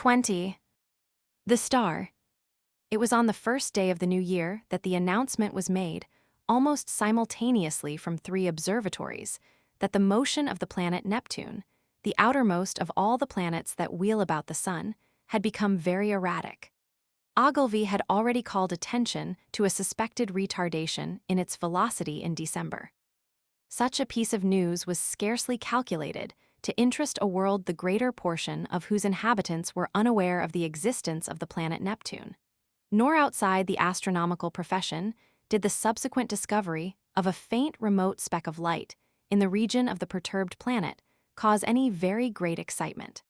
20. The star. It was on the first day of the new year that the announcement was made, almost simultaneously from 3 observatories, that the motion of the planet Neptune, the outermost of all the planets that wheel about the sun, had become very erratic. Ogilvy had already called attention to a suspected retardation in its velocity in December. Such a piece of news was scarcely calculated to interest a world the greater portion of whose inhabitants were unaware of the existence of the planet Neptune. Nor outside the astronomical profession did the subsequent discovery of a faint remote speck of light in the region of the perturbed planet cause any very great excitement.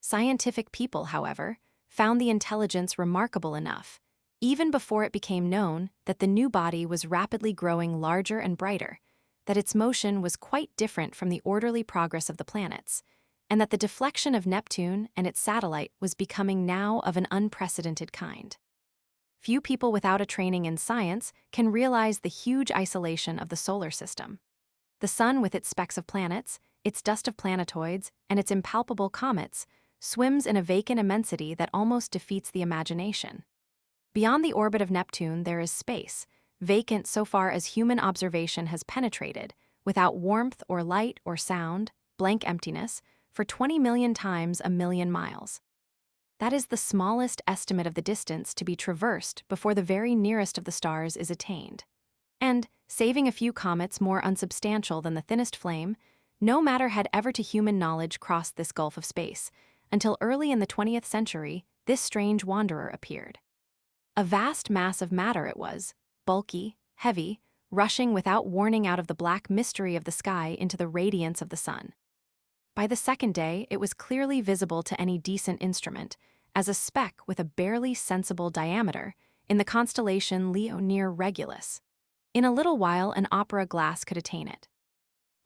Scientific people, however, found the intelligence remarkable enough, even before it became known that the new body was rapidly growing larger and brighter, that its motion was quite different from the orderly progress of the planets, and that the deflection of Neptune and its satellite was becoming now of an unprecedented kind. Few people without a training in science can realize the huge isolation of the solar system. The sun, with its specks of planets, its dust of planetoids, and its impalpable comets, swims in a vacant immensity that almost defeats the imagination. Beyond the orbit of Neptune there is space, vacant so far as human observation has penetrated, without warmth or light or sound, blank emptiness, for 20 million times a million miles. That is the smallest estimate of the distance to be traversed before the very nearest of the stars is attained. And, saving a few comets more unsubstantial than the thinnest flame, no matter had ever to human knowledge crossed this gulf of space, until early in the 20th century this strange wanderer appeared. A vast mass of matter it was, bulky, heavy, rushing without warning out of the black mystery of the sky into the radiance of the sun. By the second day it was clearly visible to any decent instrument, as a speck with a barely sensible diameter, in the constellation Leo near Regulus. In a little while an opera glass could attain it.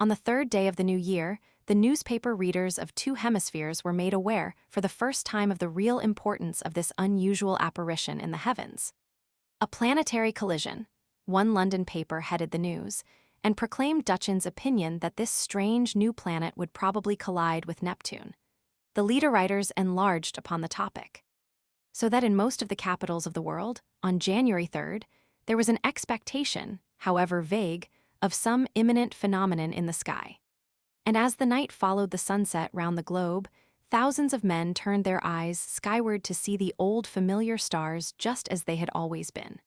On the 3rd day of the new year, the newspaper readers of 2 hemispheres were made aware for the first time of the real importance of this unusual apparition in the heavens. A planetary collision, one London paper headed the news, and proclaimed Dutchin's opinion that this strange new planet would probably collide with Neptune. The leader writers enlarged upon the topic, so that in most of the capitals of the world, on January 3rd, there was an expectation, however vague, of some imminent phenomenon in the sky. And as the night followed the sunset round the globe, thousands of men turned their eyes skyward to see the old familiar stars just as they had always been.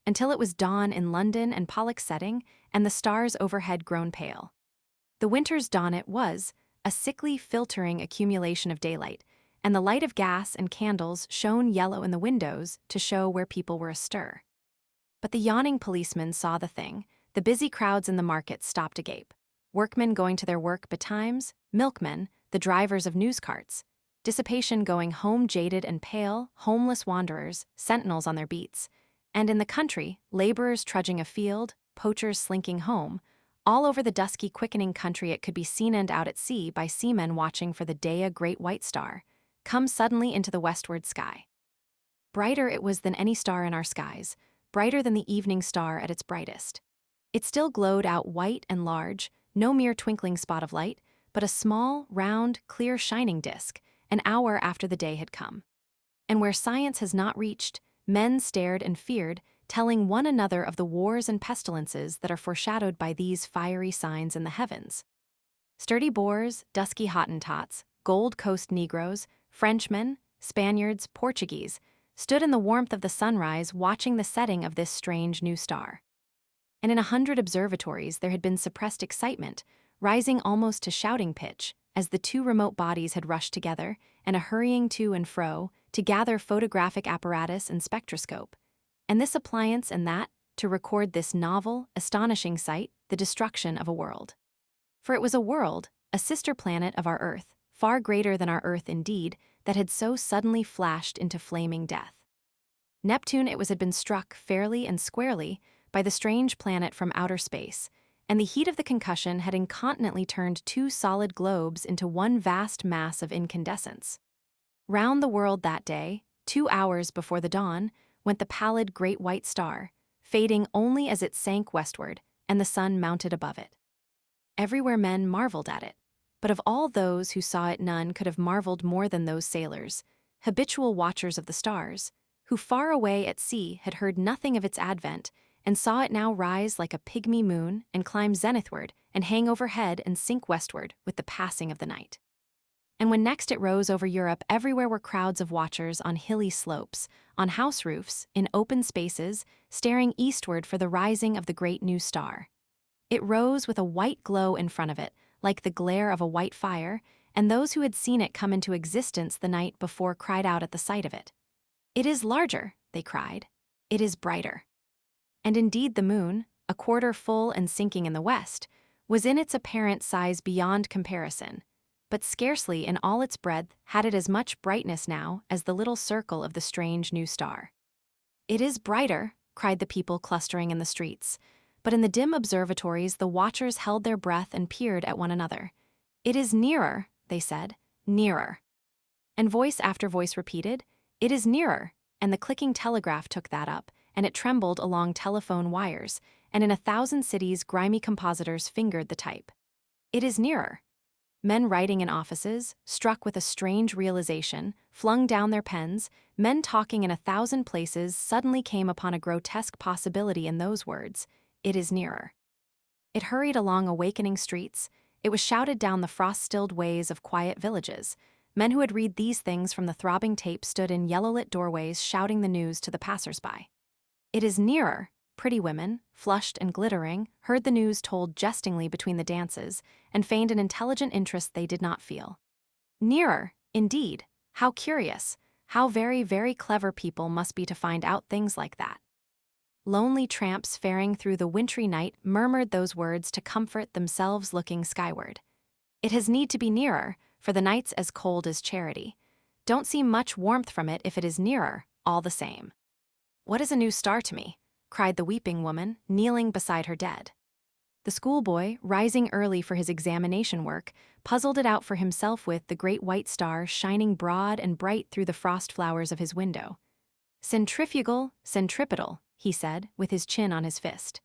Until it was dawn in London and Pollux setting, and the stars overhead grown pale. The winter's dawn it was, a sickly filtering accumulation of daylight, and the light of gas and candles shone yellow in the windows to show where people were astir. But the yawning policemen saw the thing, the busy crowds in the market stopped agape, workmen going to their work betimes, milkmen, the drivers of news carts, dissipation going home jaded and pale, homeless wanderers, sentinels on their beats, and in the country, laborers trudging afield, poachers slinking home. All over the dusky, quickening country it could be seen, and out at sea by seamen watching for the day a great white star, come suddenly into the westward sky. Brighter it was than any star in our skies, brighter than the evening star at its brightest. It still glowed out white and large, no mere twinkling spot of light, but a small, round, clear shining disk, an hour after the day had come. And where science has not reached, men stared and feared, telling one another of the wars and pestilences that are foreshadowed by these fiery signs in the heavens. Sturdy Boers, dusky Hottentots, Gold Coast Negroes, Frenchmen, Spaniards, Portuguese, stood in the warmth of the sunrise watching the setting of this strange new star. And in 100 observatories there had been suppressed excitement, rising almost to shouting pitch, as the 2 remote bodies had rushed together, and a hurrying to and fro, to gather photographic apparatus and spectroscope, and this appliance and that, to record this novel, astonishing sight, the destruction of a world. For it was a world, a sister planet of our Earth, far greater than our Earth indeed, that had so suddenly flashed into flaming death. Neptune it was had been struck fairly and squarely by the strange planet from outer space, and the heat of the concussion had incontinently turned 2 solid globes into one vast mass of incandescence. Round the world that day, 2 hours before the dawn, went the pallid great white star, fading only as it sank westward, and the sun mounted above it. Everywhere men marveled at it, but of all those who saw it none could have marveled more than those sailors, habitual watchers of the stars, who far away at sea had heard nothing of its advent and saw it now rise like a pygmy moon and climb zenithward and hang overhead and sink westward with the passing of the night. And when next it rose over Europe, everywhere were crowds of watchers on hilly slopes, on house roofs, in open spaces, staring eastward for the rising of the great new star. It rose with a white glow in front of it, like the glare of a white fire, and those who had seen it come into existence the night before cried out at the sight of it. "It is larger," they cried. "It is brighter." And indeed the moon, a quarter full and sinking in the west, was in its apparent size beyond comparison, but scarcely in all its breadth had it as much brightness now as the little circle of the strange new star. "It is brighter," cried the people clustering in the streets, but in the dim observatories the watchers held their breath and peered at one another. "It is nearer," they said, "nearer." And voice after voice repeated, "It is nearer," and the clicking telegraph took that up, and it trembled along telephone wires, and in 1,000 cities grimy compositors fingered the type. "It is nearer." Men writing in offices, struck with a strange realization, flung down their pens. Men talking in 1,000 places suddenly came upon a grotesque possibility in those words, "It is nearer." It hurried along awakening streets. It was shouted down the frost-stilled ways of quiet villages. Men who had read these things from the throbbing tape stood in yellow-lit doorways shouting the news to the passers-by. "It is nearer." Pretty women, flushed and glittering, heard the news told jestingly between the dances, and feigned an intelligent interest they did not feel. Nearer, indeed. How curious. How very, very clever people must be to find out things like that. Lonely tramps faring through the wintry night murmured those words to comfort themselves looking skyward. It has need to be nearer, for the night's as cold as charity. Don't see much warmth from it if it is nearer, all the same. "What is a new star to me?" cried the weeping woman, kneeling beside her dead. The schoolboy, rising early for his examination work, puzzled it out for himself with the great white star shining broad and bright through the frost flowers of his window. "Centrifugal, centripetal," he said, with his chin on his fist.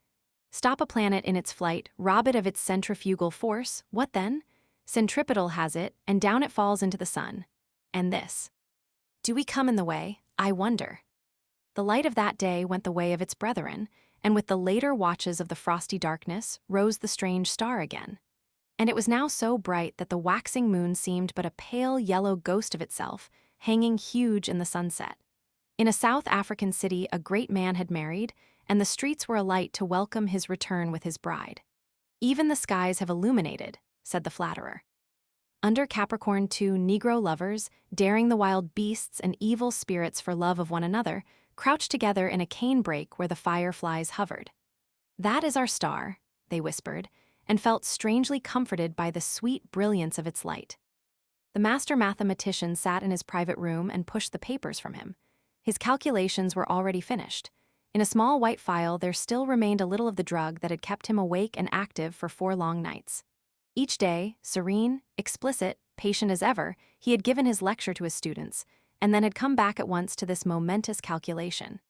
"Stop a planet in its flight, rob it of its centrifugal force, what then? Centripetal has it, and down it falls into the sun. And this. Do we come in the way, I wonder?" The light of that day went the way of its brethren, and with the later watches of the frosty darkness rose the strange star again. And it was now so bright that the waxing moon seemed but a pale yellow ghost of itself, hanging huge in the sunset. In a South African city a great man had married, and the streets were alight to welcome his return with his bride. "Even the skies have illuminated," said the flatterer. Under Capricorn, two Negro lovers, daring the wild beasts and evil spirits for love of one another, crouched together in a canebrake where the fireflies hovered. "That is our star," they whispered, and felt strangely comforted by the sweet brilliance of its light. The master mathematician sat in his private room and pushed the papers from him. His calculations were already finished. In a small white file there still remained a little of the drug that had kept him awake and active for 4 long nights. Each day, serene, explicit, patient as ever, he had given his lecture to his students, and then had come back at once to this momentous calculation.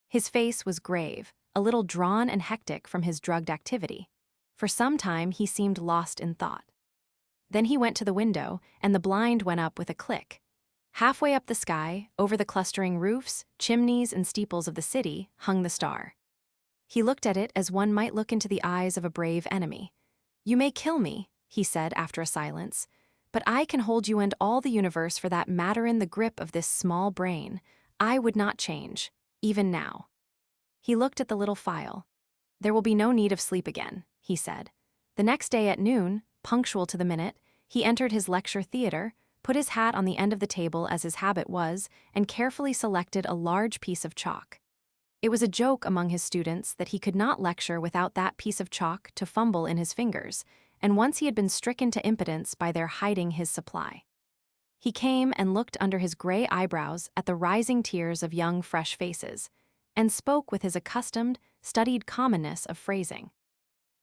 His face was grave, a little drawn and hectic from his drugged activity. For some time he seemed lost in thought. Then he went to the window, and the blind went up with a click. Halfway up the sky, over the clustering roofs, chimneys, and steeples of the city, hung the star. He looked at it as one might look into the eyes of a brave enemy. "You may kill me," he said after a silence, "but I can hold you and all the universe for that matter in the grip of this small brain. I would not change, even now." He looked at the little file. "There will be no need of sleep again," he said. The next day at noon, punctual to the minute, he entered his lecture theater, put his hat on the end of the table as his habit was, and carefully selected a large piece of chalk. It was a joke among his students that he could not lecture without that piece of chalk to fumble in his fingers, and once he had been stricken to impotence by their hiding his supply. He came and looked under his gray eyebrows at the rising tears of young, fresh faces, and spoke with his accustomed, studied commonness of phrasing.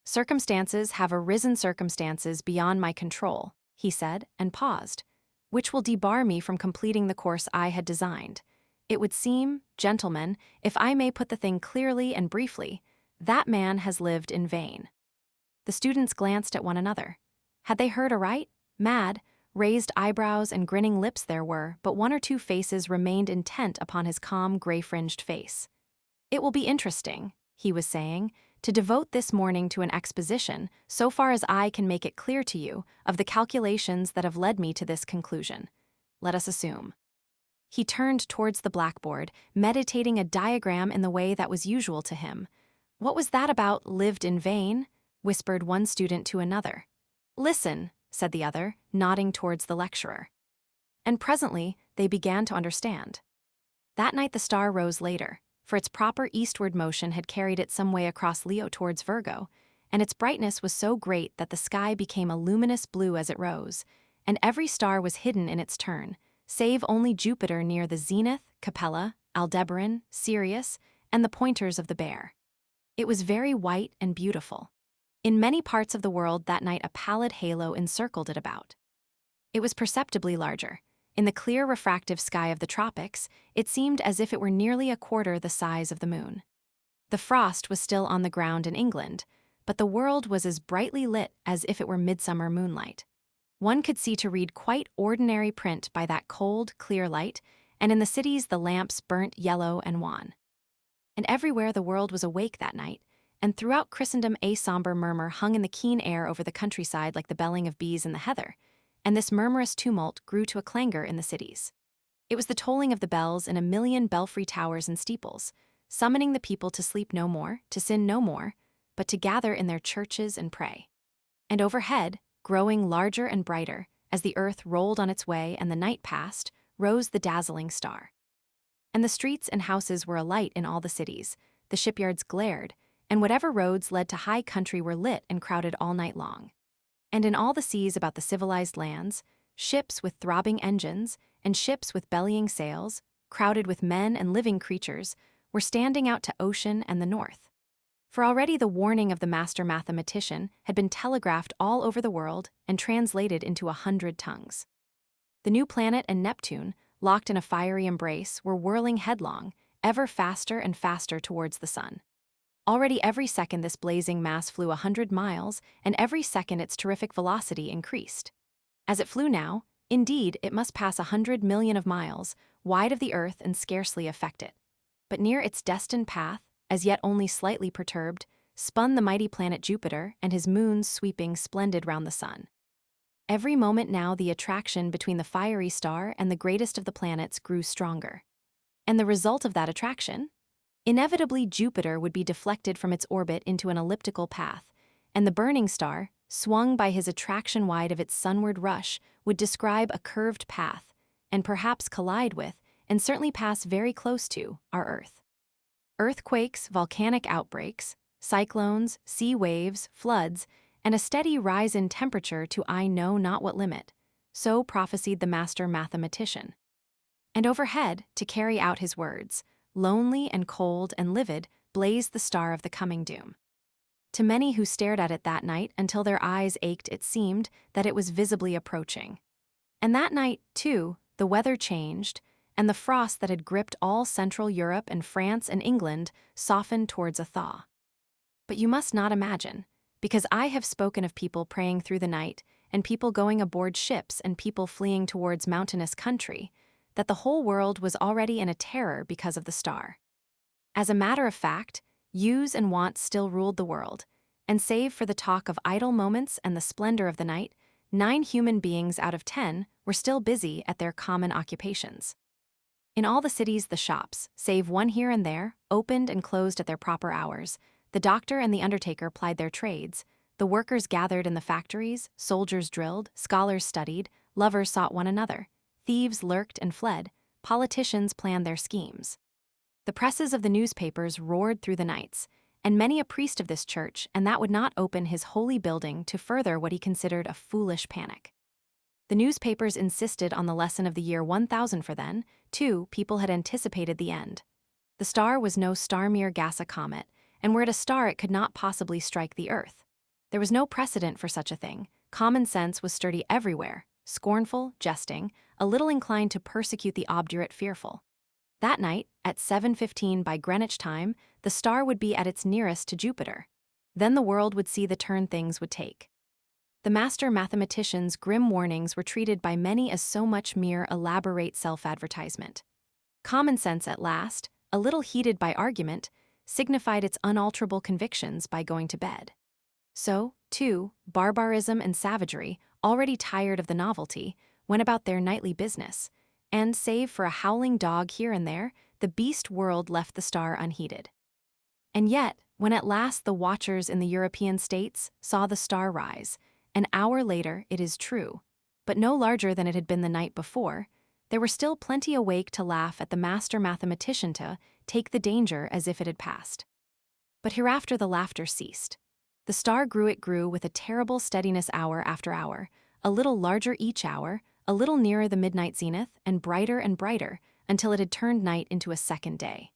"Circumstances have arisen, circumstances beyond my control," he said, and paused, "which will debar me from completing the course I had designed. It would seem, gentlemen, if I may put the thing clearly and briefly, that man has lived in vain." The students glanced at one another. Had they heard aright? Mad, Raised eyebrows and grinning lips there were, but one or two faces remained intent upon his calm, gray-fringed face. "It will be interesting," he was saying, "to devote this morning to an exposition, so far as I can make it clear to you, of the calculations that have led me to this conclusion. Let us assume." He turned towards the blackboard, meditating a diagram in the way that was usual to him. "What was that about 'lived in vain'?" whispered one student to another. "Listen," said the other, nodding towards the lecturer. And presently they began to understand. That night the star rose later, for its proper eastward motion had carried it some way across Leo towards Virgo, and its brightness was so great that the sky became a luminous blue as it rose, and every star was hidden in its turn, save only Jupiter near the zenith, Capella, Aldebaran, Sirius, and the pointers of the Bear. It was very white and beautiful. In many parts of the world that night a pallid halo encircled it about. It was perceptibly larger. In the clear refractive sky of the tropics, it seemed as if it were nearly a quarter the size of the moon. The frost was still on the ground in England, but the world was as brightly lit as if it were midsummer moonlight. One could see to read quite ordinary print by that cold, clear light, and in the cities the lamps burnt yellow and wan. And everywhere the world was awake that night, and throughout Christendom a somber murmur hung in the keen air over the countryside like the belling of bees in the heather, and this murmurous tumult grew to a clangor in the cities. It was the tolling of the bells in a million belfry towers and steeples, summoning the people to sleep no more, to sin no more, but to gather in their churches and pray. And overhead, growing larger and brighter, as the earth rolled on its way and the night passed, rose the dazzling star. And the streets and houses were alight in all the cities, the shipyards glared, and whatever roads led to high country were lit and crowded all night long. And in all the seas about the civilized lands, ships with throbbing engines and ships with bellying sails, crowded with men and living creatures, were standing out to ocean and the north. For already the warning of the master mathematician had been telegraphed all over the world and translated into 100 tongues. The new planet and Neptune, locked in a fiery embrace, were whirling headlong, ever faster and faster towards the sun. Already every second this blazing mass flew 100 miles, and every second its terrific velocity increased. As it flew now, indeed, it must pass 100 million of miles, wide of the earth and scarcely affect it. But near its destined path, as yet only slightly perturbed, spun the mighty planet Jupiter and his moons sweeping splendid round the sun. Every moment now the attraction between the fiery star and the greatest of the planets grew stronger. And the result of that attraction? Inevitably Jupiter would be deflected from its orbit into an elliptical path, and the burning star, swung by his attraction wide of its sunward rush, would describe a curved path, and perhaps collide with, and certainly pass very close to, our Earth. Earthquakes, volcanic outbreaks, cyclones, sea waves, floods, and a steady rise in temperature to I know not what limit, so prophesied the master mathematician. And overhead, to carry out his words, lonely and cold and livid, blazed the star of the coming doom. To many who stared at it that night until their eyes ached, it seemed that it was visibly approaching. And that night, too, the weather changed, and the frost that had gripped all Central Europe and France and England softened towards a thaw. But you must not imagine, because I have spoken of people praying through the night, and people going aboard ships and people fleeing towards mountainous country, that the whole world was already in a terror because of the star. As a matter of fact, use and wants still ruled the world, and save for the talk of idle moments and the splendor of the night, 9 human beings out of 10 were still busy at their common occupations. In all the cities the shops, save one here and there, opened and closed at their proper hours. The doctor and the undertaker plied their trades, the workers gathered in the factories, soldiers drilled, scholars studied, lovers sought one another. Thieves lurked and fled, politicians planned their schemes. The presses of the newspapers roared through the nights, and many a priest of this church and that would not open his holy building to further what he considered a foolish panic. The newspapers insisted on the lesson of the year 1000 for then, too, people had anticipated the end. The star was no Star-Mir-Gassa comet, and were it a star it could not possibly strike the earth. There was no precedent for such a thing. Common sense was sturdy everywhere, scornful, jesting, a little inclined to persecute the obdurate fearful. That night, at 7:15 by Greenwich time, the star would be at its nearest to Jupiter. Then the world would see the turn things would take. The master mathematician's grim warnings were treated by many as so much mere elaborate self-advertisement. Common sense at last, a little heated by argument, signified its unalterable convictions by going to bed. So, too, barbarism and savagery, already tired of the novelty, went about their nightly business, and save for a howling dog here and there, the beast world left the star unheeded. And yet, when at last the watchers in the European states saw the star rise, an hour later, it is true, but no larger than it had been the night before, there were still plenty awake to laugh at the master mathematician to take the danger as if it had passed. But hereafter the laughter ceased. The star grew with a terrible steadiness hour after hour, a little larger each hour, a little nearer the midnight zenith, and brighter, until it had turned night into a second day.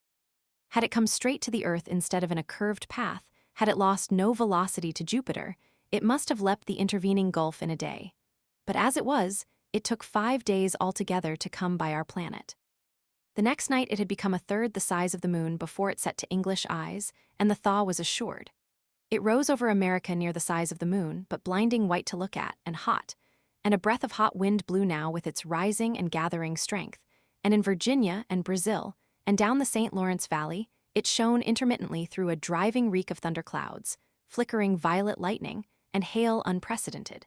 Had it come straight to the earth instead of in a curved path, had it lost no velocity to Jupiter, it must have leapt the intervening gulf in a day. But as it was, it took 5 days altogether to come by our planet. The next night it had become a third the size of the moon before it set to English eyes, and the thaw was assured. It rose over America near the size of the moon, but blinding white to look at, and hot, and a breath of hot wind blew now with its rising and gathering strength, and in Virginia and Brazil, and down the St. Lawrence Valley, it shone intermittently through a driving reek of thunderclouds, flickering violet lightning, and hail unprecedented.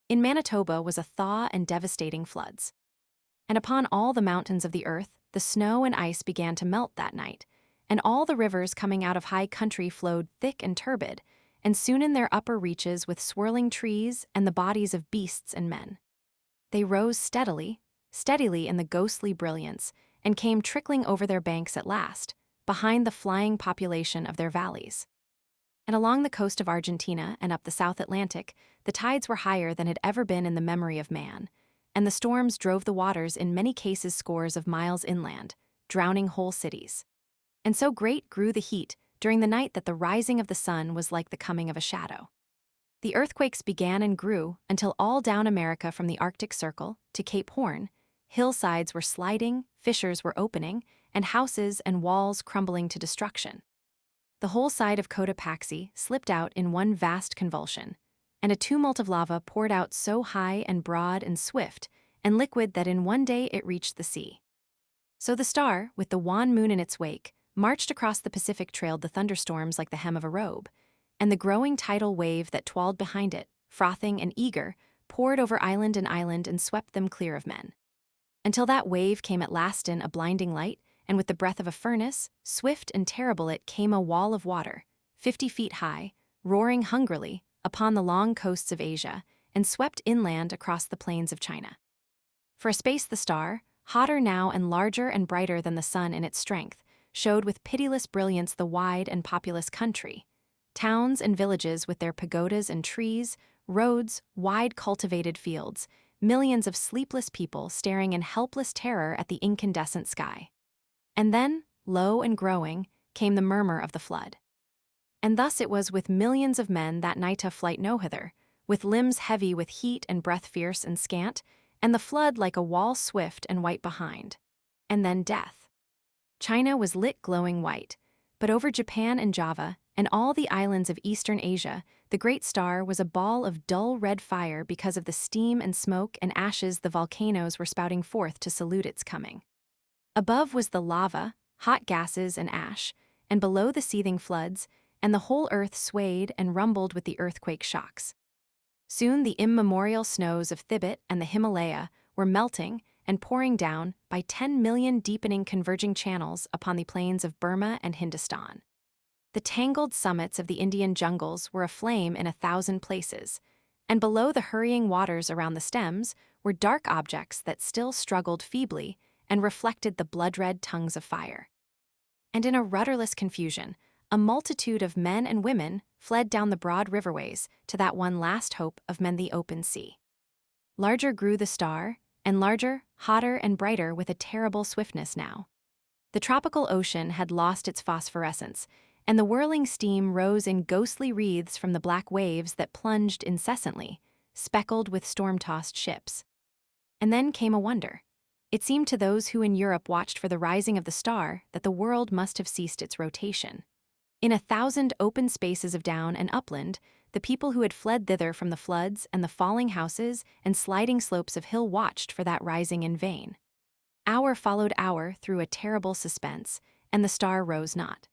In Manitoba was a thaw and devastating floods. And upon all the mountains of the earth, the snow and ice began to melt that night, and all the rivers coming out of high country flowed thick and turbid, and soon in their upper reaches with swirling trees and the bodies of beasts and men. They rose steadily in the ghostly brilliance, and came trickling over their banks at last, behind the flying population of their valleys. And along the coast of Argentina and up the South Atlantic, the tides were higher than had ever been in the memory of man, and the storms drove the waters in many cases scores of miles inland, drowning whole cities. And so great grew the heat during the night that the rising of the sun was like the coming of a shadow. The earthquakes began and grew until all down America from the Arctic Circle to Cape Horn, hillsides were sliding, fissures were opening, and houses and walls crumbling to destruction. The whole side of Cotopaxi slipped out in one vast convulsion, and a tumult of lava poured out so high and broad and swift and liquid that in one day it reached the sea. So the star, with the wan moon in its wake, marched across the Pacific, trailed the thunderstorms like the hem of a robe, and the growing tidal wave that twirled behind it, frothing and eager, poured over island and swept them clear of men. Until that wave came at last in a blinding light, and with the breath of a furnace, swift and terrible it came a wall of water, 50 feet high, roaring hungrily, upon the long coasts of Asia, and swept inland across the plains of China. For a space the star, hotter now and larger and brighter than the sun in its strength, showed with pitiless brilliance the wide and populous country, towns and villages with their pagodas and trees, roads, wide cultivated fields, millions of sleepless people staring in helpless terror at the incandescent sky. And then, low and growing, came the murmur of the flood. And thus it was with millions of men that night a flight no hither, with limbs heavy with heat and breath fierce and scant, and the flood like a wall swift and white behind. And then death. China was lit glowing white, but over Japan and Java, and all the islands of Eastern Asia, the great star was a ball of dull red fire because of the steam and smoke and ashes the volcanoes were spouting forth to salute its coming. Above was the lava, hot gases and ash, and below the seething floods, and the whole earth swayed and rumbled with the earthquake shocks. Soon the immemorial snows of Thibet and the Himalaya were melting and pouring down by 10 million deepening converging channels upon the plains of Burma and Hindustan. The tangled summits of the Indian jungles were aflame in 1,000 places, and below the hurrying waters around the stems were dark objects that still struggled feebly and reflected the blood-red tongues of fire. And in a rudderless confusion, a multitude of men and women fled down the broad riverways to that one last hope of men, the open sea. Larger grew the star, and larger, hotter and brighter with a terrible swiftness now. The tropical ocean had lost its phosphorescence, and the whirling steam rose in ghostly wreaths from the black waves that plunged incessantly, speckled with storm-tossed ships. And then came a wonder. It seemed to those who in Europe watched for the rising of the star that the world must have ceased its rotation. In 1,000 open spaces of down and upland, the people who had fled thither from the floods and the falling houses and sliding slopes of hill watched for that rising in vain. Hour followed hour through a terrible suspense, and the star rose not.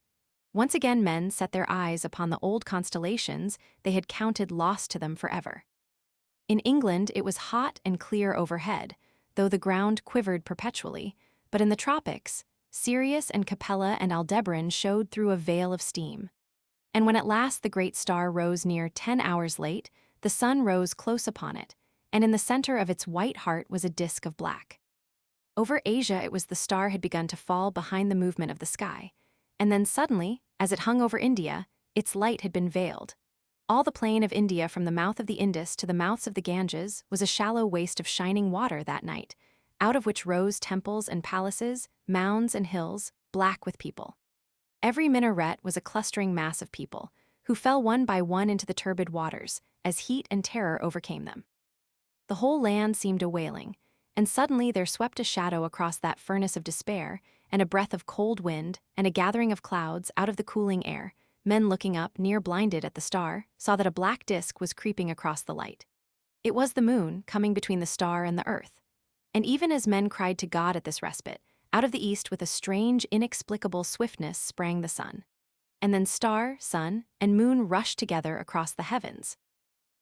Once again men set their eyes upon the old constellations they had counted lost to them forever. In England it was hot and clear overhead, though the ground quivered perpetually, but in the tropics, Sirius and Capella and Aldebaran showed through a veil of steam. And when at last the great star rose near 10 hours late, the sun rose close upon it, and in the center of its white heart was a disk of black. Over Asia it was the star had begun to fall behind the movement of the sky, and then suddenly, as it hung over India, its light had been veiled. All the plain of India from the mouth of the Indus to the mouths of the Ganges was a shallow waste of shining water that night, out of which rose temples and palaces, mounds and hills, black with people. Every minaret was a clustering mass of people, who fell one by one into the turbid waters, as heat and terror overcame them. The whole land seemed a wailing, and suddenly there swept a shadow across that furnace of despair, and a breath of cold wind, and a gathering of clouds out of the cooling air. Men looking up, near blinded at the star, saw that a black disk was creeping across the light. It was the moon, coming between the star and the earth. And even as men cried to God at this respite, out of the east with a strange, inexplicable swiftness sprang the sun. And then star, sun, and moon rushed together across the heavens.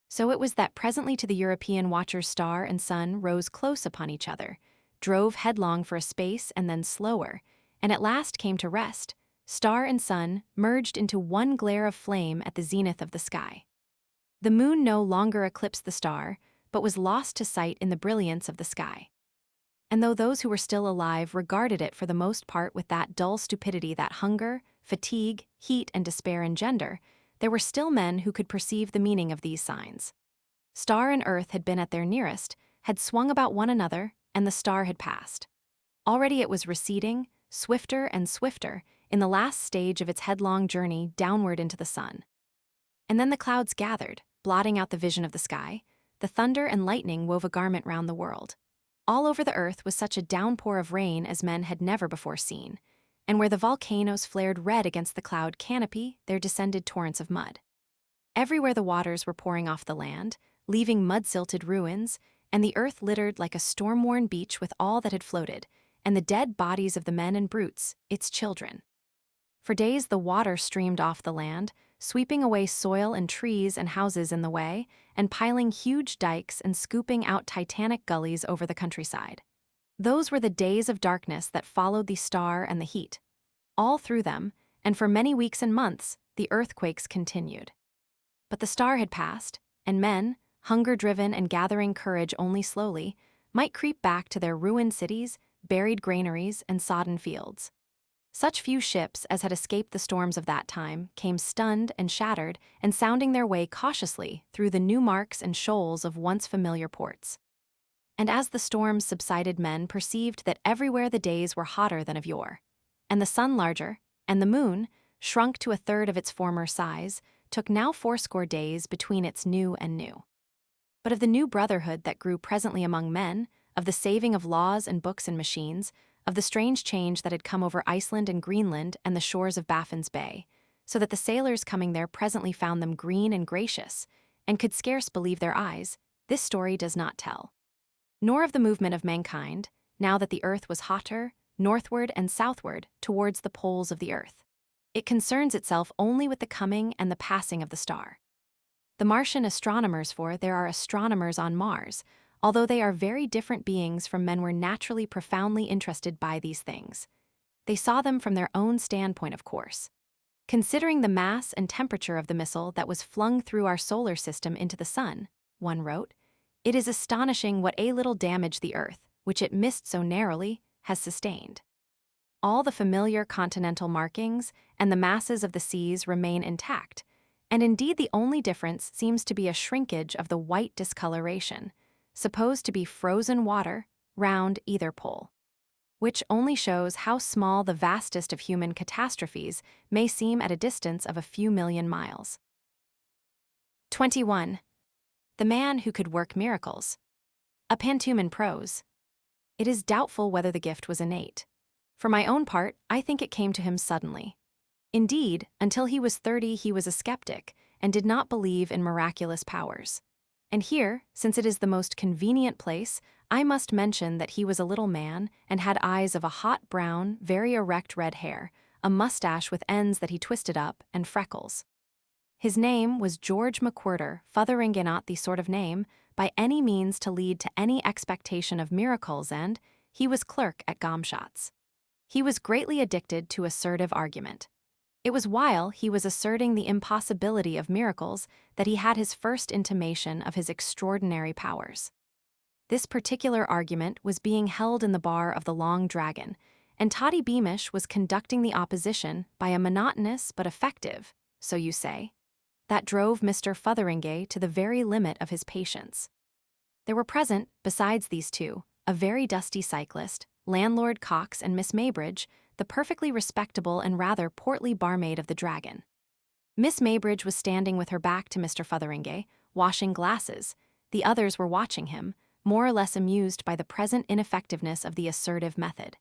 So it was that presently to the European watchers star and sun rose close upon each other, drove headlong for a space and then slower, and at last came to rest. Star and sun merged into one glare of flame at the zenith of the sky. The moon no longer eclipsed the star, but was lost to sight in the brilliance of the sky. And though those who were still alive regarded it for the most part with that dull stupidity that hunger, fatigue, heat, and despair engender, there were still men who could perceive the meaning of these signs. Star and earth had been at their nearest, had swung about one another, and the star had passed. Already it was receding, swifter and swifter, in the last stage of its headlong journey downward into the sun. And then the clouds gathered, blotting out the vision of the sky. The thunder and lightning wove a garment round the world. All over the earth was such a downpour of rain as men had never before seen, and where the volcanoes flared red against the cloud canopy, there descended torrents of mud. Everywhere the waters were pouring off the land, leaving mud-silted ruins, and the earth littered like a storm-worn beach with all that had floated, and the dead bodies of the men and brutes, its children. For days the water streamed off the land, sweeping away soil and trees and houses in the way, and piling huge dikes and scooping out titanic gullies over the countryside. Those were the days of darkness that followed the star and the heat. All through them, and for many weeks and months, the earthquakes continued. But the star had passed, and men, hunger-driven and gathering courage only slowly, might creep back to their ruined cities, buried granaries, and sodden fields. Such few ships as had escaped the storms of that time came stunned and shattered and sounding their way cautiously through the new marks and shoals of once familiar ports. And as the storms subsided, men perceived that everywhere the days were hotter than of yore, and the sun larger, and the moon, shrunk to a third of its former size, took now 80 days between its new and new. But of the new brotherhood that grew presently among men, of the saving of laws and books and machines, of the strange change that had come over Iceland and Greenland and the shores of Baffin's Bay, so that the sailors coming there presently found them green and gracious, and could scarce believe their eyes, this story does not tell. Nor of the movement of mankind, now that the earth was hotter, northward and southward towards the poles of the earth. It concerns itself only with the coming and the passing of the star. The Martian astronomers, for there are astronomers on Mars, although they are very different beings from men, were naturally profoundly interested by these things. They saw them from their own standpoint, of course. Considering the mass and temperature of the missile that was flung through our solar system into the sun, one wrote, it is astonishing what a little damage the earth, which it missed so narrowly, has sustained. All the familiar continental markings and the masses of the seas remain intact, and indeed the only difference seems to be a shrinkage of the white discoloration, supposed to be frozen water, round either pole, which only shows how small the vastest of human catastrophes may seem at a distance of a few million miles. 21. The man who could work miracles. A pantoum in prose. It is doubtful whether the gift was innate. For my own part, I think it came to him suddenly. Indeed, until he was 30 he was a skeptic, and did not believe in miraculous powers. And here, since it is the most convenient place, I must mention that he was a little man and had eyes of a hot brown, very erect red hair, a mustache with ends that he twisted up, and freckles. His name was George McWhirter, Fotheringe, not the sort of name, by any means to lead to any expectation of miracles, and he was clerk at Gomshott's. He was greatly addicted to assertive argument. It was while he was asserting the impossibility of miracles that he had his first intimation of his extraordinary powers. This particular argument was being held in the bar of the Long Dragon, and Toddy Beamish was conducting the opposition by a monotonous but effective, so you say, that drove Mr. Fotheringe to the very limit of his patience. There were present, besides these two, a very dusty cyclist, landlord Cox, and Miss Maybridge, the perfectly respectable and rather portly barmaid of the Dragon. Miss Maybridge was standing with her back to Mr. Fotheringe, washing glasses. The others were watching him, more or less amused by the present ineffectiveness of the assertive method.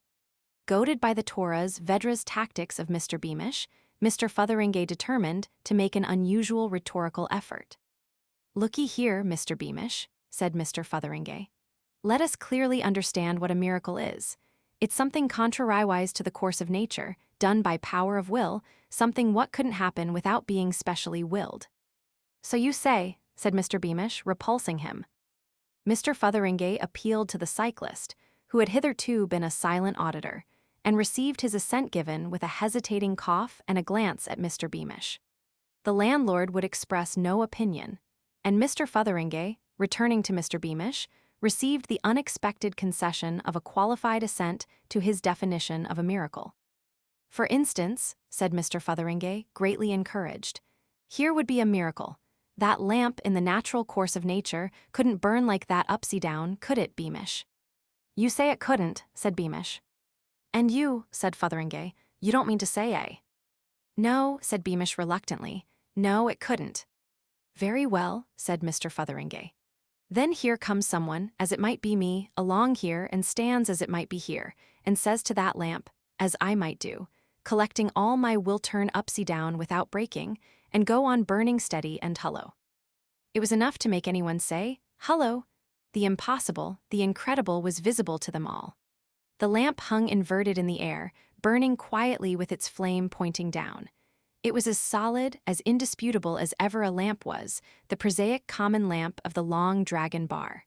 Goaded by the Torah's Vedra's tactics of Mr. Beamish, Mr. Fotheringe determined to make an unusual rhetorical effort. "Looky here, Mr. Beamish," said Mr. Fotheringe. "Let us clearly understand what a miracle is. It's something contrariwise to the course of nature, done by power of will, something what couldn't happen without being specially willed." "So you say," said Mr. Beamish, repulsing him. Mr. Fotheringe appealed to the cyclist, who had hitherto been a silent auditor, and received his assent given with a hesitating cough and a glance at Mr. Beamish. The landlord would express no opinion, and Mr. Fotheringe, returning to Mr. Beamish, received the unexpected concession of a qualified assent to his definition of a miracle. "For instance," said Mr. Fotheringe, greatly encouraged, "here would be a miracle. That lamp in the natural course of nature couldn't burn like that upsy down, could it, Beamish?" "You say it couldn't," said Beamish. "And you," said Fotheringe, "you don't mean to say, eh?" "No," said Beamish reluctantly, "no, it couldn't." "Very well," said Mr. Fotheringe. "Then here comes someone, as it might be me, along here and stands as it might be here, and says to that lamp, as I might do, collecting all my will turn upsy down without breaking, and go on burning steady and hullo." It was enough to make anyone say, "Hullo!" The impossible, the incredible was visible to them all. The lamp hung inverted in the air, burning quietly with its flame pointing down. It was as solid, as indisputable as ever a lamp was, the prosaic common lamp of the Long Dragon bar.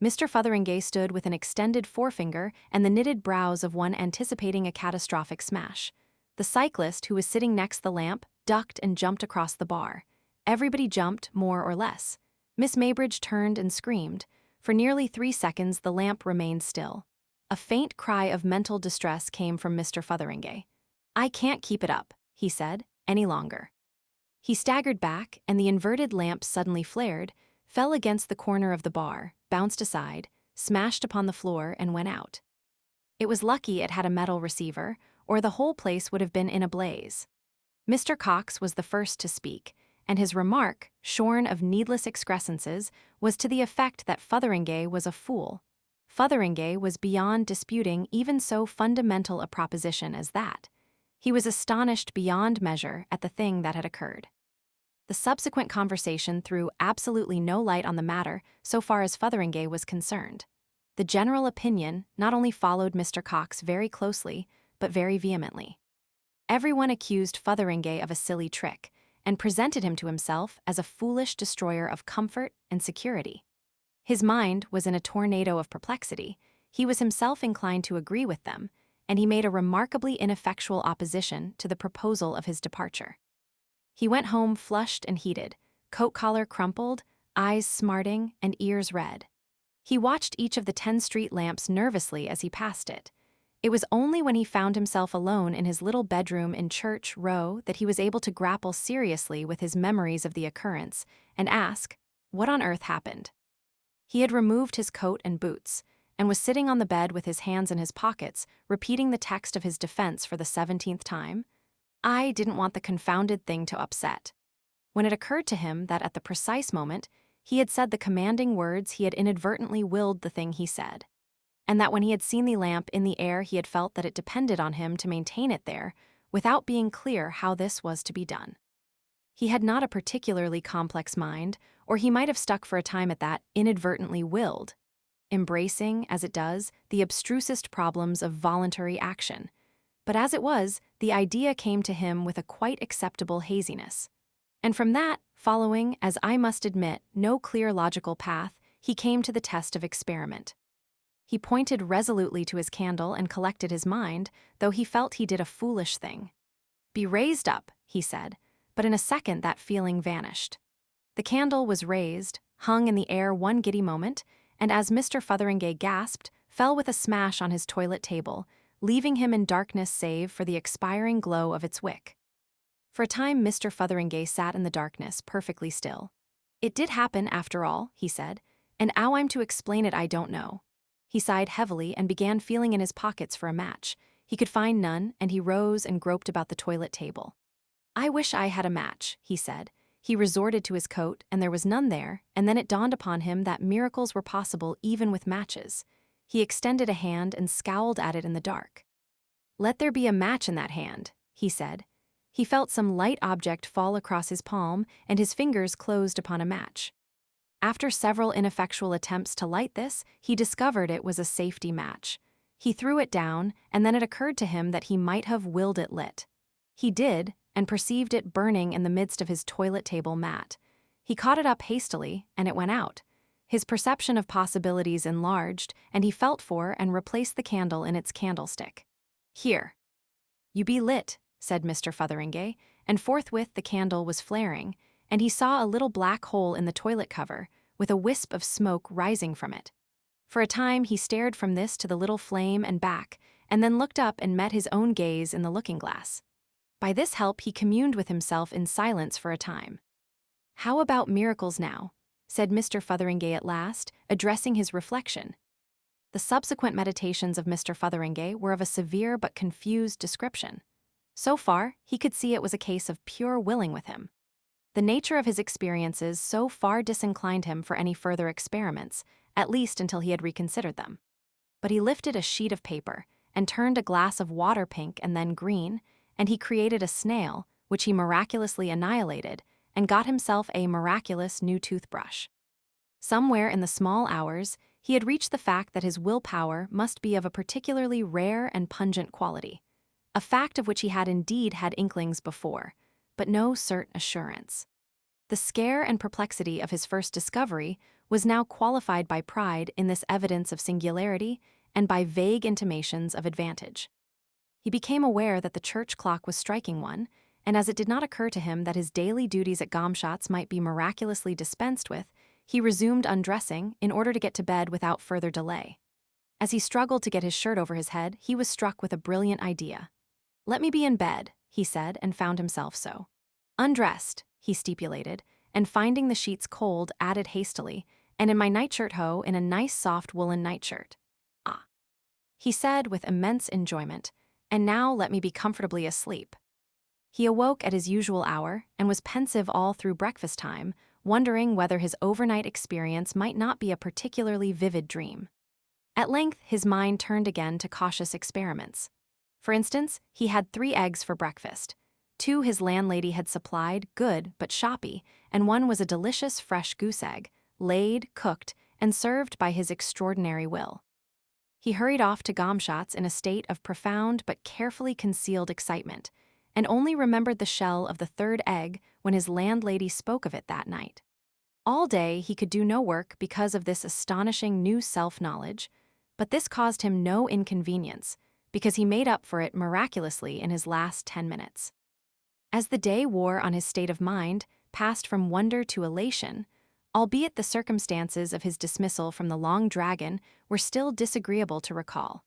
Mr. Fotheringe stood with an extended forefinger and the knitted brows of one anticipating a catastrophic smash. The cyclist, who was sitting next the lamp, ducked and jumped across the bar. Everybody jumped, more or less. Miss Maybridge turned and screamed. For nearly 3 seconds the lamp remained still. A faint cry of mental distress came from Mr. Fotheringe. "I can't keep it up," he said, "any longer." He staggered back, and the inverted lamp suddenly flared, fell against the corner of the bar, bounced aside, smashed upon the floor, and went out. It was lucky it had a metal receiver, or the whole place would have been in a blaze. Mr. Cox was the first to speak, and his remark, shorn of needless excrescences, was to the effect that Fotheringe was a fool. Fotheringe was beyond disputing even so fundamental a proposition as that. He was astonished beyond measure at the thing that had occurred. The subsequent conversation threw absolutely no light on the matter so far as Fotheringe was concerned. The general opinion not only followed Mr. Cox very closely, but very vehemently. Everyone accused Fotheringe of a silly trick, and presented him to himself as a foolish destroyer of comfort and security. His mind was in a tornado of perplexity. He was himself inclined to agree with them, and he made a remarkably ineffectual opposition to the proposal of his departure. He went home flushed and heated, coat collar crumpled, eyes smarting, and ears red. He watched each of the 10 street lamps nervously as he passed it. It was only when he found himself alone in his little bedroom in Church Row that he was able to grapple seriously with his memories of the occurrence and ask, what on earth happened? He had removed his coat and boots, and was sitting on the bed with his hands in his pockets, repeating the text of his defense for the 17th time. I didn't want the confounded thing to upset. When it occurred to him that at the precise moment he had said the commanding words, he had inadvertently willed the thing he said, and that when he had seen the lamp in the air he had felt that it depended on him to maintain it there, without being clear how this was to be done. He had not a particularly complex mind, or he might have stuck for a time at that inadvertently willed, embracing, as it does, the abstrusest problems of voluntary action. But as it was, the idea came to him with a quite acceptable haziness. And from that, following, as I must admit, no clear logical path, he came to the test of experiment. He pointed resolutely to his candle and collected his mind, though he felt he did a foolish thing. "Be raised up," he said, but in a second that feeling vanished. The candle was raised, hung in the air one giddy moment, and as Mr. Fotheringay gasped, fell with a smash on his toilet table, leaving him in darkness save for the expiring glow of its wick. For a time Mr. Fotheringay sat in the darkness, perfectly still. "It did happen, after all," he said, "and 'ow I'm to explain it I don't know." He sighed heavily and began feeling in his pockets for a match. He could find none, and he rose and groped about the toilet table. "I wish I had a match," he said. He resorted to his coat, and there was none there, and then it dawned upon him that miracles were possible even with matches. He extended a hand and scowled at it in the dark. "Let there be a match in that hand," he said. He felt some light object fall across his palm, and his fingers closed upon a match. After several ineffectual attempts to light this, he discovered it was a safety match. He threw it down, and then it occurred to him that he might have willed it lit. He did, and perceived it burning in the midst of his toilet table mat. He caught it up hastily, and it went out. His perception of possibilities enlarged, and he felt for and replaced the candle in its candlestick. "Here. You be lit," said Mr. Fotheringay, and forthwith the candle was flaring, and he saw a little black hole in the toilet cover, with a wisp of smoke rising from it. For a time he stared from this to the little flame and back, and then looked up and met his own gaze in the looking-glass. By this help he communed with himself in silence for a time. "How about miracles now?" said Mr. Fotheringay at last, addressing his reflection. The subsequent meditations of Mr. Fotheringay were of a severe but confused description. So far, he could see it was a case of pure willing with him. The nature of his experiences so far disinclined him for any further experiments, at least until he had reconsidered them. But he lifted a sheet of paper, and turned a glass of water pink and then green, and he created a snail, which he miraculously annihilated, and got himself a miraculous new toothbrush. Somewhere in the small hours, he had reached the fact that his willpower must be of a particularly rare and pungent quality, a fact of which he had indeed had inklings before, but no certain assurance. The scare and perplexity of his first discovery was now qualified by pride in this evidence of singularity and by vague intimations of advantage. He became aware that the church clock was striking one, and as it did not occur to him that his daily duties at Gomshott's might be miraculously dispensed with, he resumed undressing in order to get to bed without further delay. As he struggled to get his shirt over his head, he was struck with a brilliant idea. "Let me be in bed," he said, and found himself so. "Undressed," he stipulated, and finding the sheets cold, added hastily, "and in my nightshirt in a nice soft woolen nightshirt. Ah," he said with immense enjoyment, "and now let me be comfortably asleep." He awoke at his usual hour, and was pensive all through breakfast time, wondering whether his overnight experience might not be a particularly vivid dream. At length his mind turned again to cautious experiments. For instance, he had 3 eggs for breakfast. 2 his landlady had supplied, good but shoppy, and 1 was a delicious fresh goose egg, laid, cooked, and served by his extraordinary will. He hurried off to Gomshott's in a state of profound but carefully concealed excitement, and only remembered the shell of the 3rd egg when his landlady spoke of it that night. All day he could do no work because of this astonishing new self-knowledge, but this caused him no inconvenience, because he made up for it miraculously in his last 10 minutes. As the day wore on his state of mind, passed from wonder to elation, albeit the circumstances of his dismissal from the Long Dragon were still disagreeable to recall,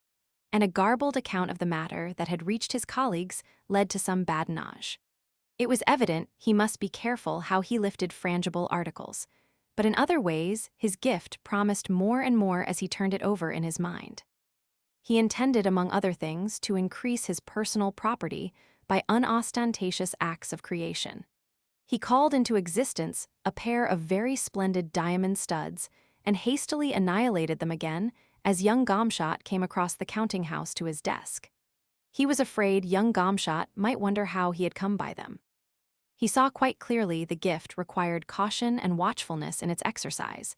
and a garbled account of the matter that had reached his colleagues led to some badinage. It was evident he must be careful how he lifted frangible articles, but in other ways his gift promised more and more as he turned it over in his mind. He intended, among other things, to increase his personal property by unostentatious acts of creation. He called into existence a pair of very splendid diamond studs and hastily annihilated them again as young Gomshott came across the counting-house to his desk. He was afraid young Gomshott might wonder how he had come by them. He saw quite clearly the gift required caution and watchfulness in its exercise,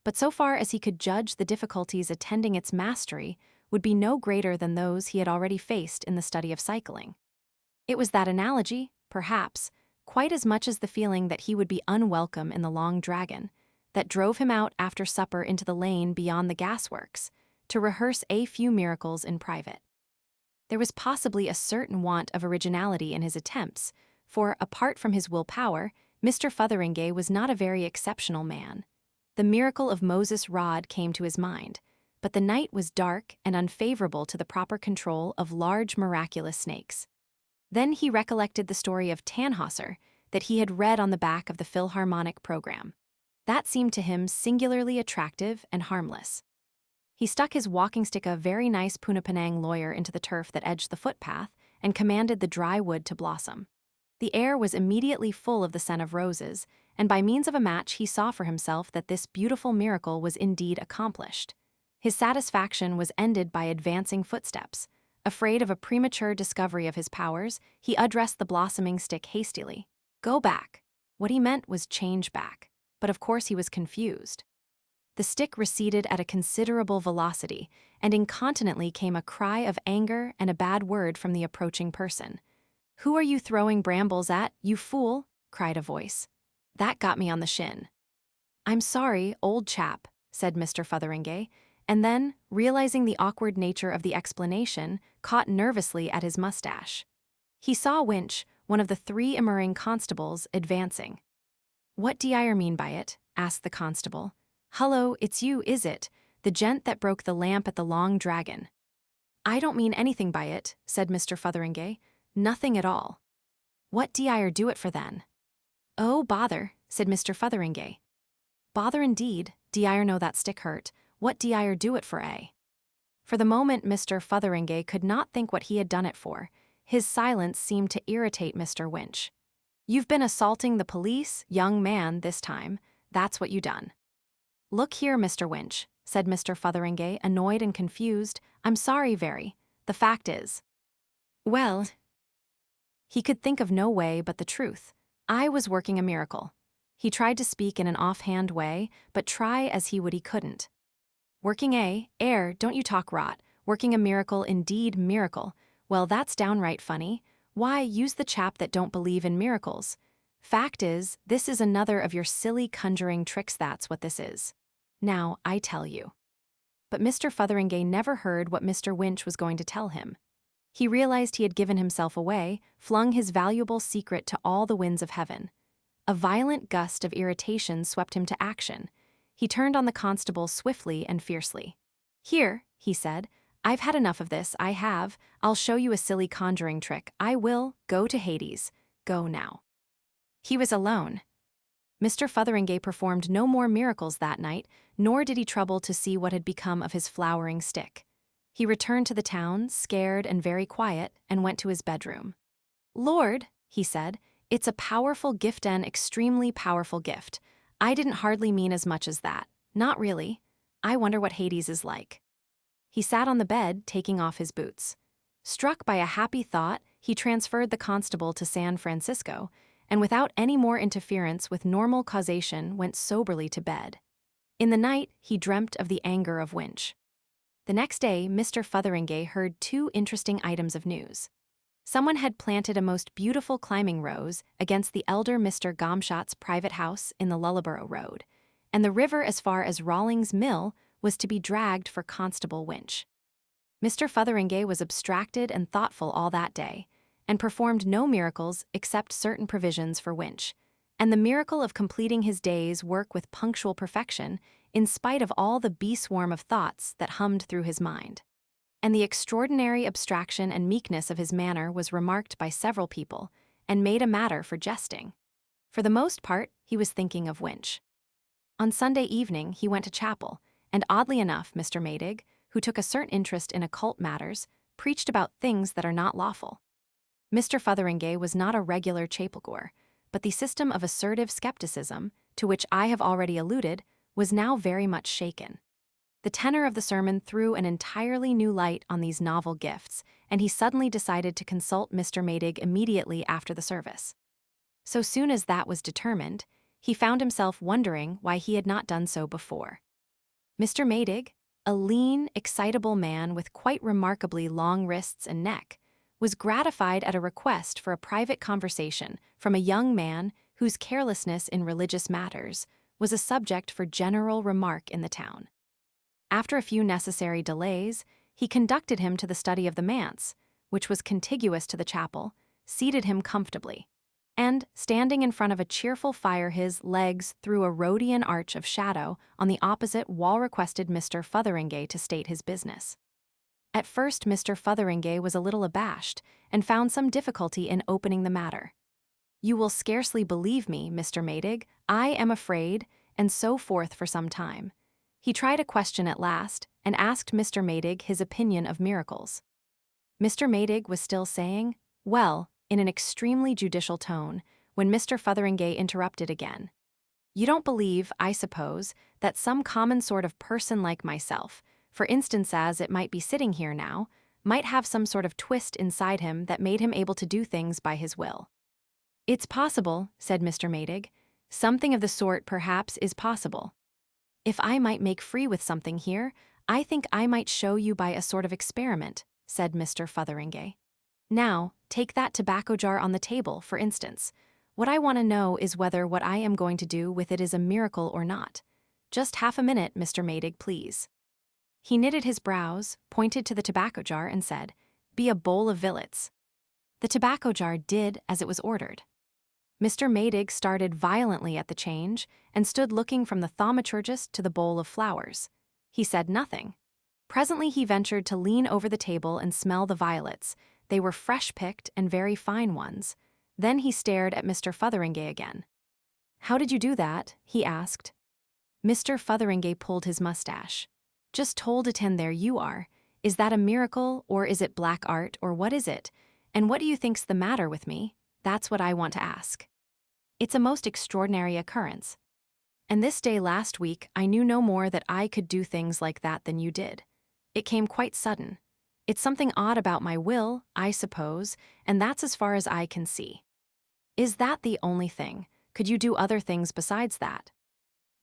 but so far as he could judge, the difficulties attending its mastery would be no greater than those he had already faced in the study of cycling. It was that analogy, perhaps, quite as much as the feeling that he would be unwelcome in the Long Dragon, that drove him out after supper into the lane beyond the gasworks to rehearse a few miracles in private. There was possibly a certain want of originality in his attempts, for, apart from his willpower, Mr. Fotheringay was not a very exceptional man. The miracle of Moses' rod came to his mind, but the night was dark and unfavorable to the proper control of large miraculous snakes. Then he recollected the story of Tannhäuser that he had read on the back of the Philharmonic program. That seemed to him singularly attractive and harmless. He stuck his walking stick, a very nice Punapenang lawyer, into the turf that edged the footpath and commanded the dry wood to blossom. The air was immediately full of the scent of roses, and by means of a match he saw for himself that this beautiful miracle was indeed accomplished. His satisfaction was ended by advancing footsteps. Afraid of a premature discovery of his powers, he addressed the blossoming stick hastily. "Go back." What he meant was change back, but of course he was confused. The stick receded at a considerable velocity, and incontinently came a cry of anger and a bad word from the approaching person. "Who are you throwing brambles at, you fool?" cried a voice. "That got me on the shin." "I'm sorry, old chap," said Mr. Fotheringay, and then, realizing the awkward nature of the explanation, caught nervously at his mustache. He saw Winch, one of the 3 emerging constables, advancing. "What d'ye mean by it?" asked the constable. "Hullo, it's you, is it? The gent that broke the lamp at the Long Dragon." "I don't mean anything by it," said Mr. Fotheringay. "Nothing at all." "What d'ye do it for then?" "Oh, bother," said Mr. Fotheringay. "Bother indeed, d'ye know that stick hurt? What d'ye do it for, eh?" For the moment Mr. Fotheringay could not think what he had done it for. His silence seemed to irritate Mr. Winch. "You've been assaulting the police, young man, this time. That's what you done." "Look here, Mr. Winch," said Mr. Fotheringay, annoyed and confused. "I'm sorry very. The fact is—" "Well—" He could think of no way but the truth. "I was working a miracle." He tried to speak in an offhand way, but try as he would he couldn't. "Working don't you talk rot. Working a miracle, indeed miracle. Well, that's downright funny. Why, use the chap that don't believe in miracles. Fact is, this is another of your silly conjuring tricks, that's what this is. Now, I tell you." But Mr. Fotheringay never heard what Mr. Winch was going to tell him. He realized he had given himself away, flung his valuable secret to all the winds of heaven. A violent gust of irritation swept him to action. He turned on the constable swiftly and fiercely. "Here," he said, "I've had enough of this, I have. I'll show you a silly conjuring trick. I will. Go to Hades. Go now." He was alone. Mr. Fotheringay performed no more miracles that night, nor did he trouble to see what had become of his flowering stick. He returned to the town, scared and very quiet, and went to his bedroom. "Lord," he said, "it's a powerful gift, an extremely powerful gift. I didn't hardly mean as much as that. Not really. I wonder what Hades is like." He sat on the bed, taking off his boots. Struck by a happy thought, he transferred the constable to San Francisco, and without any more interference with normal causation went soberly to bed. In the night, he dreamt of the anger of Winch. The next day, Mr. Fotheringay heard 2 interesting items of news. Someone had planted a most beautiful climbing rose against the elder Mr. Gomshot's private house in the Lullaborough Road, and the river as far as Rawlings Mill was to be dragged for Constable Winch. Mr. Fotheringay was abstracted and thoughtful all that day, and performed no miracles except certain provisions for Winch, and the miracle of completing his day's work with punctual perfection, in spite of all the bee-swarm of thoughts that hummed through his mind. And the extraordinary abstraction and meekness of his manner was remarked by several people, and made a matter for jesting. For the most part, he was thinking of Winch. On Sunday evening, he went to chapel, and oddly enough, Mr. Maydig, who took a certain interest in occult matters, preached about things that are not lawful. Mr. Fotheringay was not a regular chapelgoer, but the system of assertive skepticism, to which I have already alluded, was now very much shaken. The tenor of the sermon threw an entirely new light on these novel gifts, and he suddenly decided to consult Mr. Maydig immediately after the service. So soon as that was determined, he found himself wondering why he had not done so before. Mr. Maydig, a lean, excitable man with quite remarkably long wrists and neck, was gratified at a request for a private conversation from a young man whose carelessness in religious matters was a subject for general remark in the town. After a few necessary delays, he conducted him to the study of the manse, which was contiguous to the chapel, seated him comfortably, and, standing in front of a cheerful fire, his legs through a Rhodian arch of shadow on the opposite wall, requested Mr. Fotheringay to state his business. At first Mr. Fotheringay was a little abashed and found some difficulty in opening the matter. "You will scarcely believe me, Mr. Maydig, I am afraid," and so forth for some time. He tried a question at last and asked Mr. Maydig his opinion of miracles. Mr. Maydig was still saying, "Well," in an extremely judicial tone, when Mr. Fotheringay interrupted again. "You don't believe, I suppose, that some common sort of person like myself, for instance as it might be sitting here now, might have some sort of twist inside him that made him able to do things by his will?" "It's possible," said Mr. Maydig. "Something of the sort, perhaps, is possible. If I might make free with something here, I think I might show you by a sort of experiment," said Mr. Fotheringay. "Now, take that tobacco jar on the table, for instance. What I want to know is whether what I am going to do with it is a miracle or not. Just half a minute, Mr. Maydig, please." He knitted his brows, pointed to the tobacco jar, and said, "Be a bowl of violets." The tobacco jar did as it was ordered. Mr. Maydig started violently at the change and stood looking from the thaumaturgist to the bowl of flowers. He said nothing. Presently he ventured to lean over the table and smell the violets. They were fresh-picked and very fine ones. Then he stared at Mr. Fotheringay again. "How did you do that?" he asked. Mr. Fotheringay pulled his mustache. "Just told it, and there you are. Is that a miracle, or is it black art, or what is it? And what do you think's the matter with me? That's what I want to ask. It's a most extraordinary occurrence. And this day last week I knew no more that I could do things like that than you did. It came quite sudden. It's something odd about my will, I suppose, and that's as far as I can see." "Is that the only thing? Could you do other things besides that?"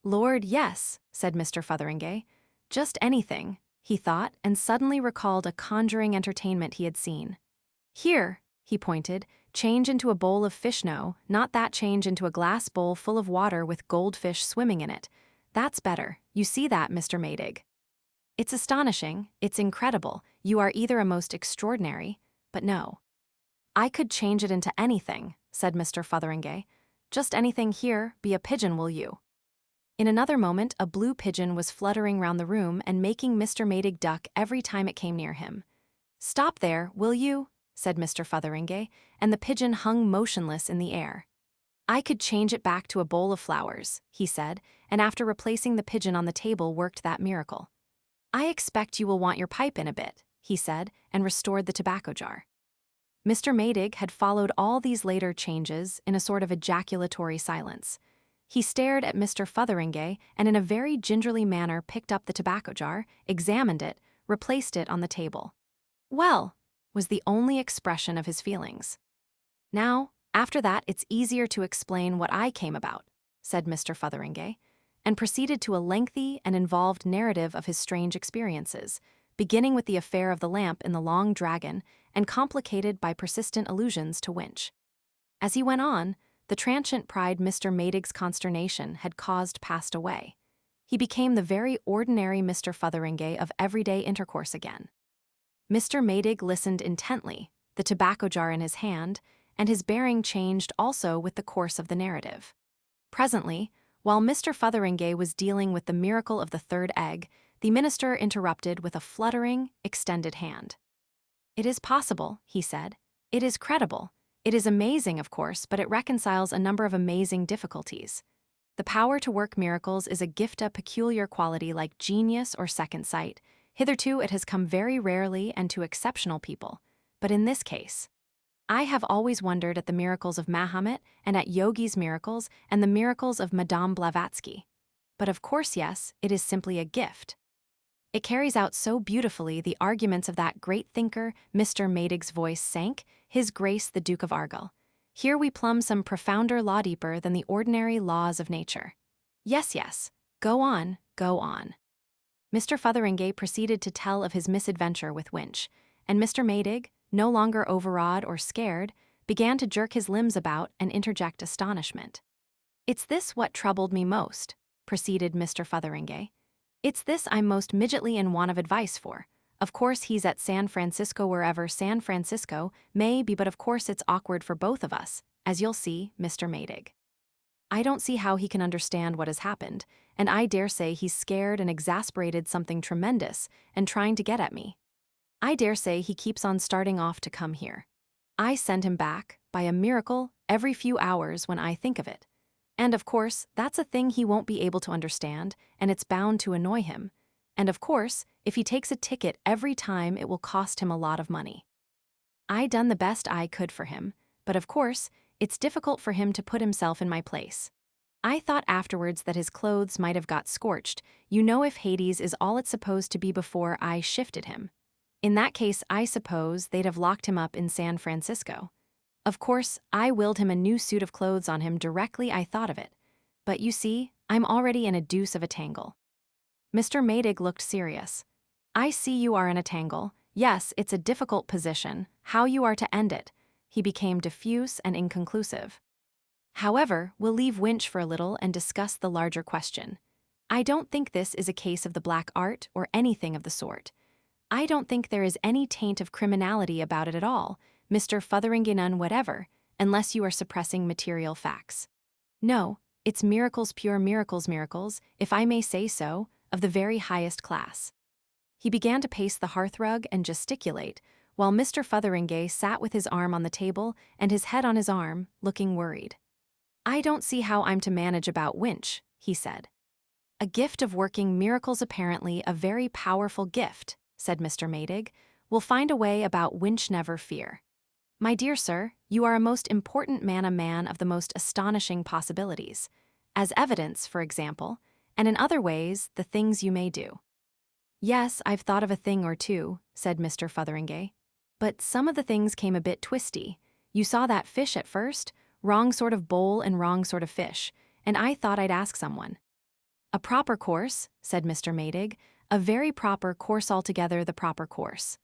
"Lord, yes," said Mr. Fotheringay. "Just anything," he thought, and suddenly recalled a conjuring entertainment he had seen. "Here," he pointed, "change into a bowl of fish. No, not that, change into a glass bowl full of water with goldfish swimming in it. That's better. You see that, Mr. Maydig? It's astonishing, it's incredible, you are either a most extraordinary, but no. I could change it into anything," said Mr. Fotheringay. "Just anything. Here, be a pigeon, will you?" In another moment a blue pigeon was fluttering round the room and making Mr. Maydig duck every time it came near him. "Stop there, will you?" said Mr. Fotheringay, and the pigeon hung motionless in the air. "I could change it back to a bowl of flowers," he said, and after replacing the pigeon on the table worked that miracle. "I expect you will want your pipe in a bit," he said, and restored the tobacco jar. Mr. Maydig had followed all these later changes in a sort of ejaculatory silence. He stared at Mr. Fotheringay and in a very gingerly manner picked up the tobacco jar, examined it, replaced it on the table. "Well," was the only expression of his feelings. "Now, after that it's easier to explain what I came about," said Mr. Fotheringay, and proceeded to a lengthy and involved narrative of his strange experiences, beginning with the affair of the lamp in the Long Dragon and complicated by persistent allusions to Winch. As he went on, the transient pride Mr. Maydig's consternation had caused passed away. He became the very ordinary Mr. Fotheringay of everyday intercourse again. Mr. Maydig listened intently, the tobacco jar in his hand, and his bearing changed also with the course of the narrative. Presently, while Mr. Fotheringay was dealing with the miracle of the third egg, the minister interrupted with a fluttering, extended hand. "It is possible," he said. "It is credible. It is amazing, of course, but it reconciles a number of amazing difficulties. The power to work miracles is a gift, a peculiar quality like genius or second sight. Hitherto it has come very rarely and to exceptional people, but in this case, I have always wondered at the miracles of Mahomet and at Yogi's miracles and the miracles of Madame Blavatsky. But of course, yes, it is simply a gift. It carries out so beautifully the arguments of that great thinker." Mr. Maydig's voice sank. "His Grace the Duke of Argyll. Here we plumb some profounder law deeper than the ordinary laws of nature. Yes, yes, go on, go on. Mr. Fotheringay proceeded to tell of his misadventure with Winch, and Mr. Maydig, no longer overawed or scared, began to jerk his limbs about and interject astonishment. "It's this what troubled me most," proceeded Mr. Fotheringay. "It's this I'm most midgetly in want of advice for. Of course he's at San Francisco, wherever San Francisco may be, but of course it's awkward for both of us, as you'll see, Mr. Maydig. I don't see how he can understand what has happened, and I dare say he's scared and exasperated something tremendous and trying to get at me. I dare say he keeps on starting off to come here. I send him back, by a miracle, every few hours when I think of it. And of course, that's a thing he won't be able to understand, and it's bound to annoy him. And of course, if he takes a ticket every time, it will cost him a lot of money. I done the best I could for him, but of course, it's difficult for him to put himself in my place. I thought afterwards that his clothes might have got scorched, if Hades is all it's supposed to be, before I shifted him. In that case, I suppose they'd have locked him up in San Francisco. Of course, I willed him a new suit of clothes on him directly I thought of it. But you see, I'm already in a deuce of a tangle." Mr. Maydig looked serious. "I see you are in a tangle. Yes, it's a difficult position. How you are to end it." He became diffuse and inconclusive. "However, we'll leave Winch for a little and discuss the larger question. I don't think this is a case of the black art or anything of the sort. I don't think there is any taint of criminality about it at all, Mr. Fotheringay, none whatever, unless you are suppressing material facts. No, it's miracles, pure miracles, miracles, if I may say so, of the very highest class." He began to pace the hearthrug and gesticulate, while Mr. Fotheringay sat with his arm on the table and his head on his arm, looking worried. "I don't see how I'm to manage about Winch," he said. "A gift of working miracles, apparently a very powerful gift," said Mr. Maydig. "We'll find a way about Winch, never fear. My dear sir, you are a most important man, a man of the most astonishing possibilities, as evidence, for example, and in other ways, the things you may do." "Yes, I've thought of a thing or two," said Mr. Fotheringay. "But some of the things came a bit twisty. You saw that fish at first? Wrong sort of bowl and wrong sort of fish, and I thought I'd ask someone." "A proper course," said Mr. Maydig, "a very proper course altogether, the proper course."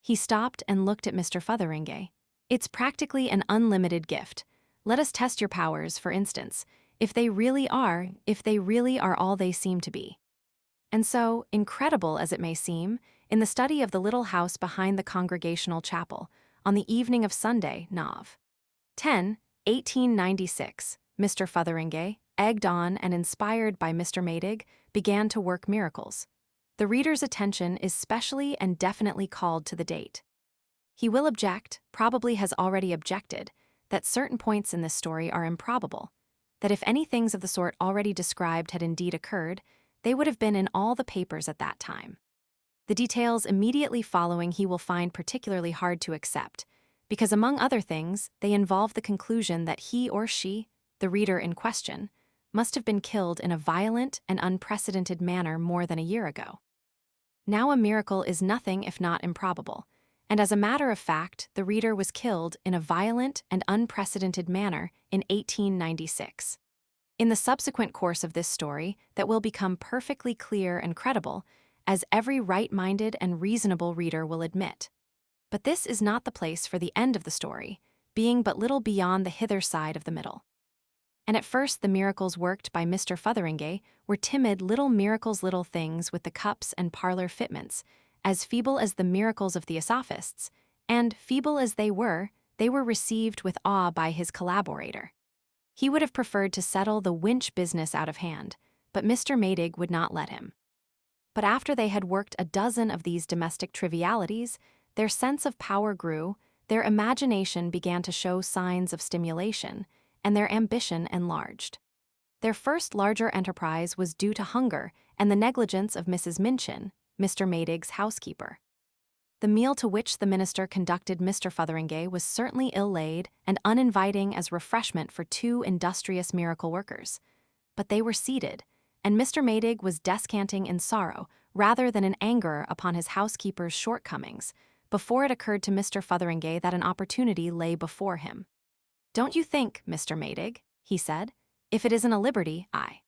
He stopped and looked at Mr. Fotheringay. "It's practically an unlimited gift. Let us test your powers, for instance, if they really are all they seem to be." And so, incredible as it may seem, in the study of the little house behind the Congregational Chapel, on the evening of Sunday, Nov. 10, 1896, Mr. Fotheringay, egged on and inspired by Mr. Maydig, began to work miracles. The reader's attention is specially and definitely called to the date. He will object, probably has already objected, that certain points in this story are improbable, that if any things of the sort already described had indeed occurred, they would have been in all the papers at that time. The details immediately following he will find particularly hard to accept, because among other things, they involve the conclusion that he or she, the reader in question, must have been killed in a violent and unprecedented manner more than a year ago. Now a miracle is nothing if not improbable, and as a matter of fact, the reader was killed in a violent and unprecedented manner in 1896. In the subsequent course of this story, that will become perfectly clear and credible, as every right-minded and reasonable reader will admit. But this is not the place for the end of the story, being but little beyond the hither side of the middle. And at first the miracles worked by Mr. Fotheringay were timid little miracles, little things with the cups and parlor fitments, as feeble as the miracles of Theosophists, and, feeble as they were received with awe by his collaborator. He would have preferred to settle the Winch business out of hand, but Mr. Maydig would not let him. But after they had worked a dozen of these domestic trivialities, their sense of power grew, their imagination began to show signs of stimulation, and their ambition enlarged. Their first larger enterprise was due to hunger and the negligence of Mrs. Minchin, Mr. Maydig's housekeeper. The meal to which the minister conducted Mr. Fotheringay was certainly ill-laid and uninviting as refreshment for two industrious miracle workers. But they were seated, and Mr. Maydig was descanting in sorrow rather than in anger upon his housekeeper's shortcomings, before it occurred to Mr. Fotheringay that an opportunity lay before him. "Don't you think, Mr. Maydig," he said, "if it isn't a liberty, I—"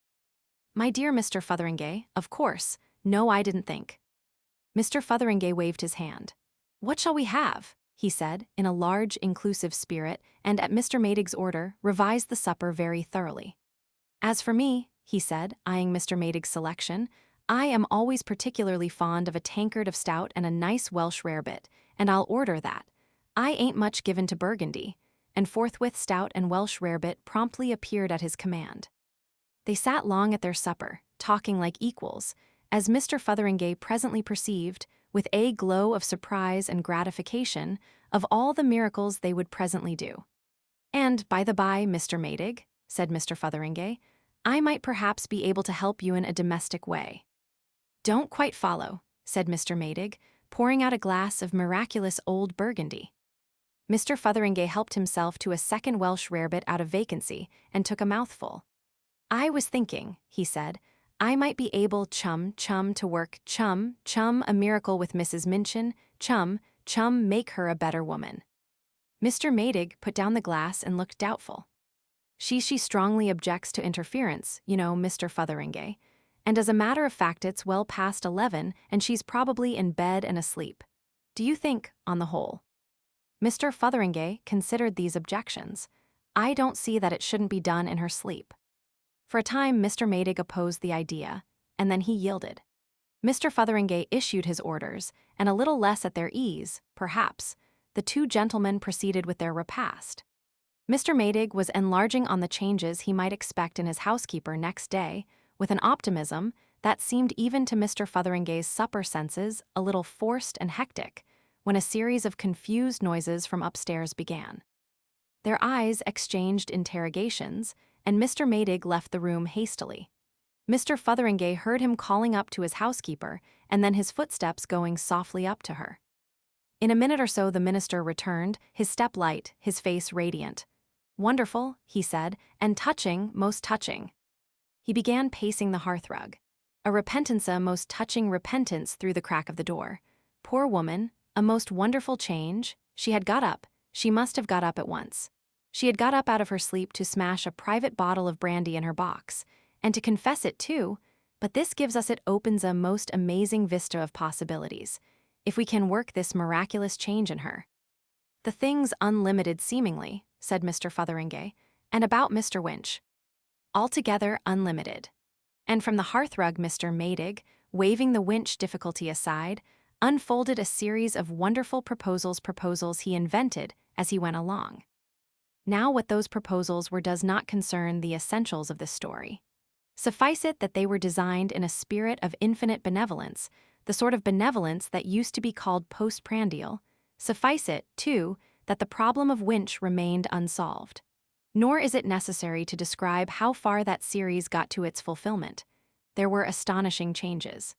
"My dear Mr. Fotheringay, of course, no, I didn't think." Mr. Fotheringay waved his hand. "What shall we have?" he said, in a large, inclusive spirit, and at Mr. Maydig's order, revised the supper very thoroughly. "As for me," he said, eyeing Mr. Maydig's selection, "I am always particularly fond of a tankard of stout and a nice Welsh rarebit, and I'll order that. I ain't much given to Burgundy," and forthwith stout and Welsh rarebit promptly appeared at his command. They sat long at their supper, talking like equals, as Mr. Fotheringay presently perceived, with a glow of surprise and gratification, of all the miracles they would presently do. "And, by the by, Mr. Maydig," said Mr. Fotheringay, "I might perhaps be able to help you in a domestic way." "Don't quite follow," said Mr. Maydig, pouring out a glass of miraculous old Burgundy. Mr. Fotheringay helped himself to a second Welsh rarebit out of vacancy and took a mouthful. "I was thinking," he said, "I might be able chum to work chum a miracle with Mrs. Minchin, chum make her a better woman." Mr. Maydig put down the glass and looked doubtful. She strongly objects to interference, you know, Mr. Fotheringay, and as a matter of fact it's well past 11 and she's probably in bed and asleep. Do you think, on the whole?" Mr. Fotheringay considered these objections. "I don't see that it shouldn't be done in her sleep." For a time Mr. Maydig opposed the idea, and then he yielded. Mr. Fotheringay issued his orders, and a little less at their ease, perhaps, the two gentlemen proceeded with their repast. Mr. Maydig was enlarging on the changes he might expect in his housekeeper next day, with an optimism that seemed even to Mr. Fotheringay's supper senses a little forced and hectic, when a series of confused noises from upstairs began. Their eyes exchanged interrogations, and Mr. Maydig left the room hastily. Mr. Fotheringay heard him calling up to his housekeeper, and then his footsteps going softly up to her. In a minute or so the minister returned, his step light, his face radiant. "Wonderful," he said, "and touching, most touching." He began pacing the hearthrug. A repentanza most touching repentance through the crack of the door. Poor woman, a most wonderful change. She had got up. She must have got up at once. She had got up out of her sleep to smash a private bottle of brandy in her box, and to confess it too, but this gives us it opens a most amazing vista of possibilities, if we can work this miraculous change in her. "The thing's unlimited seemingly," said Mr. Fotheringay, "and about Mr. Winch. Altogether unlimited." And from the hearthrug Mr. Maydig, waving the Winch difficulty aside, unfolded a series of wonderful proposals he invented as he went along. Now what those proposals were does not concern the essentials of this story. Suffice it that they were designed in a spirit of infinite benevolence, the sort of benevolence that used to be called postprandial. Suffice it, too, that the problem of Winch remained unsolved. Nor is it necessary to describe how far that series got to its fulfillment. There were astonishing changes.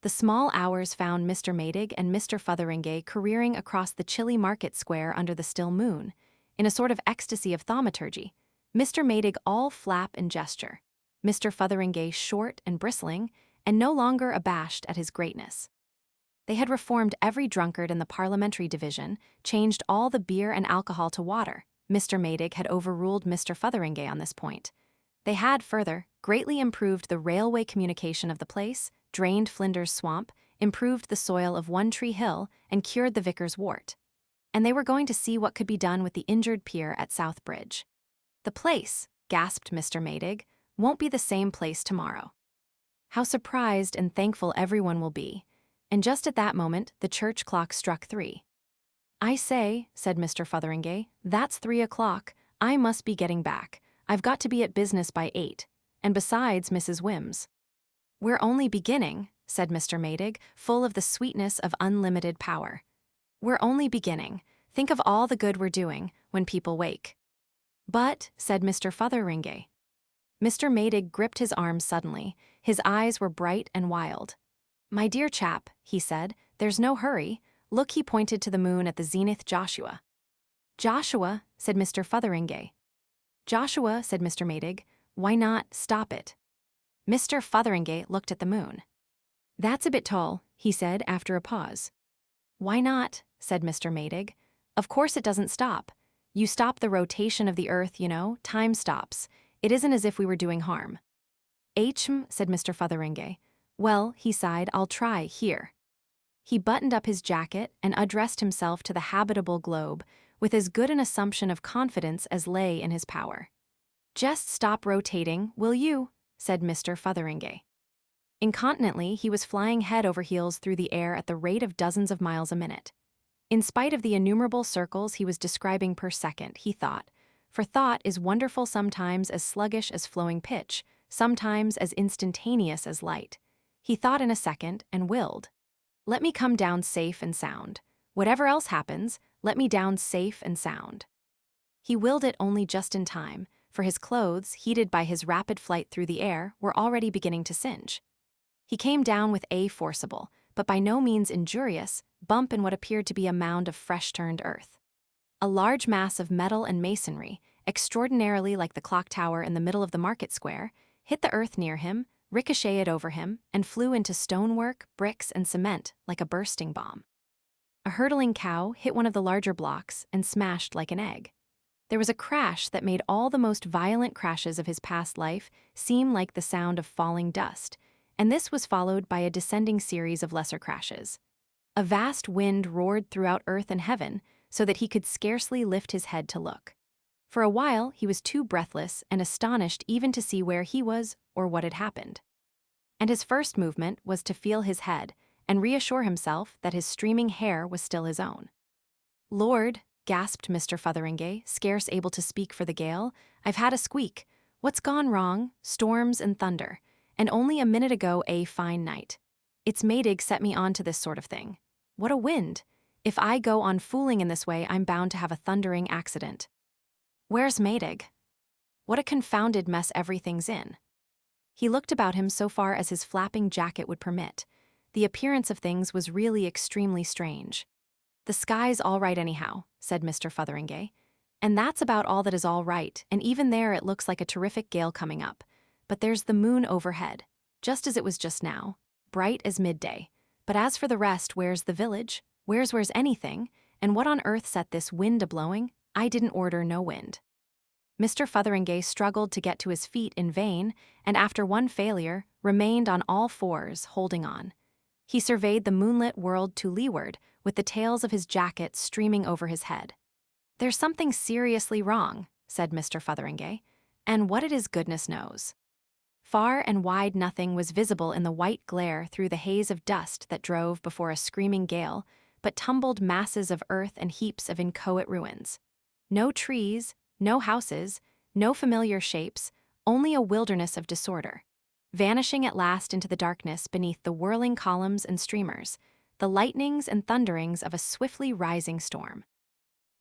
The small hours found Mr. Maydig and Mr. Fotheringay careering across the chilly market square under the still moon, in a sort of ecstasy of thaumaturgy, Mr. Maydig all flap and gesture, Mr. Fotheringay short and bristling, and no longer abashed at his greatness. They had reformed every drunkard in the parliamentary division, changed all the beer and alcohol to water. Mr. Maydig had overruled Mr. Fotheringay on this point. They had, further, greatly improved the railway communication of the place, drained Flinders Swamp, improved the soil of One Tree Hill, and cured the vicar's wart. And they were going to see what could be done with the injured pier at South Bridge. "The place," gasped Mr. Maydig, "won't be the same place tomorrow. How surprised and thankful everyone will be." And just at that moment, the church clock struck 3. "I say," said Mr. Fotheringay, "that's 3 o'clock. I must be getting back. I've got to be at business by 8. And besides, Mrs. Wims." "We're only beginning," said Mr. Maydig, full of the sweetness of unlimited power. "We're only beginning. Think of all the good we're doing, when people wake." "But," said Mr. Fotheringay. Mr. Maydig gripped his arm suddenly. His eyes were bright and wild. "My dear chap," he said, "there's no hurry. Look," he pointed to the moon at the zenith. "Joshua." "Joshua," said Mr. Fotheringay. "Joshua," said Mr. Maydig. "Why not stop it?" Mr. Fotheringay looked at the moon. "That's a bit tall," he said after a pause. "Why not?" said Mr. Maydig. "Of course it doesn't stop. You stop the rotation of the earth, time stops. It isn't as if we were doing harm. Said Mr. Fotheringay. Well, he sighed, I'll try, here. He buttoned up his jacket and addressed himself to the habitable globe with as good an assumption of confidence as lay in his power. Just stop rotating, will you? Said Mr. Fotheringay. Incontinently, he was flying head over heels through the air at the rate of dozens of miles a minute. In spite of the innumerable circles he was describing per second, he thought, for thought is wonderful sometimes as sluggish as flowing pitch, sometimes as instantaneous as light. He thought in a second and willed. Let me come down safe and sound. Whatever else happens, let me down safe and sound. He willed it only just in time, for his clothes, heated by his rapid flight through the air, were already beginning to singe. He came down with a forcible, but by no means injurious, bump in what appeared to be a mound of fresh-turned earth. A large mass of metal and masonry, extraordinarily like the clock tower in the middle of the market square, hit the earth near him, ricocheted over him, and flew into stonework, bricks, and cement like a bursting bomb. A hurtling cow hit one of the larger blocks and smashed like an egg. There was a crash that made all the most violent crashes of his past life seem like the sound of falling dust, and this was followed by a descending series of lesser crashes. A vast wind roared throughout earth and heaven so that he could scarcely lift his head to look. For a while, he was too breathless and astonished even to see where he was or what had happened. And his first movement was to feel his head and reassure himself that his streaming hair was still his own. Lord, gasped Mr. Fotheringay, scarce able to speak for the gale, I've had a squeak. What's gone wrong? Storms and thunder. And only a minute ago a fine night. It's Maydig set me on to this sort of thing. What a wind! If I go on fooling in this way, I'm bound to have a thundering accident. Where's Maydig? What a confounded mess everything's in. He looked about him so far as his flapping jacket would permit. The appearance of things was really extremely strange. The sky's all right anyhow, said Mr. Fotheringay. And that's about all that is all right, and even there it looks like a terrific gale coming up. But there's the moon overhead, just as it was just now, bright as midday. But as for the rest, where's the village? Where's anything? And what on earth set this wind a-blowing? I didn't order no wind. Mr. Fotheringay struggled to get to his feet in vain, and after one failure, remained on all fours, holding on. He surveyed the moonlit world to leeward, with the tails of his jacket streaming over his head. There's something seriously wrong, said Mr. Fotheringay, and what it is goodness knows. Far and wide nothing was visible in the white glare through the haze of dust that drove before a screaming gale, but tumbled masses of earth and heaps of inchoate ruins. No trees, no houses, no familiar shapes, only a wilderness of disorder, vanishing at last into the darkness beneath the whirling columns and streamers, the lightnings and thunderings of a swiftly rising storm.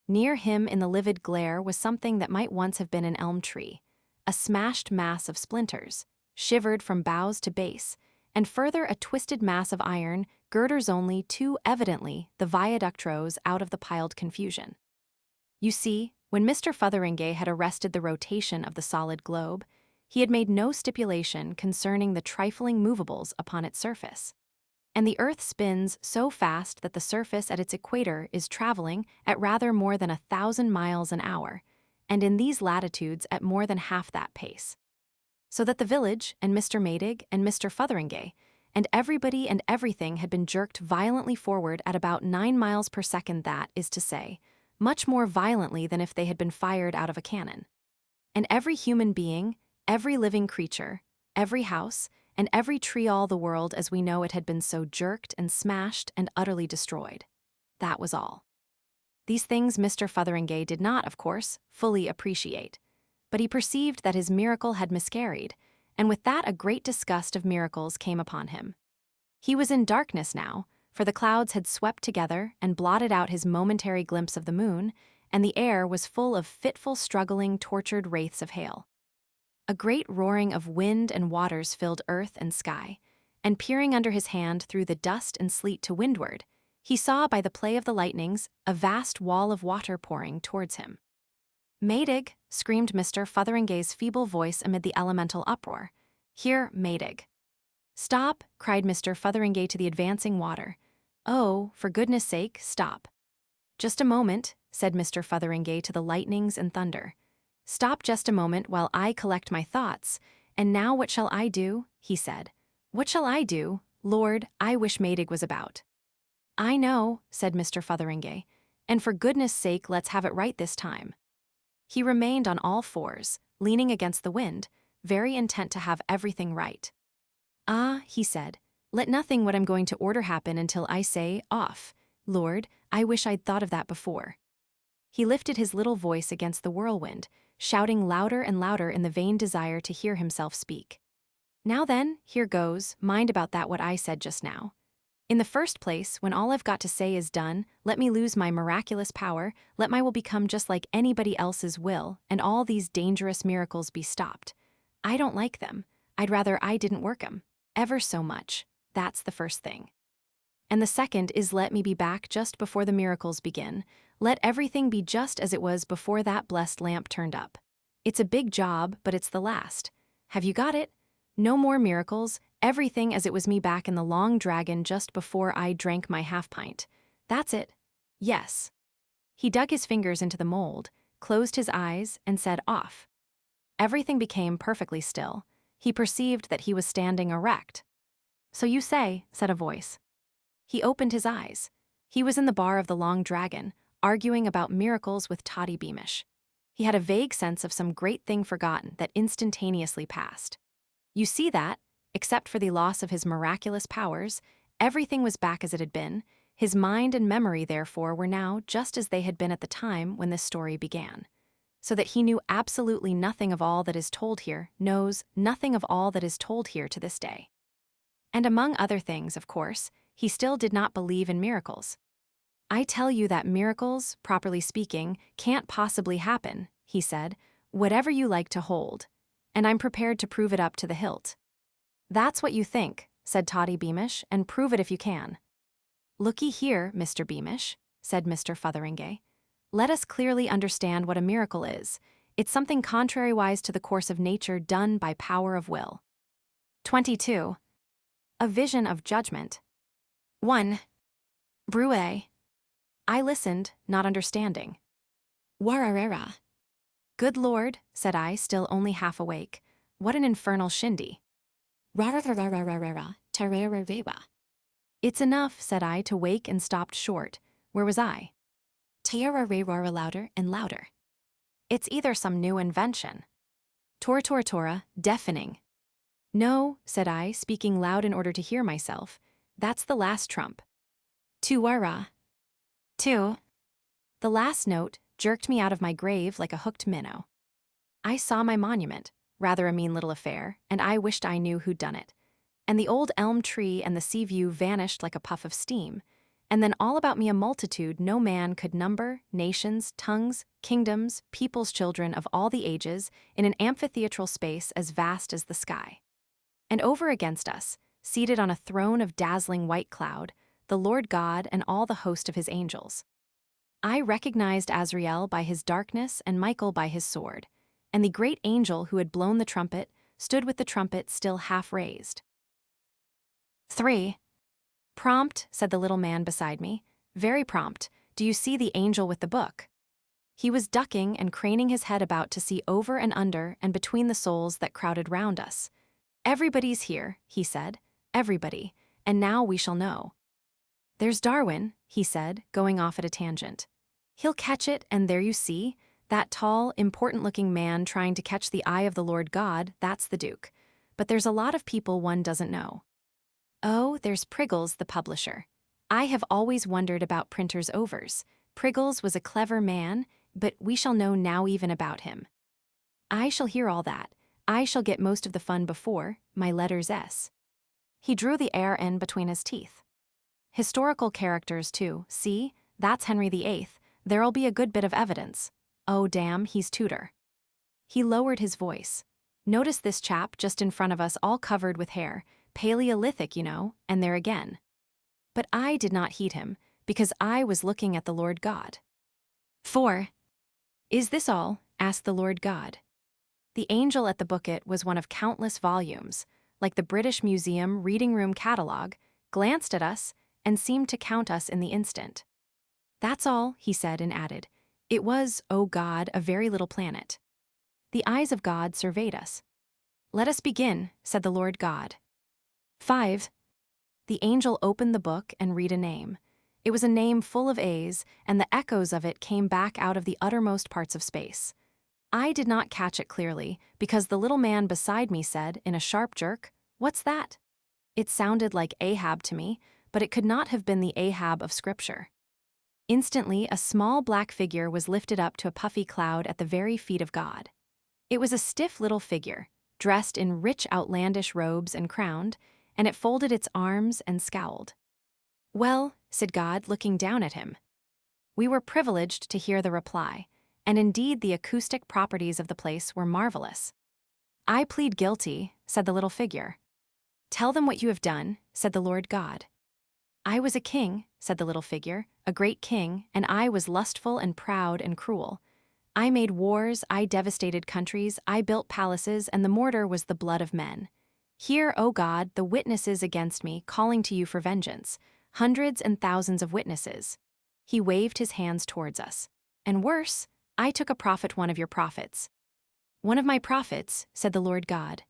Near him in the livid glare was something that might once have been an elm tree, a smashed mass of splinters, shivered from boughs to base, and further a twisted mass of iron, girders only too evidently the viaduct rose out of the piled confusion. You see, when Mr. Fotheringay had arrested the rotation of the solid globe, he had made no stipulation concerning the trifling movables upon its surface. And the earth spins so fast that the surface at its equator is traveling at rather more than 1,000 miles an hour, and in these latitudes at more than half that pace. So that the village, and Mr. Maydig, and Mr. Fotheringay, and everybody and everything had been jerked violently forward at about 9 miles per second, that is to say, much more violently than if they had been fired out of a cannon. And every human being, every living creature, every house, and every tree all the world as we know it had been so jerked and smashed and utterly destroyed. That was all. These things Mr. Fotheringay did not, of course, fully appreciate, but he perceived that his miracle had miscarried, and with that a great disgust of miracles came upon him. He was in darkness now, for the clouds had swept together and blotted out his momentary glimpse of the moon, and the air was full of fitful, struggling, tortured wraiths of hail. A great roaring of wind and waters filled earth and sky, and peering under his hand through the dust and sleet to windward, he saw by the play of the lightnings a vast wall of water pouring towards him. Maydig, screamed Mr. Fotheringay's feeble voice amid the elemental uproar. Here, Maydig. Stop, cried Mr. Fotheringay to the advancing water. Oh, for goodness sake, stop. Just a moment, said Mr. Fotheringay to the lightnings and thunder. Stop just a moment while I collect my thoughts. And now what shall I do? He said. What shall I do? Lord, I wish Maydig was about. I know, said Mr. Fotheringay, and for goodness sake let's have it right this time. He remained on all fours, leaning against the wind, very intent to have everything right. Ah, he said, let nothing what I'm going to order happen until I say, off. Lord, I wish I'd thought of that before. He lifted his little voice against the whirlwind, shouting louder and louder in the vain desire to hear himself speak. Now then, here goes, mind about that what I said just now. In the first place, when all I've got to say is done, let me lose my miraculous power, let my will become just like anybody else's will, and all these dangerous miracles be stopped. I don't like them. I'd rather I didn't work 'em. Ever so much. That's the first thing. And the second is let me be back just before the miracles begin. Let everything be just as it was before that blessed lamp turned up. It's a big job, but it's the last. Have you got it? No more miracles, everything as it was me back in the Long Dragon just before I drank my half-pint. That's it. Yes. He dug his fingers into the mold, closed his eyes, and said off. Everything became perfectly still. He perceived that he was standing erect. So you say, said a voice. He opened his eyes. He was in the bar of the Long Dragon, arguing about miracles with Toddy Beamish. He had a vague sense of some great thing forgotten that instantaneously passed. You see that, except for the loss of his miraculous powers, everything was back as it had been. His mind and memory, therefore, were now just as they had been at the time when this story began. So that he knew absolutely nothing of all that is told here, knows nothing of all that is told here to this day. And among other things, of course, he still did not believe in miracles. I tell you that miracles, properly speaking, can't possibly happen, he said, whatever you like to hold. And I'm prepared to prove it up to the hilt. That's what you think, said Toddy Beamish, and prove it if you can. Looky here, Mr. Beamish, said Mr. Fotheringay. Let us clearly understand what a miracle is. It's something contrariwise to the course of nature done by power of will. 22. A vision of judgment. 1. Bruet. I listened, not understanding. Wararera. Good Lord, said I, still only half awake. What an infernal shindy. Rarararararara, tarararara. It's enough, said I, to wake and stopped short. Where was I? Tarararara louder and louder. It's either some new invention. Tortora, deafening. No, said I, speaking loud in order to hear myself. That's the last trump. Tuwara. 2. The last note jerked me out of my grave like a hooked minnow. I saw my monument, rather a mean little affair, and I wished I knew who'd done it. And the old elm tree and the sea view vanished like a puff of steam, and then all about me a multitude no man could number, nations, tongues, kingdoms, people's children of all the ages, in an amphitheatral space as vast as the sky. And over against us, seated on a throne of dazzling white cloud, the Lord God and all the host of his angels. I recognized Azrael by his darkness and Michael by his sword, and the great angel who had blown the trumpet stood with the trumpet still half raised. 3. Prompt, said the little man beside me, very prompt. Do you see the angel with the book? He was ducking and craning his head about to see over and under and between the souls that crowded round us. Everybody's here, he said, everybody, and now we shall know. There's Darwin, he said, going off at a tangent. He'll catch it, and there you see, that tall, important-looking man trying to catch the eye of the Lord God, that's the Duke. But there's a lot of people one doesn't know. Oh, there's Priggles, the publisher. I have always wondered about printers' overs. Priggles was a clever man, but we shall know now even about him. I shall hear all that. I shall get most of the fun before, my letters S. He drew the air in between his teeth. Historical characters, too, see? That's Henry VIII. There'll be a good bit of evidence. Oh, damn, he's Tudor. He lowered his voice. Notice this chap just in front of us all covered with hair. Paleolithic, you know, and there again. But I did not heed him, because I was looking at the Lord God. 4. Is this all? Asked the Lord God. The angel at the booklet was one of countless volumes, like the British Museum reading room catalogue, glanced at us, and seemed to count us in the instant. That's all, he said and added. It was, O God, a very little planet. The eyes of God surveyed us. Let us begin, said the Lord God. 5. The angel opened the book and read a name. It was a name full of A's, and the echoes of it came back out of the uttermost parts of space. I did not catch it clearly, because the little man beside me said, in a sharp jerk, "What's that?" It sounded like Ahab to me, but it could not have been the Ahab of Scripture. Instantly, a small black figure was lifted up to a puffy cloud at the very feet of God. It was a stiff little figure, dressed in rich outlandish robes and crowned, and it folded its arms and scowled. Well, said God, looking down at him. We were privileged to hear the reply, and indeed the acoustic properties of the place were marvelous. I plead guilty, said the little figure. Tell them what you have done, said the Lord God. I was a king, said the little figure, a great king, and I was lustful and proud and cruel. I made wars, I devastated countries, I built palaces, and the mortar was the blood of men. Hear, O God, the witnesses against me, calling to you for vengeance, hundreds and thousands of witnesses. He waved his hands towards us. And worse, I took a prophet, one of your prophets. One of my prophets, said the Lord God.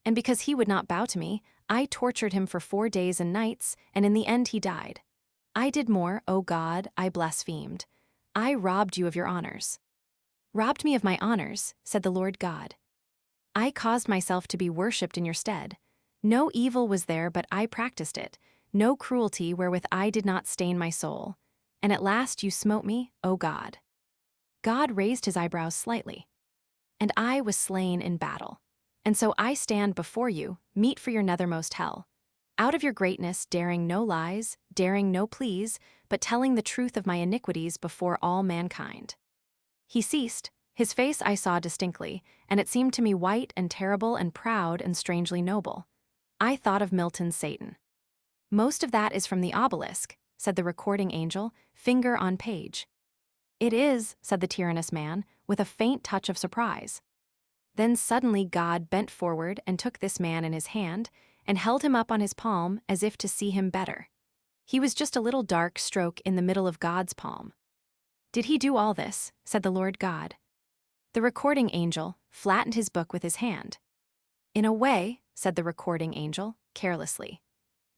And because he would not bow to me, I tortured him for 4 days and nights, and in the end he died. I did more, O God, I blasphemed. I robbed you of your honors. Robbed me of my honors, said the Lord God. I caused myself to be worshipped in your stead. No evil was there, but I practiced it, no cruelty wherewith I did not stain my soul. And at last you smote me, O God. God raised his eyebrows slightly. And I was slain in battle. And so I stand before you, meet for your nethermost hell. Out of your greatness, daring no lies, daring no pleas, but telling the truth of my iniquities before all mankind. He ceased. His face I saw distinctly, and it seemed to me white and terrible and proud and strangely noble. I thought of Milton's Satan. Most of that is from the obelisk, said the recording angel, finger on page. It is, said the tyrannous man, with a faint touch of surprise. Then suddenly God bent forward and took this man in his hand and held him up on his palm as if to see him better. He was just a little dark stroke in the middle of God's palm. Did he do all this? Said the Lord God. The recording angel flattened his book with his hand. In a way, said the recording angel, carelessly.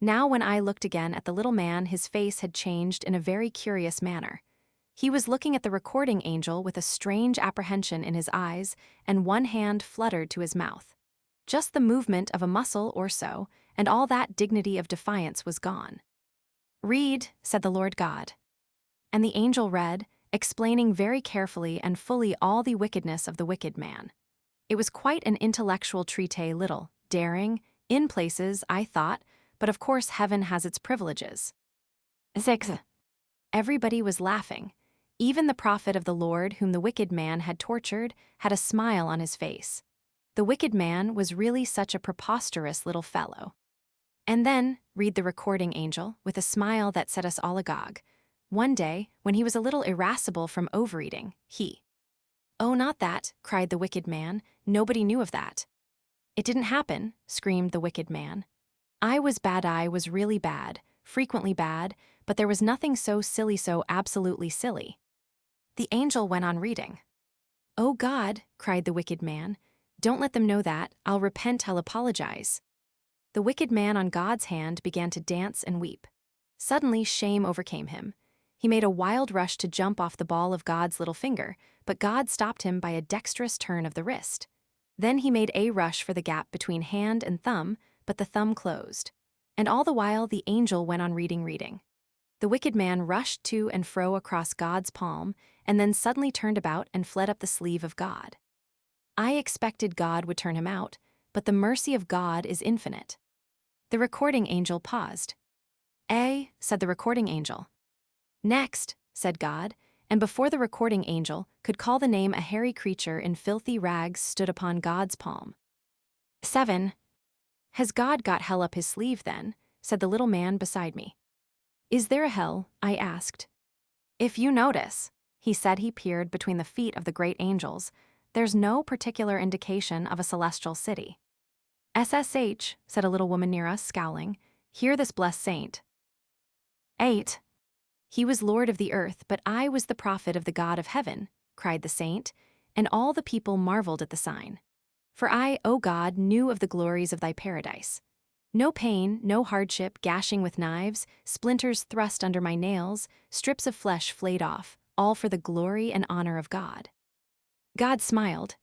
Now when I looked again at the little man, his face had changed in a very curious manner. He was looking at the recording angel with a strange apprehension in his eyes, and one hand fluttered to his mouth. Just the movement of a muscle or so, and all that dignity of defiance was gone. Read, said the Lord God. And the angel read, explaining very carefully and fully all the wickedness of the wicked man. It was quite an intellectual treatise, little, daring, in places, I thought, but of course heaven has its privileges. 6. Everybody was laughing. Even the prophet of the Lord whom the wicked man had tortured had a smile on his face. The wicked man was really such a preposterous little fellow. And then, read the recording angel, with a smile that set us all agog. One day, when he was a little irascible from overeating, he— "Oh, not that," cried the wicked man, "nobody knew of that." "It didn't happen," screamed the wicked man. "I was really bad, frequently bad, but there was nothing so silly, so absolutely silly." The angel went on reading. "Oh God," cried the wicked man, "don't let them know that, I'll repent, I'll apologize." The wicked man on God's hand began to dance and weep. Suddenly shame overcame him. He made a wild rush to jump off the ball of God's little finger, but God stopped him by a dexterous turn of the wrist. Then he made a rush for the gap between hand and thumb, but the thumb closed. And all the while the angel went on reading. The wicked man rushed to and fro across God's palm, and then suddenly turned about and fled up the sleeve of God. I expected God would turn him out, but the mercy of God is infinite. The recording angel paused. Said the recording angel. Next, said God, and before the recording angel could call the name, a hairy creature in filthy rags stood upon God's palm. 7. Has God got hell up his sleeve then? Said the little man beside me. Is there a hell? I asked. If you notice, he said, he peered between the feet of the great angels, there's no particular indication of a celestial city. SSH, said a little woman near us, scowling, hear this blessed saint. 8. He was Lord of the earth, but I was the prophet of the God of heaven, cried the saint, and all the people marveled at the sign. For I, O God, knew of the glories of thy paradise. No pain, no hardship, gashing with knives, splinters thrust under my nails, strips of flesh flayed off, all for the glory and honor of God. God smiled.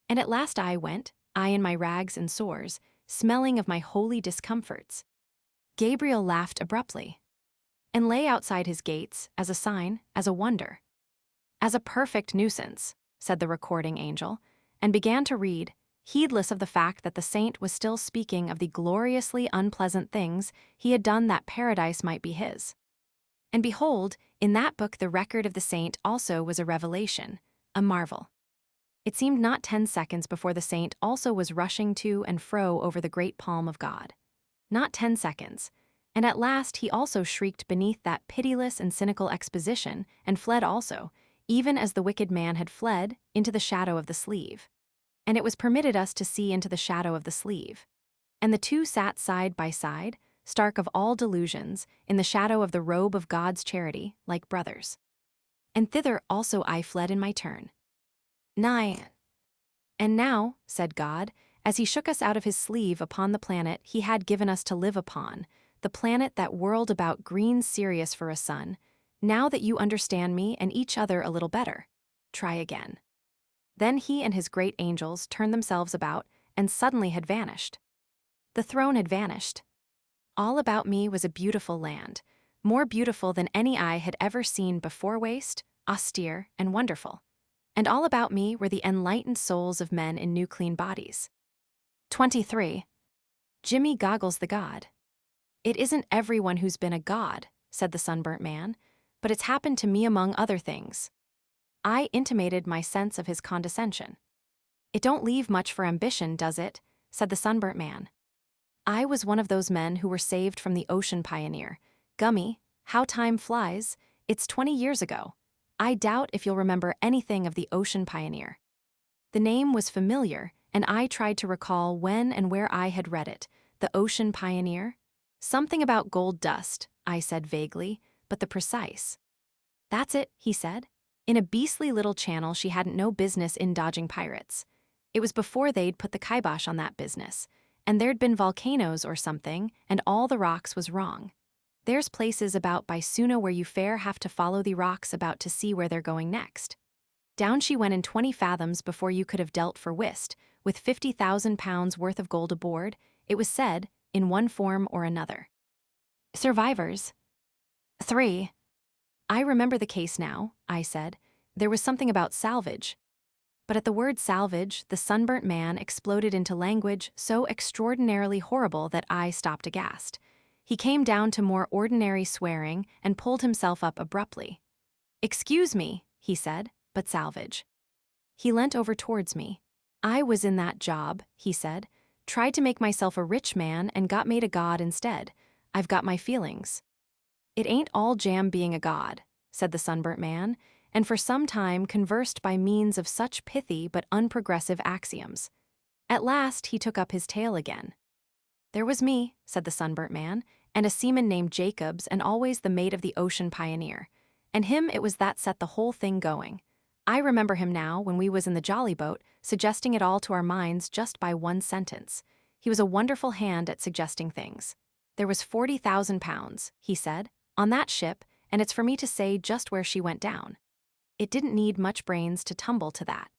And at last I went, I in my rags and sores, smelling of my holy discomforts. Gabriel laughed abruptly, and lay outside his gates, as a sign, as a wonder. As a perfect nuisance, said the recording angel, and began to read, heedless of the fact that the saint was still speaking of the gloriously unpleasant things he had done that paradise might be his. And behold, in that book the record of the saint also was a revelation, a marvel. It seemed not 10 seconds before the saint also was rushing to and fro over the great palm of God. Not 10 seconds. And at last he also shrieked beneath that pitiless and cynical exposition, and fled also, even as the wicked man had fled, into the shadow of the sleeve. And it was permitted us to see into the shadow of the sleeve. And the two sat side by side, stark of all delusions, in the shadow of the robe of God's charity, like brothers. And thither also I fled in my turn. 9. And now, said God, as he shook us out of his sleeve upon the planet he had given us to live upon, the planet that whirled about green Sirius for a sun, now that you understand me and each other a little better, try again. Then he and his great angels turned themselves about and suddenly had vanished. The throne had vanished. All about me was a beautiful land, more beautiful than any eye had ever seen before, waste, austere, and wonderful. And all about me were the enlightened souls of men in new clean bodies. 23. Jimmy Goggles the God. It isn't everyone who's been a god, said the sunburnt man, but it's happened to me among other things. I intimated my sense of his condescension. It don't leave much for ambition, does it? Said the sunburnt man. I was one of those men who were saved from the ocean pioneer. Gummy, how time flies, it's 20 years ago. I doubt if you'll remember anything of the ocean pioneer. The name was familiar, and I tried to recall when and where I had read it. The ocean pioneer? Something about gold dust, I said vaguely, but the precise. That's it, he said. In a beastly little channel she hadn't no business in dodging pirates. It was before they'd put the kibosh on that business, and there'd been volcanoes or something, and all the rocks was wrong. There's places about by Suna where you fair have to follow the rocks about to see where they're going next. Down she went in 20 fathoms before you could have dealt for whist, with 50,000 pounds worth of gold aboard, it was said, in one form or another. Survivors. 3. I remember the case now, I said. There was something about salvage. But at the word salvage, the sunburnt man exploded into language so extraordinarily horrible that I stopped aghast. He came down to more ordinary swearing and pulled himself up abruptly. Excuse me, he said, but salvage. He leant over towards me. I was in that job, he said. Tried to make myself a rich man and got made a god instead. I've got my feelings. It ain't all jam being a god, said the sunburnt man, and for some time conversed by means of such pithy but unprogressive axioms. At last he took up his tale again. There was me, said the sunburnt man, and a seaman named Jacobs, and always the mate of the ocean pioneer. And him it was that set the whole thing going. I remember him now when we was in the jolly boat, suggesting it all to our minds just by one sentence. He was a wonderful hand at suggesting things. There was 40,000 pounds, he said, on that ship, and it's for me to say just where she went down. It didn't need much brains to tumble to that.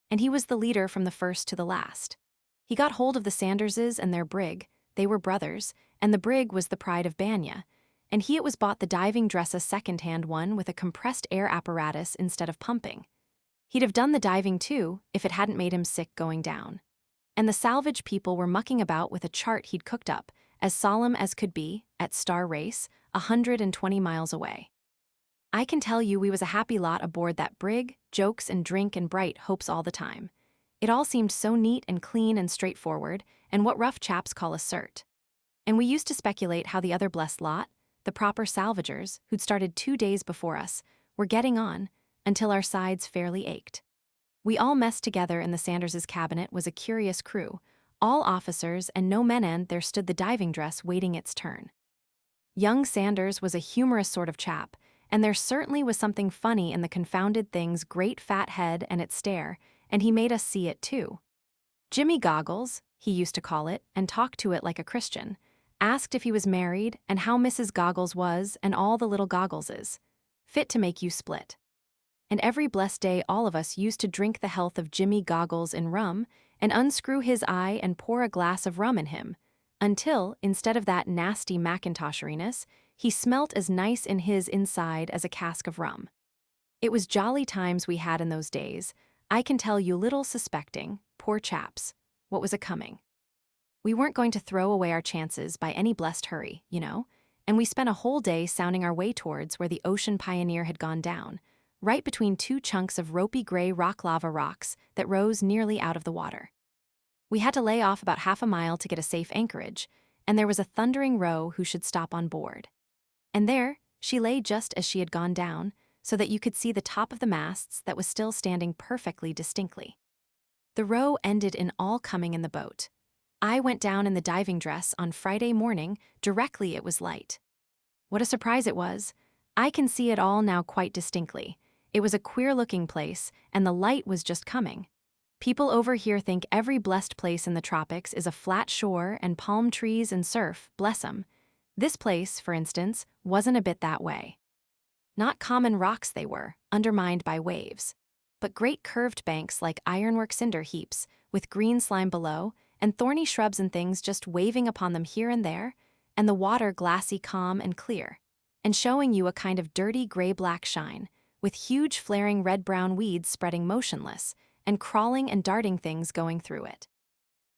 And he was the leader from the first to the last. He got hold of the Sanderses and their brig, they were brothers, and the brig was the Pride of Banya, and he it was bought the diving dress a second-hand one with a compressed air apparatus instead of pumping. He'd have done the diving too if it hadn't made him sick going down. And the salvage people were mucking about with a chart he'd cooked up, as solemn as could be, at Star Race, 120 miles away. I can tell you we was a happy lot aboard that brig, jokes and drink and bright hopes all the time. It all seemed so neat and clean and straightforward, and what rough chaps call a cert. And we used to speculate how the other blessed lot, the proper salvagers, who'd started 2 days before us, were getting on, until our sides fairly ached. We all messed together in the Sanderses' cabinet was a curious crew, all officers and no men, and there stood the diving dress waiting its turn. Young Sanders was a humorous sort of chap, and there certainly was something funny in the confounded thing's great fat head and its stare, and he made us see it too. Jimmy Goggles, he used to call it, and talk to it like a Christian, asked if he was married and how Mrs. Goggles was and all the little Goggleses. Fit to make you split. And every blessed day all of us used to drink the health of Jimmy Goggles in rum and unscrew his eye and pour a glass of rum in him, until, instead of that nasty Macintoshiness, he smelt as nice in his inside as a cask of rum. It was jolly times we had in those days, I can tell you, little suspecting, poor chaps, what was a-coming. We weren't going to throw away our chances by any blessed hurry, and we spent a whole day sounding our way towards where the Ocean Pioneer had gone down, right between two chunks of ropey gray rock lava rocks that rose nearly out of the water. We had to lay off about half a mile to get a safe anchorage, and there was a thundering row who should stop on board. And there, she lay just as she had gone down, so that you could see the top of the masts that was still standing perfectly distinctly. The row ended in all coming in the boat. I went down in the diving dress on Friday morning directly it was light. What a surprise it was. I can see it all now quite distinctly. It was a queer-looking place, and the light was just coming. People over here think every blessed place in the tropics is a flat shore and palm trees and surf, bless 'em. This place, for instance, wasn't a bit that way. Not common rocks they were, undermined by waves, but great curved banks like ironwork cinder heaps, with green slime below, and thorny shrubs and things just waving upon them here and there, and the water glassy calm and clear, and showing you a kind of dirty gray-black shine, with huge flaring red-brown weeds spreading motionless, and crawling and darting things going through it.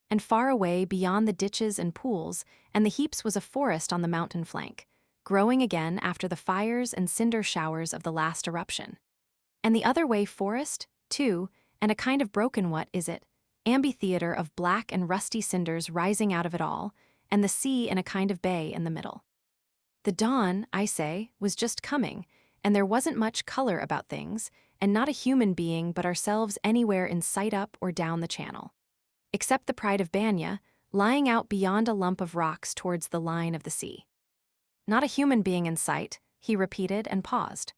And far away beyond the ditches and pools and the heaps was a forest on the mountain flank, growing again after the fires and cinder showers of the last eruption. And the other way forest, too, and a kind of broken amphitheater of black and rusty cinders rising out of it all, and the sea in a kind of bay in the middle. The dawn, I say, was just coming, and there wasn't much color about things, and not a human being but ourselves anywhere in sight up or down the channel. Except the Pride of Banya, lying out beyond a lump of rocks towards the line of the sea. Not a human being in sight, he repeated and paused.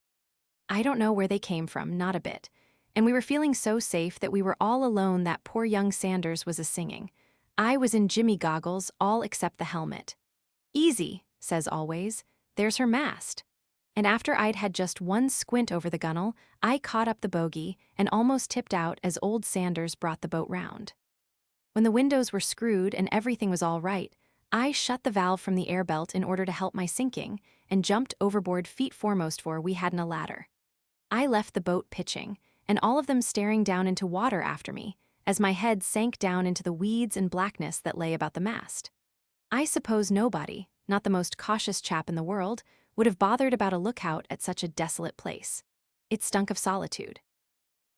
I don't know where they came from, not a bit, and we were feeling so safe that we were all alone that poor young Sanders was a-singing. I was in Jimmy Goggles, all except the helmet. Easy, says always, there's her mast. And after I'd had just one squint over the gunwale, I caught up the bogey and almost tipped out as old Sanders brought the boat round. When the windows were screwed and everything was all right, I shut the valve from the air belt in order to help my sinking and jumped overboard feet foremost, for we hadn't a ladder. I left the boat pitching, and all of them staring down into water after me, as my head sank down into the weeds and blackness that lay about the mast. I suppose nobody, not the most cautious chap in the world, would have bothered about a lookout at such a desolate place. It stunk of solitude.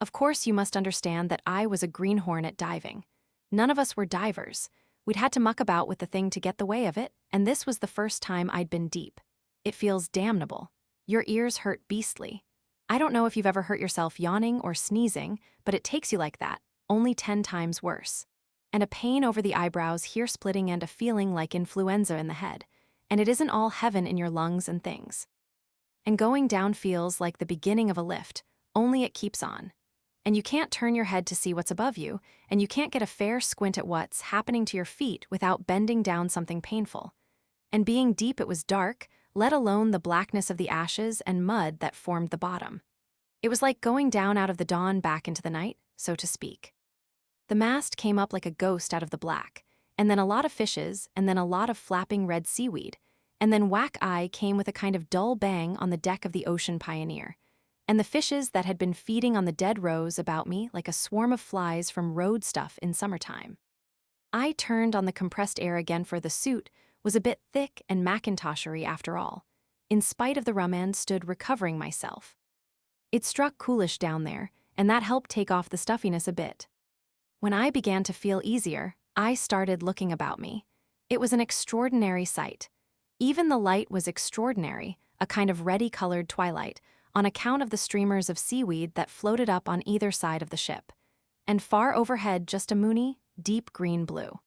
Of course you must understand that I was a greenhorn at diving. None of us were divers. We'd had to muck about with the thing to get the way of it, and this was the first time I'd been deep. It feels damnable. Your ears hurt beastly. I don't know if you've ever hurt yourself yawning or sneezing, but it takes you like that, only 10 times worse. And a pain over the eyebrows, here splitting, and a feeling like influenza in the head. And it isn't all heaven in your lungs and things. And going down feels like the beginning of a lift, only it keeps on. And you can't turn your head to see what's above you, and you can't get a fair squint at what's happening to your feet without bending down something painful. And being deep, it was dark, let alone the blackness of the ashes and mud that formed the bottom. It was like going down out of the dawn back into the night, so to speak. The mast came up like a ghost out of the black, and then a lot of fishes, and then a lot of flapping red seaweed, and then whack-eye came with a kind of dull bang on the deck of the Ocean Pioneer. And the fishes that had been feeding on the dead rose about me like a swarm of flies from road stuff in summertime. I turned on the compressed air again, for the suit was a bit thick and Macintoshery after all. In spite of the rum, and stood recovering myself. It struck coolish down there, and that helped take off the stuffiness a bit. When I began to feel easier, I started looking about me. It was an extraordinary sight. Even the light was extraordinary, a kind of reddy-colored twilight, on account of the streamers of seaweed that floated up on either side of the ship, and far overhead just a moony, deep green blue.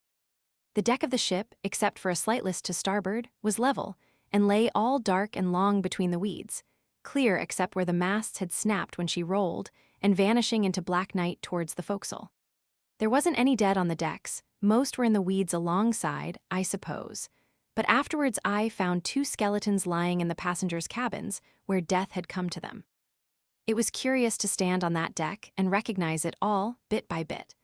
The deck of the ship, except for a slight list to starboard, was level, and lay all dark and long between the weeds, clear except where the masts had snapped when she rolled, and vanishing into black night towards the forecastle. There wasn't any dead on the decks, most were in the weeds alongside, I suppose. But afterwards I found 2 skeletons lying in the passengers' cabins, where death had come to them. It was curious to stand on that deck and recognize it all, bit by bit.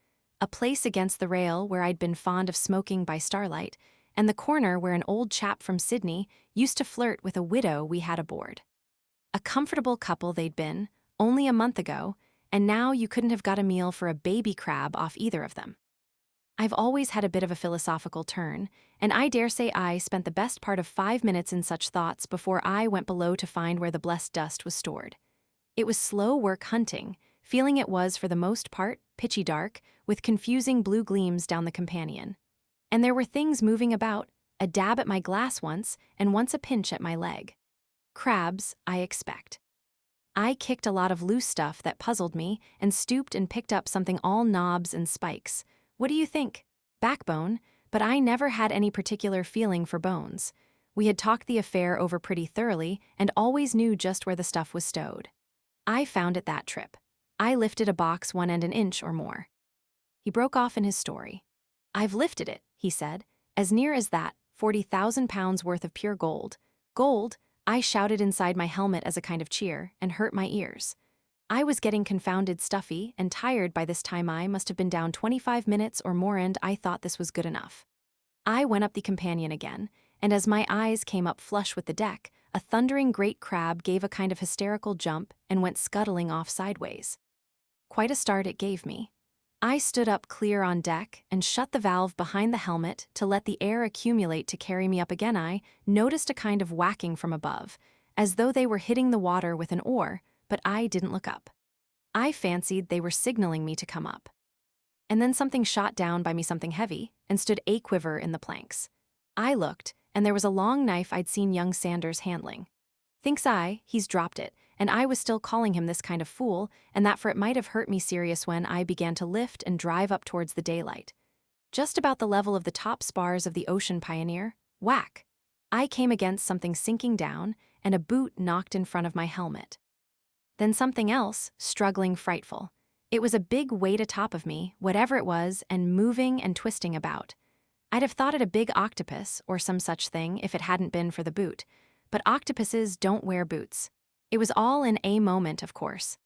A place against the rail where I'd been fond of smoking by starlight, and the corner where an old chap from Sydney used to flirt with a widow we had aboard. A comfortable couple they'd been, only a month ago, and now you couldn't have got a meal for a baby crab off either of them. I've always had a bit of a philosophical turn, and I dare say I spent the best part of 5 minutes in such thoughts before I went below to find where the blessed dust was stored. It was slow work hunting, feeling it was for the most part pitchy dark, with confusing blue gleams down the companion. And there were things moving about, a dab at my glass once, and once a pinch at my leg. Crabs, I expect. I kicked a lot of loose stuff that puzzled me and stooped and picked up something all knobs and spikes. What do you think? Backbone, but I never had any particular feeling for bones. We had talked the affair over pretty thoroughly and always knew just where the stuff was stowed. I found it that trip. I lifted a box 1 and an inch or more. He broke off in his story. I've lifted it, he said, as near as that, 40,000 pounds worth of pure gold. Gold, I shouted inside my helmet as a kind of cheer, and hurt my ears. I was getting confounded stuffy and tired by this time. I must have been down 25 minutes or more, and I thought this was good enough. I went up the companion again, and as my eyes came up flush with the deck, a thundering great crab gave a kind of hysterical jump and went scuttling off sideways. Quite a start it gave me. I stood up clear on deck and shut the valve behind the helmet to let the air accumulate to carry me up again. I noticed a kind of whacking from above, as though they were hitting the water with an oar, but I didn't look up. I fancied they were signaling me to come up. And then something shot down by me, something heavy, and stood a-quiver in the planks. I looked, and there was a long knife I'd seen young Sanders handling. Thinks I, he's dropped it, and I was still calling him this kind of fool, and that for it might have hurt me serious when I began to lift and drive up towards the daylight. Just about the level of the top spars of the Ocean Pioneer, whack! I came against something sinking down, and a boot knocked in front of my helmet. Then something else, struggling frightful. It was a big weight atop of me, whatever it was, and moving and twisting about. I'd have thought it a big octopus, or some such thing, if it hadn't been for the boot. But octopuses don't wear boots. It was all in a moment, of course.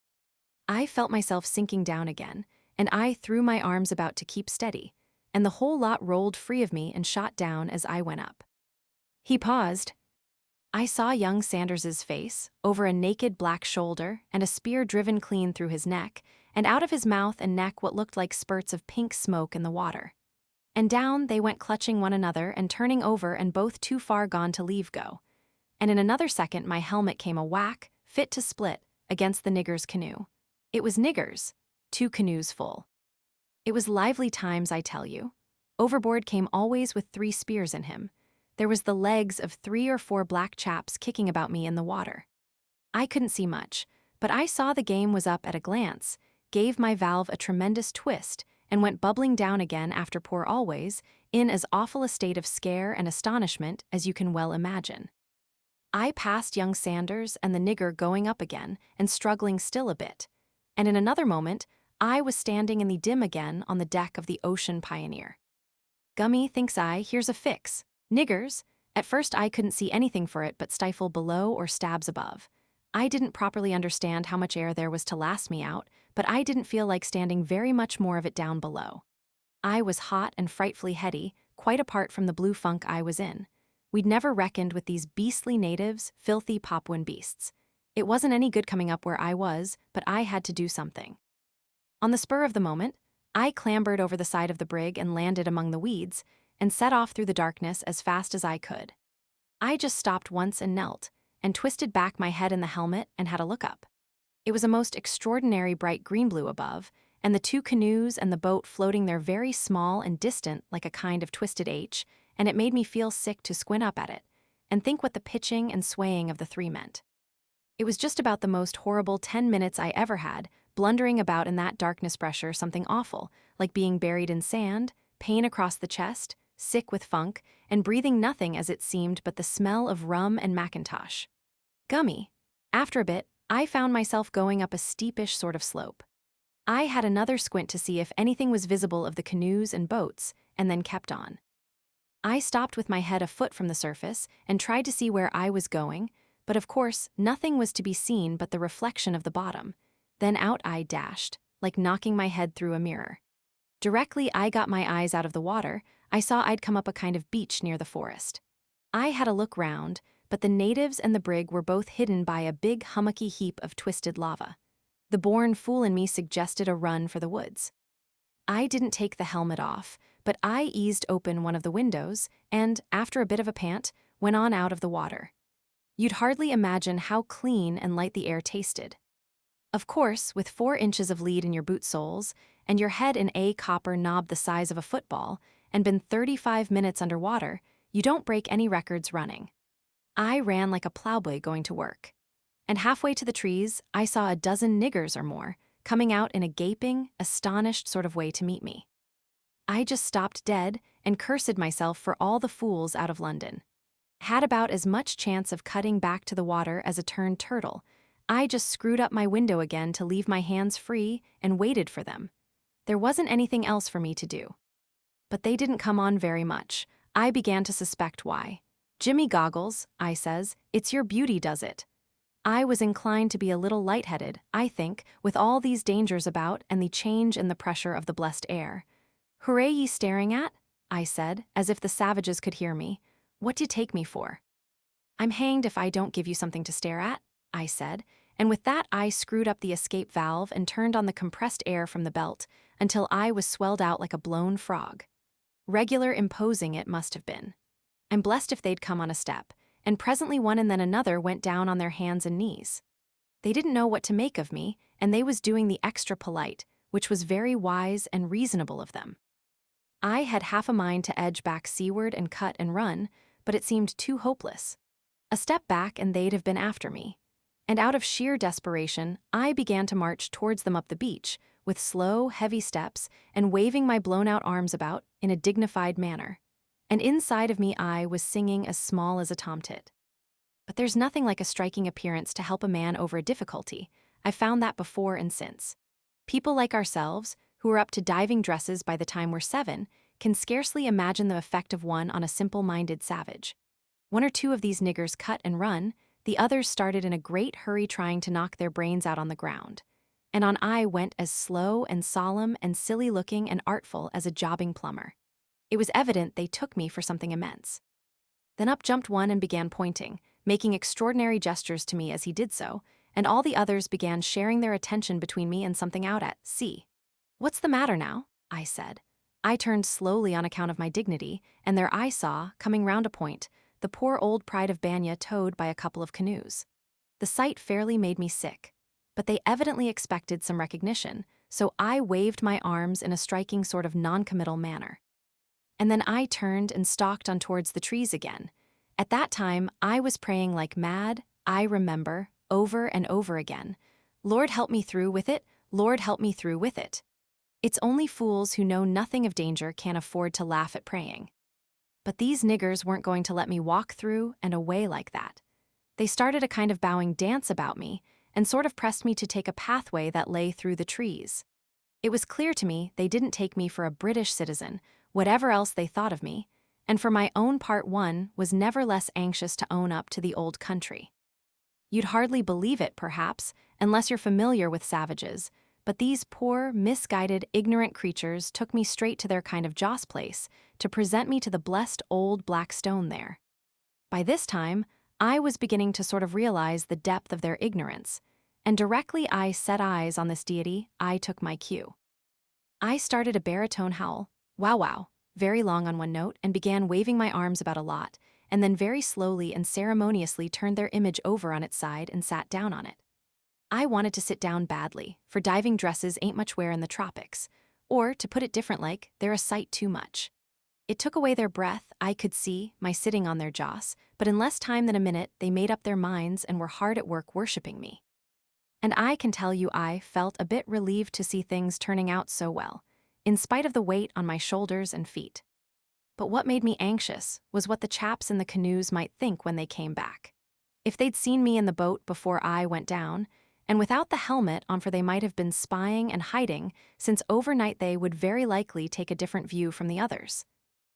I felt myself sinking down again, and I threw my arms about to keep steady, and the whole lot rolled free of me and shot down as I went up. He paused. I saw young Sanders's face, over a naked black shoulder, and a spear driven clean through his neck, and out of his mouth and neck what looked like spurts of pink smoke in the water. And down they went clutching one another and turning over, and both too far gone to leave go. And in another second my helmet came a whack, fit to split, against the nigger's canoe. It was niggers, 2 canoes full. It was lively times, I tell you. Overboard came always with 3 spears in him. There was the legs of 3 or 4 black chaps kicking about me in the water. I couldn't see much, but I saw the game was up at a glance, gave my valve a tremendous twist, and went bubbling down again after poor Always, in as awful a state of scare and astonishment as you can well imagine. I passed young Sanders and the nigger going up again and struggling still a bit, and in another moment I was standing in the dim again on the deck of the Ocean Pioneer. Gummy, thinks I, here's a fix. Niggers? At first I couldn't see anything for it but stifle below or stabs above. I didn't properly understand how much air there was to last me out, but I didn't feel like standing very much more of it down below. I was hot and frightfully heady, quite apart from the blue funk I was in. We'd never reckoned with these beastly natives, filthy Papuan beasts. It wasn't any good coming up where I was, but I had to do something. On the spur of the moment, I clambered over the side of the brig and landed among the weeds, and set off through the darkness as fast as I could. I just stopped once and knelt, and twisted back my head in the helmet and had a look up. It was a most extraordinary bright green-blue above, and the 2 canoes and the boat floating there very small and distant like a kind of twisted H, and it made me feel sick to squint up at it, and think what the pitching and swaying of the 3 meant. It was just about the most horrible 10 minutes I ever had, blundering about in that darkness pressure, something awful, like being buried in sand, pain across the chest, sick with funk, and breathing nothing as it seemed but the smell of rum and Macintosh. Gummy. After a bit, I found myself going up a steepish sort of slope. I had another squint to see if anything was visible of the canoes and boats, and then kept on. I stopped with my head a foot from the surface and tried to see where I was going, but of course, nothing was to be seen but the reflection of the bottom. Then out I dashed, like knocking my head through a mirror. Directly I got my eyes out of the water, I saw I'd come up a kind of beach near the forest. I had a look round, but the natives and the brig were both hidden by a big hummocky heap of twisted lava. The born fool in me suggested a run for the woods. I didn't take the helmet off, but I eased open one of the windows and, after a bit of a pant, went on out of the water. You'd hardly imagine how clean and light the air tasted. Of course, with 4 inches of lead in your boot soles, and your head in a copper knob the size of a football, and been 35 minutes underwater, you don't break any records running. I ran like a plowboy going to work. And halfway to the trees, I saw a dozen niggers or more, coming out in a gaping, astonished sort of way to meet me. I just stopped dead and cursed myself for all the fools out of London. Had about as much chance of cutting back to the water as a turned turtle. I just screwed up my window again to leave my hands free and waited for them. There wasn't anything else for me to do. But they didn't come on very much. I began to suspect why. "Jimmy Goggles," I says, "it's your beauty does it." I was inclined to be a little lightheaded, I think, with all these dangers about and the change in the pressure of the blessed air. "Hooray ye staring at?" I said, as if the savages could hear me. "What d'ye take me for?" "I'm hanged if I don't give you something to stare at," I said, and with that I screwed up the escape valve and turned on the compressed air from the belt until I was swelled out like a blown frog. Regular imposing it must have been. I'm blessed if they'd come on a step, and presently one and then another went down on their hands and knees. They didn't know what to make of me, and they was doing the extra polite, which was very wise and reasonable of them. I had half a mind to edge back seaward and cut and run, but it seemed too hopeless. A step back and they'd have been after me. And out of sheer desperation, I began to march towards them up the beach, with slow, heavy steps and waving my blown-out arms about in a dignified manner. And inside of me I was singing as small as a tomtit. But there's nothing like a striking appearance to help a man over a difficulty. I've found that before and since. People like ourselves, who are up to diving dresses by the time we're 7, can scarcely imagine the effect of one on a simple-minded savage. 1 or 2 of these niggers cut and run, the others started in a great hurry trying to knock their brains out on the ground. And on I went as slow and solemn and silly-looking and artful as a jobbing plumber. It was evident they took me for something immense. Then up jumped one and began pointing, making extraordinary gestures to me as he did so, and all the others began sharing their attention between me and something out at sea. "What's the matter now?" I said. I turned slowly on account of my dignity, and there I saw, coming round a point, the poor old Pride of Banya towed by a couple of canoes. The sight fairly made me sick, but they evidently expected some recognition, so I waved my arms in a striking sort of non-committal manner. And then I turned and stalked on towards the trees again. At that time, I was praying like mad, I remember, over and over again, "Lord help me through with it, Lord help me through with it." It's only fools who know nothing of danger can afford to laugh at praying. But these niggers weren't going to let me walk through and away like that. They started a kind of bowing dance about me and sort of pressed me to take a pathway that lay through the trees. It was clear to me they didn't take me for a British citizen, whatever else they thought of me, and for my own part one was never less anxious to own up to the old country. You'd hardly believe it, perhaps, unless you're familiar with savages, but these poor, misguided, ignorant creatures took me straight to their kind of joss place to present me to the blessed old black stone there. By this time, I was beginning to sort of realize the depth of their ignorance, and directly I set eyes on this deity, I took my cue. I started a baritone howl, wow wow, very long on one note, and began waving my arms about a lot, and then very slowly and ceremoniously turned their image over on its side and sat down on it. I wanted to sit down badly, for diving dresses ain't much wear in the tropics, or, to put it different like, they're a sight too much. It took away their breath, I could see, my sitting on their joss, but in less time than a minute they made up their minds and were hard at work worshipping me. And I can tell you I felt a bit relieved to see things turning out so well, in spite of the weight on my shoulders and feet. But what made me anxious was what the chaps in the canoes might think when they came back. If they'd seen me in the boat before I went down, and without the helmet on, for they might have been spying and hiding, since overnight they would very likely take a different view from the others.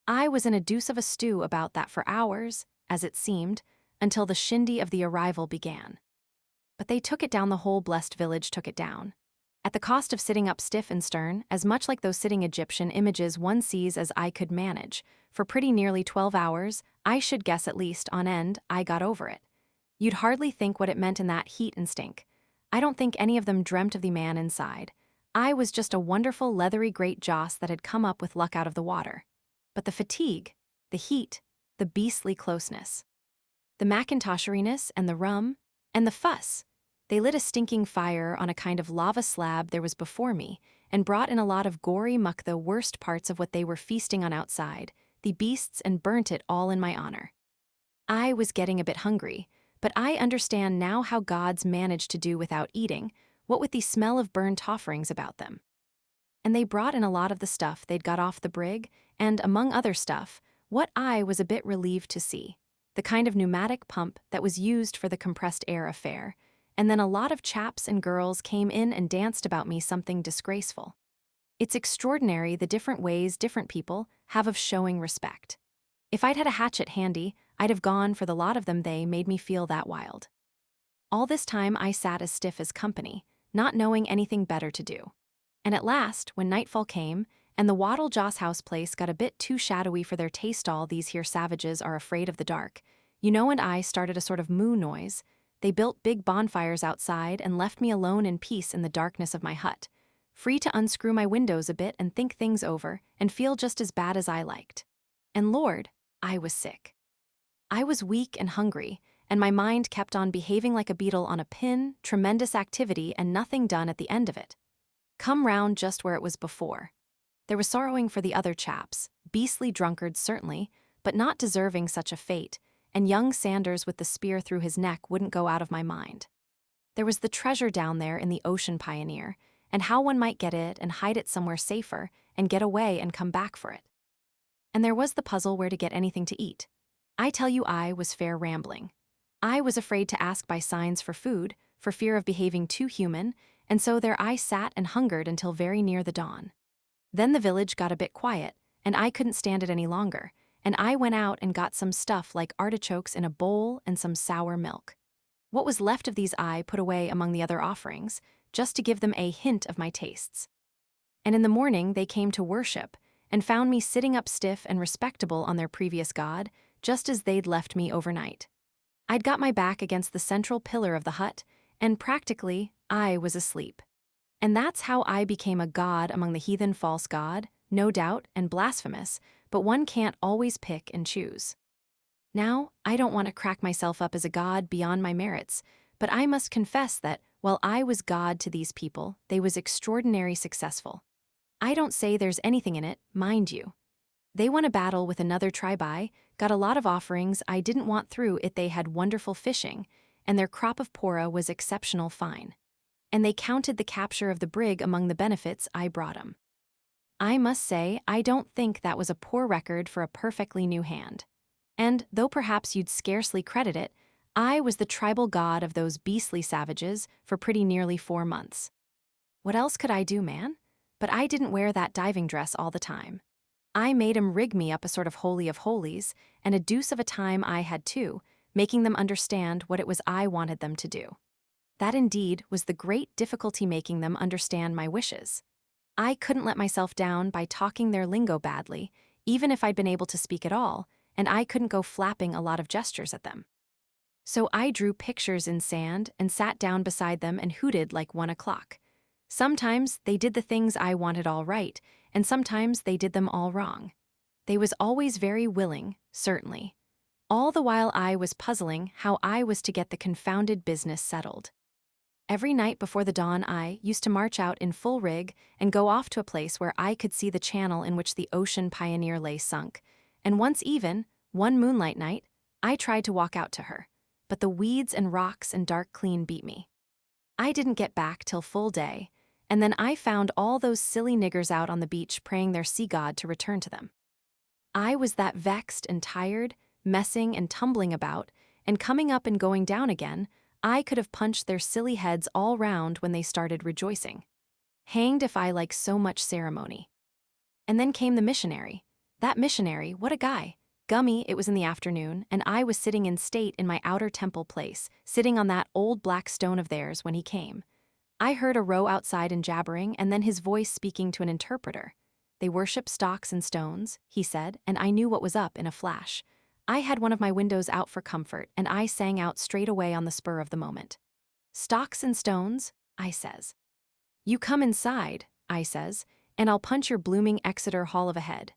I was in a deuce of a stew about that for hours, as it seemed, until the shindy of the arrival began. But they took it down, the whole blessed village took it down. At the cost of sitting up stiff and stern, as much like those sitting Egyptian images one sees as I could manage, for pretty nearly 12 hours, I should guess at least, on end, I got over it. You'd hardly think what it meant in that heat and stink. I don't think any of them dreamt of the man inside. I was just a wonderful leathery great joss that had come up with luck out of the water. But the fatigue, the heat, the beastly closeness, the macintoshiness and the rum, and the fuss. They lit a stinking fire on a kind of lava slab there was before me, and brought in a lot of gory muck, the worst parts of what they were feasting on outside, the beasts, and burnt it all in my honor. I was getting a bit hungry, but I understand now how gods managed to do without eating, what with the smell of burnt offerings about them. And they brought in a lot of the stuff they'd got off the brig, and, among other stuff, what I was a bit relieved to see, the kind of pneumatic pump that was used for the compressed air affair, and then a lot of chaps and girls came in and danced about me something disgraceful. It's extraordinary the different ways different people have of showing respect. If I'd had a hatchet handy, I'd have gone for the lot of them. They made me feel that wild. All this time I sat as stiff as company, not knowing anything better to do. And at last, when nightfall came, and the Wattle Joss house place got a bit too shadowy for their taste, all these here savages are afraid of the dark, and I started a sort of moo noise. They built big bonfires outside and left me alone in peace in the darkness of my hut, free to unscrew my windows a bit and think things over and feel just as bad as I liked. And Lord, I was sick. I was weak and hungry, and my mind kept on behaving like a beetle on a pin, tremendous activity and nothing done at the end of it. Come round just where it was before. There was sorrowing for the other chaps, beastly drunkards certainly, but not deserving such a fate, and young Sanders with the spear through his neck wouldn't go out of my mind. There was the treasure down there in the Ocean Pioneer, and how one might get it and hide it somewhere safer, and get away and come back for it. And there was the puzzle where to get anything to eat. I tell you, I was fair rambling. I was afraid to ask by signs for food, for fear of behaving too human, and so there I sat and hungered until very near the dawn. Then the village got a bit quiet, and I couldn't stand it any longer, and I went out and got some stuff like artichokes in a bowl and some sour milk. What was left of these I put away among the other offerings, just to give them a hint of my tastes. And in the morning they came to worship, and found me sitting up stiff and respectable on their previous god, just as they'd left me overnight. I'd got my back against the central pillar of the hut, and practically, I was asleep. And that's how I became a god among the heathen false god, no doubt, and blasphemous, but one can't always pick and choose. Now, I don't want to crack myself up as a god beyond my merits, but I must confess that, while I was god to these people, they was extraordinary successful. I don't say there's anything in it, mind you. They won a battle with another tribe, got a lot of offerings I didn't want through it, they had wonderful fishing, and their crop of pora was exceptional fine. And they counted the capture of the brig among the benefits I brought 'em. I must say, I don't think that was a poor record for a perfectly new hand. And, though perhaps you'd scarcely credit it, I was the tribal god of those beastly savages for pretty nearly 4 months. What else could I do, man? But I didn't wear that diving dress all the time. I made 'em rig me up a sort of holy of holies, and a deuce of a time I had too, making them understand what it was I wanted them to do. That indeed was the great difficulty, making them understand my wishes. I couldn't let myself down by talking their lingo badly, even if I'd been able to speak at all, and I couldn't go flapping a lot of gestures at them. So I drew pictures in sand and sat down beside them and hooted like 1 o'clock. Sometimes they did the things I wanted all right, and sometimes they did them all wrong. They was always very willing, certainly. All the while I was puzzling how I was to get the confounded business settled. Every night before the dawn I used to march out in full rig and go off to a place where I could see the channel in which the Ocean Pioneer lay sunk, and once even, one moonlight night, I tried to walk out to her, but the weeds and rocks and dark clean beat me. I didn't get back till full day, and then I found all those silly niggers out on the beach praying their sea god to return to them. I was that vexed and tired, messing and tumbling about, and coming up and going down again, I could have punched their silly heads all round when they started rejoicing. Hanged if I like so much ceremony. And then came the missionary. That missionary, what a guy. Gummy, it was in the afternoon, and I was sitting in state in my outer temple place, sitting on that old black stone of theirs when he came. I heard a row outside and jabbering, and then his voice speaking to an interpreter. They worship stocks and stones, he said, and I knew what was up in a flash. I had one of my windows out for comfort, and I sang out straight away on the spur of the moment. Stocks and stones, I says. You come inside, I says, and I'll punch your blooming Exeter Hall of a head.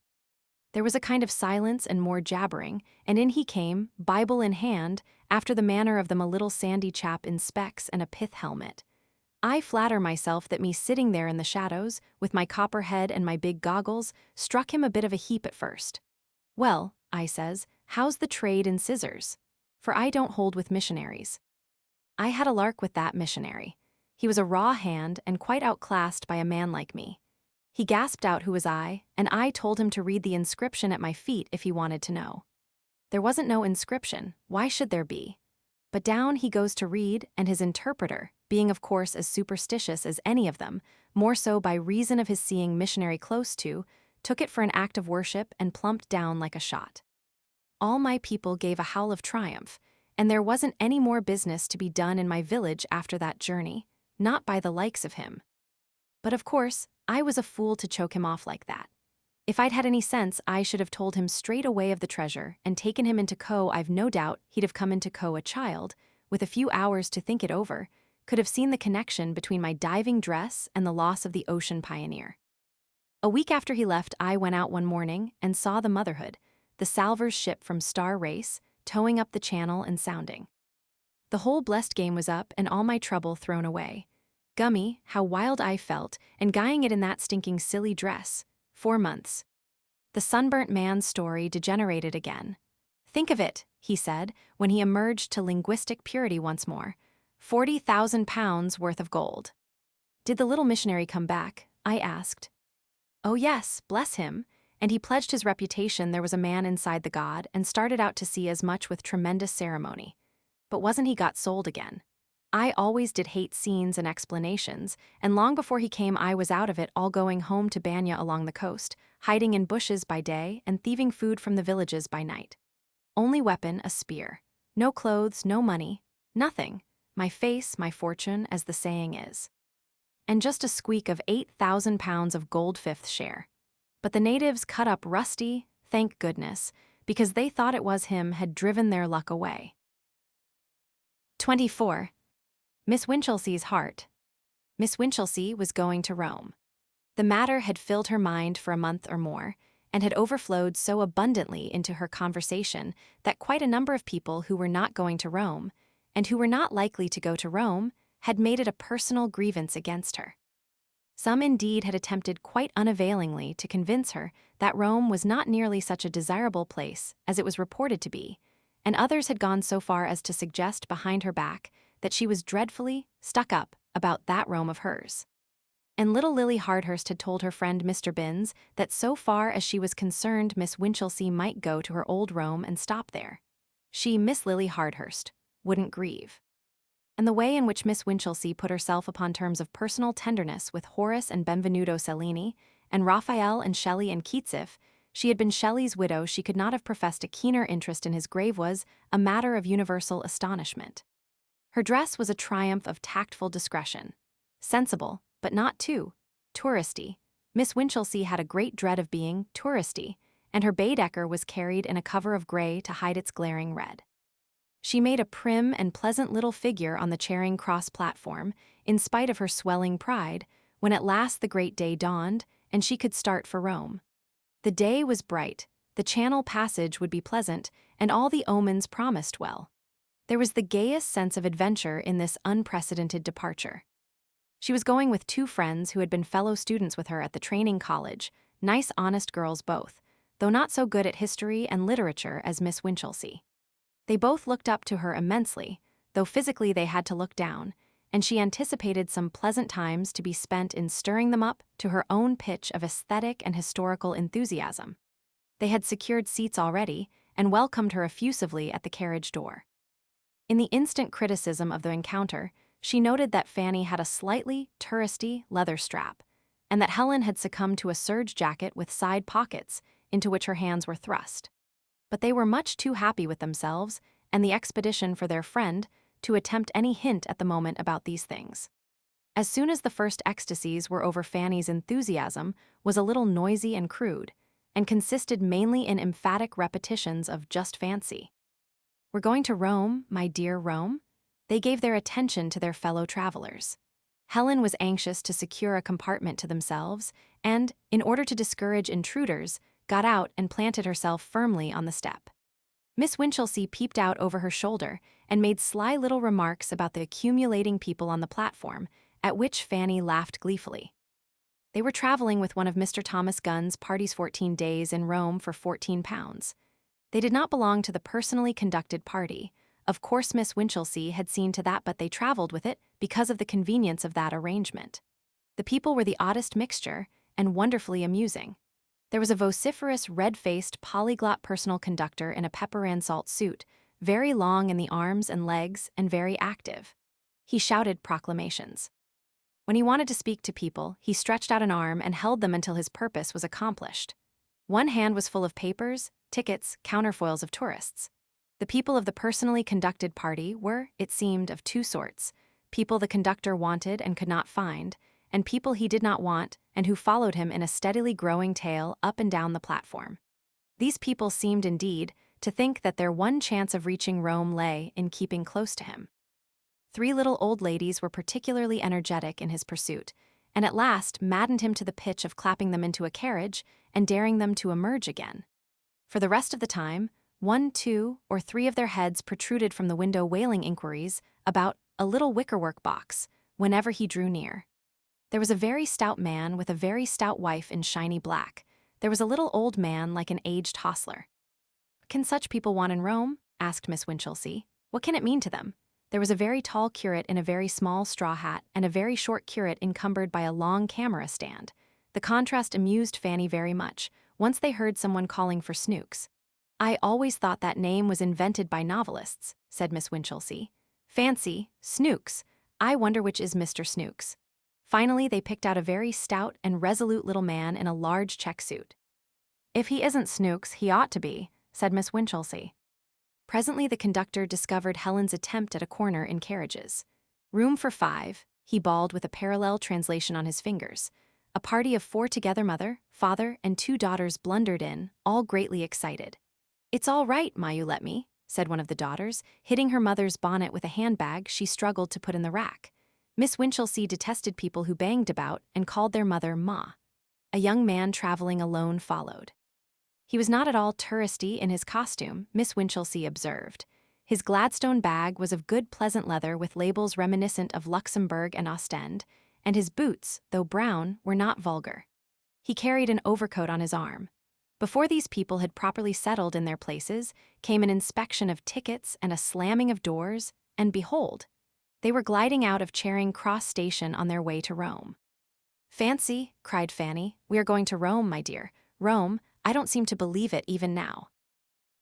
There was a kind of silence and more jabbering, and in he came, Bible in hand, after the manner of them a little sandy chap in specs and a pith helmet. I flatter myself that me sitting there in the shadows, with my copper head and my big goggles, struck him a bit of a heap at first. Well, I says, how's the trade in scissors? For I don't hold with missionaries. I had a lark with that missionary. He was a raw hand and quite outclassed by a man like me. He gasped out who was I, and I told him to read the inscription at my feet if he wanted to know. There wasn't no inscription, why should there be? But down he goes to read, and his interpreter, being of course as superstitious as any of them, more so by reason of his seeing missionary close to, took it for an act of worship and plumped down like a shot. All my people gave a howl of triumph, and there wasn't any more business to be done in my village after that journey, not by the likes of him. But of course, I was a fool to choke him off like that. If I'd had any sense, I should have told him straight away of the treasure and taken him into Co. I've no doubt he'd have come into Co. a child, with a few hours to think it over, could have seen the connection between my diving dress and the loss of the ocean pioneer. A week after he left, I went out one morning and saw the Motherhood, the salver's ship from Star Race, towing up the channel and sounding. The whole blessed game was up and all my trouble thrown away. Gummy, how wild I felt, and guying it in that stinking silly dress. 4 months. The sunburnt man's story degenerated again. Think of it, he said, when he emerged to linguistic purity once more. 40,000 pounds worth of gold. Did the little missionary come back? I asked. Oh yes, bless him, and he pledged his reputation there was a man inside the god and started out to sea as much with tremendous ceremony. But wasn't he got sold again? I always did hate scenes and explanations, and long before he came I was out of it, all going home to Banya along the coast, hiding in bushes by day and thieving food from the villages by night. Only weapon, a spear. No clothes, no money, nothing. My face, my fortune, as the saying is. And just a squeak of 8,000 pounds of gold fifth share. But the natives cut up rusty, thank goodness, because they thought it was him had driven their luck away. 24. Miss Winchelsea's heart. Miss Winchelsea was going to Rome. The matter had filled her mind for a month or more, and had overflowed so abundantly into her conversation that quite a number of people who were not going to Rome, and who were not likely to go to Rome, had made it a personal grievance against her. Some indeed had attempted quite unavailingly to convince her that Rome was not nearly such a desirable place as it was reported to be, and others had gone so far as to suggest behind her back that she was dreadfully stuck up about that Rome of hers. And little Lily Hardhurst had told her friend Mr. Binns that so far as she was concerned Miss Winchelsea might go to her old Rome and stop there. She, Miss Lily Hardhurst, wouldn't grieve. And the way in which Miss Winchelsea put herself upon terms of personal tenderness with Horace and Benvenuto Cellini, and Raphael and Shelley and Keats, if she had been Shelley's widow she could not have professed a keener interest in his grave, was a matter of universal astonishment. Her dress was a triumph of tactful discretion. Sensible, but not too touristy. Miss Winchelsea had a great dread of being touristy, and her Baedeker was carried in a cover of gray to hide its glaring red. She made a prim and pleasant little figure on the Charing Cross platform, in spite of her swelling pride, when at last the great day dawned, and she could start for Rome. The day was bright, the Channel passage would be pleasant, and all the omens promised well. There was the gayest sense of adventure in this unprecedented departure. She was going with 2 friends who had been fellow students with her at the training college, nice honest girls both, though not so good at history and literature as Miss Winchelsea. They both looked up to her immensely, though physically they had to look down, and she anticipated some pleasant times to be spent in stirring them up to her own pitch of aesthetic and historical enthusiasm. They had secured seats already and welcomed her effusively at the carriage door. In the instant criticism of the encounter, she noted that Fanny had a slightly touristy leather strap, and that Helen had succumbed to a serge jacket with side pockets into which her hands were thrust. But they were much too happy with themselves and the expedition for their friend to attempt any hint at the moment about these things. As soon as the first ecstasies were over, Fanny's enthusiasm was a little noisy and crude, and consisted mainly in emphatic repetitions of "just fancy." "We're going to Rome, my dear Rome?" They gave their attention to their fellow travelers. Helen was anxious to secure a compartment to themselves, and, in order to discourage intruders, got out and planted herself firmly on the step. Miss Winchelsea peeped out over her shoulder and made sly little remarks about the accumulating people on the platform, at which Fanny laughed gleefully. They were traveling with one of Mr. Thomas Gunn's party's 14 days in Rome for £14. They did not belong to the personally conducted party. Of course Miss Winchelsea had seen to that, but they traveled with it because of the convenience of that arrangement. The people were the oddest mixture, and wonderfully amusing. There was a vociferous, red-faced, polyglot personal conductor in a pepper and salt suit, very long in the arms and legs and very active. He shouted proclamations. When he wanted to speak to people, he stretched out an arm and held them until his purpose was accomplished. One hand was full of papers, tickets, counterfoils of tourists. The people of the personally conducted party were, it seemed, of two sorts: people the conductor wanted and could not find, and people he did not want and who followed him in a steadily growing tail up and down the platform. These people seemed, indeed, to think that their one chance of reaching Rome lay in keeping close to him. 3 little old ladies were particularly energetic in his pursuit, and at last maddened him to the pitch of clapping them into a carriage and daring them to emerge again. For the rest of the time, 1, 2, or 3 of their heads protruded from the window, wailing inquiries about a little wickerwork box whenever he drew near. There was a very stout man with a very stout wife in shiny black. There was a little old man like an aged hostler. "What can such people want in Rome?" asked Miss Winchelsea. "What can it mean to them?" There was a very tall curate in a very small straw hat, and a very short curate encumbered by a long camera stand. The contrast amused Fanny very much. Once they heard someone calling for Snooks. "I always thought that name was invented by novelists," said Miss Winchelsea. "Fancy, Snooks! I wonder which is Mr. Snooks." Finally, they picked out a very stout and resolute little man in a large check suit. "If he isn't Snooks, he ought to be," said Miss Winchelsea. Presently the conductor discovered Helen's attempt at a corner in carriages. "Room for 5, he bawled with a parallel translation on his fingers. A party of 4 together, mother, father, and 2 daughters blundered in, all greatly excited. "It's all right, ma, you let me," said one of the daughters, hitting her mother's bonnet with a handbag she struggled to put in the rack. Miss Winchelsea detested people who banged about and called their mother ma. A young man traveling alone followed. He was not at all touristy in his costume, Miss Winchelsea observed. His Gladstone bag was of good pleasant leather with labels reminiscent of Luxembourg and Ostend, and his boots, though brown, were not vulgar. He carried an overcoat on his arm. Before these people had properly settled in their places, came an inspection of tickets and a slamming of doors, and behold, they were gliding out of Charing Cross Station on their way to Rome. "Fancy," cried Fanny, "we are going to Rome, my dear. Rome, I don't seem to believe it even now."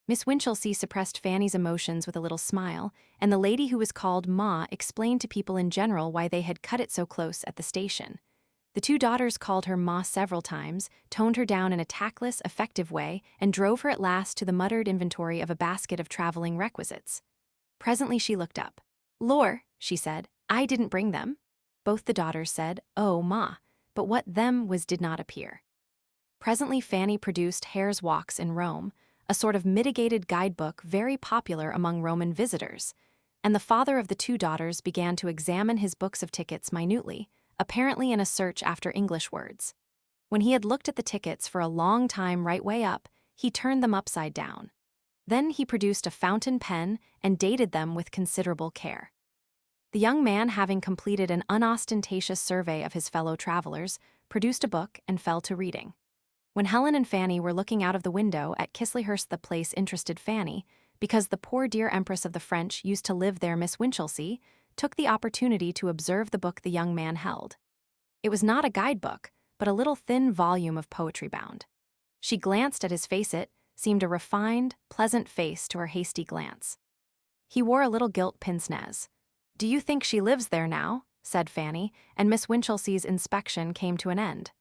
Miss Winchelsea suppressed Fanny's emotions with a little smile, and the lady who was called Ma explained to people in general why they had cut it so close at the station. The 2 daughters called her Ma several times, toned her down in a tactless, effective way, and drove her at last to the muttered inventory of a basket of traveling requisites. Presently she looked up. "Lor," she said, "I didn't bring them." Both the daughters said, "Oh, Ma," but what them was did not appear. Presently Fanny produced Hare's Walks in Rome, a sort of mitigated guidebook very popular among Roman visitors, and the father of the 2 daughters began to examine his books of tickets minutely, apparently in a search after English words. When he had looked at the tickets for a long time right way up, he turned them upside down. Then he produced a fountain pen and dated them with considerable care. The young man, having completed an unostentatious survey of his fellow travelers, produced a book and fell to reading. When Helen and Fanny were looking out of the window at Chisleyhurst, the place interested Fanny, because the poor dear Empress of the French used to live there. Miss Winchelsea took the opportunity to observe the book the young man held. It was not a guidebook, but a little thin volume of poetry bound. She glanced at his face. It seemed a refined, pleasant face to her hasty glance. He wore a little gilt pince-nez. "Do you think she lives there now?" said Fanny, and Miss Winchelsea's inspection came to an end.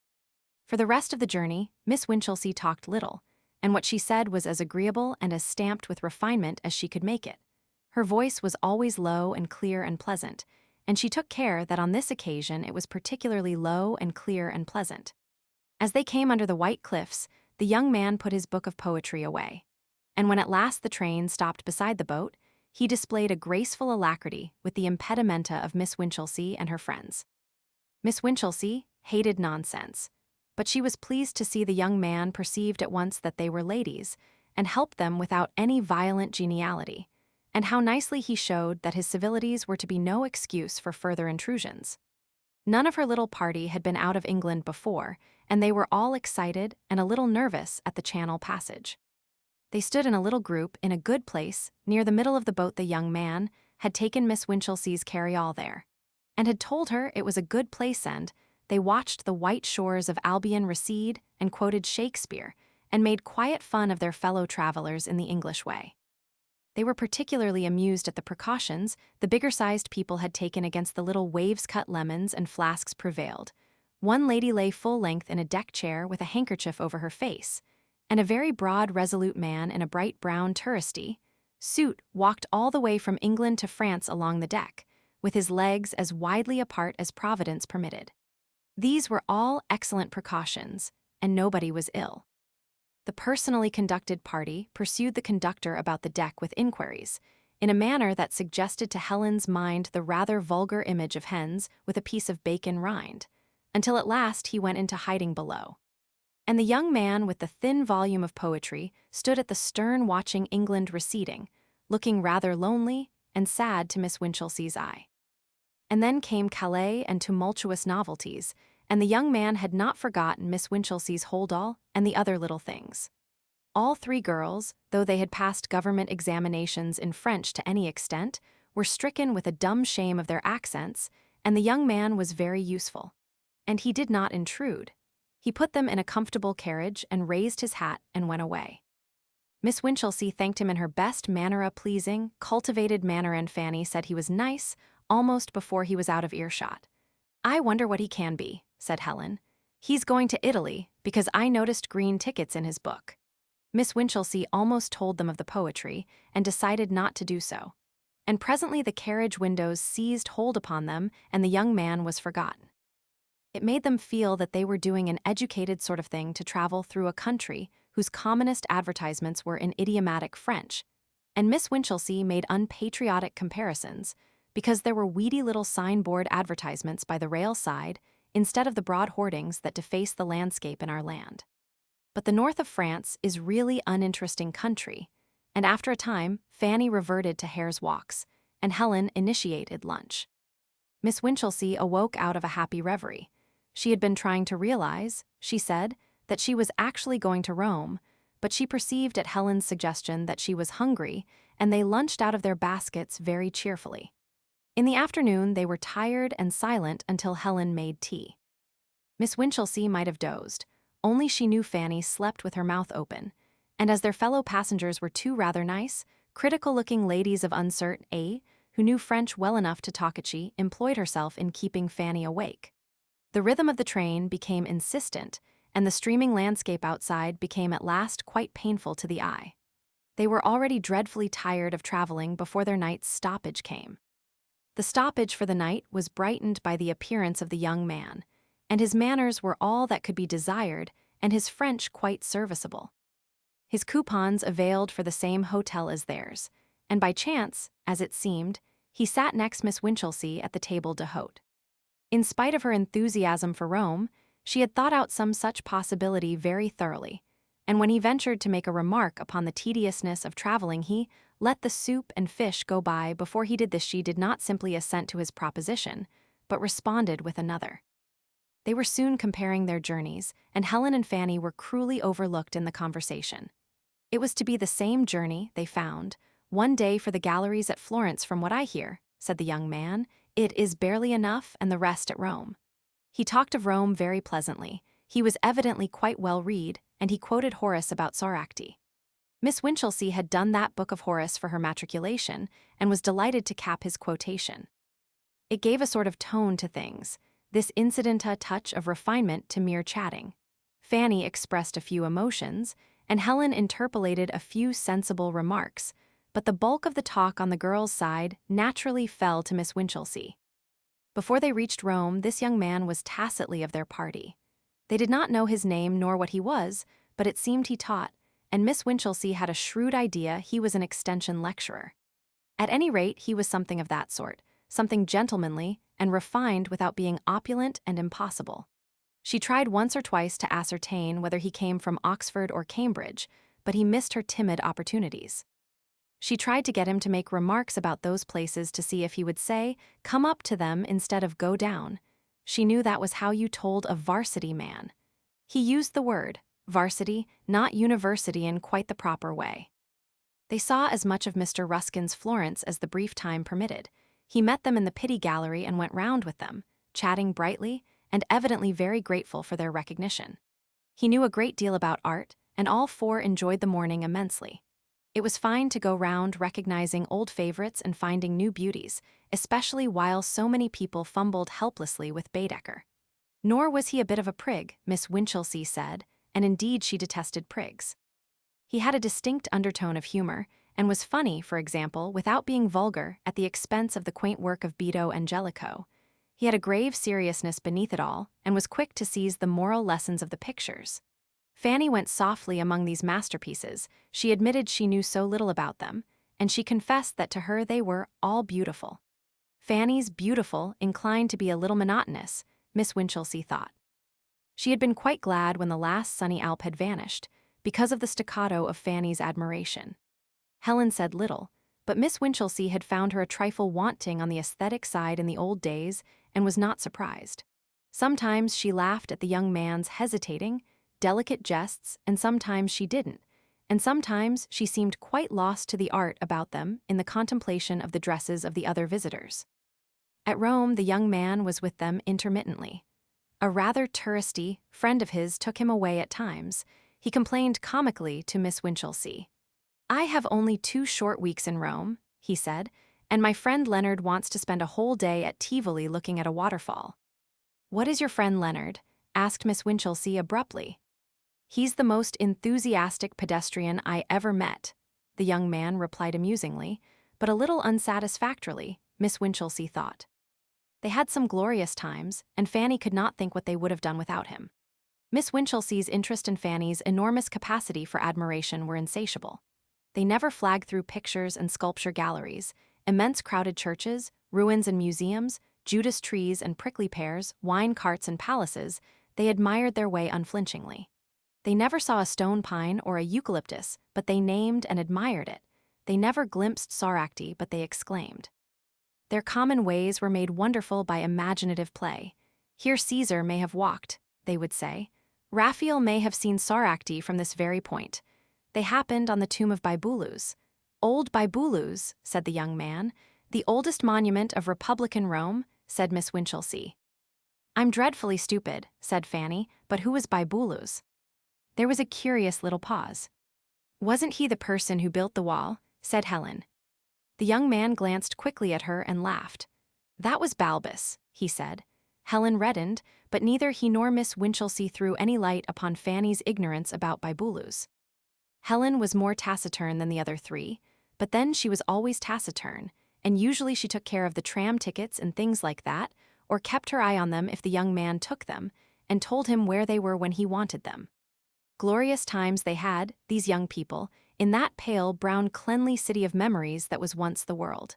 For the rest of the journey, Miss Winchelsea talked little, and what she said was as agreeable and as stamped with refinement as she could make it. Her voice was always low and clear and pleasant, and she took care that on this occasion it was particularly low and clear and pleasant. As they came under the white cliffs, the young man put his book of poetry away, and when at last the train stopped beside the boat, he displayed a graceful alacrity with the impedimenta of Miss Winchelsea and her friends. Miss Winchelsea hated nonsense, but she was pleased to see the young man perceived at once that they were ladies, and helped them without any violent geniality, and how nicely he showed that his civilities were to be no excuse for further intrusions. None of her little party had been out of England before, and they were all excited and a little nervous at the Channel passage. They stood in a little group in a good place near the middle of the boat. The young man had taken Miss Winchelsea's carry-all there, and had told her it was a good place, and they watched the white shores of Albion recede and quoted Shakespeare and made quiet fun of their fellow travelers in the English way. They were particularly amused at the precautions the bigger-sized people had taken against the little waves-cut lemons and flasks prevailed. One lady lay full length in a deck chair with a handkerchief over her face, and a very broad, resolute man in a bright brown touristy suit walked all the way from England to France along the deck, with his legs as widely apart as Providence permitted. These were all excellent precautions, and nobody was ill. The personally conducted party pursued the conductor about the deck with inquiries, in a manner that suggested to Helen's mind the rather vulgar image of hens with a piece of bacon rind, until at last he went into hiding below. And the young man with the thin volume of poetry stood at the stern watching England receding, looking rather lonely and sad to Miss Winchelsea's eye. And then came Calais and tumultuous novelties, and the young man had not forgotten Miss Winchelsea's hold-all and the other little things. All three girls, though they had passed government examinations in French to any extent, were stricken with a dumb shame of their accents, and the young man was very useful. And he did not intrude. He put them in a comfortable carriage and raised his hat and went away. Miss Winchelsea thanked him in her best manner, a pleasing, cultivated manner, and Fanny said he was nice almost before he was out of earshot. "I wonder what he can be," said Helen. "He's going to Italy, because I noticed green tickets in his book." Miss Winchelsea almost told them of the poetry, and decided not to do so. And presently the carriage windows seized hold upon them, and the young man was forgotten. It made them feel that they were doing an educated sort of thing to travel through a country whose commonest advertisements were in idiomatic French, and Miss Winchelsea made unpatriotic comparisons, because there were weedy little signboard advertisements by the rail side instead of the broad hoardings that deface the landscape in our land. But the north of France is really uninteresting country, and after a time Fanny reverted to Hare's walks, and Helen initiated lunch. Miss Winchelsea awoke out of a happy reverie. She had been trying to realize, she said, that she was actually going to Rome, but she perceived at Helen's suggestion that she was hungry, and they lunched out of their baskets very cheerfully. In the afternoon they were tired and silent until Helen made tea. Miss Winchelsea might have dozed, only she knew Fanny slept with her mouth open, and as their fellow passengers were two rather nice, critical-looking ladies of uncertain age, who knew French well enough to talk it, she employed herself in keeping Fanny awake. The rhythm of the train became insistent, and the streaming landscape outside became at last quite painful to the eye. They were already dreadfully tired of traveling before their night's stoppage came. The stoppage for the night was brightened by the appearance of the young man, and his manners were all that could be desired, and his French quite serviceable. His coupons availed for the same hotel as theirs, and by chance, as it seemed, he sat next Miss Winchelsea at the table d'hôte. In spite of her enthusiasm for Rome, she had thought out some such possibility very thoroughly, and when he ventured to make a remark upon the tediousness of traveling, he let the soup and fish go by before he did this. She did not simply assent to his proposition, but responded with another. They were soon comparing their journeys, and Helen and Fanny were cruelly overlooked in the conversation. It was to be the same journey, they found, one day for the galleries at Florence. "From what I hear," said the young man, "it is barely enough, and the rest at Rome." He talked of Rome very pleasantly. He was evidently quite well read, and he quoted Horace about Soracte. Miss Winchelsea had done that book of Horace for her matriculation and was delighted to cap his quotation. It gave a sort of tone to things, this incident a touch of refinement to mere chatting. Fanny expressed a few emotions, and Helen interpolated a few sensible remarks, but the bulk of the talk on the girls' side naturally fell to Miss Winchelsea. Before they reached Rome, this young man was tacitly of their party. They did not know his name nor what he was, but it seemed he taught, and Miss Winchelsea had a shrewd idea he was an extension lecturer. At any rate, he was something of that sort, something gentlemanly and refined without being opulent and impossible. She tried once or twice to ascertain whether he came from Oxford or Cambridge, but he missed her timid opportunities. She tried to get him to make remarks about those places to see if he would say, "Come up" to them instead of "go down." She knew that was how you told a varsity man. He used the word varsity, not university, in quite the proper way. They saw as much of Mr. Ruskin's Florence as the brief time permitted. He met them in the pity gallery and went round with them, chatting brightly and evidently very grateful for their recognition. He knew a great deal about art, and all four enjoyed the morning immensely. It was fine to go round recognizing old favorites and finding new beauties, especially while so many people fumbled helplessly with Baedeker. Nor was he a bit of a prig, Miss Winchelsea said, and indeed she detested prigs. He had a distinct undertone of humor, and was funny, for example, without being vulgar, at the expense of the quaint work of Beto and Jellicoe. He had a grave seriousness beneath it all, and was quick to seize the moral lessons of the pictures. Fanny went softly among these masterpieces. She admitted she knew so little about them, and she confessed that to her they were all beautiful. Fanny's beautiful inclined to be a little monotonous, Miss Winchelsea thought. She had been quite glad when the last sunny Alp had vanished, because of the staccato of Fanny's admiration. Helen said little, but Miss Winchelsea had found her a trifle wanting on the aesthetic side in the old days and was not surprised. Sometimes she laughed at the young man's hesitating, delicate jests, and sometimes she didn't, and sometimes she seemed quite lost to the art about them in the contemplation of the dresses of the other visitors. At Rome, the young man was with them intermittently. A rather touristy friend of his took him away at times. He complained comically to Miss Winchelsea. "I have only 2 short weeks in Rome," he said, "and my friend Leonard wants to spend a whole day at Tivoli looking at a waterfall." "What is your friend Leonard?" asked Miss Winchelsea abruptly. "He's the most enthusiastic pedestrian I ever met," the young man replied amusingly, but a little unsatisfactorily, Miss Winchelsea thought. They had some glorious times, and Fanny could not think what they would have done without him. Miss Winchelsea's interest and Fanny's enormous capacity for admiration were insatiable. They never flagged through pictures and sculpture galleries, immense crowded churches, ruins and museums, Judas trees and prickly pears, wine carts and palaces. They admired their way unflinchingly. They never saw a stone pine or a eucalyptus, but they named and admired it. They never glimpsed Soracte, but they exclaimed. Their common ways were made wonderful by imaginative play. "Here Caesar may have walked," they would say. "Raphael may have seen Soracte from this very point. They happened on the tomb of Bibulus." "Old Bibulus," said the young man. "The oldest monument of Republican Rome," said Miss Winchelsea. "I'm dreadfully stupid," said Fanny, "but who was Bibulus?" There was a curious little pause. "Wasn't he the person who built the wall?" said Helen. The young man glanced quickly at her and laughed. "That was Balbus," he said. Helen reddened, but neither he nor Miss Winchelsea threw any light upon Fanny's ignorance about Bibulus. Helen was more taciturn than the other three, but then she was always taciturn, and usually she took care of the tram tickets and things like that, or kept her eye on them if the young man took them, and told him where they were when he wanted them. Glorious times they had, these young people, in that pale, brown, cleanly city of memories that was once the world.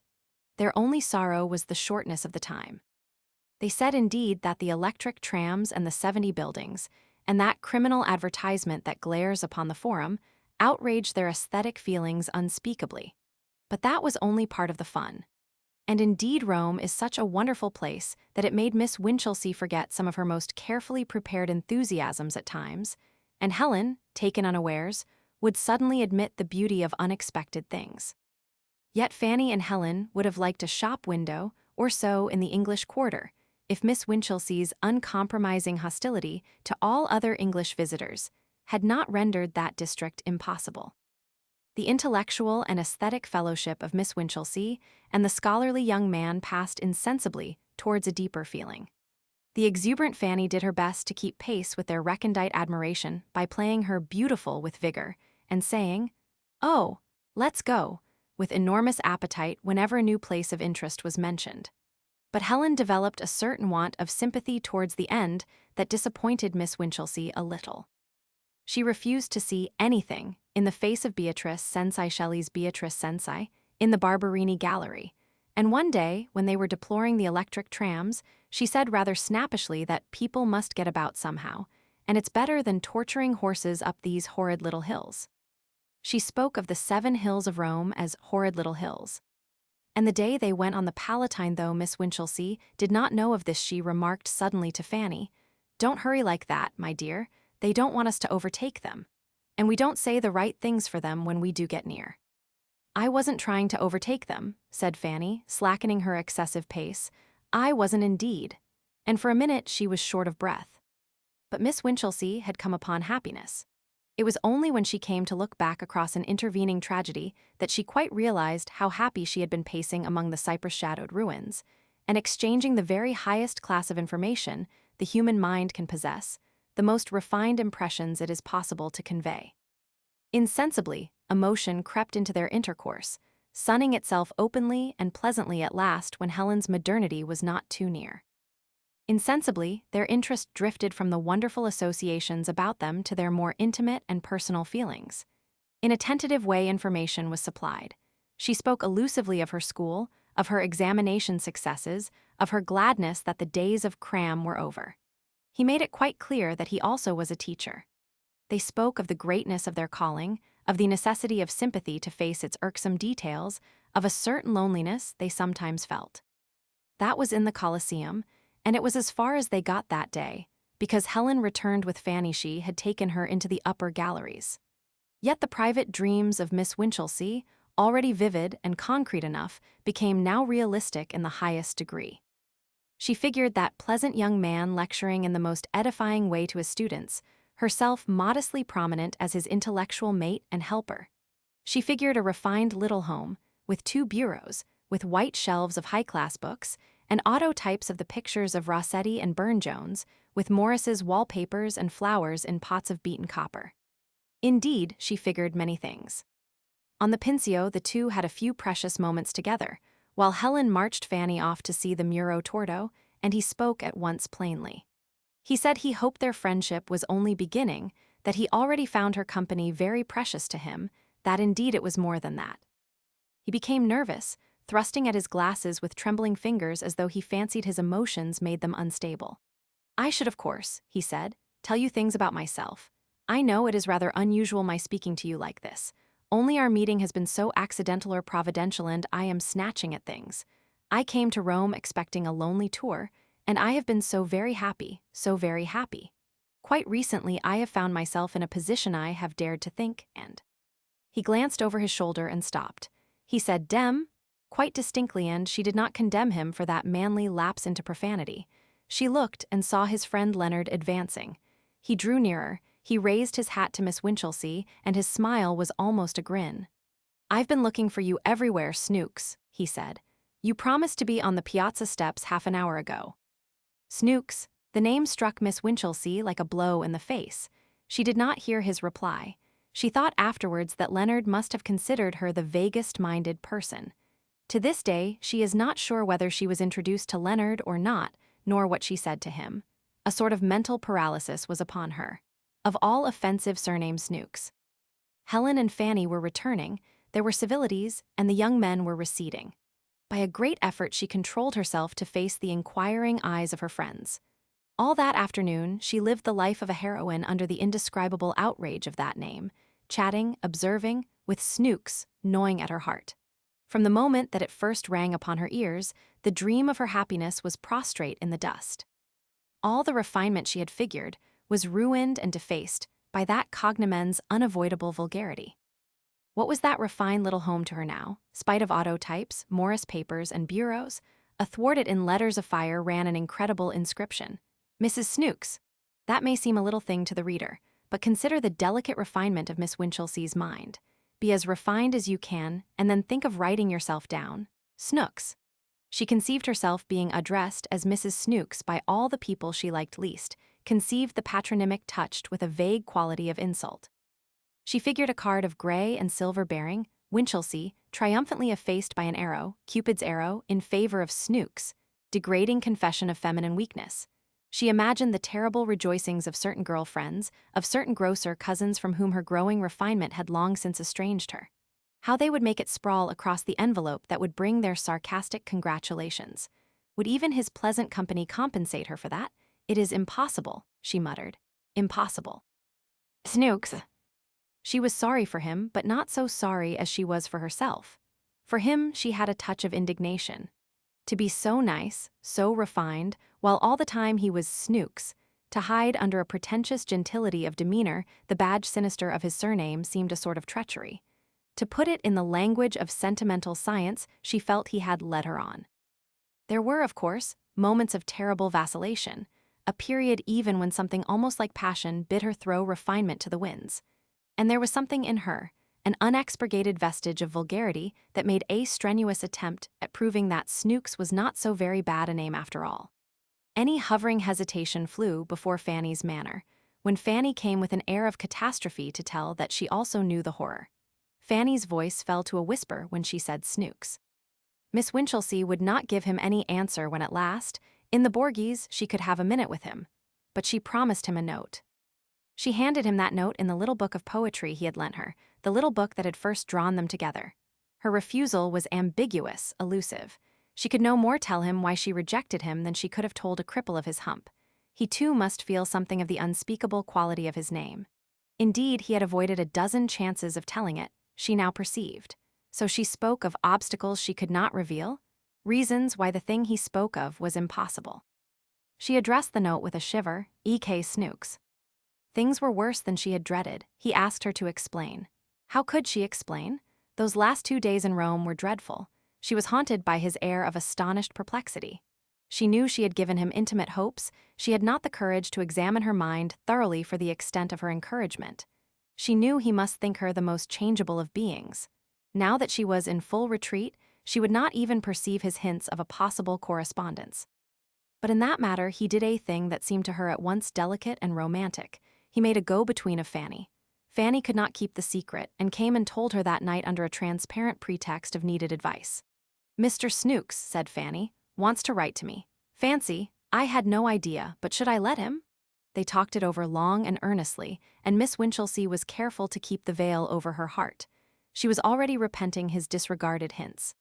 Their only sorrow was the shortness of the time. They said indeed that the electric trams and the 70 buildings, and that criminal advertisement that glares upon the Forum, outraged their aesthetic feelings unspeakably. But that was only part of the fun. And indeed Rome is such a wonderful place that it made Miss Winchelsea forget some of her most carefully prepared enthusiasms at times, and Helen, taken unawares, would suddenly admit the beauty of unexpected things. Yet Fanny and Helen would have liked a shop window or so in the English Quarter, if Miss Winchelsea's uncompromising hostility to all other English visitors had not rendered that district impossible. The intellectual and aesthetic fellowship of Miss Winchelsea and the scholarly young man passed insensibly towards a deeper feeling. The exuberant Fanny did her best to keep pace with their recondite admiration by playing her beautiful with vigor and saying, "Oh, let's go," with enormous appetite whenever a new place of interest was mentioned. But Helen developed a certain want of sympathy towards the end that disappointed Miss Winchelsea a little. She refused to see anything in the face of Beatrice Cenci Shelley's Beatrice Cenci in the Barberini Gallery, and one day, when they were deploring the electric trams, she said rather snappishly that people must get about somehow, and it's better than torturing horses up these horrid little hills. She spoke of the 7 hills of Rome as horrid little hills. And the day they went on the Palatine, though Miss Winchelsea did not know of this, she remarked suddenly to Fanny, "Don't hurry like that, my dear. They don't want us to overtake them. And we don't say the right things for them when we do get near." "I wasn't trying to overtake them," said Fanny, slackening her excessive pace. "I wasn't indeed." And for a minute she was short of breath. But Miss Winchelsea had come upon happiness. It was only when she came to look back across an intervening tragedy that she quite realized how happy she had been pacing among the cypress-shadowed ruins, and exchanging the very highest class of information the human mind can possess, the most refined impressions it is possible to convey. Insensibly, emotion crept into their intercourse, sunning itself openly and pleasantly at last when Helen's modernity was not too near. Insensibly, their interest drifted from the wonderful associations about them to their more intimate and personal feelings. In a tentative way, information was supplied. She spoke allusively of her school, of her examination successes, of her gladness that the days of cram were over. He made it quite clear that he also was a teacher. They spoke of the greatness of their calling, of the necessity of sympathy to face its irksome details, of a certain loneliness they sometimes felt. That was in the Colosseum, and it was as far as they got that day, because Helen returned with Fanny. She had taken her into the upper galleries. Yet the private dreams of Miss Winchelsea, already vivid and concrete enough, became now realistic in the highest degree. She figured that pleasant young man lecturing in the most edifying way to his students, herself modestly prominent as his intellectual mate and helper. She figured a refined little home, with 2 bureaus, with white shelves of high-class books, and autotypes of the pictures of Rossetti and Burne-Jones, with Morris's wallpapers and flowers in pots of beaten copper. Indeed, she figured many things. On the Pincio, the two had a few precious moments together, while Helen marched Fanny off to see the Muro Tordo, and he spoke at once plainly. He said he hoped their friendship was only beginning, that he already found her company very precious to him, that indeed it was more than that. He became nervous, thrusting at his glasses with trembling fingers as though he fancied his emotions made them unstable. "I should, of course," he said, "tell you things about myself. I know it is rather unusual my speaking to you like this. Only our meeting has been so accidental or providential, and I am snatching at things. I came to Rome expecting a lonely tour, and I have been so very happy, so very happy. Quite recently I have found myself in a position I have dared to think, and—" He glanced over his shoulder and stopped. He said "Dem," quite distinctly, and she did not condemn him for that manly lapse into profanity. She looked and saw his friend Leonard advancing. He drew nearer, he raised his hat to Miss Winchelsea, and his smile was almost a grin. "I've been looking for you everywhere, Snooks," he said. "You promised to be on the piazza steps half an hour ago." Snooks, the name struck Miss Winchelsea like a blow in the face. She did not hear his reply. She thought afterwards that Leonard must have considered her the vaguest-minded person. To this day, she is not sure whether she was introduced to Leonard or not, nor what she said to him. A sort of mental paralysis was upon her. Of all offensive surnames, Snooks. Helen and Fanny were returning, there were civilities, and the young men were receding. By a great effort she controlled herself to face the inquiring eyes of her friends. All that afternoon she lived the life of a heroine under the indescribable outrage of that name, chatting, observing, with Snooks gnawing at her heart. From the moment that it first rang upon her ears, the dream of her happiness was prostrate in the dust. All the refinement she had figured was ruined and defaced by that cognomen's unavoidable vulgarity. What was that refined little home to her now, spite of autotypes, Morris papers, and bureaus? Athwart it in letters of fire ran an incredible inscription. Mrs. Snooks. That may seem a little thing to the reader, but consider the delicate refinement of Miss Winchelsea's mind. Be as refined as you can, and then think of writing yourself down. Snooks. She conceived herself being addressed as Mrs. Snooks by all the people she liked least, conceived the patronymic touched with a vague quality of insult. She figured a card of gray and silver bearing, Winchelsea, triumphantly effaced by an arrow, Cupid's arrow, in favor of Snooks, degrading confession of feminine weakness. She imagined the terrible rejoicings of certain girl friends, of certain grocer cousins from whom her growing refinement had long since estranged her. How they would make it sprawl across the envelope that would bring their sarcastic congratulations. Would even his pleasant company compensate her for that? It is impossible, she muttered. Impossible. Snooks. She was sorry for him, but not so sorry as she was for herself. For him, she had a touch of indignation. To be so nice, so refined, while all the time he was Snooks, to hide under a pretentious gentility of demeanor the badge sinister of his surname seemed a sort of treachery. To put it in the language of sentimental science, she felt he had led her on. There were, of course, moments of terrible vacillation, a period even when something almost like passion bid her throw refinement to the winds. And there was something in her, an unexpurgated vestige of vulgarity that made a strenuous attempt at proving that Snooks was not so very bad a name after all. Any hovering hesitation flew before Fanny's manner, when Fanny came with an air of catastrophe to tell that she also knew the horror. Fanny's voice fell to a whisper when she said Snooks. Miss Winchelsea would not give him any answer when at last, in the Borgies, she could have a minute with him. But she promised him a note. She handed him that note in the little book of poetry he had lent her, the little book that had first drawn them together. Her refusal was ambiguous, elusive. She could no more tell him why she rejected him than she could have told a cripple of his hump. He too must feel something of the unspeakable quality of his name. Indeed, he had avoided a dozen chances of telling it, she now perceived. So she spoke of obstacles she could not reveal, reasons why the thing he spoke of was impossible. She addressed the note with a shiver, E.K. Snooks. Things were worse than she had dreaded. He asked her to explain. How could she explain? Those last 2 days in Rome were dreadful. She was haunted by his air of astonished perplexity. She knew she had given him intimate hopes. She had not the courage to examine her mind thoroughly for the extent of her encouragement. She knew he must think her the most changeable of beings. Now that she was in full retreat, she would not even perceive his hints of a possible correspondence. But in that matter, he did a thing that seemed to her at once delicate and romantic. He made a go-between of Fanny. Fanny could not keep the secret, and came and told her that night under a transparent pretext of needed advice. "Mr. Snooks," said Fanny, "wants to write to me. Fancy, I had no idea, but should I let him?" They talked it over long and earnestly, and Miss Winchelsea was careful to keep the veil over her heart. She was already repenting his disregarded hints.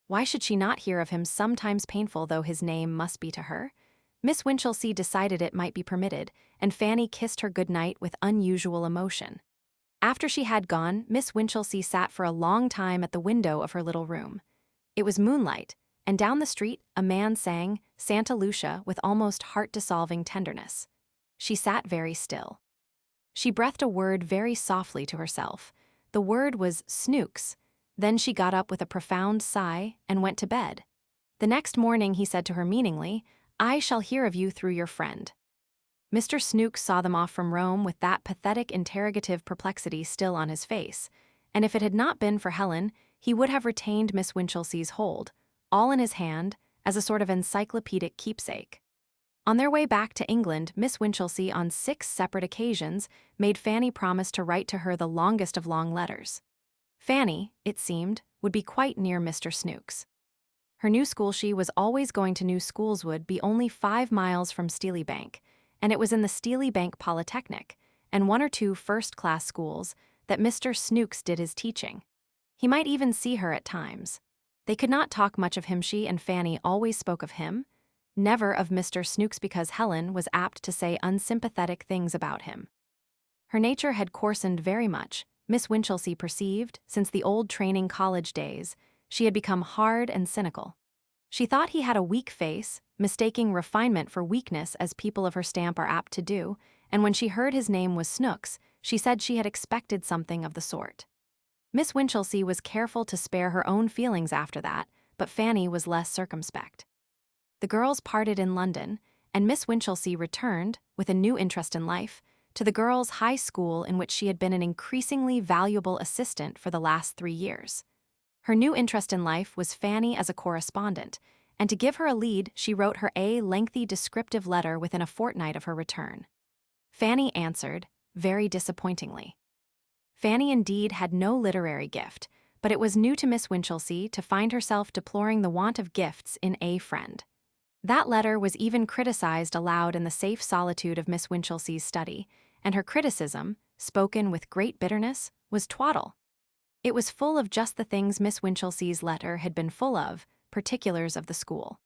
Why should she not hear of him, sometimes painful though his name must be to her? Miss Winchelsea decided it might be permitted, and Fanny kissed her good night with unusual emotion. After she had gone, Miss Winchelsea sat for a long time at the window of her little room. It was moonlight, and down the street a man sang Santa Lucia with almost heart-dissolving tenderness. She sat very still. She breathed a word very softly to herself. The word was Snooks. Then she got up with a profound sigh and went to bed. The next morning he said to her meaningly, "I shall hear of you through your friend." Mr. Snooks saw them off from Rome with that pathetic interrogative perplexity still on his face, and if it had not been for Helen, he would have retained Miss Winchelsea's hold, all in his hand, as a sort of encyclopedic keepsake. On their way back to England, Miss Winchelsea on 6 separate occasions made Fanny promise to write to her the longest of long letters. Fanny, it seemed, would be quite near Mr. Snooks. Her new school she was always going to New Schools would be only 5 miles from Steelybank, and it was in the Steelybank Polytechnic, and 1 or 2 first-class schools, that Mr. Snooks did his teaching. He might even see her at times. They could not talk much of him. She and Fanny always spoke of him, never of Mr. Snooks, because Helen was apt to say unsympathetic things about him. Her nature had coarsened very much, Miss Winchelsea perceived, since the old training college days. She had become hard and cynical. She thought he had a weak face, mistaking refinement for weakness as people of her stamp are apt to do, and when she heard his name was Snooks, she said she had expected something of the sort. Miss Winchelsea was careful to spare her own feelings after that, but Fanny was less circumspect. The girls parted in London, and Miss Winchelsea returned, with a new interest in life, to the girls' high school in which she had been an increasingly valuable assistant for the last 3 years. Her new interest in life was Fanny as a correspondent, and to give her a lead, she wrote her a lengthy descriptive letter within a fortnight of her return. Fanny answered, very disappointingly. Fanny indeed had no literary gift, but it was new to Miss Winchelsea to find herself deploring the want of gifts in a friend. That letter was even criticized aloud in the safe solitude of Miss Winchelsea's study, and her criticism, spoken with great bitterness, was twaddle. It was full of just the things Miss Winchelsea's letter had been full of, particulars of the school.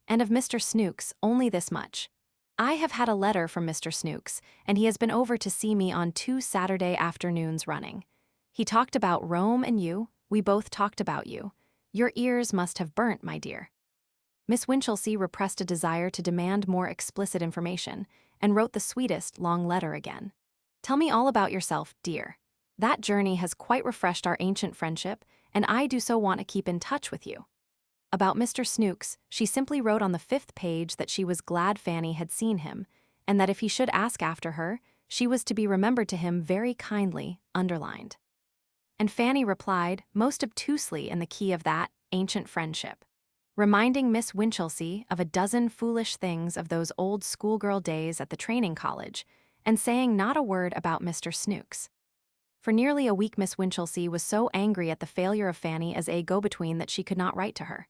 And of Mr. Snooks, only this much. I have had a letter from Mr. Snooks, and he has been over to see me on 2 Saturday afternoons running. He talked about Rome and you, we both talked about you. Your ears must have burnt, my dear. Miss Winchelsea repressed a desire to demand more explicit information, and wrote the sweetest long letter again. Tell me all about yourself, dear. That journey has quite refreshed our ancient friendship, and I do so want to keep in touch with you. About Mr. Snooks, she simply wrote on the 5th page that she was glad Fanny had seen him, and that if he should ask after her, she was to be remembered to him very kindly, underlined. And Fanny replied, most obtusely in the key of that ancient friendship, reminding Miss Winchelsea of a dozen foolish things of those old schoolgirl days at the training college, and saying not a word about Mr. Snooks. For nearly a week Miss Winchelsea was so angry at the failure of Fanny as a go-between that she could not write to her.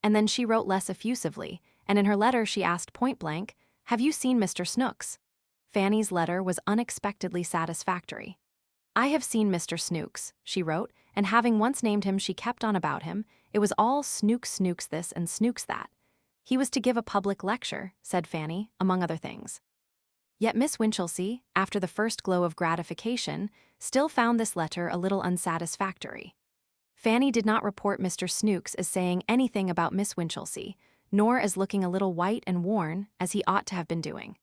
And then she wrote less effusively, and in her letter she asked point-blank, have you seen Mr. Snooks? Fanny's letter was unexpectedly satisfactory. I have seen Mr. Snooks, she wrote, and having once named him she kept on about him. It was all Snooks this and Snooks that. He was to give a public lecture, said Fanny, among other things. Yet Miss Winchelsea, after the first glow of gratification, still found this letter a little unsatisfactory. Fanny did not report Mr. Snooks as saying anything about Miss Winchelsea, nor as looking a little white and worn, as he ought to have been doing.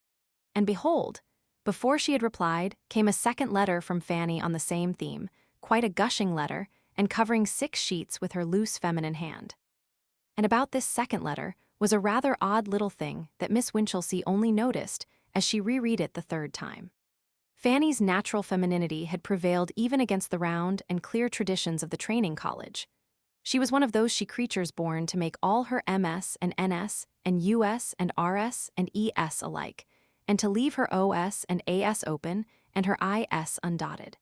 And behold, before she had replied, came a second letter from Fanny on the same theme, quite a gushing letter, and covering 6 sheets with her loose feminine hand. And about this second letter was a rather odd little thing that Miss Winchelsea only noticed as she reread it the 3rd time. Fanny's natural femininity had prevailed even against the round and clear traditions of the training college. She was one of those creatures born to make all her MS and NS and US and RS and ES alike, and to leave her OS and AS open and her IS undotted.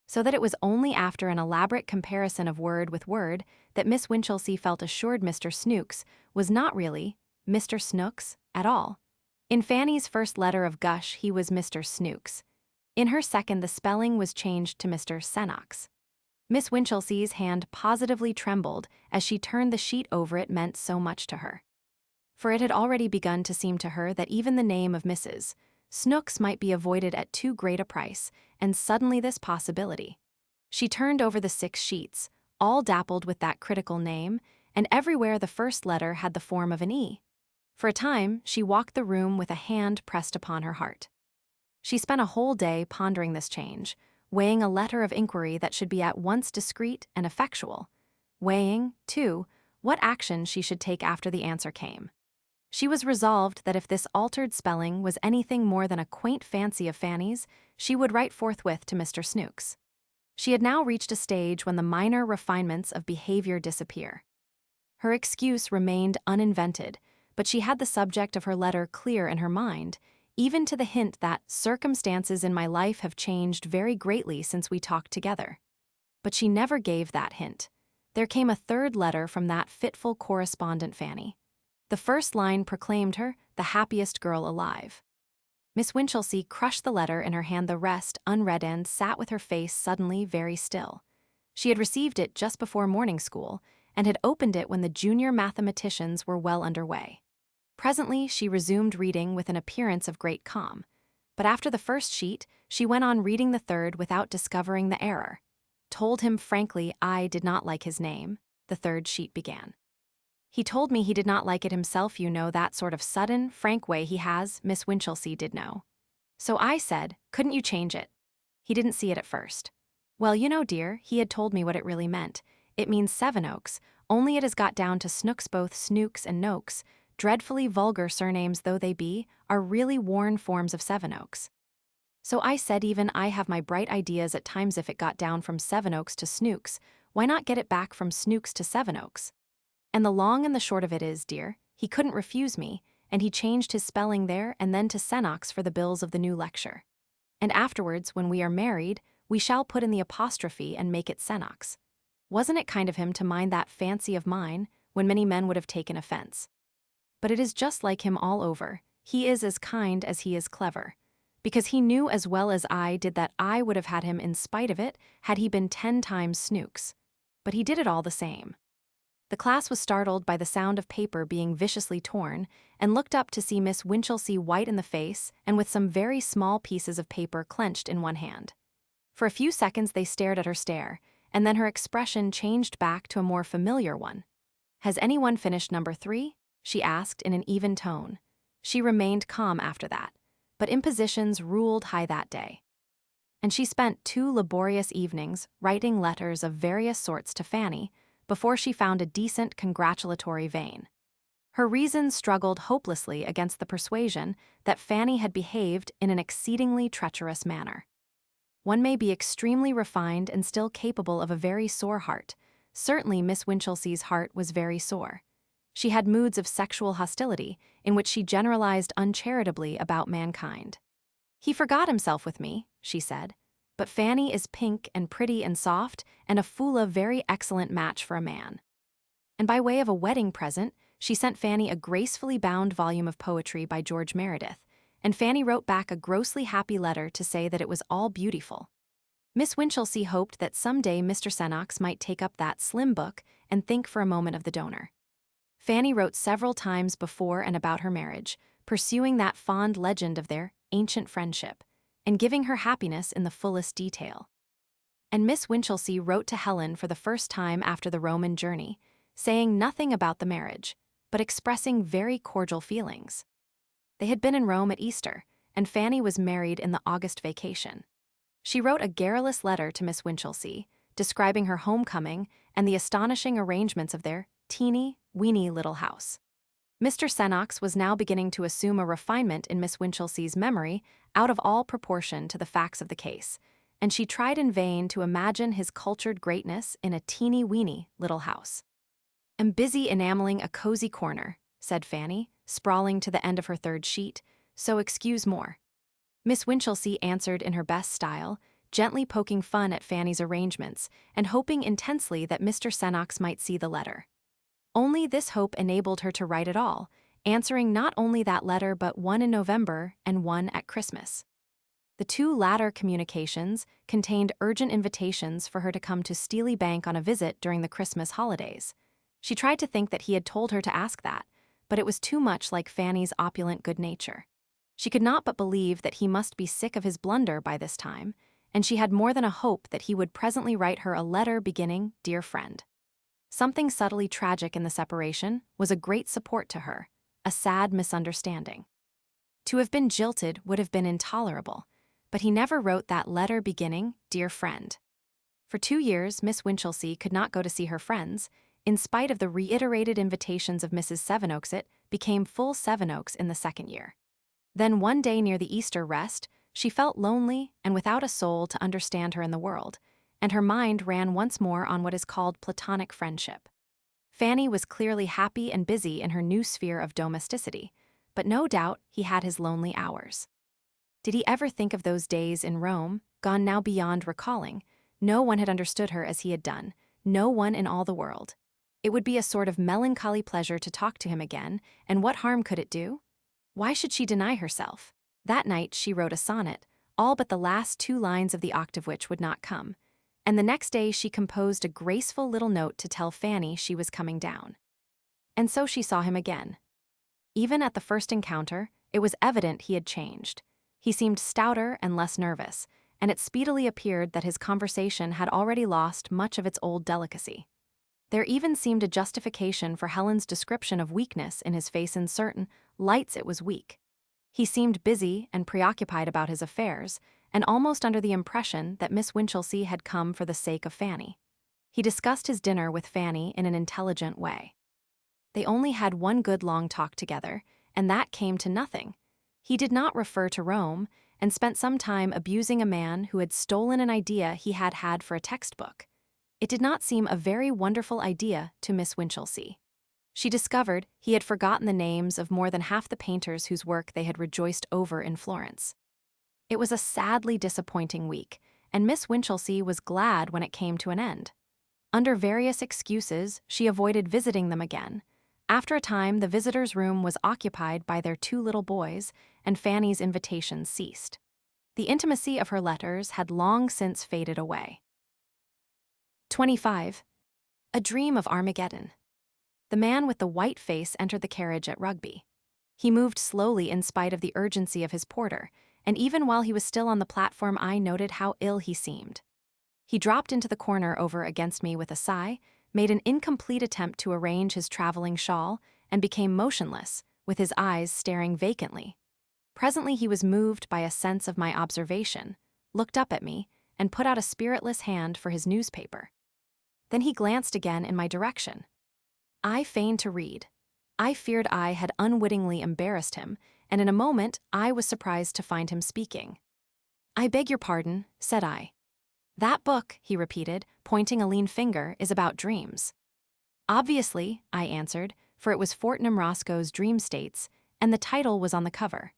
So that it was only after an elaborate comparison of word with word that Miss Winchelsea felt assured Mr. Snooks was not really Mr. Snooks at all. In Fanny's first letter of gush he was Mr. Snooks. In her second the spelling was changed to Mr. Senox. Miss Winchelsea's hand positively trembled as she turned the sheet over, it meant so much to her. For it had already begun to seem to her that even the name of Mrs. Snooks might be avoided at too great a price, and suddenly this possibility. She turned over the 6 sheets, all dappled with that critical name, and everywhere the first letter had the form of an E. For a time she walked the room with a hand pressed upon her heart. She spent a whole day pondering this change, weighing a letter of inquiry that should be at once discreet and effectual, weighing, too, what action she should take after the answer came. She was resolved that if this altered spelling was anything more than a quaint fancy of Fanny's, she would write forthwith to Mr. Snooks. She had now reached a stage when the minor refinements of behavior disappear. Her excuse remained uninvented, but she had the subject of her letter clear in her mind, even to the hint that circumstances in my life have changed very greatly since we talked together. But she never gave that hint. There came a 3rd letter from that fitful correspondent Fanny. The first line proclaimed her the happiest girl alive. Miss Winchelsea crushed the letter in her hand, the rest, unread, and sat with her face suddenly very still. She had received it just before morning school, and had opened it when the junior mathematicians were well under way. Presently she resumed reading with an appearance of great calm, but after the first sheet she went on reading the 3rd without discovering the error. Told him frankly I did not like his name, the 3rd sheet began. He told me he did not like it himself, you know, that sort of sudden, frank way he has, Miss Winchelsea did know. So I said, couldn't you change it? He didn't see it at first. Well, you know, dear, he had told me what it really meant. It means Sevenoaks, only it has got down to Snooks, both Snooks and Noakes, dreadfully vulgar surnames though they be, are really worn forms of Sevenoaks. So I said even I have my bright ideas at times if it got down from Sevenoaks to Snooks, why not get it back from Snooks to Sevenoaks? And the long and the short of it is, dear, he couldn't refuse me, and he changed his spelling there and then to Senoks for the bills of the new lecture. And afterwards, when we are married, we shall put in the apostrophe and make it Senoks. Wasn't it kind of him to mind that fancy of mine, when many men would have taken offense? But it is just like him all over. He is as kind as he is clever. Because he knew as well as I did that I would have had him in spite of it had he been 10 times Snooks. But he did it all the same. The class was startled by the sound of paper being viciously torn and looked up to see Miss Winchelsea white in the face and with some very small pieces of paper clenched in one hand. For a few seconds they stared at her stare, and then her expression changed back to a more familiar one. "Has anyone finished number 3?" she asked in an even tone. She remained calm after that, but impositions ruled high that day. And she spent 2 laborious evenings writing letters of various sorts to Fanny before she found a decent congratulatory vein. Her reason struggled hopelessly against the persuasion that Fanny had behaved in an exceedingly treacherous manner. One may be extremely refined and still capable of a very sore heart. Certainly Miss Winchelsea's heart was very sore. She had moods of sexual hostility in which she generalized uncharitably about mankind. "He forgot himself with me," she said, "but Fanny is pink and pretty and soft and a fool a very excellent match for a man." And by way of a wedding present, she sent Fanny a gracefully bound volume of poetry by George Meredith, and Fanny wrote back a grossly happy letter to say that it was all beautiful. Miss Winchelsea hoped that someday Mr. Senoks might take up that slim book and think for a moment of the donor. Fanny wrote several times before and about her marriage, pursuing that fond legend of their ancient friendship, and giving her happiness in the fullest detail. And Miss Winchelsea wrote to Helen for the first time after the Roman journey, saying nothing about the marriage, but expressing very cordial feelings. They had been in Rome at Easter, and Fanny was married in the August vacation. She wrote a garrulous letter to Miss Winchelsea, describing her homecoming and the astonishing arrangements of their teeny, weeny little house. Mr. Senoks was now beginning to assume a refinement in Miss Winchelsea's memory out of all proportion to the facts of the case, and she tried in vain to imagine his cultured greatness in a teeny-weeny little house. "I'm busy enameling a cozy corner," said Fanny, sprawling to the end of her 3rd sheet, "so excuse more." Miss Winchelsea answered in her best style, gently poking fun at Fanny's arrangements and hoping intensely that Mr. Senoks might see the letter. Only this hope enabled her to write at all, answering not only that letter but one in November and one at Christmas. The 2 latter communications contained urgent invitations for her to come to Steely Bank on a visit during the Christmas holidays. She tried to think that he had told her to ask that, but it was too much like Fanny's opulent good nature. She could not but believe that he must be sick of his blunder by this time, and she had more than a hope that he would presently write her a letter beginning, "Dear friend." Something subtly tragic in the separation was a great support to her, a sad misunderstanding. To have been jilted would have been intolerable, but he never wrote that letter beginning, "Dear friend." For 2 years, Miss Winchelsea could not go to see her friends. In spite of the reiterated invitations of Mrs. Sevenoaks, it became full Sevenoaks in the 2nd year. Then one day near the Easter rest, she felt lonely and without a soul to understand her in the world, and her mind ran once more on what is called platonic friendship. Fanny was clearly happy and busy in her new sphere of domesticity, but no doubt he had his lonely hours. Did he ever think of those days in Rome, gone now beyond recalling? No one had understood her as he had done, no one in all the world. It would be a sort of melancholy pleasure to talk to him again, and what harm could it do? Why should she deny herself? That night she wrote a sonnet, all but the last 2 lines of the octave which would not come, and the next day she composed a graceful little note to tell Fanny she was coming down. And so she saw him again. Even at the first encounter, it was evident he had changed. He seemed stouter and less nervous, and it speedily appeared that his conversation had already lost much of its old delicacy. There even seemed a justification for Helen's description of weakness in his face. In certain lights it was weak. He seemed busy and preoccupied about his affairs, and almost under the impression that Miss Winchelsea had come for the sake of Fanny. He discussed his dinner with Fanny in an intelligent way. They only had one good long talk together, and that came to nothing. He did not refer to Rome, and spent some time abusing a man who had stolen an idea he had had for a textbook. It did not seem a very wonderful idea to Miss Winchelsea. She discovered he had forgotten the names of more than half the painters whose work they had rejoiced over in Florence. It was a sadly disappointing week, and Miss Winchelsea was glad when it came to an end. Under various excuses, she avoided visiting them again. After a time, the visitors' room was occupied by their two little boys, and Fanny's invitations ceased. The intimacy of her letters had long since faded away. 25. A Dream of Armageddon. The man with the white face entered the carriage at Rugby. He moved slowly in spite of the urgency of his porter, and even while he was still on the platform I noted how ill he seemed. He dropped into the corner over against me with a sigh, made an incomplete attempt to arrange his traveling shawl, and became motionless, with his eyes staring vacantly. Presently he was moved by a sense of my observation, looked up at me, and put out a spiritless hand for his newspaper. Then he glanced again in my direction. I feigned to read. I feared I had unwittingly embarrassed him, and in a moment I was surprised to find him speaking. "I beg your pardon," said I. "That book," he repeated, pointing a lean finger, "is about dreams." "Obviously," I answered, for it was Fortnum Roscoe's Dream States, and the title was on the cover.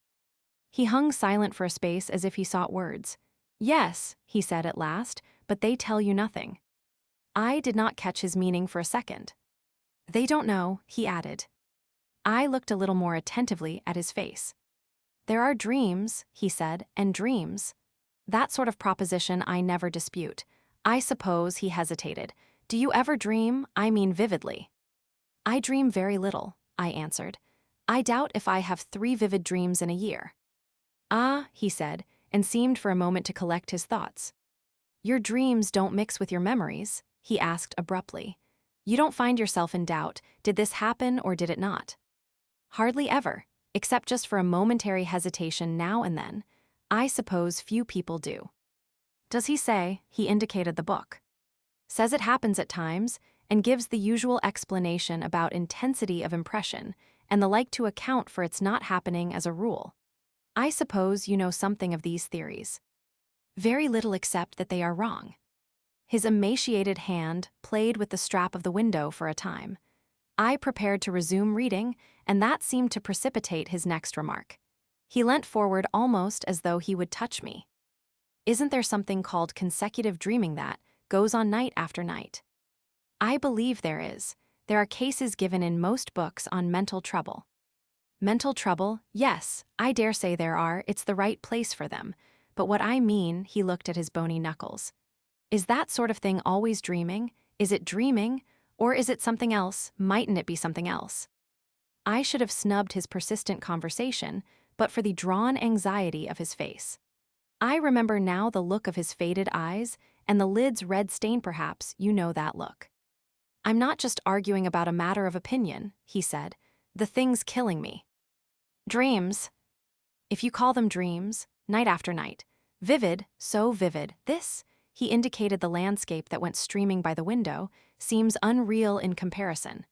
He hung silent for a space as if he sought words. "Yes," he said at last, "but they tell you nothing." I did not catch his meaning for a second. "They don't know," he added. I looked a little more attentively at his face. "There are dreams," he said, "and dreams. That sort of proposition I never dispute. I suppose," he hesitated, "do you ever dream? I mean vividly." "I dream very little," I answered. "I doubt if I have 3 vivid dreams in a year." "Ah," he said, and seemed for a moment to collect his thoughts. "Your dreams don't mix with your memories?" he asked abruptly. "You don't find yourself in doubt, did this happen or did it not?" "Hardly ever, except just for a momentary hesitation now and then. I suppose few people do." "Does he say," he indicated the book. "Says it happens at times, and gives the usual explanation about intensity of impression, and the like to account for its not happening as a rule. I suppose you know something of these theories." "Very little except that they are wrong." His emaciated hand played with the strap of the window for a time. I prepared to resume reading, and that seemed to precipitate his next remark. He leant forward almost as though he would touch me. "Isn't there something called consecutive dreaming that goes on night after night?" "I believe there is. There are cases given in most books on mental trouble." "Mental trouble? Yes, I dare say there are. It's the right place for them. But what I mean," he looked at his bony knuckles, "is that sort of thing always dreaming? Is it dreaming? Or is it something else? Mightn't it be something else?" I should have snubbed his persistent conversation, but for the drawn anxiety of his face. I remember now the look of his faded eyes, and the lid's red stain perhaps, you know that look. "I'm not just arguing about a matter of opinion," he said. "The thing's killing me. Dreams. If you call them dreams, night after night. Vivid, so vivid. This," he indicated the landscape that went streaming by the window, "seems unreal in comparison.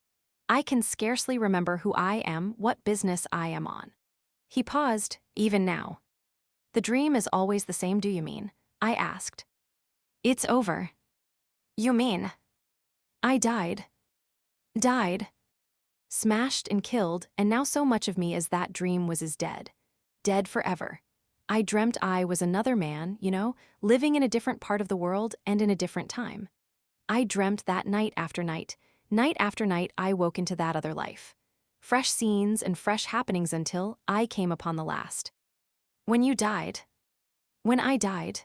I can scarcely remember who I am, what business I am on." He paused, even now. "The dream is always the same, do you mean?" I asked. "It's over." "You mean?" "I died. Died. Smashed and killed, and now so much of me as that dream is dead. Dead forever. I dreamt I was another man, you know, living in a different part of the world and in a different time. I dreamt that night after night. Night after night I woke into that other life. Fresh scenes and fresh happenings until I came upon the last. When you died." "When I died."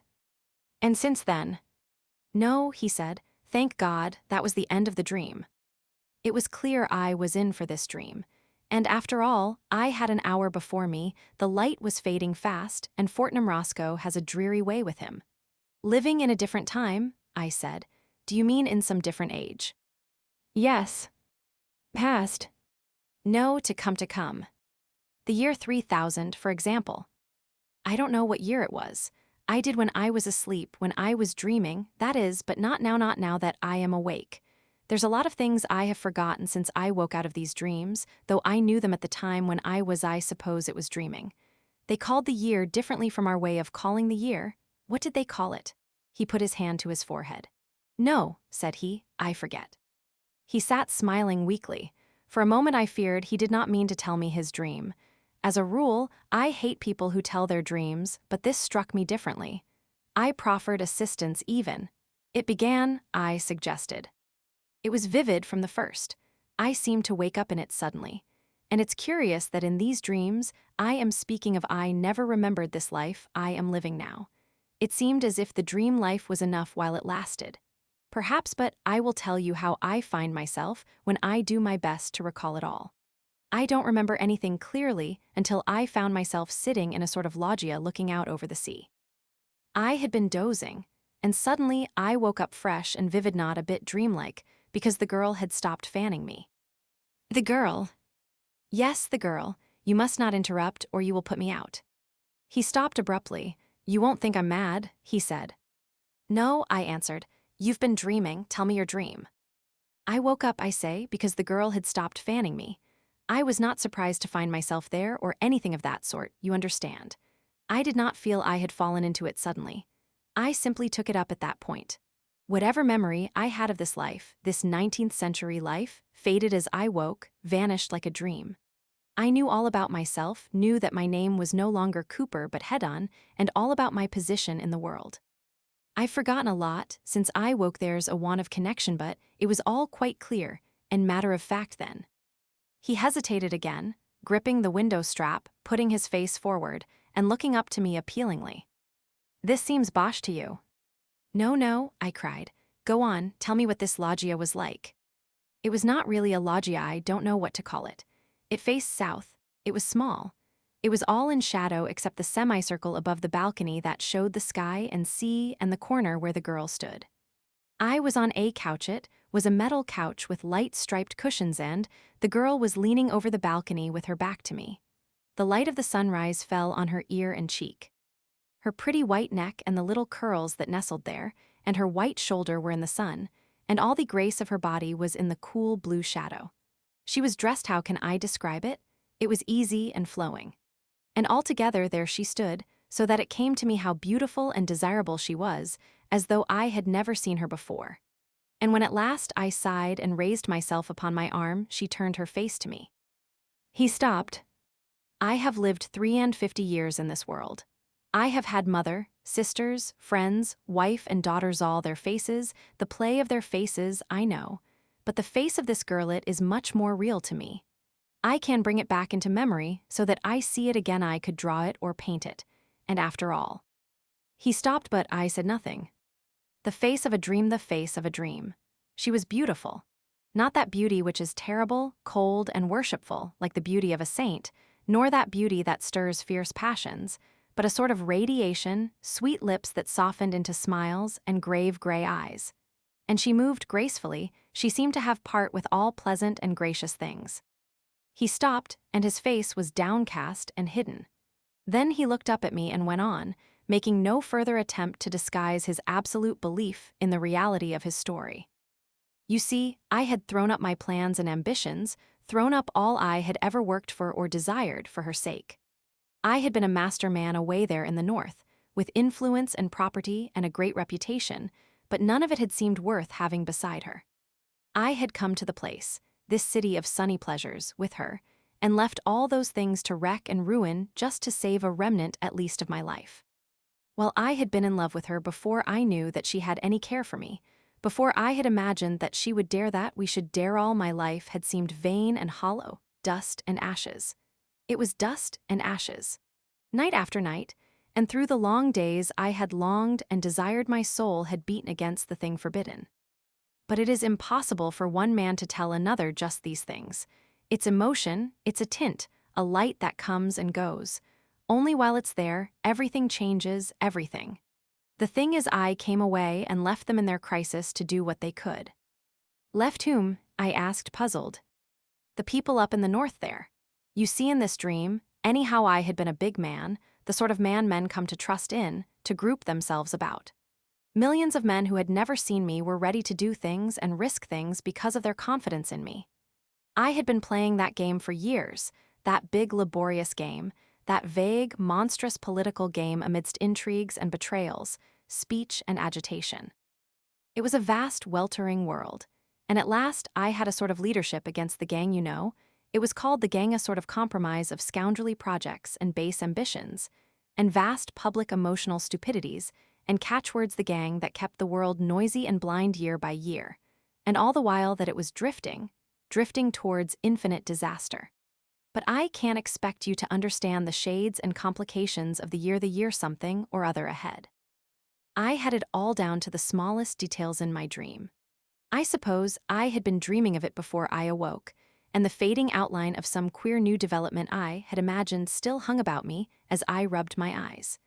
"And since then?" "No," he said. "Thank God, that was the end of the dream." It was clear I was in for this dream. And after all, I had an hour before me, the light was fading fast, and Fortnum Roscoe has a dreary way with him. "Living in a different time," I said. "Do you mean in some different age?" "Yes." "Past?" "No, to come to come. The year 3000, for example." "I don't know what year it was. I did when I was asleep, when I was dreaming, that is, but not now that I am awake. There's a lot of things I have forgotten since I woke out of these dreams, though I knew them at the time when I suppose it was dreaming. They called the year differently from our way of calling the year. What did they call it? He put his hand to his forehead. No, said he, I forget. He sat smiling weakly. For a moment I feared he did not mean to tell me his dream. As a rule, I hate people who tell their dreams, but this struck me differently. I proffered assistance even. It began, I suggested. It was vivid from the first. I seemed to wake up in it suddenly. And it's curious that in these dreams, I am speaking of I never remembered this life I am living now. It seemed as if the dream life was enough while it lasted. Perhaps, but I will tell you how I find myself when I do my best to recall it all. I don't remember anything clearly until I found myself sitting in a sort of loggia looking out over the sea. I had been dozing, and suddenly I woke up fresh and vivid, not a bit dreamlike, because the girl had stopped fanning me. The girl? Yes, the girl. You must not interrupt or you will put me out. He stopped abruptly. You won't think I'm mad, he said. No, I answered. You've been dreaming. Tell me your dream. I woke up, I say, because the girl had stopped fanning me. I was not surprised to find myself there or anything of that sort, you understand. I did not feel I had fallen into it suddenly. I simply took it up at that point. Whatever memory I had of this life, this 19th century life, faded as I woke, vanished like a dream. I knew all about myself, knew that my name was no longer Cooper but Hedon, and all about my position in the world. I've forgotten a lot, since I woke there's a want of connection, but it was all quite clear, and matter of fact then. He hesitated again, gripping the window strap, putting his face forward, and looking up to me appealingly. This seems bosh to you. No, no, I cried. Go on, tell me what this loggia was like. It was not really a loggia, I don't know what to call it. It faced south. It was small. It was all in shadow except the semicircle above the balcony that showed the sky and sea and the corner where the girl stood. I was on a couch. It was a metal couch with light striped cushions, and the girl was leaning over the balcony with her back to me. The light of the sunrise fell on her ear and cheek. Her pretty white neck and the little curls that nestled there, and her white shoulder were in the sun, and all the grace of her body was in the cool blue shadow. She was dressed, how can I describe it? It was easy and flowing. And altogether there she stood, so that it came to me how beautiful and desirable she was, as though I had never seen her before. And when at last I sighed and raised myself upon my arm, she turned her face to me. He stopped. I have lived 53 years in this world. I have had mother, sisters, friends, wife and daughters, all their faces, the play of their faces, I know. But the face of this girl, it is much more real to me. I can bring it back into memory so that I see it again. I could draw it or paint it. And after all. He stopped, but I said nothing. The face of a dream, the face of a dream. She was beautiful. Not that beauty which is terrible, cold, and worshipful, like the beauty of a saint, nor that beauty that stirs fierce passions, but a sort of radiation, sweet lips that softened into smiles, and grave gray eyes. And she moved gracefully. She seemed to have part with all pleasant and gracious things. He stopped, and his face was downcast and hidden. Then he looked up at me and went on, making no further attempt to disguise his absolute belief in the reality of his story. You see, I had thrown up my plans and ambitions, thrown up all I had ever worked for or desired for her sake. I had been a master man away there in the north, with influence and property and a great reputation, but none of it had seemed worth having beside her. I had come to the place, this city of sunny pleasures, with her, and left all those things to wreck and ruin just to save a remnant at least of my life. While I had been in love with her before I knew that she had any care for me, before I had imagined that she would dare, that we should dare, all my life had seemed vain and hollow, dust and ashes. It was dust and ashes. Night after night, and through the long days I had longed and desired, my soul had beaten against the thing forbidden. But it is impossible for one man to tell another just these things. It's emotion, it's a tint, a light that comes and goes. Only while it's there, everything changes, everything. The thing is, I came away and left them in their crisis to do what they could. Left whom? I asked, puzzled. The people up in the north there. You see, in this dream, anyhow, I had been a big man, the sort of man men come to trust in, to group themselves about. Millions of men who had never seen me were ready to do things and risk things because of their confidence in me. I had been playing that game for years, that big, laborious game, that vague, monstrous political game amidst intrigues and betrayals, speech and agitation. It was a vast, weltering world, and at last I had a sort of leadership against the gang, you know. It was called the gang, a sort of compromise of scoundrelly projects and base ambitions, and vast public emotional stupidities, and catchwords the gang that kept the world noisy and blind year by year, and all the while that it was drifting towards infinite disaster. But I can't expect you to understand the shades and complications of the year something or other ahead. I had it all down to the smallest details in my dream. I suppose I had been dreaming of it before I awoke, and the fading outline of some queer new development I had imagined still hung about me as I rubbed my eyes.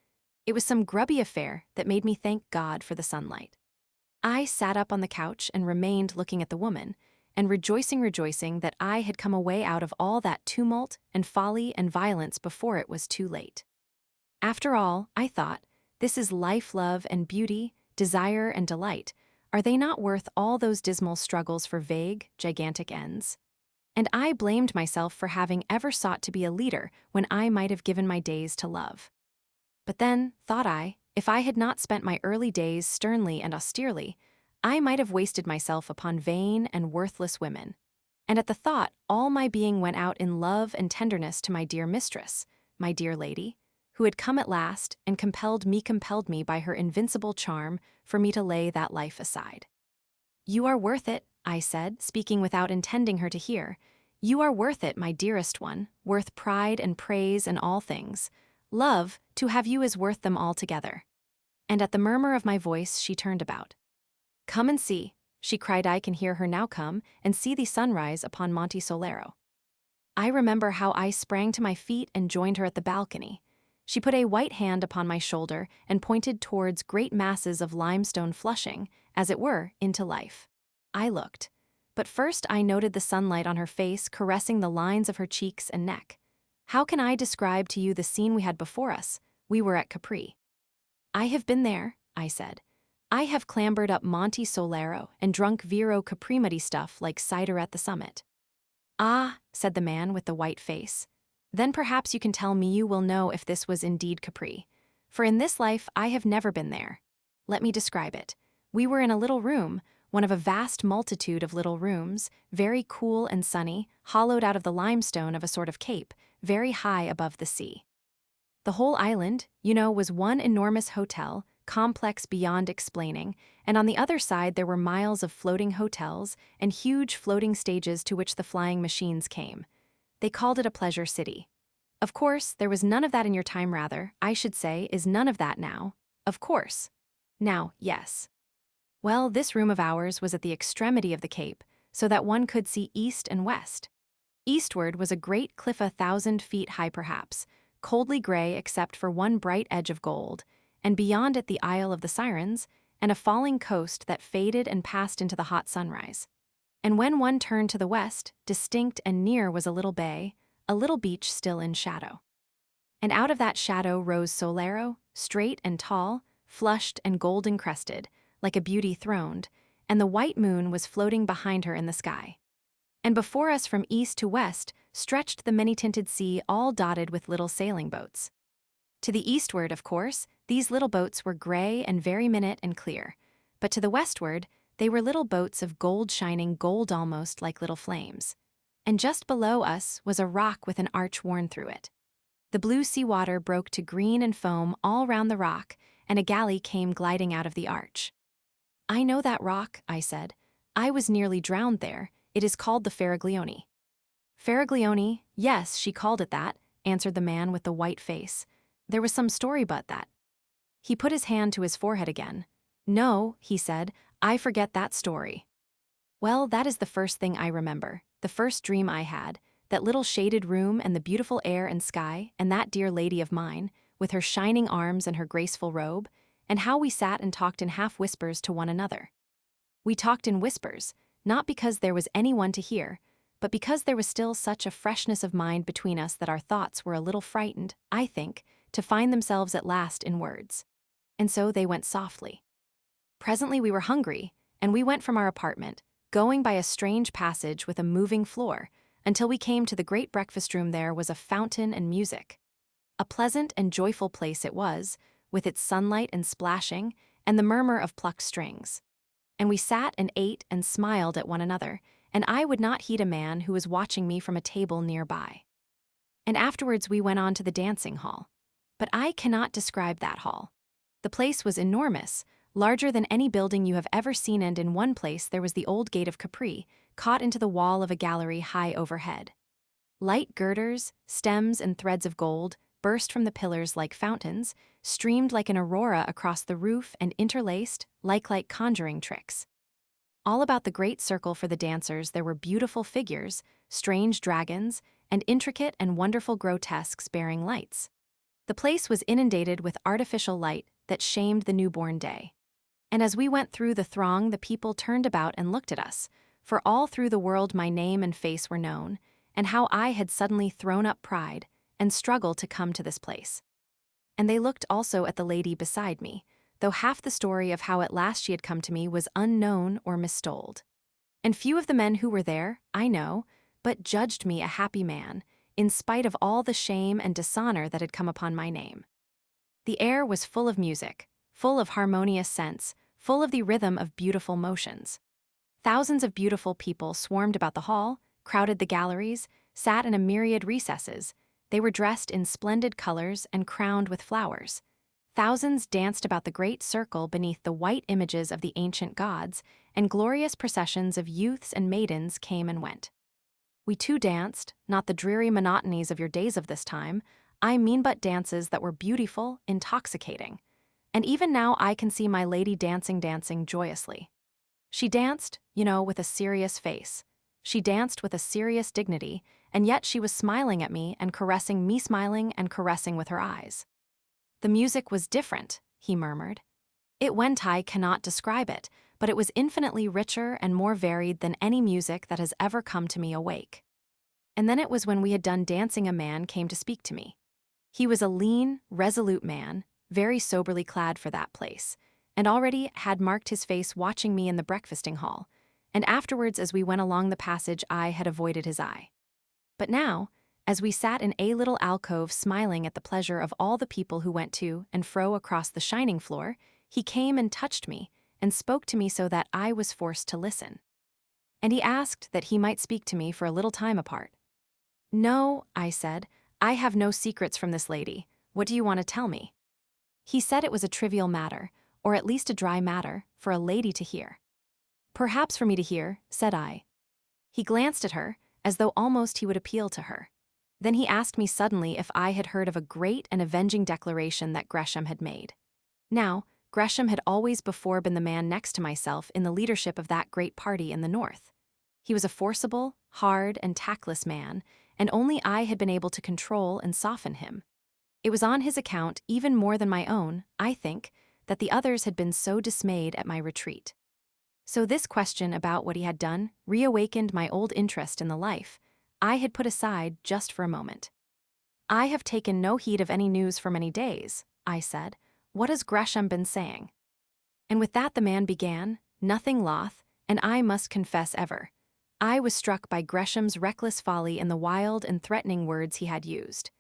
It was some grubby affair that made me thank God for the sunlight. I sat up on the couch and remained looking at the woman, and rejoicing that I had come away out of all that tumult and folly and violence before it was too late. After all, I thought, this is life, love and beauty, desire and delight. Are they not worth all those dismal struggles for vague, gigantic ends? And I blamed myself for having ever sought to be a leader when I might have given my days to love. But then, thought I, if I had not spent my early days sternly and austerely, I might have wasted myself upon vain and worthless women. And at the thought, all my being went out in love and tenderness to my dear mistress, my dear lady, who had come at last and compelled me by her invincible charm for me to lay that life aside. "You are worth it," I said, speaking without intending her to hear. "You are worth it, my dearest one, worth pride and praise and all things. Love, to have you is worth them altogether." And at the murmur of my voice she turned about. "Come and see," she cried. "I can hear her now. Come and see the sunrise upon Monte Solero." I remember how I sprang to my feet and joined her at the balcony. She put a white hand upon my shoulder and pointed towards great masses of limestone flushing, as it were, into life. I looked. But first I noted the sunlight on her face caressing the lines of her cheeks and neck. How can I describe to you the scene we had before us? We were at Capri. "I have been there," I said. "I have clambered up Monte Solero and drunk Vero Caprimudi stuff like cider at the summit." "Ah," said the man with the white face. "Then perhaps you can tell me. You will know if this was indeed Capri. For in this life I have never been there. Let me describe it. We were in a little room, one of a vast multitude of little rooms, very cool and sunny, hollowed out of the limestone of a sort of cape, very high above the sea. The whole island, you know, was one enormous hotel, complex beyond explaining, and on the other side there were miles of floating hotels and huge floating stages to which the flying machines came. They called it a pleasure city. Of course, there was none of that in your time. Rather, I should say, is none of that now. Of course. Now, yes. Well, this room of ours was at the extremity of the cape, so that one could see east and west. Eastward was a great cliff 1,000 feet high perhaps, coldly gray except for one bright edge of gold, and beyond it the Isle of the Sirens, and a falling coast that faded and passed into the hot sunrise. And when one turned to the west, distinct and near was a little bay, a little beach still in shadow. And out of that shadow rose Solero, straight and tall, flushed and golden crested, like a beauty throned, and the white moon was floating behind her in the sky. And before us from east to west stretched the many-tinted sea, all dotted with little sailing boats. To the eastward, of course, these little boats were gray and very minute and clear, but to the westward they were little boats of gold, shining gold almost like little flames. And just below us was a rock with an arch worn through it. The blue sea water broke to green and foam all round the rock, and a galley came gliding out of the arch. "I know that rock," I said. "I was nearly drowned there. It is called the Faraglione." "Faraglione, yes, she called it that," answered the man with the white face. "There was some story but that." He put his hand to his forehead again. "No," he said, "I forget that story." Well, that is the first thing I remember, the first dream I had, that little shaded room and the beautiful air and sky, and that dear lady of mine, with her shining arms and her graceful robe, and how we sat and talked in half whispers to one another. We talked in whispers, not because there was anyone to hear, but because there was still such a freshness of mind between us that our thoughts were a little frightened, I think, to find themselves at last in words. And so they went softly. Presently we were hungry, and we went from our apartment, going by a strange passage with a moving floor, until we came to the great breakfast room. There was a fountain and music. A pleasant and joyful place it was, with its sunlight and splashing, and the murmur of plucked strings. And we sat and ate and smiled at one another, and I would not heed a man who was watching me from a table nearby. And afterwards we went on to the dancing hall. But I cannot describe that hall. The place was enormous, larger than any building you have ever seen, and in one place there was the old gate of Capri, caught into the wall of a gallery high overhead. Light girders, stems, and threads of gold burst from the pillars like fountains, streamed like an aurora across the roof, and interlaced like conjuring tricks. All about the great circle for the dancers there were beautiful figures, strange dragons, and intricate and wonderful grotesques bearing lights. The place was inundated with artificial light that shamed the newborn day. And as we went through the throng, the people turned about and looked at us, for all through the world my name and face were known, and how I had suddenly thrown up pride and struggled to come to this place. And they looked also at the lady beside me, though half the story of how at last she had come to me was unknown or mistold. And few of the men who were there, I know, but judged me a happy man, in spite of all the shame and dishonor that had come upon my name. The air was full of music, full of harmonious sense, full of the rhythm of beautiful motions. Thousands of beautiful people swarmed about the hall, crowded the galleries, sat in a myriad recesses. They were dressed in splendid colors and crowned with flowers. Thousands danced about the great circle beneath the white images of the ancient gods, and glorious processions of youths and maidens came and went. We too danced, not the dreary monotonies of your days of this time, I mean but dances that were beautiful, intoxicating. And even now I can see my lady dancing joyously. She danced, with a serious face. She danced with a serious dignity, and yet she was smiling at me and caressing me, smiling and caressing with her eyes. The music was different, he murmured. I cannot describe it, but it was infinitely richer and more varied than any music that has ever come to me awake. And then it was when we had done dancing a man came to speak to me. He was a lean, resolute man, very soberly clad for that place, and already had marked his face watching me in the breakfasting hall, and afterwards as we went along the passage I had avoided his eye. But now, as we sat in a little alcove smiling at the pleasure of all the people who went to and fro across the shining floor, he came and touched me, and spoke to me so that I was forced to listen. And he asked that he might speak to me for a little time apart. No, I said, I have no secrets from this lady. What do you want to tell me? He said it was a trivial matter, or at least a dry matter, for a lady to hear. Perhaps for me to hear, said I. He glanced at her, as though almost he would appeal to her. Then he asked me suddenly if I had heard of a great and avenging declaration that Gresham had made. Now, Gresham had always before been the man next to myself in the leadership of that great party in the North. He was a forcible, hard, and tactless man, and only I had been able to control and soften him. It was on his account, even more than my own, I think, that the others had been so dismayed at my retreat. So this question about what he had done reawakened my old interest in the life I had put aside just for a moment. I have taken no heed of any news for many days, I said. What has Gresham been saying? And with that the man began, nothing loth, and I must confess ever. I was struck by Gresham's reckless folly in the wild and threatening words he had used.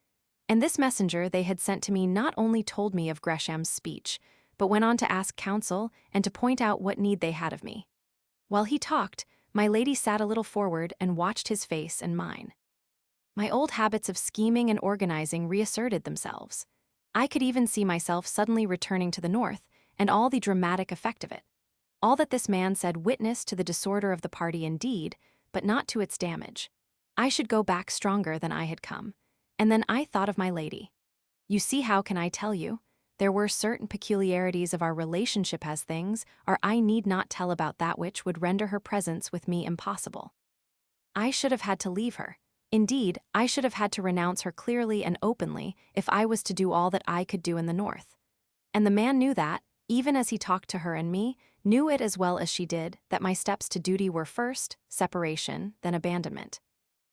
And this messenger they had sent to me not only told me of Gresham's speech, but went on to ask counsel and to point out what need they had of me. While he talked, my lady sat a little forward and watched his face and mine. My old habits of scheming and organizing reasserted themselves. I could even see myself suddenly returning to the North, and all the dramatic effect of it. All that this man said witnessed to the disorder of the party indeed, but not to its damage. I should go back stronger than I had come. And then I thought of my lady. You see, how can I tell you? There were certain peculiarities of our relationship as things, or I need not tell about that which would render her presence with me impossible. I should have had to leave her. Indeed, I should have had to renounce her clearly and openly if I was to do all that I could do in the North. And the man knew that, even as he talked to her and me, knew it as well as she did, that my steps to duty were first separation, then abandonment.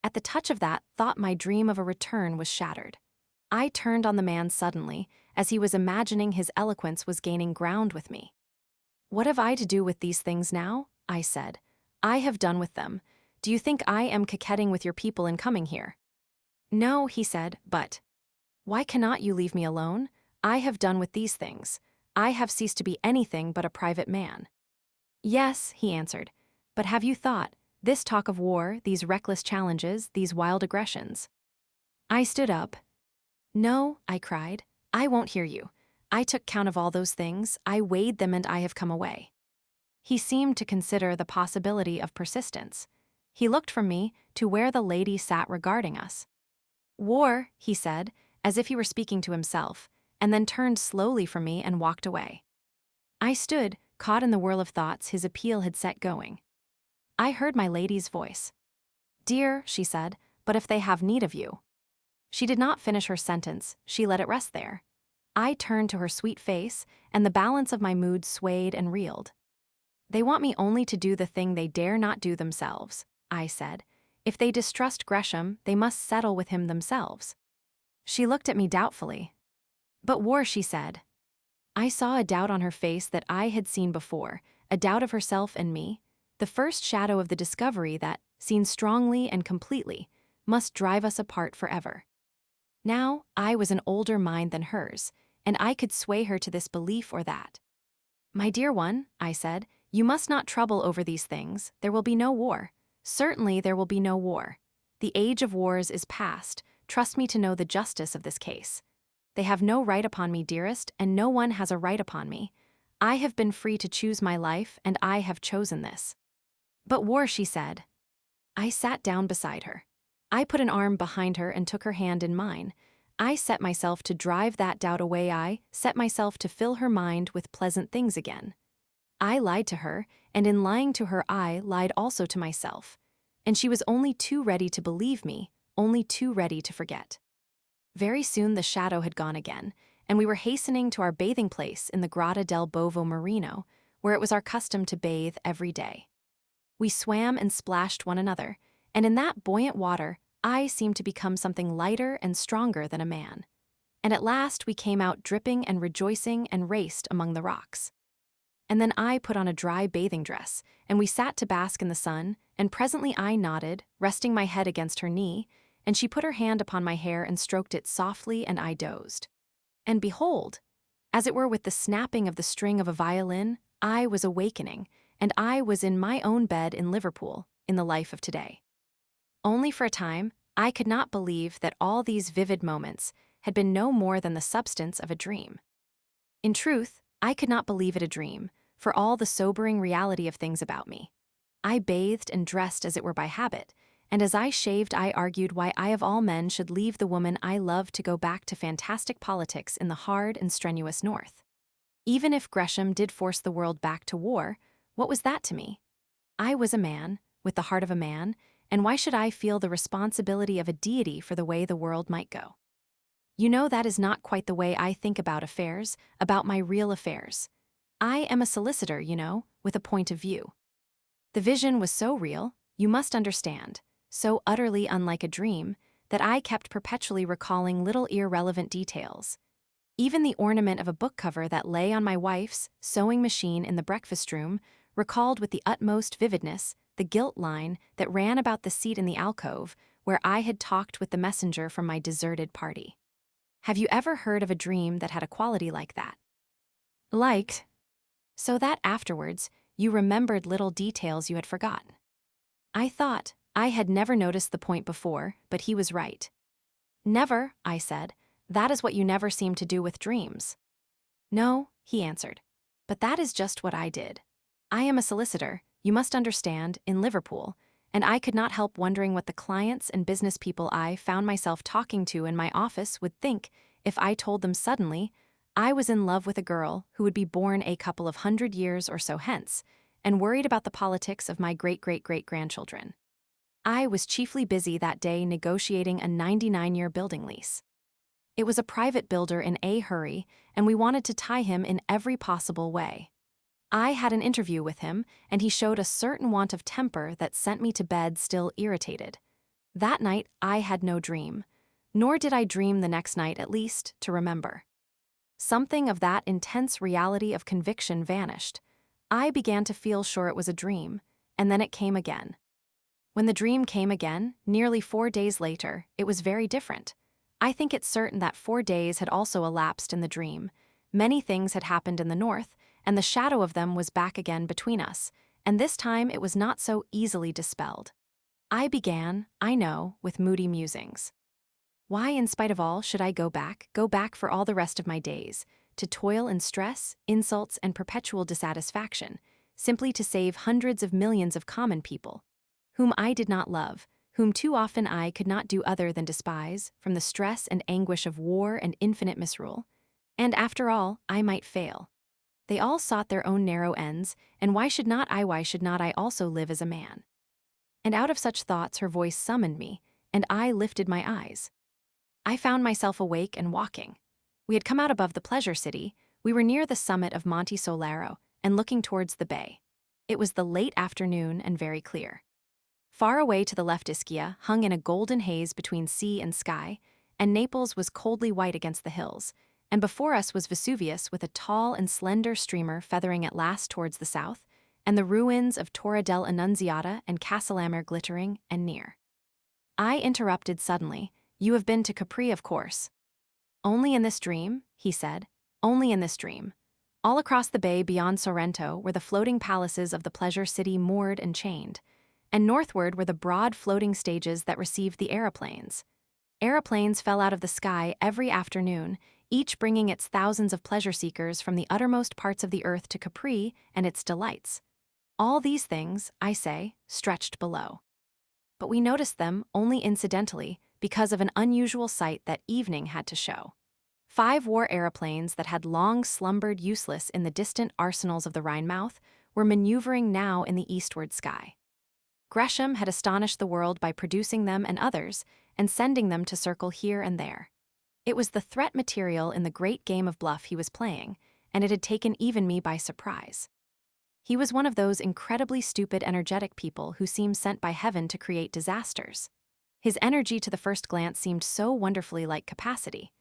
At the touch of that thought my dream of a return was shattered. I turned on the man suddenly, as he was imagining his eloquence was gaining ground with me. What have I to do with these things now? I said. I have done with them. Do you think I am coquetting with your people in coming here? No, he said, but why cannot you leave me alone? I have done with these things. I have ceased to be anything but a private man. Yes, he answered, but have you thought, this talk of war, these reckless challenges, these wild aggressions? I stood up. No, I cried, I won't hear you. I took count of all those things, I weighed them and I have come away. He seemed to consider the possibility of persistence. He looked from me to where the lady sat regarding us. War, he said, as if he were speaking to himself, and then turned slowly from me and walked away. I stood, caught in the whirl of thoughts his appeal had set going. I heard my lady's voice. Dear, she said, but if they have need of you. She did not finish her sentence, she let it rest there. I turned to her sweet face, and the balance of my mood swayed and reeled. They want me only to do the thing they dare not do themselves, I said. If they distrust Gresham, they must settle with him themselves. She looked at me doubtfully. But war, she said. I saw a doubt on her face that I had seen before, a doubt of herself and me, the first shadow of the discovery that, seen strongly and completely, must drive us apart forever. Now, I was an older mind than hers, and I could sway her to this belief or that. My dear one, I said, you must not trouble over these things, there will be no war. Certainly there will be no war. The age of wars is past, trust me to know the justice of this case. They have no right upon me, dearest, and no one has a right upon me. I have been free to choose my life, and I have chosen this. But war, she said. I sat down beside her. I put an arm behind her and took her hand in mine. I set myself to drive that doubt away. I set myself to fill her mind with pleasant things again. I lied to her, and in lying to her I lied also to myself. And she was only too ready to believe me, only too ready to forget. Very soon the shadow had gone again, and we were hastening to our bathing place in the Grotta del Bovo Marino, where it was our custom to bathe every day. We swam and splashed one another, and in that buoyant water I seemed to become something lighter and stronger than a man. And at last we came out dripping and rejoicing and raced among the rocks. And then I put on a dry bathing dress, and we sat to bask in the sun, and presently I nodded, resting my head against her knee, and she put her hand upon my hair and stroked it softly, and I dozed. And behold, as it were with the snapping of the string of a violin, I was awakening, and I was in my own bed in Liverpool, in the life of today. Only for a time, I could not believe that all these vivid moments had been no more than the substance of a dream. In truth, I could not believe it a dream, for all the sobering reality of things about me. I bathed and dressed as it were by habit, and as I shaved I argued why I of all men should leave the woman I loved to go back to fantastic politics in the hard and strenuous North. Even if Gresham did force the world back to war, what was that to me? I was a man, with the heart of a man, and why should I feel the responsibility of a deity for the way the world might go? You know that is not quite the way I think about affairs, about my real affairs. I am a solicitor, you know, with a point of view. The vision was so real, you must understand, so utterly unlike a dream, that I kept perpetually recalling little irrelevant details. Even the ornament of a book cover that lay on my wife's sewing machine in the breakfast room recalled with the utmost vividness the gilt line that ran about the seat in the alcove where I had talked with the messenger from my deserted party. Have you ever heard of a dream that had a quality like that? Liked. So that afterwards, you remembered little details you had forgotten. I thought I had never noticed the point before, but he was right. Never, I said. That is what you never seem to do with dreams. No, he answered. But that is just what I did. I am a solicitor, you must understand, in Liverpool, and I could not help wondering what the clients and business people I found myself talking to in my office would think if I told them suddenly I was in love with a girl who would be born a couple of 100 years or so hence, and worried about the politics of my great-great-great-grandchildren. I was chiefly busy that day negotiating a 99-year building lease. It was a private builder in a hurry, and we wanted to tie him in every possible way. I had an interview with him, and he showed a certain want of temper that sent me to bed still irritated. That night I had no dream, nor did I dream the next night, at least, to remember. Something of that intense reality of conviction vanished. I began to feel sure it was a dream, and then it came again. When the dream came again, nearly 4 days later, it was very different. I think it's certain that 4 days had also elapsed in the dream. Many things had happened in the north, and the shadow of them was back again between us, and this time it was not so easily dispelled. I began, I know, with moody musings. Why, in spite of all, should I go back for all the rest of my days, to toil and stress, insults, and perpetual dissatisfaction, simply to save hundreds of millions of common people, whom I did not love, whom too often I could not do other than despise, from the stress and anguish of war and infinite misrule? And after all, I might fail. They all sought their own narrow ends, and why should not I also live as a man? And out of such thoughts her voice summoned me, and I lifted my eyes. I found myself awake and walking. We had come out above the pleasure city, we were near the summit of Monte Solaro, and looking towards the bay. It was the late afternoon and very clear. Far away to the left Ischia hung in a golden haze between sea and sky, and Naples was coldly white against the hills, and before us was Vesuvius with a tall and slender streamer feathering at last towards the south, and the ruins of Torre del Annunziata and Castellamare glittering and near. I interrupted suddenly. You have been to Capri, of course. Only in this dream, he said. Only in this dream. All across the bay beyond Sorrento were the floating palaces of the pleasure city moored and chained, and northward were the broad floating stages that received the aeroplanes. Aeroplanes fell out of the sky every afternoon, each bringing its thousands of pleasure seekers from the uttermost parts of the earth to Capri and its delights. All these things, I say, stretched below. But we noticed them only incidentally because of an unusual sight that evening had to show. 5 war aeroplanes that had long slumbered useless in the distant arsenals of the Rhine mouth were maneuvering now in the eastward sky. Gresham had astonished the world by producing them and others, and sending them to circle here and there. It was the threat material in the great game of bluff he was playing, and it had taken even me by surprise. He was one of those incredibly stupid, energetic people who seem sent by heaven to create disasters. His energy to the first glance seemed so wonderfully like capacity,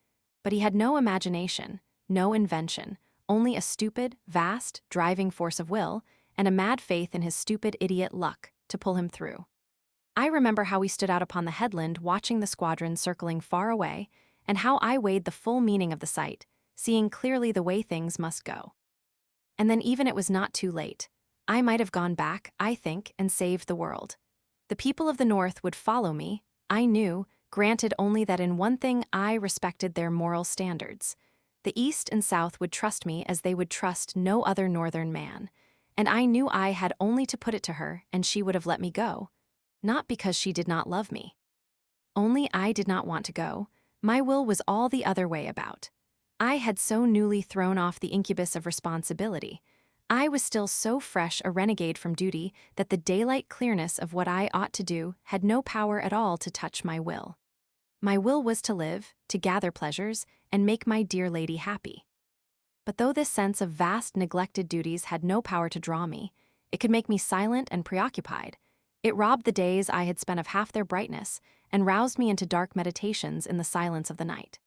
but he had no imagination, no invention, only a stupid, vast, driving force of will, and a mad faith in his stupid idiot luck to pull him through. I remember how we stood out upon the headland watching the squadron circling far away, and how I weighed the full meaning of the sight, seeing clearly the way things must go. And then even it was not too late. I might have gone back, I think, and saved the world. The people of the North would follow me, I knew, granted only that in one thing I respected their moral standards. The East and South would trust me as they would trust no other northern man, and I knew I had only to put it to her and she would have let me go. Not because she did not love me. Only I did not want to go. My will was all the other way about. I had so newly thrown off the incubus of responsibility. I was still so fresh a renegade from duty that the daylight clearness of what I ought to do had no power at all to touch my will. My will was to live, to gather pleasures, and make my dear lady happy. But though this sense of vast neglected duties had no power to draw me, it could make me silent and preoccupied. It robbed the days I had spent of half their brightness, and roused me into dark meditations in the silence of the night.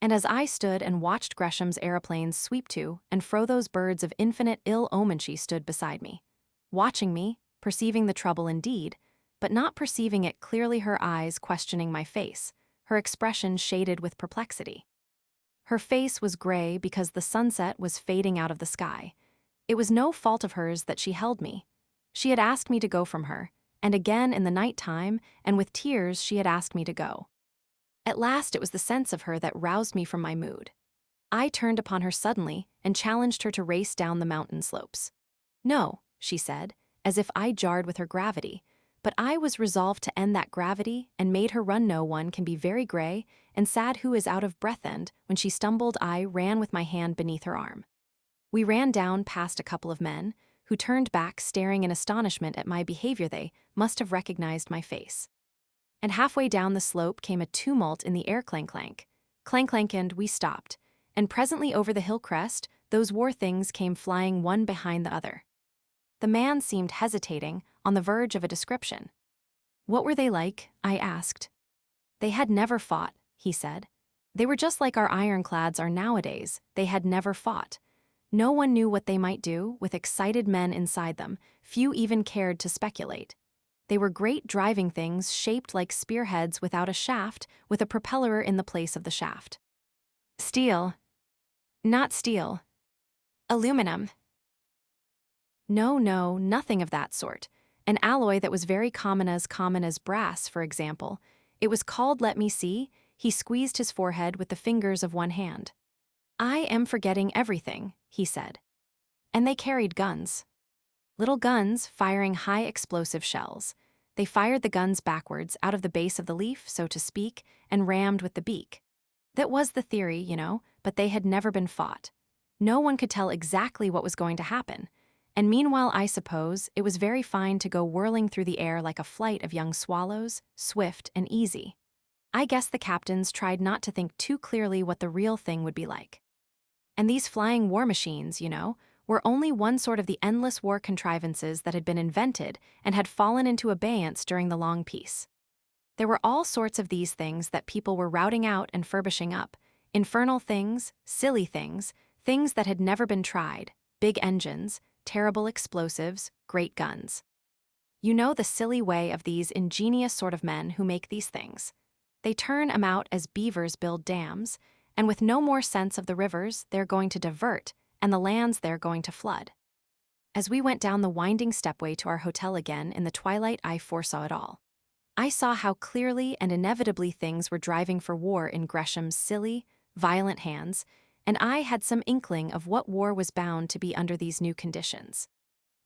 And as I stood and watched Gresham's aeroplanes sweep to and fro those birds of infinite ill omen, she stood beside me, watching me, perceiving the trouble indeed, but not perceiving it clearly, her eyes questioning my face, her expression shaded with perplexity. Her face was gray because the sunset was fading out of the sky. It was no fault of hers that she held me. She had asked me to go from her, and again in the night time, and with tears she had asked me to go. At last it was the sense of her that roused me from my mood. I turned upon her suddenly and challenged her to race down the mountain slopes. No, she said, as if I jarred with her gravity, but I was resolved to end that gravity and made her run. No one can be very gray and sad who is out of breath, and when she stumbled I ran with my hand beneath her arm. We ran down past a couple of men, who turned back staring in astonishment at my behavior. They must have recognized my face. And halfway down the slope came a tumult in the air, clank, and we stopped, and presently over the hill crest those war things came flying one behind the other. The man seemed hesitating, on the verge of a description. What were they like? I asked. They had never fought, he said. They were just like our ironclads are nowadays, they had never fought. No one knew what they might do, with excited men inside them. Few even cared to speculate. They were great driving things shaped like spearheads without a shaft, with a propeller in the place of the shaft. Steel. Not steel. Aluminum. No, no, nothing of that sort. An alloy that was very common as brass, for example. It was called, let me see. He squeezed his forehead with the fingers of one hand. I am forgetting everything, he said. And they carried guns. Little guns firing high explosive shells. They fired the guns backwards, out of the base of the leaf, so to speak, and rammed with the beak. That was the theory, but they had never been fought. No one could tell exactly what was going to happen. And meanwhile, I suppose, it was very fine to go whirling through the air like a flight of young swallows, swift and easy. I guess the captains tried not to think too clearly what the real thing would be like. And these flying war machines, were only one sort of the endless war contrivances that had been invented and had fallen into abeyance during the long peace. There were all sorts of these things that people were routing out and furbishing up. Infernal things, silly things, things that had never been tried, big engines, terrible explosives, great guns. You know the silly way of these ingenious sort of men who make these things. They turn 'em out as beavers build dams, and with no more sense of the rivers they're going to divert and the lands they're going to flood. As we went down the winding stepway to our hotel again in the twilight, I foresaw it all. I saw how clearly and inevitably things were driving for war in Gresham's silly, violent hands, and I had some inkling of what war was bound to be under these new conditions.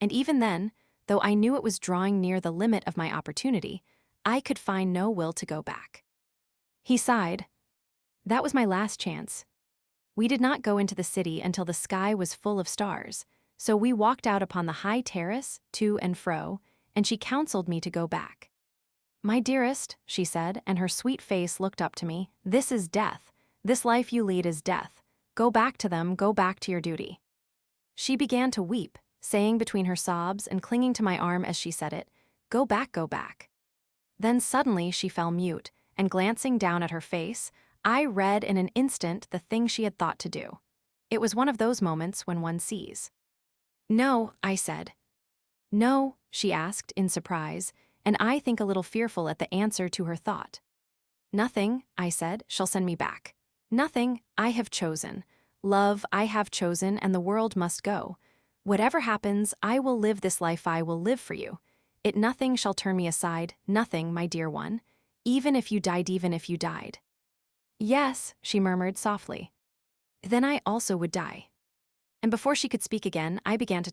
And even then, though I knew it was drawing near the limit of my opportunity, I could find no will to go back. He sighed. That was my last chance. We did not go into the city until the sky was full of stars, so we walked out upon the high terrace, to and fro, and she counseled me to go back. My dearest, she said, and her sweet face looked up to me, this is death. This life you lead is death. Go back to them, go back to your duty. She began to weep, saying between her sobs and clinging to my arm as she said it, go back, go back. Then suddenly she fell mute, and glancing down at her face, I read in an instant the thing she had thought to do. It was one of those moments when one sees. No, I said. No, she asked in surprise, and I think a little fearful at the answer to her thought. Nothing, I said, shall send me back. Nothing, I have chosen. Love, I have chosen, and the world must go. Whatever happens, I will live this life, I will live for you. It nothing shall turn me aside, nothing, my dear one. Even if you died. Yes, she murmured softly. Then I also would die. And before she could speak again, I began to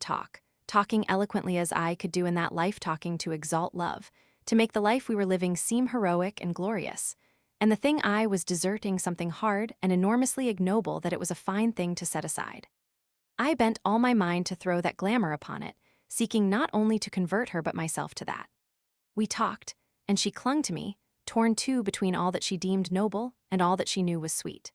talking eloquently as I could do in that life, talking to exalt love, to make the life we were living seem heroic and glorious. And the thing I was deserting something hard and enormously ignoble that it was a fine thing to set aside. I bent all my mind to throw that glamour upon it, seeking not only to convert her but myself to that. We talked, and she clung to me, torn too between all that she deemed noble and all that she knew was sweet.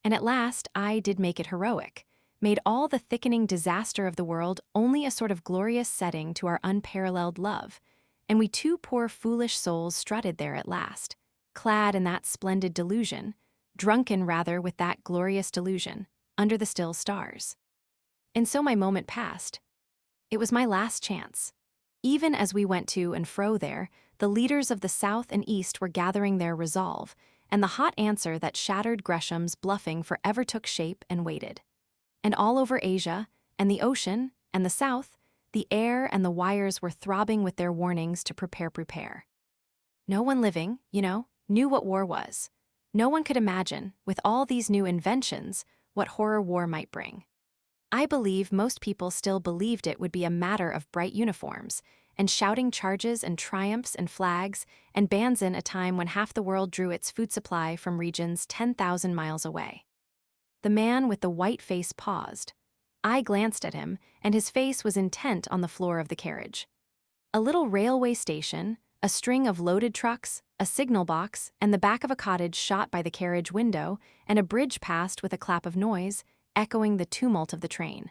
And at last I did make it heroic, made all the thickening disaster of the world only a sort of glorious setting to our unparalleled love, and we two poor foolish souls strutted there at last, clad in that splendid delusion, drunken rather with that glorious delusion, under the still stars. And so my moment passed. It was my last chance. Even as we went to and fro there, the leaders of the South and East were gathering their resolve, and the hot answer that shattered Gresham's bluffing forever took shape and waited. And all over Asia, and the ocean, and the South, the air and the wires were throbbing with their warnings to prepare. No one living, knew what war was. No one could imagine, with all these new inventions, what horror war might bring. I believe most people still believed it would be a matter of bright uniforms, and shouting charges and triumphs and flags, and bands in a time when half the world drew its food supply from regions 10,000 miles away. The man with the white face paused. I glanced at him, and his face was intent on the floor of the carriage. A little railway station, a string of loaded trucks, a signal box, and the back of a cottage shot by the carriage window, and a bridge passed with a clap of noise, echoing the tumult of the train.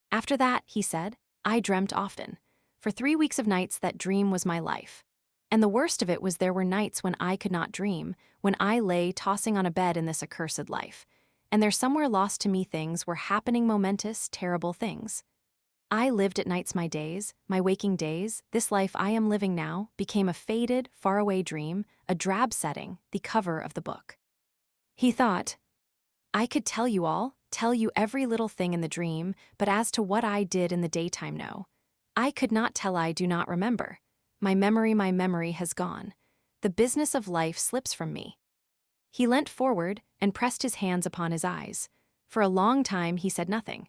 After that, he said, I dreamt often. For 3 weeks of nights that dream was my life. And the worst of it was there were nights when I could not dream, when I lay tossing on a bed in this accursed life. and there somewhere lost to me things were happening momentous, terrible things. I lived at nights my days, my waking days, this life I am living now, became a faded, faraway dream, a drab setting, the cover of the book. He thought, I could tell you all, tell you every little thing in the dream, but as to what I did in the daytime, no. I could not tell, I do not remember. My memory has gone. The business of life slips from me. He leant forward and pressed his hands upon his eyes. For a long time he said nothing.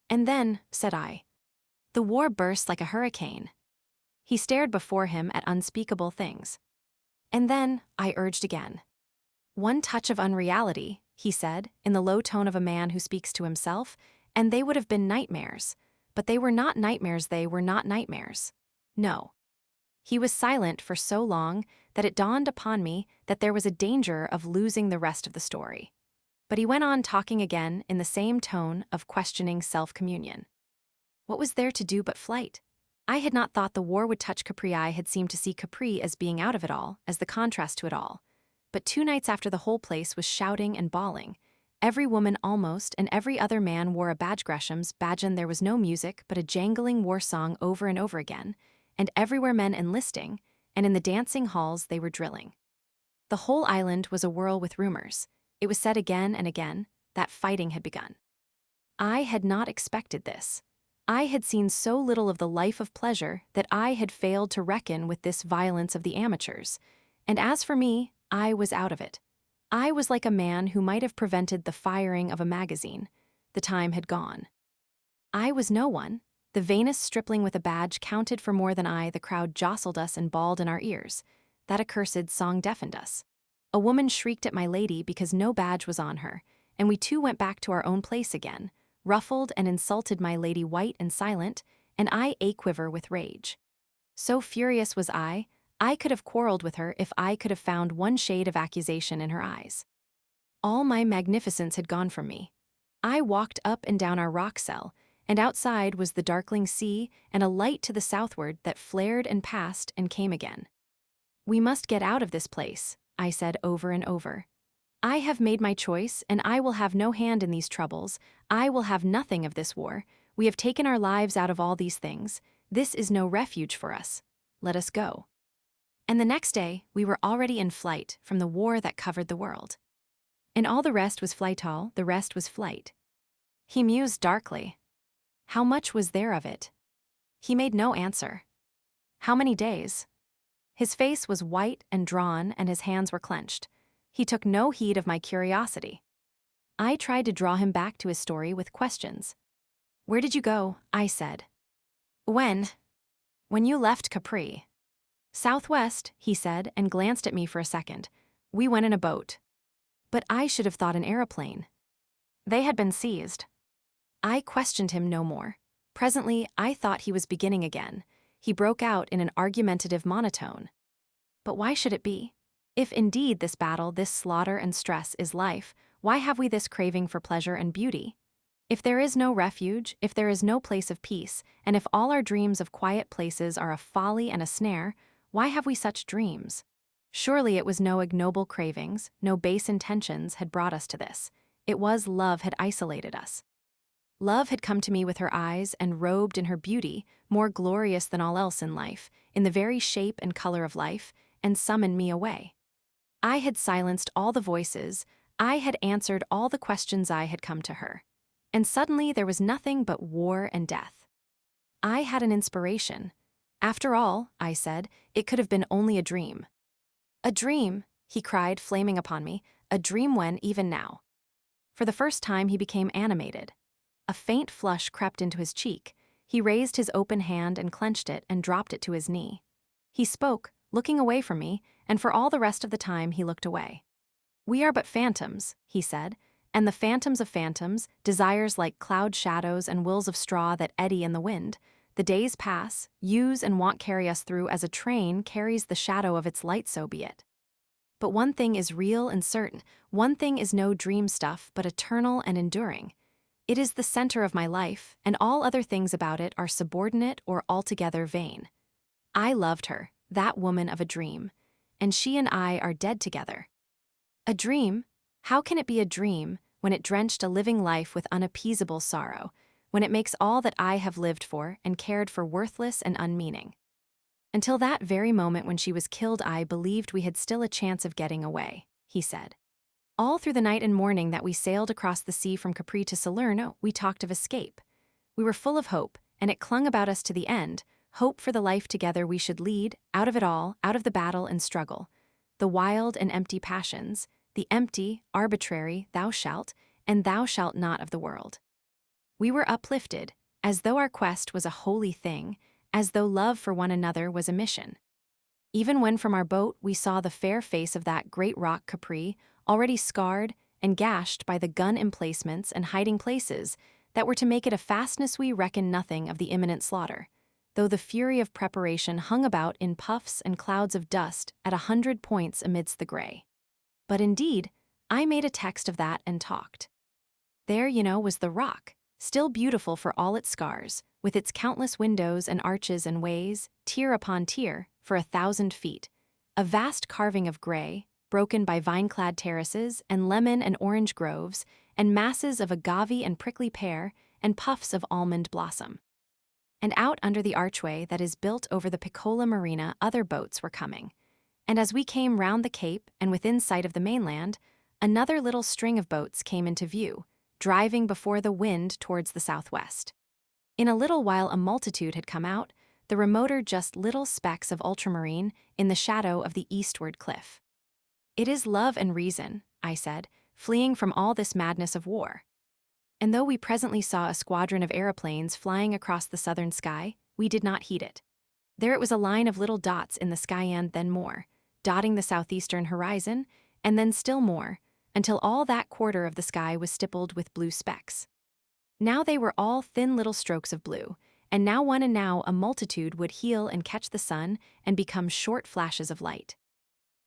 And then, said I, the war burst like a hurricane. He stared before him at unspeakable things. And then, I urged again. One touch of unreality, he said, in the low tone of a man who speaks to himself, and they would have been nightmares. But they were not nightmares, they were not nightmares. No. He was silent for so long that it dawned upon me that there was a danger of losing the rest of the story. But he went on talking again in the same tone of questioning self-communion. What was there to do but flight? I had not thought the war would touch Capri. I had seemed to see Capri as being out of it all, as the contrast to it all. But 2 nights after the whole place was shouting and bawling. Every woman almost and every other man wore a badge. Gresham's badge, and there was no music but a jangling war song over and over again, and everywhere men enlisting, and in the dancing halls they were drilling. The whole island was awhirl with rumors. It was said again and again that fighting had begun. I had not expected this. I had seen so little of the life of pleasure that I had failed to reckon with this violence of the amateurs, and as for me, I was out of it. I was like a man who might have prevented the firing of a magazine. The time had gone. I was no one. The vainest stripling with a badge counted for more than I. The crowd jostled us and bawled in our ears. That accursed song deafened us. A woman shrieked at my lady because no badge was on her, and we too went back to our own place again, ruffled and insulted, my lady white and silent, and I a-quiver with rage. So furious was I could have quarreled with her if I could have found one shade of accusation in her eyes. All my magnificence had gone from me. I walked up and down our rock cell, and outside was the darkling sea and a light to the southward that flared and passed and came again. We must get out of this place, I said over and over. I have made my choice, and I will have no hand in these troubles. I will have nothing of this war. We have taken our lives out of all these things. This is no refuge for us. Let us go. And the next day, we were already in flight from the war that covered the world. And all the rest was flight, the rest was flight. He mused darkly. How much was there of it? He made no answer. How many days? His face was white and drawn, and his hands were clenched. He took no heed of my curiosity. I tried to draw him back to his story with questions. Where did you go? I said. When you left Capri. Southwest, he said, and glanced at me for a second. We went in a boat. But I should have thought an aeroplane. They had been seized. I questioned him no more. Presently, I thought he was beginning again. He broke out in an argumentative monotone. But why should it be? If indeed this battle, this slaughter and stress is life, why have we this craving for pleasure and beauty? If there is no refuge, if there is no place of peace, and if all our dreams of quiet places are a folly and a snare, why have we such dreams? Surely it was no ignoble cravings, no base intentions had brought us to this. It was love had isolated us. Love had come to me with her eyes and robed in her beauty, more glorious than all else in life, in the very shape and color of life, and summoned me away. I had silenced all the voices, I had answered all the questions, I had come to her. And suddenly there was nothing but war and death. I had an inspiration. After all, I said, it could have been only a dream. A dream, he cried, flaming upon me, a dream when, even now. For the first time he became animated. A faint flush crept into his cheek. He raised his open hand and clenched it and dropped it to his knee. He spoke, looking away from me, and for all the rest of the time he looked away. We are but phantoms, he said, and the phantoms of phantoms, desires like cloud shadows and wills of straw that eddy in the wind. The days pass, use and want carry us through as a train carries the shadow of its light, so be it. But one thing is real and certain, one thing is no dream stuff but eternal and enduring. It is the center of my life, and all other things about it are subordinate or altogether vain. I loved her, that woman of a dream, and she and I are dead together. A dream? How can it be a dream when it drenched a living life with unappeasable sorrow, when it makes all that I have lived for and cared for worthless and unmeaning. Until that very moment when she was killed, I believed we had still a chance of getting away, he said. All through the night and morning that we sailed across the sea from Capri to Salerno, we talked of escape. We were full of hope, and it clung about us to the end, hope for the life together we should lead, out of it all, out of the battle and struggle, the wild and empty passions, the empty, arbitrary thou shalt and thou shalt not of the world. We were uplifted, as though our quest was a holy thing, as though love for one another was a mission. Even when from our boat we saw the fair face of that great rock Capri, already scarred and gashed by the gun emplacements and hiding places that were to make it a fastness, we reckoned nothing of the imminent slaughter, though the fury of preparation hung about in puffs and clouds of dust at 100 points amidst the gray. But indeed, I made a text of that and talked. There, was the rock, still beautiful for all its scars, with its countless windows and arches and ways, tier upon tier, for 1,000 feet, a vast carving of gray, broken by vine-clad terraces and lemon and orange groves, and masses of agave and prickly pear, and puffs of almond blossom. And out under the archway that is built over the Piccola Marina, other boats were coming. And as we came round the cape and within sight of the mainland, another little string of boats came into view, driving before the wind towards the southwest. In a little while a multitude had come out, the remoter just little specks of ultramarine in the shadow of the eastward cliff. It is love and reason, I said, fleeing from all this madness of war. And though we presently saw a squadron of aeroplanes flying across the southern sky, we did not heed it. There it was, a line of little dots in the sky, and then more, dotting the southeastern horizon, and then still more, until all that quarter of the sky was stippled with blue specks. Now they were all thin little strokes of blue, and now one and now a multitude would heel and catch the sun and become short flashes of light.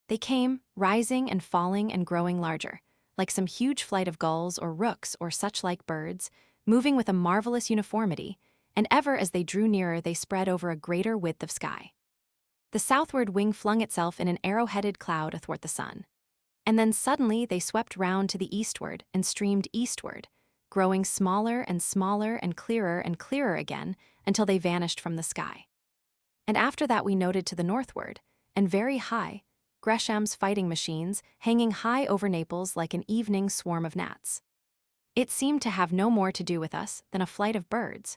They came, rising and falling and growing larger, like some huge flight of gulls or rooks or such-like birds, moving with a marvelous uniformity, and ever as they drew nearer they spread over a greater width of sky. The southward wing flung itself in an arrow-headed cloud athwart the sun. And then suddenly they swept round to the eastward and streamed eastward, growing smaller and smaller and clearer again until they vanished from the sky. And after that we noted to the northward, and very high, Gresham's fighting machines hanging high over Naples like an evening swarm of gnats. It seemed to have no more to do with us than a flight of birds.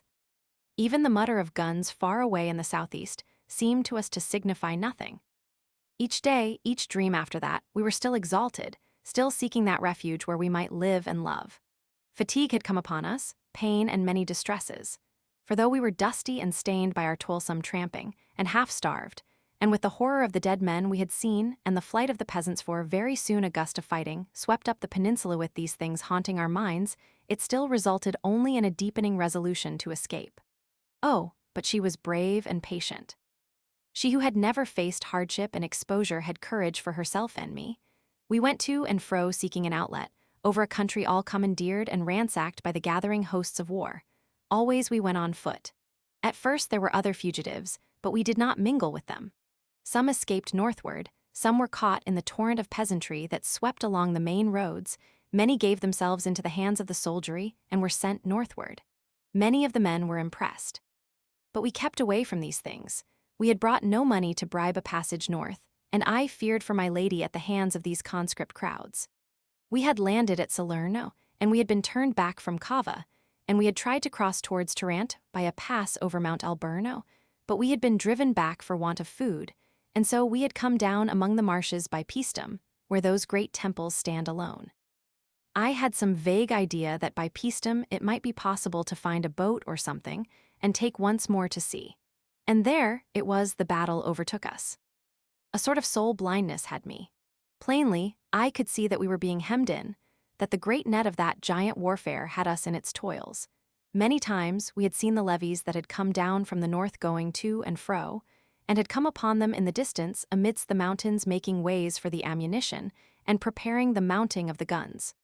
Even the mutter of guns far away in the southeast seemed to us to signify nothing. Each day, each dream after that, we were still exalted, still seeking that refuge where we might live and love. Fatigue had come upon us, pain and many distresses. For though we were dusty and stained by our toilsome tramping, and half-starved, and with the horror of the dead men we had seen and the flight of the peasants, for very soon a gust of fighting swept up the peninsula with these things haunting our minds, it still resulted only in a deepening resolution to escape. Oh, but she was brave and patient. She who had never faced hardship and exposure had courage for herself and me. We went to and fro seeking an outlet, over a country all commandeered and ransacked by the gathering hosts of war. Always we went on foot. At first there were other fugitives, but we did not mingle with them. Some escaped northward, some were caught in the torrent of peasantry that swept along the main roads, many gave themselves into the hands of the soldiery and were sent northward. Many of the men were impressed. But we kept away from these things. We had brought no money to bribe a passage north, and I feared for my lady at the hands of these conscript crowds. We had landed at Salerno, and we had been turned back from Cava, and we had tried to cross towards Tarrant by a pass over Mount Alburno, but we had been driven back for want of food, and so we had come down among the marshes by Paestum, where those great temples stand alone. I had some vague idea that by Paestum it might be possible to find a boat or something and take once more to sea. And there, it was, the battle overtook us. A sort of soul blindness had me. Plainly, I could see that we were being hemmed in, that the great net of that giant warfare had us in its toils. Many times we had seen the levies that had come down from the north going to and fro, and had come upon them in the distance amidst the mountains, making ways for the ammunition and preparing the mounting of the guns.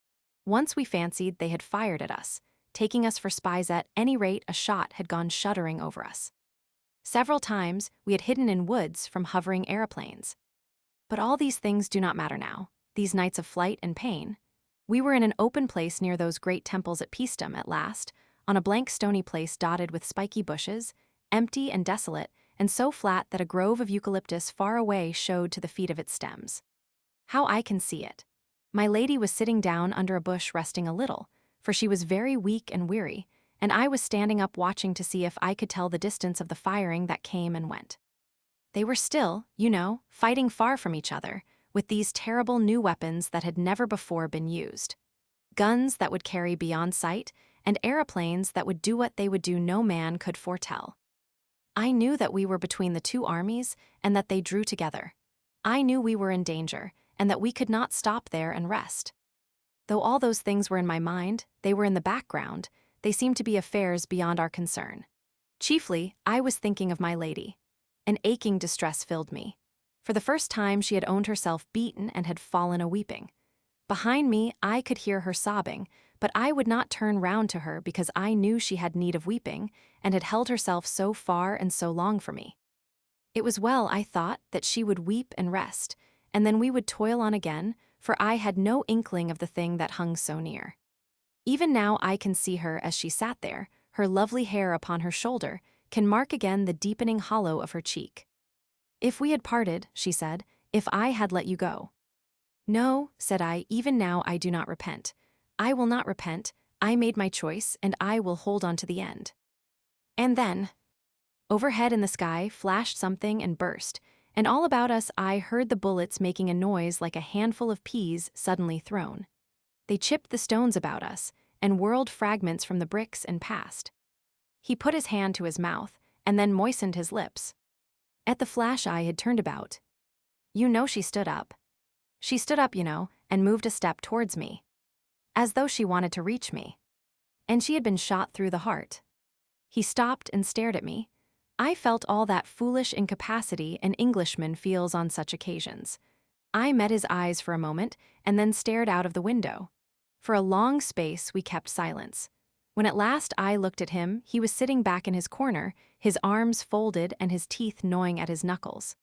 Once we fancied they had fired at us, taking us for spies. At any rate, a shot had gone shuddering over us. Several times we had hidden in woods from hovering aeroplanes. But all these things do not matter now, these nights of flight and pain. We were in an open place near those great temples at Paestum at last, on a blank stony place dotted with spiky bushes, empty and desolate, and so flat that a grove of eucalyptus far away showed to the feet of its stems. How I can see it. My lady was sitting down under a bush resting a little, for she was very weak and weary, and I was standing up watching to see if I could tell the distance of the firing that came and went. They were still, fighting far from each other, with these terrible new weapons that had never before been used. Guns that would carry beyond sight, and aeroplanes that would do what they would do no man could foretell. I knew that we were between the two armies and that they drew together. I knew we were in danger, and that we could not stop there and rest. Though all those things were in my mind, they were in the background, they seemed to be affairs beyond our concern. Chiefly, I was thinking of my lady. An aching distress filled me. For the first time she had owned herself beaten and had fallen a-weeping. Behind me, I could hear her sobbing, but I would not turn round to her because I knew she had need of weeping and had held herself so far and so long for me. It was well, I thought, that she would weep and rest, and then we would toil on again, for I had no inkling of the thing that hung so near. Even now I can see her as she sat there, her lovely hair upon her shoulder, can mark again the deepening hollow of her cheek. "If we had parted," she said, "if I had let you go." "No," said I, "even now I do not repent. I will not repent, I made my choice, and I will hold on to the end." And then, overhead in the sky flashed something and burst, and all about us I heard the bullets making a noise like a handful of peas suddenly thrown. They chipped the stones about us, and whirled fragments from the bricks and passed. He put his hand to his mouth, and then moistened his lips. At the flash I had turned about. She stood up. She stood up, and moved a step towards me. As though she wanted to reach me. And she had been shot through the heart. He stopped and stared at me. I felt all that foolish incapacity an Englishman feels on such occasions. I met his eyes for a moment, and then stared out of the window. For a long space we kept silence. When at last I looked at him, he was sitting back in his corner, his arms folded and his teeth gnawing at his knuckles.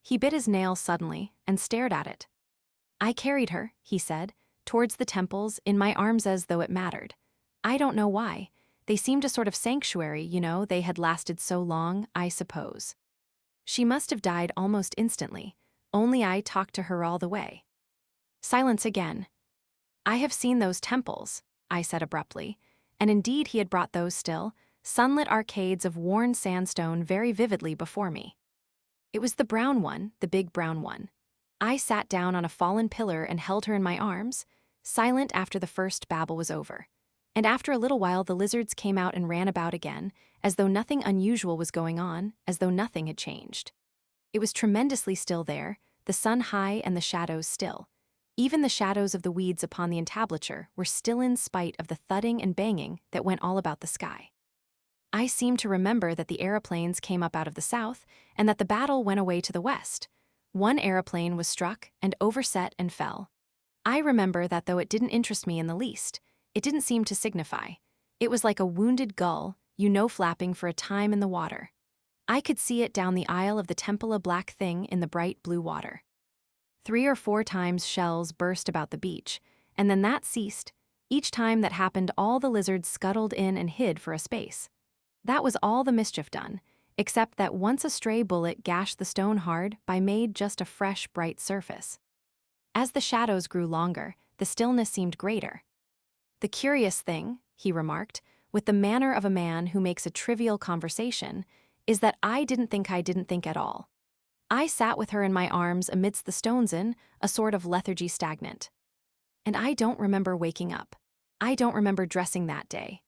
He bit his nail suddenly and stared at it. "I carried her," he said, "towards the temples, in my arms as though it mattered. I don't know why. They seemed a sort of sanctuary, they had lasted so long, I suppose. She must have died almost instantly, only I talked to her all the way." Silence again. "I have seen those temples," I said abruptly, and indeed he had brought those still, sunlit arcades of worn sandstone very vividly before me. It was the brown one, the big brown one. I sat down on a fallen pillar and held her in my arms, silent after the first babble was over. And after a little while the lizards came out and ran about again, as though nothing unusual was going on, as though nothing had changed. It was tremendously still there, the sun high and the shadows still. Even the shadows of the weeds upon the entablature were still in spite of the thudding and banging that went all about the sky. I seemed to remember that the aeroplanes came up out of the south, and that the battle went away to the west. One aeroplane was struck and overset and fell. I remember that though it didn't interest me in the least, it didn't seem to signify. It was like a wounded gull, flapping for a time in the water. I could see it down the aisle of the temple, a black thing in the bright blue water. 3 or 4 times shells burst about the beach, and then that ceased. Each time that happened all the lizards scuttled in and hid for a space. That was all the mischief done, except that once a stray bullet gashed the stone hard by made just a fresh bright surface. As the shadows grew longer, the stillness seemed greater. "The curious thing," he remarked, with the manner of a man who makes a trivial conversation, "is that I didn't think at all. I sat with her in my arms amidst the stones in a sort of lethargy stagnant. And I don't remember waking up. I don't remember dressing that day.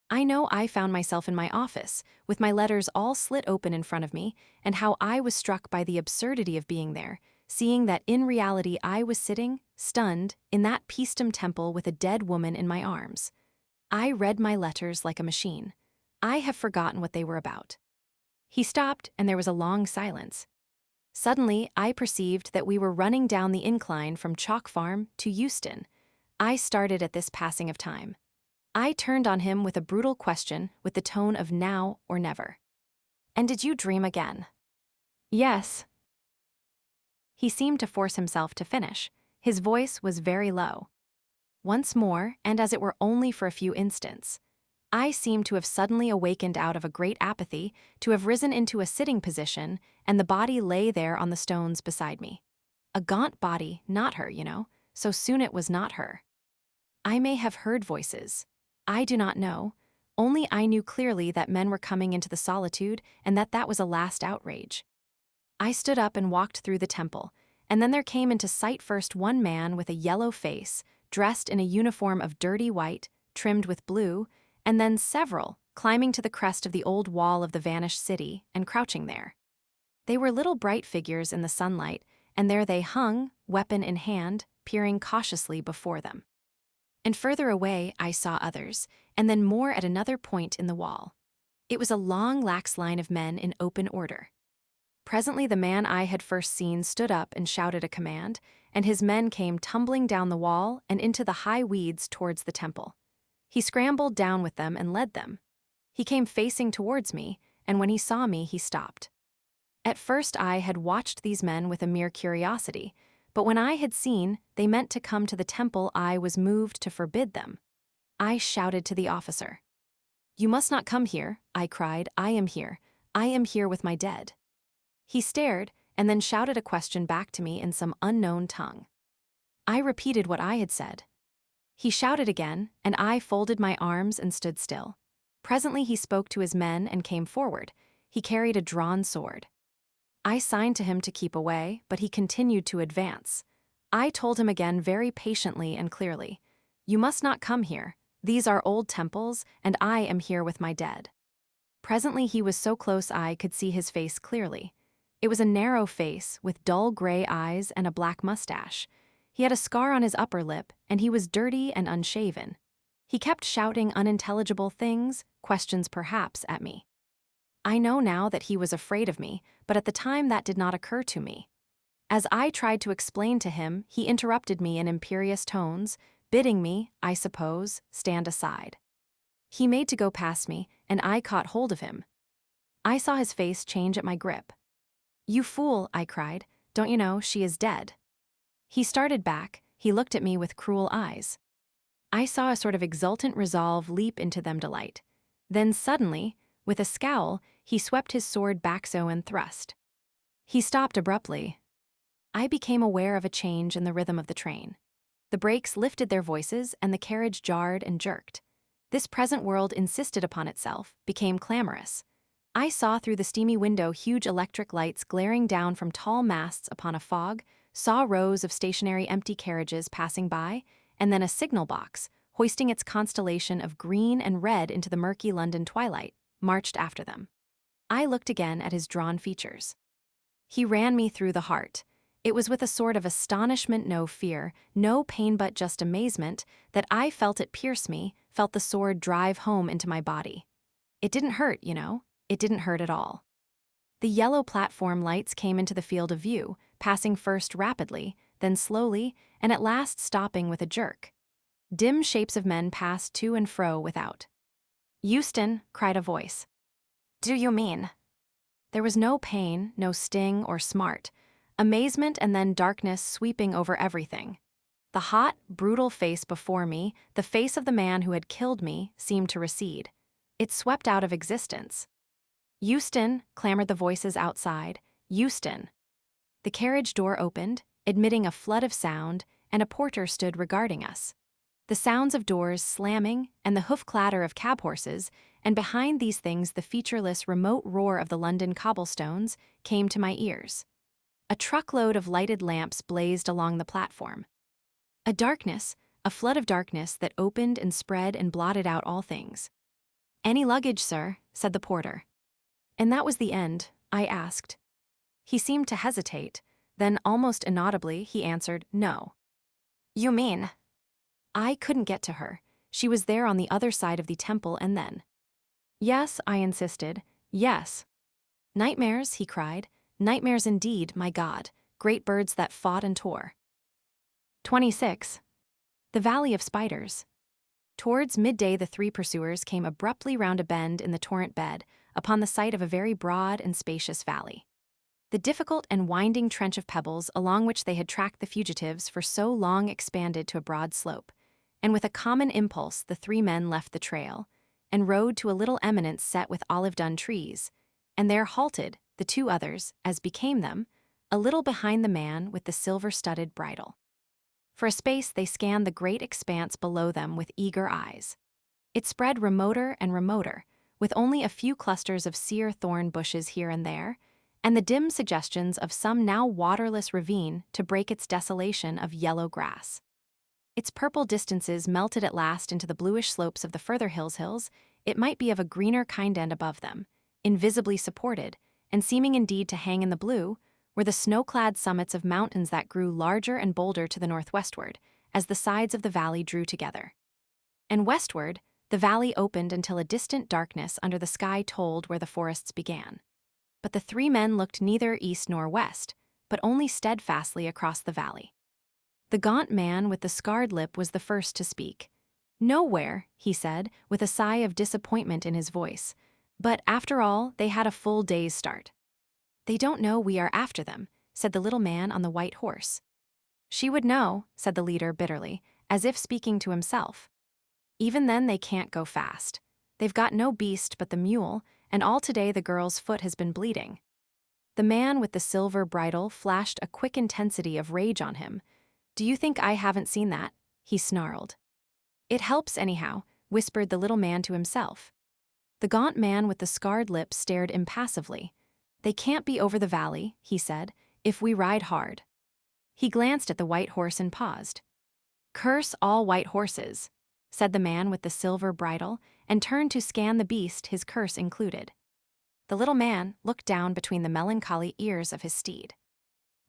I know I found myself in my office, with my letters all slit open in front of me, and how I was struck by the absurdity of being there, seeing that in reality I was sitting, stunned, in that Paestum temple with a dead woman in my arms. I read my letters like a machine. I have forgotten what they were about." He stopped, and there was a long silence. Suddenly, I perceived that we were running down the incline from Chalk Farm to Euston. I started at this passing of time. I turned on him with a brutal question with the tone of now or never. "And did you dream again?" "Yes." He seemed to force himself to finish. His voice was very low. once more, and as it were only for a few instants. I seemed to have suddenly awakened out of a great apathy, to have risen into a sitting position, and the body lay there on the stones beside me. A gaunt body, not her, so soon it was not her. I may have heard voices. I do not know. Only I knew clearly that men were coming into the solitude and that was a last outrage. I stood up and walked through the temple, and then there came into sight first one man with a yellow face, dressed in a uniform of dirty white, trimmed with blue, and then several, climbing to the crest of the old wall of the vanished city and crouching there. They were little bright figures in the sunlight, and there they hung, weapon in hand, peering cautiously before them. And further away I saw others, and then more at another point in the wall. It was a long, lax line of men in open order. Presently the man I had first seen stood up and shouted a command, and his men came tumbling down the wall and into the high weeds towards the temple. He scrambled down with them and led them. He came facing towards me, and when he saw me, he stopped. At first I had watched these men with a mere curiosity, but when I had seen they meant to come to the temple, I was moved to forbid them. I shouted to the officer. "You must not come here," I cried. "I am here. I am here with my dead." He stared, and then shouted a question back to me in some unknown tongue. I repeated what I had said. He shouted again, and I folded my arms and stood still. Presently he spoke to his men and came forward. He carried a drawn sword. I signed to him to keep away, but he continued to advance. I told him again very patiently and clearly, "You must not come here. These are old temples, and I am here with my dead." Presently he was so close I could see his face clearly. It was a narrow face with dull gray eyes and a black mustache. He had a scar on his upper lip, and he was dirty and unshaven. He kept shouting unintelligible things, questions perhaps, at me. I know now that he was afraid of me, but at the time that did not occur to me. As I tried to explain to him, he interrupted me in imperious tones, bidding me, I suppose, stand aside. He made to go past me, and I caught hold of him. I saw his face change at my grip. "You fool," I cried, "don't you know she is dead?" He started back, he looked at me with cruel eyes. I saw a sort of exultant resolve leap into them delight. Then suddenly, with a scowl, he swept his sword back so and thrust. He stopped abruptly. I became aware of a change in the rhythm of the train. The brakes lifted their voices and the carriage jarred and jerked. This present world insisted upon itself, became clamorous. I saw through the steamy window huge electric lights glaring down from tall masts upon a fog, saw rows of stationary empty carriages passing by, and then a signal box, hoisting its constellation of green and red into the murky London twilight, marched after them. I looked again at his drawn features. He ran me through the heart. It was with a sort of astonishment, no fear, no pain but just amazement, that I felt it pierce me, felt the sword drive home into my body. It didn't hurt, It didn't hurt at all. The yellow platform lights came into the field of view, passing first rapidly, then slowly, and at last stopping with a jerk. Dim shapes of men passed to and fro without. "Euston," cried a voice. "Do you mean?" There was no pain, no sting or smart. Amazement and then darkness sweeping over everything. The hot, brutal face before me, the face of the man who had killed me, seemed to recede. It swept out of existence. "Euston," clamored the voices outside. "Euston." The carriage door opened, admitting a flood of sound, and a porter stood regarding us. The sounds of doors slamming and the hoof clatter of cab horses, and behind these things the featureless remote roar of the London cobblestones, came to my ears. A truckload of lighted lamps blazed along the platform. A flood of darkness that opened and spread and blotted out all things. "Any luggage, sir?" said the porter. "And that was the end?" I asked. He seemed to hesitate, then almost inaudibly he answered, "No." "You mean?" I couldn't get to her. She was there on the other side of the temple, and then. "Yes," I insisted, "yes." "Nightmares," he cried. "Nightmares indeed, my God, great birds that fought and tore." 26. The Valley of Spiders. Towards midday the three pursuers came abruptly round a bend in the torrent bed, upon the sight of a very broad and spacious valley. The difficult and winding trench of pebbles along which they had tracked the fugitives for so long expanded to a broad slope. and with a common impulse the three men left the trail and rode to a little eminence set with olive-dun trees, and there halted, the two others, as became them, a little behind the man with the silver-studded bridle. For a space they scanned the great expanse below them with eager eyes. It spread remoter and remoter, with only a few clusters of sere thorn bushes here and there, and the dim suggestions of some now waterless ravine to break its desolation of yellow grass. Its purple distances melted at last into the bluish slopes of the further hills. It might be of a greener kind, and above them, invisibly supported, and seeming indeed to hang in the blue, were the snow-clad summits of mountains that grew larger and bolder to the northwestward, as the sides of the valley drew together. And westward, the valley opened until a distant darkness under the sky told where the forests began. But the three men looked neither east nor west, but only steadfastly across the valley. The gaunt man with the scarred lip was the first to speak. "Nowhere," he said, with a sigh of disappointment in his voice. But after all, they had a full day's start. "They don't know we are after them," said the little man on the white horse. "She would know," said the leader bitterly, as if speaking to himself. "Even then they can't go fast. They've got no beast but the mule, and all today the girl's foot has been bleeding." The man with the silver bridle flashed a quick intensity of rage on him. "Do you think I haven't seen that?" he snarled. "It helps anyhow," whispered the little man to himself. The gaunt man with the scarred lips stared impassively. "They can't be over the valley," he said, "if we ride hard." He glanced at the white horse and paused. "Curse all white horses," said the man with the silver bridle, and turned to scan the beast, his curse included. The little man looked down between the melancholy ears of his steed.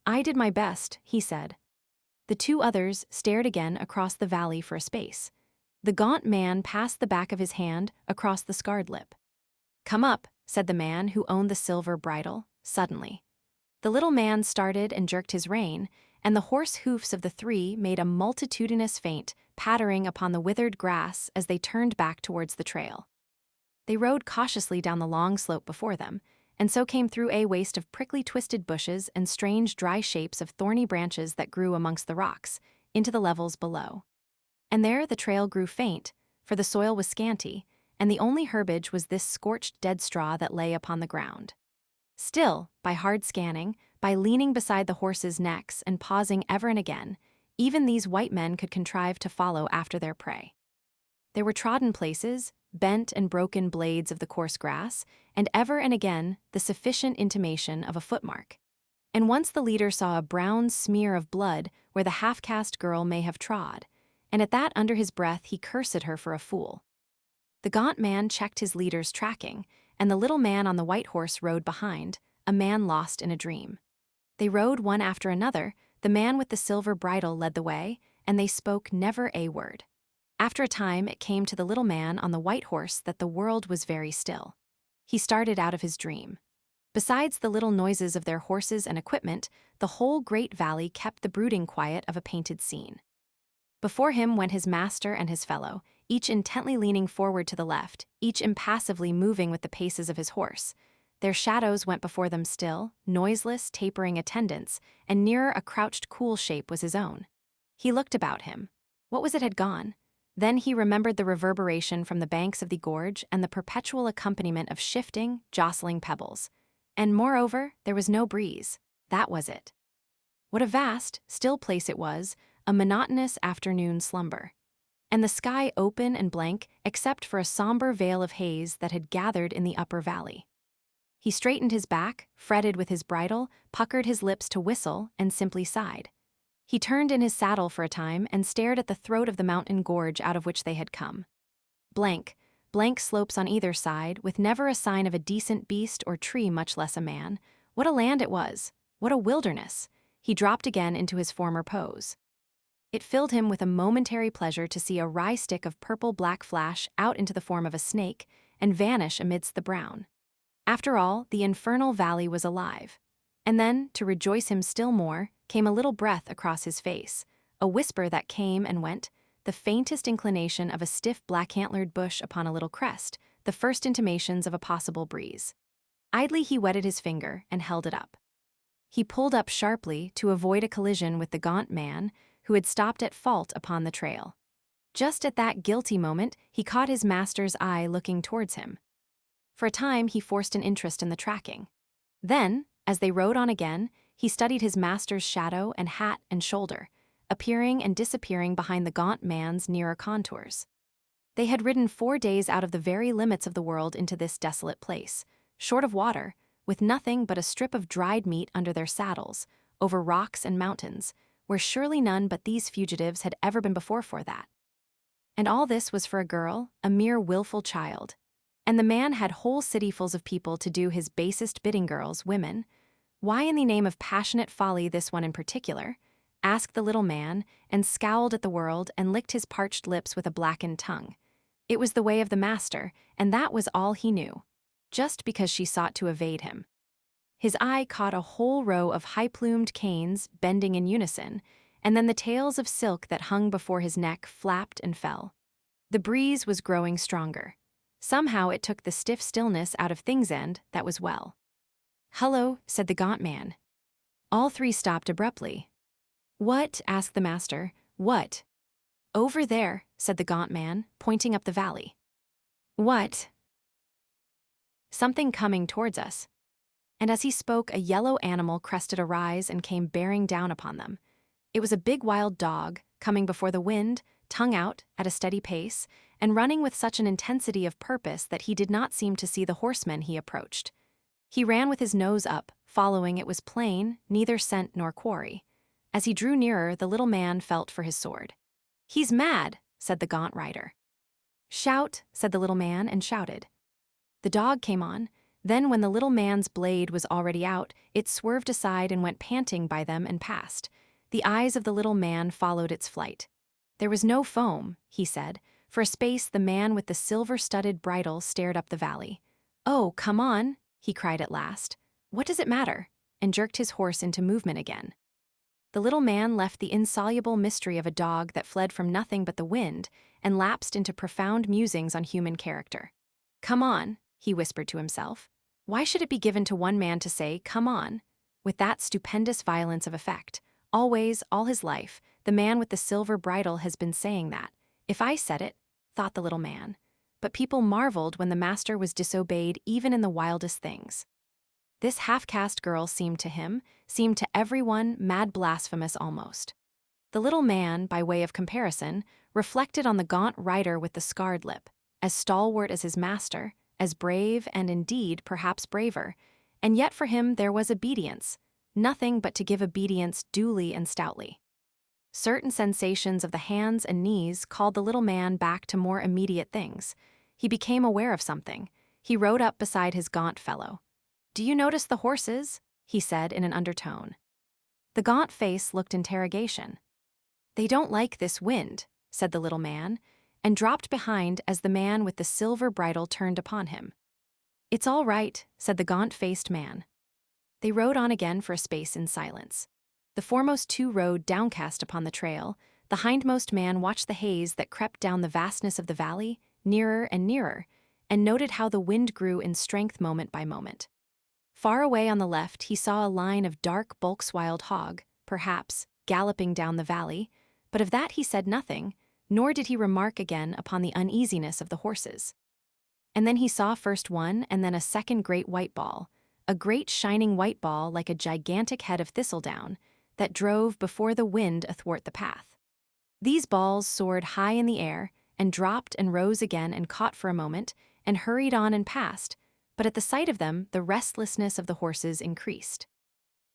"I did my best," he said. The two others stared again across the valley for a space. The gaunt man passed the back of his hand across the scarred lip. "Come up," said the man who owned the silver bridle, suddenly. The little man started and jerked his rein, and the horse hoofs of the three made a multitudinous feint, pattering upon the withered grass as they turned back towards the trail. They rode cautiously down the long slope before them, and so came through a waste of prickly twisted bushes and strange dry shapes of thorny branches that grew amongst the rocks, into the levels below. And there the trail grew faint, for the soil was scanty, and the only herbage was this scorched dead straw that lay upon the ground. Still, by hard scanning, by leaning beside the horses' necks and pausing ever and again, even these white men could contrive to follow after their prey. There were trodden places, bent and broken blades of the coarse grass, and ever and again the sufficient intimation of a footmark. And once the leader saw a brown smear of blood where the half-caste girl may have trod, and at that under his breath he cursed her for a fool. The gaunt man checked his leader's tracking, and the little man on the white horse rode behind, a man lost in a dream. They rode one after another, the man with the silver bridle led the way, and they spoke never a word. After a time it came to the little man on the white horse that the world was very still. He started out of his dream. Besides the little noises of their horses and equipment, the whole great valley kept the brooding quiet of a painted scene. Before him went his master and his fellow, each intently leaning forward to the left, each impassively moving with the paces of his horse. Their shadows went before them still, noiseless, tapering attendants, and nearer a crouched cool shape was his own. He looked about him. What was it had gone? Then he remembered the reverberation from the banks of the gorge and the perpetual accompaniment of shifting, jostling pebbles. And moreover, there was no breeze. That was it. What a vast, still place it was, a monotonous afternoon slumber. And the sky open and blank except for a somber veil of haze that had gathered in the upper valley. He straightened his back, fretted with his bridle, puckered his lips to whistle, and simply sighed. He turned in his saddle for a time and stared at the throat of the mountain gorge out of which they had come. Blank slopes on either side, with never a sign of a decent beast or tree, much less a man. What a land it was! What a wilderness! He dropped again into his former pose. It filled him with a momentary pleasure to see a rye stick of purple-black flash out into the form of a snake and vanish amidst the brown. After all, the infernal valley was alive. And then, to rejoice him still more, came a little breath across his face, a whisper that came and went, the faintest inclination of a stiff black-antlered bush upon a little crest, the first intimations of a possible breeze. Idly he wetted his finger and held it up. He pulled up sharply to avoid a collision with the gaunt man, who had stopped at fault upon the trail. Just at that guilty moment, he caught his master's eye looking towards him. For a time, he forced an interest in the tracking. Then, as they rode on again, he studied his master's shadow and hat and shoulder, appearing and disappearing behind the gaunt man's nearer contours. They had ridden 4 days out of the very limits of the world into this desolate place, short of water, with nothing but a strip of dried meat under their saddles, over rocks and mountains, where surely none but these fugitives had ever been before for that. And all this was for a girl, a mere willful child. And the man had whole cityfuls of people to do his basest bidding, girls, women. Why in the name of passionate folly this one in particular? Asked the little man, and scowled at the world and licked his parched lips with a blackened tongue. It was the way of the master, and that was all he knew, just because she sought to evade him. His eye caught a whole row of high-plumed canes bending in unison, and then the tails of silk that hung before his neck flapped and fell. The breeze was growing stronger. Somehow it took the stiff stillness out of things, and that was well. "Hello," said the gaunt man. All three stopped abruptly. "What?" asked the master. "What?" "Over there," said the gaunt man, pointing up the valley. "What?" "Something coming towards us." And as he spoke, a yellow animal crested a rise and came bearing down upon them. It was a big wild dog, coming before the wind, tongue out, at a steady pace, and running with such an intensity of purpose that he did not seem to see the horsemen he approached. He ran with his nose up, following, it was plain, neither scent nor quarry. As he drew nearer, the little man felt for his sword. "He's mad," said the gaunt rider. "Shout," said the little man, and shouted. The dog came on. Then when the little man's blade was already out, it swerved aside and went panting by them and passed. The eyes of the little man followed its flight. There was no foam, he said. For a space the man with the silver-studded bridle stared up the valley. "Oh, come on," he cried at last. "What does it matter?" and jerked his horse into movement again. The little man left the insoluble mystery of a dog that fled from nothing but the wind and lapsed into profound musings on human character. "Come on," he whispered to himself. Why should it be given to one man to say, "Come on," with that stupendous violence of effect? Always, all his life, the man with the silver bridle has been saying that. If I said it, thought the little man. But people marveled when the master was disobeyed even in the wildest things. This half-caste girl seemed to everyone, mad blasphemous almost. The little man, by way of comparison, reflected on the gaunt rider with the scarred lip, as stalwart as his master, as brave and indeed perhaps braver, and yet for him there was obedience, nothing but to give obedience duly and stoutly. Certain sensations of the hands and knees called the little man back to more immediate things. He became aware of something. He rode up beside his gaunt fellow. "Do you notice the horses?" he said in an undertone. The gaunt face looked interrogation. "They don't like this wind," said the little man, and dropped behind as the man with the silver bridle turned upon him. "It's all right," said the gaunt-faced man. They rode on again for a space in silence. The foremost two rode downcast upon the trail. The hindmost man watched the haze that crept down the vastness of the valley, nearer and nearer, and noted how the wind grew in strength moment by moment. Far away on the left he saw a line of dark bulks wild hog, perhaps, galloping down the valley, but of that he said nothing, nor did he remark again upon the uneasiness of the horses. And then he saw first one and then a second great white ball, a great shining white ball like a gigantic head of thistledown, that drove before the wind athwart the path. These balls soared high in the air, and dropped and rose again and caught for a moment, and hurried on and passed, but at the sight of them the restlessness of the horses increased.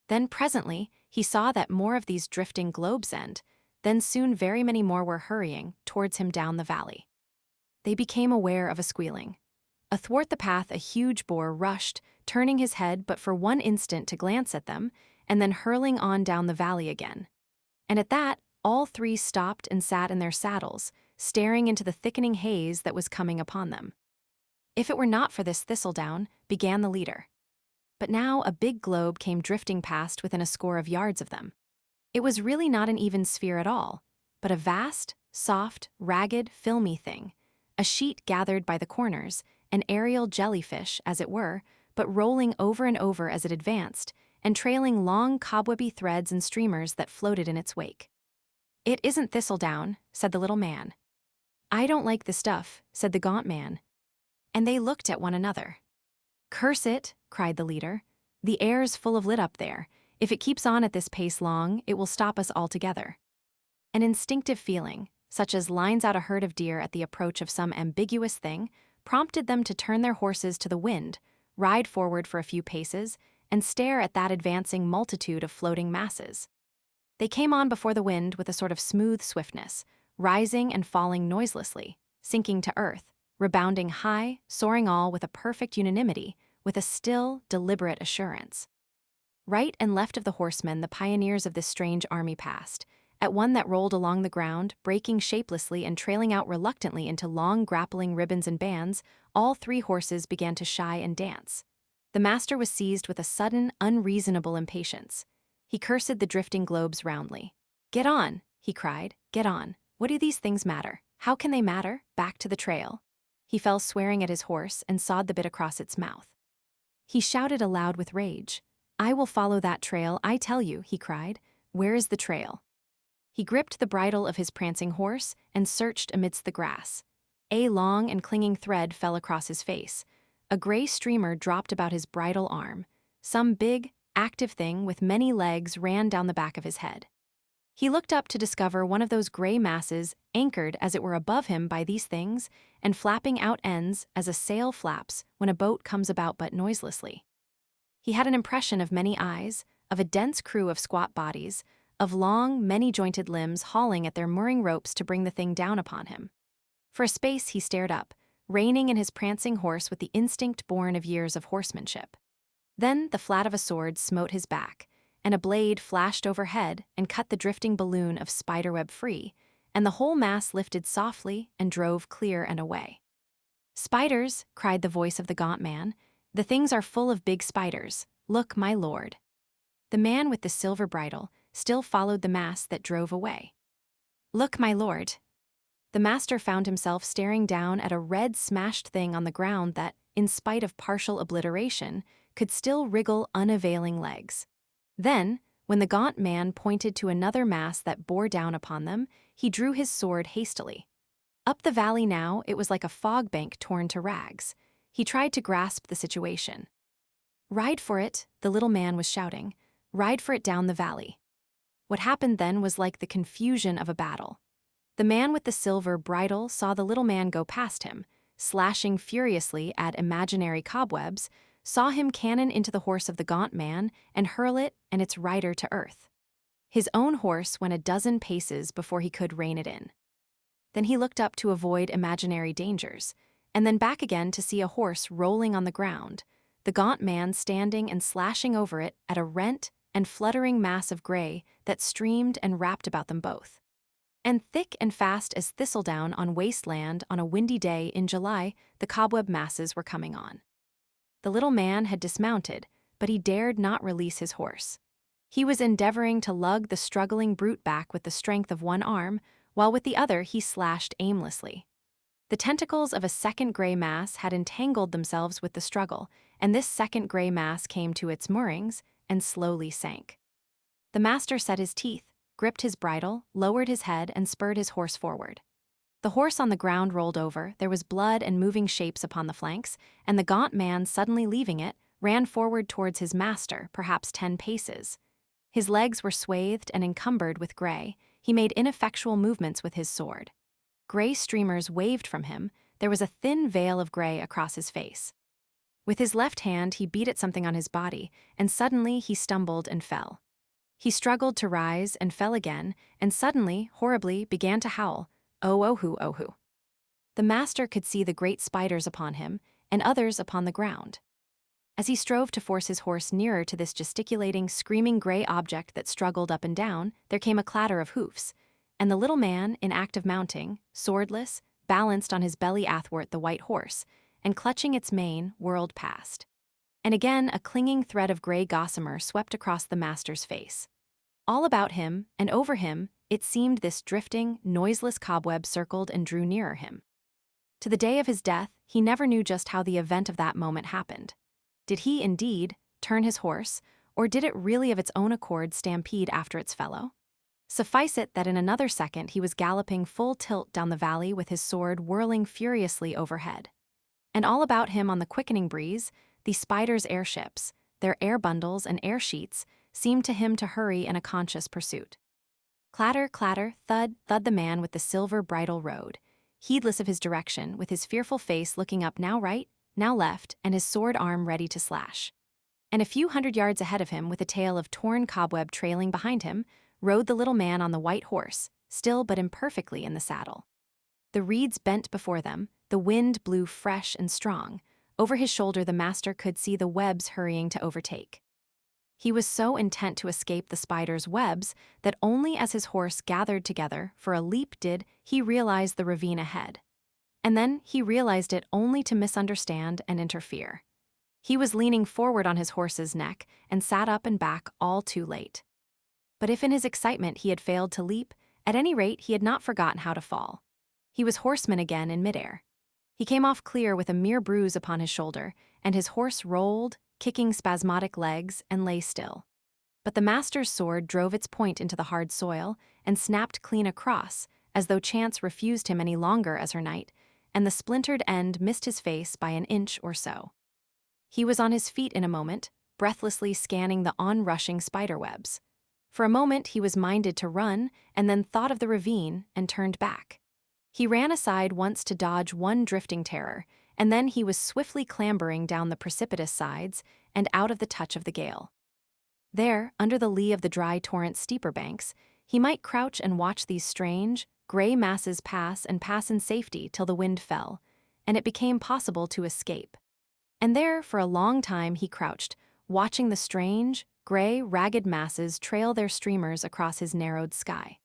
Then presently he saw that more of these drifting globes end, then soon very many more were hurrying towards him down the valley. They became aware of a squealing. Athwart the path a huge boar rushed, turning his head but for one instant to glance at them, and then hurling on down the valley again. And at that, all three stopped and sat in their saddles, staring into the thickening haze that was coming upon them. "If it were not for this thistledown," began the leader. But now a big globe came drifting past within a score of yards of them. It was really not an even sphere at all, but a vast, soft, ragged, filmy thing, a sheet gathered by the corners, an aerial jellyfish, as it were, but rolling over and over as it advanced, and trailing long cobwebby threads and streamers that floated in its wake. "It isn't thistledown," said the little man. "I don't like the stuff," said the gaunt man. And they looked at one another. "Curse it," cried the leader. "The air's full of lit up there. If it keeps on at this pace long, it will stop us altogether." An instinctive feeling, such as lines out a herd of deer at the approach of some ambiguous thing, prompted them to turn their horses to the wind, ride forward for a few paces, and stare at that advancing multitude of floating masses. They came on before the wind with a sort of smooth swiftness, rising and falling noiselessly, sinking to earth, rebounding high, soaring all with a perfect unanimity, with a still, deliberate assurance. Right and left of the horsemen the pioneers of this strange army passed, at one that rolled along the ground, breaking shapelessly and trailing out reluctantly into long grappling ribbons and bands. All three horses began to shy and dance. The master was seized with a sudden, unreasonable impatience. He cursed the drifting globes roundly. "Get on," he cried, "get on. What do these things matter? How can they matter? Back to the trail." He fell swearing at his horse and sawed the bit across its mouth. He shouted aloud with rage. "I will follow that trail, I tell you," he cried. "Where is the trail?" He gripped the bridle of his prancing horse and searched amidst the grass. A long and clinging thread fell across his face. A gray streamer dropped about his bridle arm. Some big, active thing with many legs ran down the back of his head. He looked up to discover one of those gray masses anchored as it were above him by these things and flapping out ends as a sail flaps when a boat comes about but noiselessly. He had an impression of many eyes, of a dense crew of squat bodies, of long, many-jointed limbs hauling at their mooring ropes to bring the thing down upon him. For a space he stared up, reining in his prancing horse with the instinct born of years of horsemanship. Then the flat of a sword smote his back, and a blade flashed overhead and cut the drifting balloon of spiderweb free, and the whole mass lifted softly and drove clear and away. "Spiders," cried the voice of the gaunt man. "The things are full of big spiders. Look, my lord." The man with the silver bridle still followed the mass that drove away. "Look, my lord." The master found himself staring down at a red smashed thing on the ground that, in spite of partial obliteration, could still wriggle unavailing legs. Then, when the gaunt man pointed to another mass that bore down upon them, he drew his sword hastily. Up the valley now, it was like a fog bank torn to rags. He tried to grasp the situation. "Ride for it," the little man was shouting. "Ride for it down the valley." What happened then was like the confusion of a battle. The man with the silver bridle saw the little man go past him, slashing furiously at imaginary cobwebs, saw him cannon into the horse of the gaunt man and hurl it and its rider to earth. His own horse went a dozen paces before he could rein it in. Then he looked up to avoid imaginary dangers, and then back again to see a horse rolling on the ground, the gaunt man standing and slashing over it at a rent and fluttering mass of gray that streamed and wrapped about them both. And thick and fast as thistledown on wasteland on a windy day in July, the cobweb masses were coming on. The little man had dismounted, but he dared not release his horse. He was endeavoring to lug the struggling brute back with the strength of one arm, while with the other he slashed aimlessly. The tentacles of a second gray mass had entangled themselves with the struggle, and this second gray mass came to its moorings and slowly sank. The master set his teeth, gripped his bridle, lowered his head, and spurred his horse forward. The horse on the ground rolled over, there was blood and moving shapes upon the flanks, and the gaunt man, suddenly leaving it, ran forward towards his master, perhaps 10 paces. His legs were swathed and encumbered with gray. He made ineffectual movements with his sword. Gray streamers waved from him. There was a thin veil of gray across his face. With his left hand, he beat at something on his body, and suddenly he stumbled and fell. He struggled to rise and fell again, and suddenly, horribly, began to howl, "Oh, oh-hoo, oh-hoo." The master could see the great spiders upon him, and others upon the ground. As he strove to force his horse nearer to this gesticulating, screaming gray object that struggled up and down, there came a clatter of hoofs, and the little man, in act of mounting, swordless, balanced on his belly athwart the white horse, and clutching its mane, whirled past. And again a clinging thread of gray gossamer swept across the master's face. All about him, and over him, it seemed this drifting, noiseless cobweb circled and drew nearer him. To the day of his death, he never knew just how the event of that moment happened. Did he, indeed, turn his horse, or did it really of its own accord stampede after its fellow? Suffice it that in another second he was galloping full tilt down the valley with his sword whirling furiously overhead. And all about him on the quickening breeze, the spider's airships, their air bundles and air sheets, seemed to him to hurry in a conscious pursuit. Clatter, clatter, thud, thud the man with the silver bridle rode, heedless of his direction, with his fearful face looking up now right, now left, and his sword arm ready to slash. And a few hundred yards ahead of him, with a tail of torn cobweb trailing behind him, rode the little man on the white horse, still but imperfectly in the saddle. The reeds bent before them, the wind blew fresh and strong. Over his shoulder the master could see the webs hurrying to overtake. He was so intent to escape the spider's webs that only as his horse gathered together for a leap did he realize the ravine ahead. And then he realized it only to misunderstand and interfere. He was leaning forward on his horse's neck and sat up and back all too late. But if in his excitement he had failed to leap, at any rate he had not forgotten how to fall. He was horseman again in midair. He came off clear with a mere bruise upon his shoulder, and his horse rolled, kicking spasmodic legs, and lay still. But the master's sword drove its point into the hard soil and snapped clean across, as though chance refused him any longer as her knight, and the splintered end missed his face by an inch or so. He was on his feet in a moment, breathlessly scanning the onrushing spiderwebs. For a moment he was minded to run, and then thought of the ravine and turned back. He ran aside once to dodge one drifting terror, and then he was swiftly clambering down the precipitous sides and out of the touch of the gale. There, under the lee of the dry torrent's steeper banks, he might crouch and watch these strange, gray masses pass and pass in safety till the wind fell, and it became possible to escape. And there, for a long time he crouched, watching the strange, gray, ragged masses trail their streamers across his narrowed sky.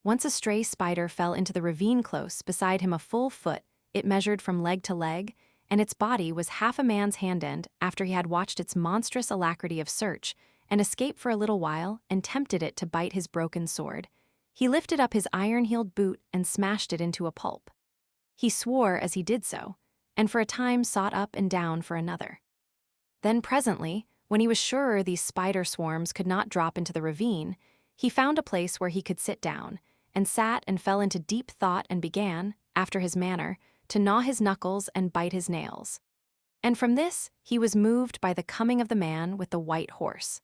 Once a stray spider fell into the ravine close beside him a full foot, it measured from leg to leg, and its body was half a man's hand end after he had watched its monstrous alacrity of search and escape for a little while and tempted it to bite his broken sword. He lifted up his iron-heeled boot and smashed it into a pulp. He swore as he did so, and for a time sought up and down for another. Then presently, when he was surer these spider swarms could not drop into the ravine, he found a place where he could sit down, and sat and fell into deep thought and began, after his manner, to gnaw his knuckles and bite his nails. And from this he was moved by the coming of the man with the white horse.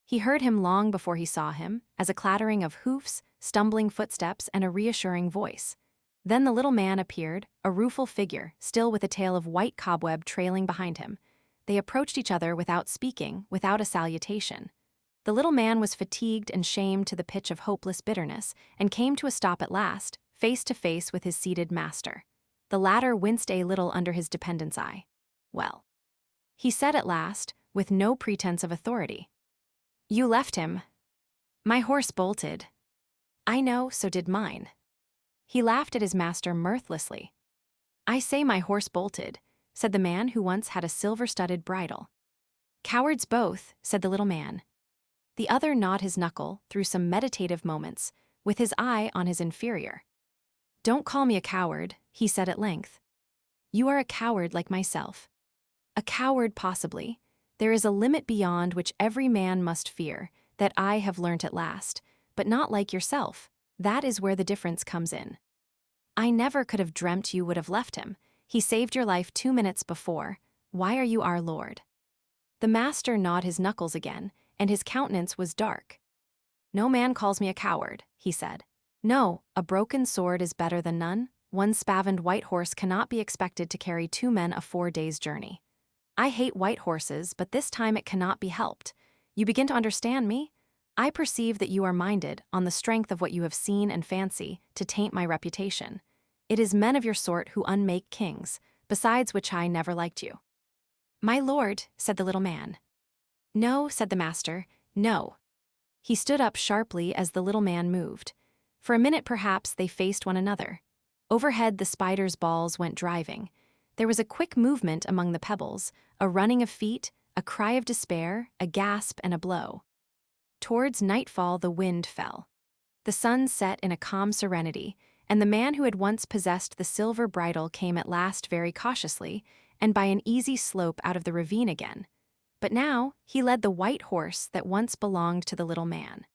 He heard him long before he saw him, as a clattering of hoofs, stumbling footsteps, and a reassuring voice. Then the little man appeared, a rueful figure, still with a tail of white cobweb trailing behind him. They approached each other without speaking, without a salutation. The little man was fatigued and shamed to the pitch of hopeless bitterness, and came to a stop at last, face to face with his seated master. The latter winced a little under his dependent's eye. "Well," he said at last, with no pretense of authority. "You left him." "My horse bolted." "I know, so did mine." He laughed at his master mirthlessly. "I say my horse bolted," said the man who once had a silver-studded bridle. "Cowards both," said the little man. The other gnawed his knuckle through some meditative moments, with his eye on his inferior. "Don't call me a coward," he said at length. "You are a coward like myself. A coward possibly. There is a limit beyond which every man must fear, that I have learnt at last, but not like yourself. That is where the difference comes in. I never could have dreamt you would have left him. He saved your life 2 minutes before. Why are you our lord?" The master gnawed his knuckles again, and his countenance was dark. "No man calls me a coward," he said. "No, a broken sword is better than none. One spavined white horse cannot be expected to carry 2 men a 4 days' journey. I hate white horses, but this time it cannot be helped. You begin to understand me? I perceive that you are minded, on the strength of what you have seen and fancy, to taint my reputation. It is men of your sort who unmake kings, besides which I never liked you." "My lord," said the little man. "No," said the master, "no." He stood up sharply as the little man moved. For a minute perhaps they faced one another. Overhead the spider's balls went driving. There was a quick movement among the pebbles, a running of feet, a cry of despair, a gasp and a blow. Towards nightfall the wind fell. The sun set in a calm serenity, and the man who had once possessed the silver bridle came at last very cautiously, and by an easy slope out of the ravine again. But now he led the white horse that once belonged to the little man.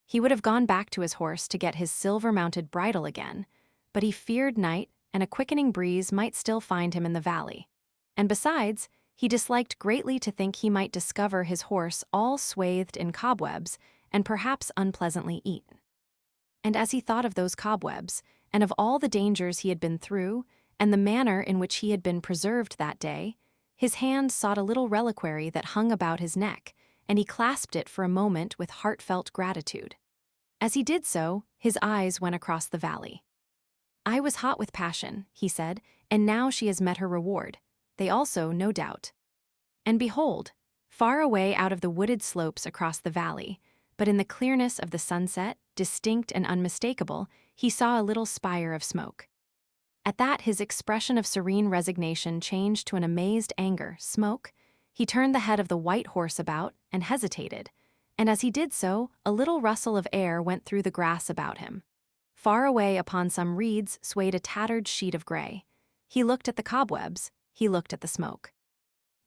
He would have gone back to his horse to get his silver-mounted bridle again, but he feared night and a quickening breeze might still find him in the valley. And besides, he disliked greatly to think he might discover his horse all swathed in cobwebs and perhaps unpleasantly eaten. And as he thought of those cobwebs, and of all the dangers he had been through, and the manner in which he had been preserved that day, his hand sought a little reliquary that hung about his neck, and he clasped it for a moment with heartfelt gratitude. As he did so, his eyes went across the valley. "I was hot with passion," he said, "and now she has met her reward. They also, no doubt." And behold, far away out of the wooded slopes across the valley, but in the clearness of the sunset, distinct and unmistakable, he saw a little spire of smoke. At that his expression of serene resignation changed to an amazed anger. Smoke? He turned the head of the white horse about and hesitated, and as he did so, a little rustle of air went through the grass about him. Far away upon some reeds swayed a tattered sheet of gray. He looked at the cobwebs, he looked at the smoke.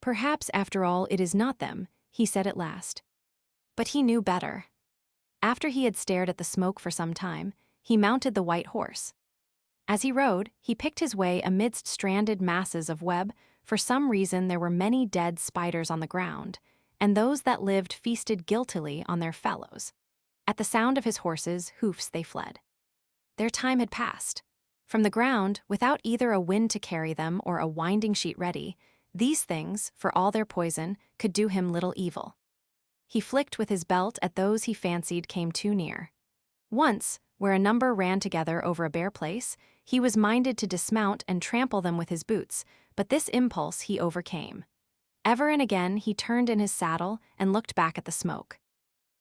"Perhaps, after all, it is not them," he said at last. But he knew better. After he had stared at the smoke for some time, he mounted the white horse. As he rode, he picked his way amidst stranded masses of web. For some reason there were many dead spiders on the ground, and those that lived feasted guiltily on their fellows. At the sound of his horse's hoofs they fled. Their time had passed. From the ground, without either a wind to carry them or a winding sheet ready, these things, for all their poison, could do him little evil. He flicked with his belt at those he fancied came too near. Once, where a number ran together over a bare place, he was minded to dismount and trample them with his boots, but this impulse he overcame. Ever and again he turned in his saddle and looked back at the smoke.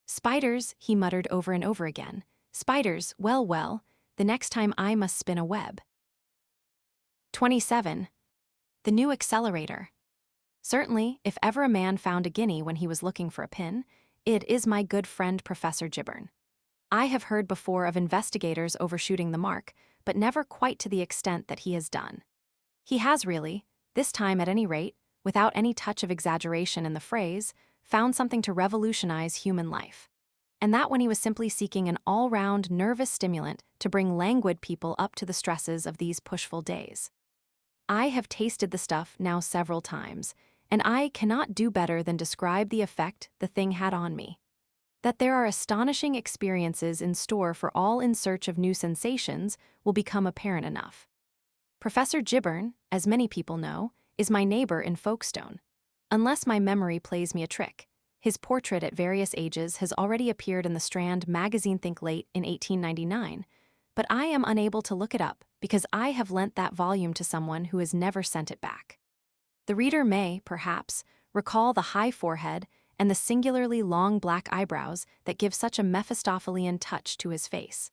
"Spiders," he muttered over and over again. "Spiders, well, well, the next time I must spin a web." 27. The new accelerator. Certainly, if ever a man found a guinea when he was looking for a pin, it is my good friend Professor Gibbern. I have heard before of investigators overshooting the mark, but never quite to the extent that he has done. He has really, this time at any rate, without any touch of exaggeration in the phrase, found something to revolutionize human life. And that when he was simply seeking an all-round nervous stimulant to bring languid people up to the stresses of these pushful days. I have tasted the stuff now several times, and I cannot do better than describe the effect the thing had on me. That there are astonishing experiences in store for all in search of new sensations will become apparent enough. Professor Gibbern, as many people know, is my neighbor in Folkestone. Unless my memory plays me a trick, his portrait at various ages has already appeared in the Strand magazine Think Late in 1899, but I am unable to look it up because I have lent that volume to someone who has never sent it back. The reader may, perhaps, recall the high forehead and the singularly long black eyebrows that give such a Mephistophelian touch to his face.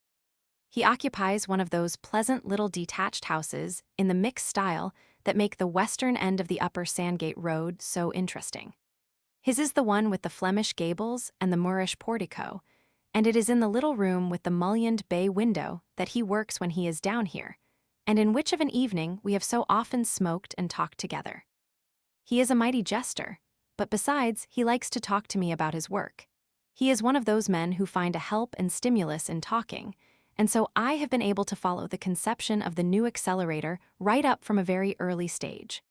He occupies one of those pleasant little detached houses in the mixed style that make the western end of the upper Sandgate Road so interesting. His is the one with the Flemish gables and the Moorish portico, and it is in the little room with the mullioned bay window that he works when he is down here, and in which of an evening we have so often smoked and talked together. He is a mighty jester, but besides, he likes to talk to me about his work. He is one of those men who find a help and stimulus in talking, and so I have been able to follow the conception of the new accelerator right up from a very early stage.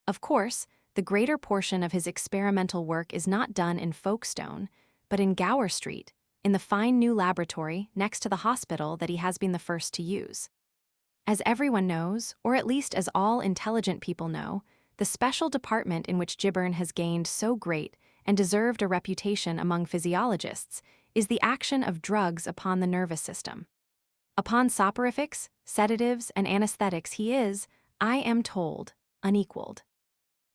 Of course, the greater portion of his experimental work is not done in Folkestone, but in Gower Street, in the fine new laboratory next to the hospital that he has been the first to use. As everyone knows, or at least as all intelligent people know, the special department in which Gibbern has gained so great and deserved a reputation among physiologists is the action of drugs upon the nervous system. Upon soporifics, sedatives, and anesthetics he is, I am told, unequaled.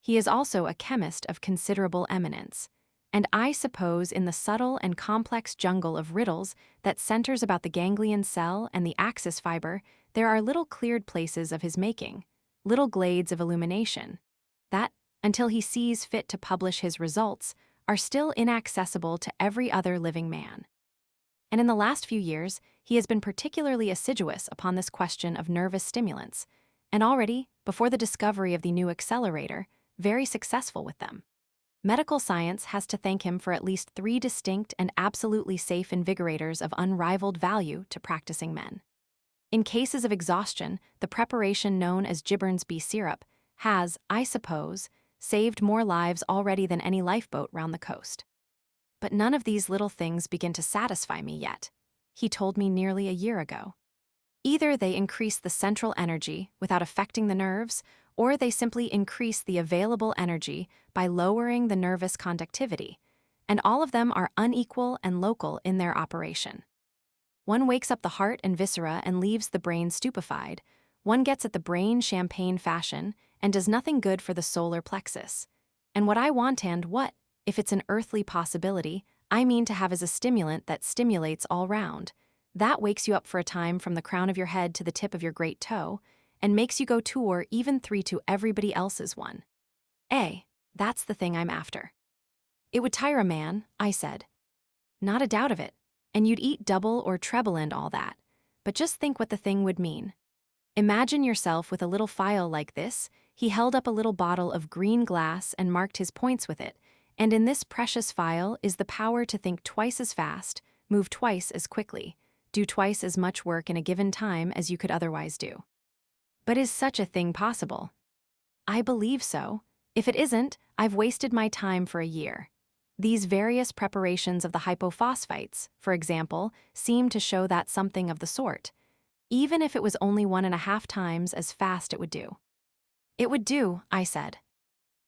He is also a chemist of considerable eminence, and I suppose in the subtle and complex jungle of riddles that centers about the ganglion cell and the axis fiber, there are little cleared places of his making, little glades of illumination, that, until he sees fit to publish his results, are still inaccessible to every other living man. And in the last few years, he has been particularly assiduous upon this question of nervous stimulants, and already, before the discovery of the new accelerator, very successful with them. Medical science has to thank him for at least 3 distinct and absolutely safe invigorators of unrivaled value to practicing men. In cases of exhaustion, the preparation known as Gibberne's bee syrup has, I suppose, saved more lives already than any lifeboat round the coast. But none of these little things begin to satisfy me yet, he told me nearly a year ago. Either they increase the central energy without affecting the nerves, or they simply increase the available energy by lowering the nervous conductivity, and all of them are unequal and local in their operation. One wakes up the heart and viscera and leaves the brain stupefied. One gets at the brain champagne fashion and does nothing good for the solar plexus. And what I want and what, if it's an earthly possibility, I mean to have as a stimulant that stimulates all round. That wakes you up for a time from the crown of your head to the tip of your great toe, and makes you go 2 or even 3 to everybody else's one. That's the thing I'm after. It would tire a man, I said. Not a doubt of it. And you'd eat double or treble and all that. But just think what the thing would mean. Imagine yourself with a little phial like this. He held up a little bottle of green glass and marked his points with it. And in this precious phial is the power to think twice as fast, move twice as quickly, do twice as much work in a given time as you could otherwise do. But is such a thing possible? I believe so. If it isn't, I've wasted my time for a year. These various preparations of the hypophosphites, for example, seem to show that something of the sort, even if it was only 1.5 times as fast it would do. It would do, I said.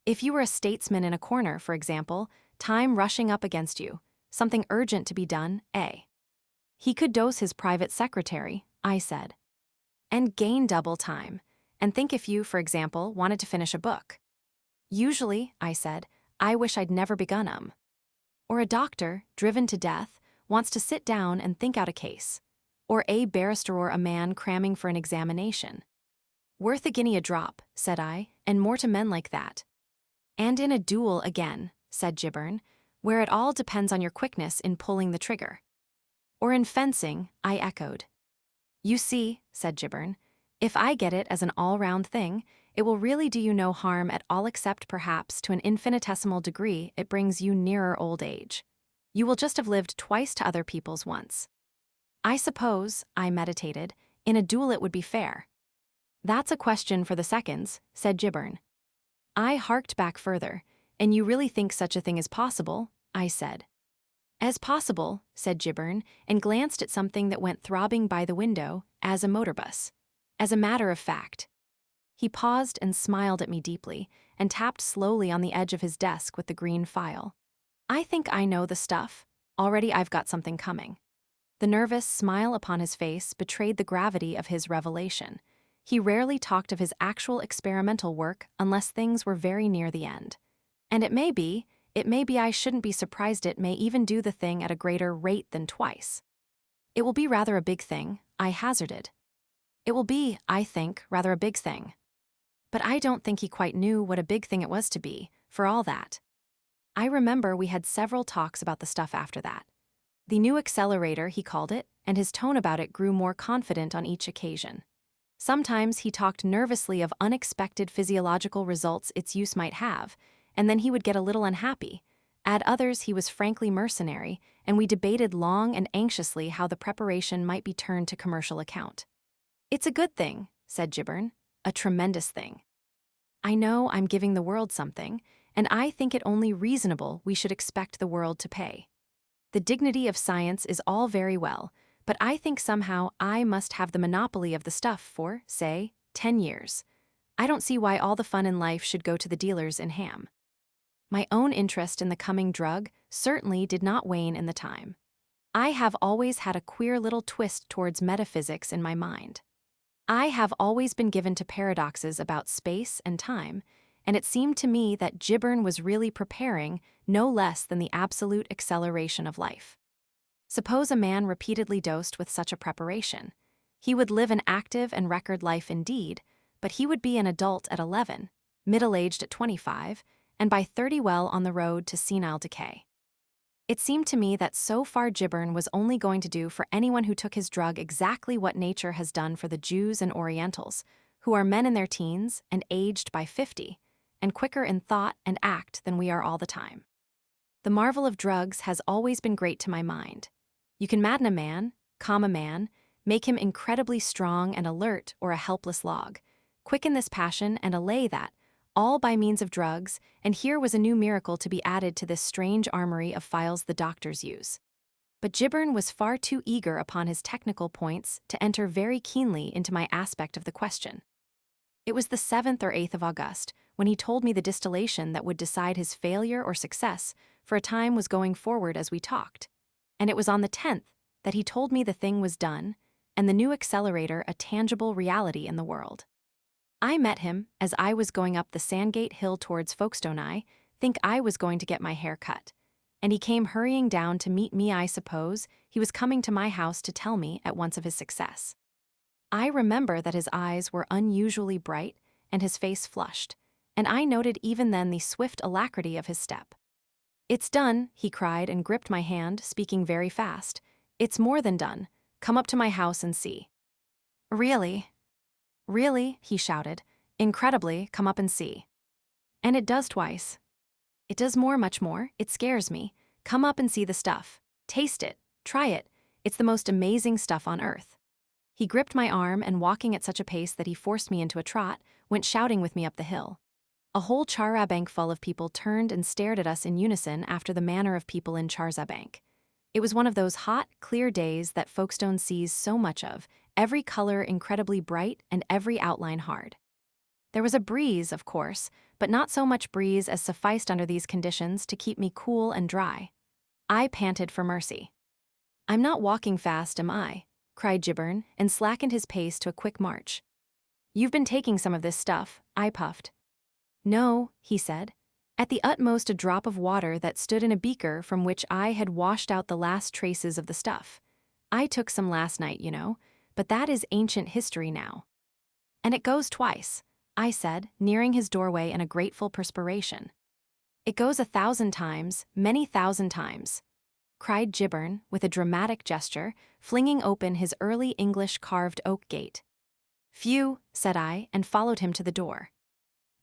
If you were a statesman in a corner, for example, time rushing up against you, something urgent to be done, He could dose his private secretary, I said. And gain double time. And think if you, for example, wanted to finish a book. Usually, I said, I wish I'd never begun 'em. Or a doctor, driven to death, wants to sit down and think out a case. Or a barrister or a man cramming for an examination. Worth a guinea a drop, said I, and more to men like that. And in a duel again, said Gibberne, where it all depends on your quickness in pulling the trigger. Or in fencing, I echoed. You see, said Gibberne, if I get it as an all-round thing, it will really do you no harm at all except perhaps to an infinitesimal degree it brings you nearer old age. You will just have lived twice to other people's once. I suppose, I meditated, in a duel it would be fair. That's a question for the seconds, said Gibberne. I harked back further, and you really think such a thing is possible, I said. As possible, said Gibberne, and glanced at something that went throbbing by the window, as a motor bus. As a matter of fact. He paused and smiled at me deeply, and tapped slowly on the edge of his desk with the green file. I think I know the stuff. Already I've got something coming. The nervous smile upon his face betrayed the gravity of his revelation. He rarely talked of his actual experimental work unless things were very near the end. And it may be I shouldn't be surprised it may even do the thing at a greater rate than twice. It will be rather a big thing, I hazarded. It will be, I think, rather a big thing. But I don't think he quite knew what a big thing it was to be, for all that. I remember we had several talks about the stuff after that. The new accelerator, he called it, and his tone about it grew more confident on each occasion. Sometimes he talked nervously of unexpected physiological results its use might have, and then he would get a little unhappy. At others he was frankly mercenary, and we debated long and anxiously how the preparation might be turned to commercial account. It's a good thing, said Gibberne, a tremendous thing. I know I'm giving the world something, and I think it only reasonable we should expect the world to pay. The dignity of science is all very well, but I think somehow I must have the monopoly of the stuff for, say, 10 years. I don't see why all the fun in life should go to the dealers in ham. My own interest in the coming drug certainly did not wane in the time. I have always had a queer little twist towards metaphysics in my mind. I have always been given to paradoxes about space and time, and it seemed to me that Gibberne was really preparing no less than the absolute acceleration of life. Suppose a man repeatedly dosed with such a preparation. He would live an active and record life indeed, but he would be an adult at 11, middle-aged at 25, and by 30 well on the road to senile decay. It seemed to me that so far Gibberne was only going to do for anyone who took his drug exactly what nature has done for the Jews and Orientals, who are men in their teens and aged by 50, and quicker in thought and act than we are all the time. The marvel of drugs has always been great to my mind. You can madden a man, calm a man, make him incredibly strong and alert or a helpless log, quicken this passion and allay that, all by means of drugs, and here was a new miracle to be added to this strange armory of files the doctors use. But Gibbern was far too eager upon his technical points to enter very keenly into my aspect of the question. It was the 7th or 8th of August when he told me the distillation that would decide his failure or success for a time was going forward as we talked. And it was on the 10th that he told me the thing was done and the new accelerator a tangible reality in the world. I met him as I was going up the Sandgate Hill towards Folkestone. I think I was going to get my hair cut. And he came hurrying down to meet me. I suppose he was coming to my house to tell me at once of his success. I remember that his eyes were unusually bright and his face flushed, and I noted even then the swift alacrity of his step. "It's done," he cried and gripped my hand, speaking very fast. "It's more than done. Come up to my house and see." "Really? Really?" he shouted. "Incredibly, come up and see." "And it does twice. It does more, much more. It scares me. Come up and see the stuff. Taste it. Try it. It's the most amazing stuff on earth." He gripped my arm and, walking at such a pace that he forced me into a trot, went shouting with me up the hill. A whole charabanc full of people turned and stared at us in unison after the manner of people in Charzabank. It was one of those hot, clear days that Folkestone sees so much of, every color incredibly bright and every outline hard. There was a breeze, of course, but not so much breeze as sufficed under these conditions to keep me cool and dry. I panted for mercy. "I'm not walking fast, am I?" cried Gibbern, and slackened his pace to a quick march. "You've been taking some of this stuff," I puffed. "No," he said. "At the utmost a drop of water that stood in a beaker from which I had washed out the last traces of the stuff. I took some last night, you know, but that is ancient history now." "And it goes twice," I said, nearing his doorway in a grateful perspiration. "It goes 1,000 times, many thousand times," cried Gibbern with a dramatic gesture, flinging open his early English carved oak gate. "Phew," said I, and followed him to the door.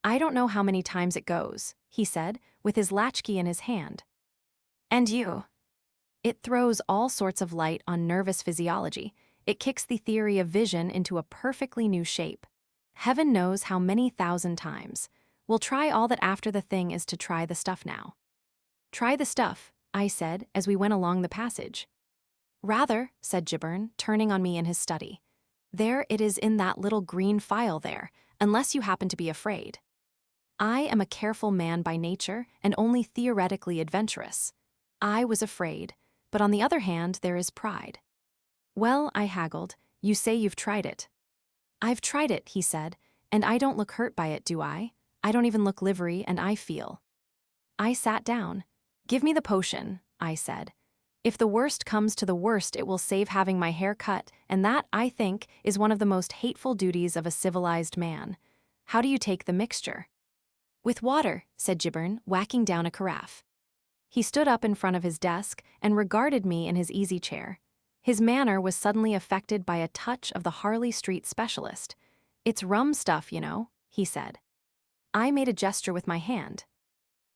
"I don't know how many times it goes," he said, with his latchkey in his hand. "And you?" "It throws all sorts of light on nervous physiology. It kicks the theory of vision into a perfectly new shape. Heaven knows how many thousand times. We'll try all that after the thing is to try the stuff now." "Try the stuff," I said as we went along the passage. "Rather," said Gibbern, turning on me in his study. "There it is in that little green file there, unless you happen to be afraid." I am a careful man by nature and only theoretically adventurous. I was afraid, but on the other hand there is pride. "Well," I haggled, "you say you've tried it." "I've tried it," he said, "and I don't look hurt by it, do I? I don't even look livery, and I feel." I sat down. "Give me the potion," I said. "If the worst comes to the worst, it will save having my hair cut, and that, I think, is one of the most hateful duties of a civilized man. How do you take the mixture?" "With water," said Gibbern, whacking down a carafe. He stood up in front of his desk and regarded me in his easy chair. His manner was suddenly affected by a touch of the Harley Street specialist. "It's rum stuff, you know," he said. I made a gesture with my hand.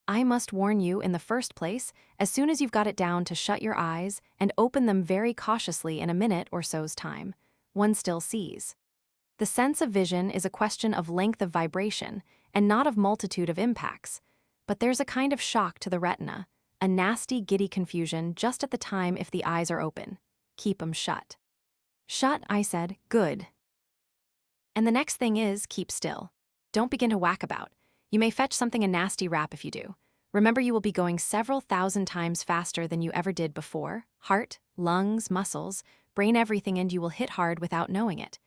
"I must warn you, in the first place, as soon as you've got it down, to shut your eyes and open them very cautiously in a minute or so's time. One still sees. The sense of vision is a question of length of vibration and not of multitude of impacts, but there's a kind of shock to the retina, a nasty giddy confusion just at the time if the eyes are open. Keep 'em shut." "Shut," I said. "Good. And the next thing is, keep still. Don't begin to whack about. You may fetch something a nasty rap if you do. Remember, you will be going several thousand times faster than you ever did before. Heart, lungs, muscles, brain, everything, and you will hit hard without knowing it.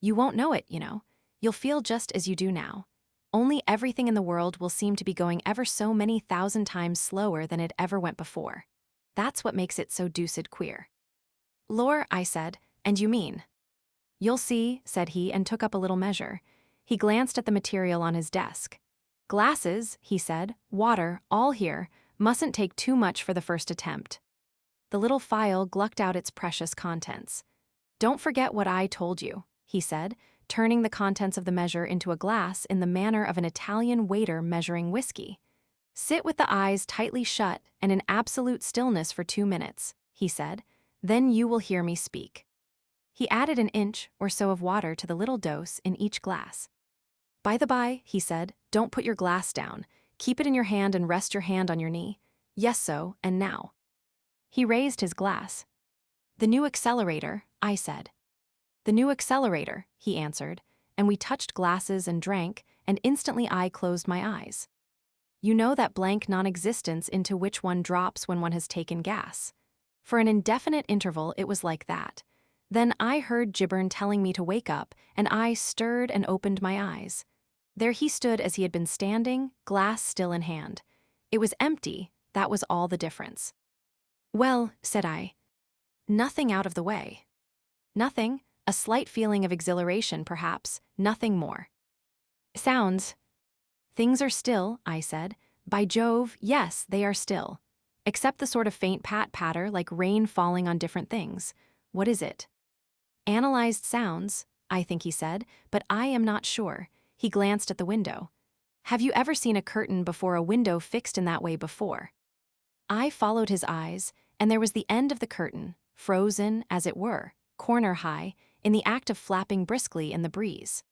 You won't know it, you know. You'll feel just as you do now. Only everything in the world will seem to be going ever so many thousand times slower than it ever went before. That's what makes it so deuced queer." "Lor," I said, "and you mean?" "You'll see," said he, and took up a little measure. He glanced at the material on his desk. "Glasses," he said, "water, all here. Mustn't take too much for the first attempt." The little phial glucked out its precious contents. "Don't forget what I told you," he said. turning the contents of the measure into a glass in the manner of an Italian waiter measuring whiskey. "Sit with the eyes tightly shut and in absolute stillness for 2 minutes," he said. "Then you will hear me speak." He added an inch or so of water to the little dose in each glass. "By the by," he said, "don't put your glass down. Keep it in your hand and rest your hand on your knee. Yes, so, and now." He raised his glass. "The new accelerator," I said. "The new accelerator," he answered, and we touched glasses and drank, and instantly I closed my eyes. You know that blank non-existence into which one drops when one has taken gas. For an indefinite interval it was like that. Then I heard Gibbern telling me to wake up, and I stirred and opened my eyes. There he stood as he had been standing, glass still in hand. It was empty, that was all the difference. "Well," said I, "nothing out of the way." "Nothing, a slight feeling of exhilaration perhaps, nothing more." "Sounds." "Things are still," I said. "By Jove, yes, they are still. Except the sort of faint pat-patter like rain falling on different things. What is it?" "Analyzed sounds," I think he said, but I am not sure. He glanced at the window. "Have you ever seen a curtain before a window fixed in that way before?" I followed his eyes, and there was the end of the curtain, frozen, as it were, corner high, in the act of flapping briskly in the breeze.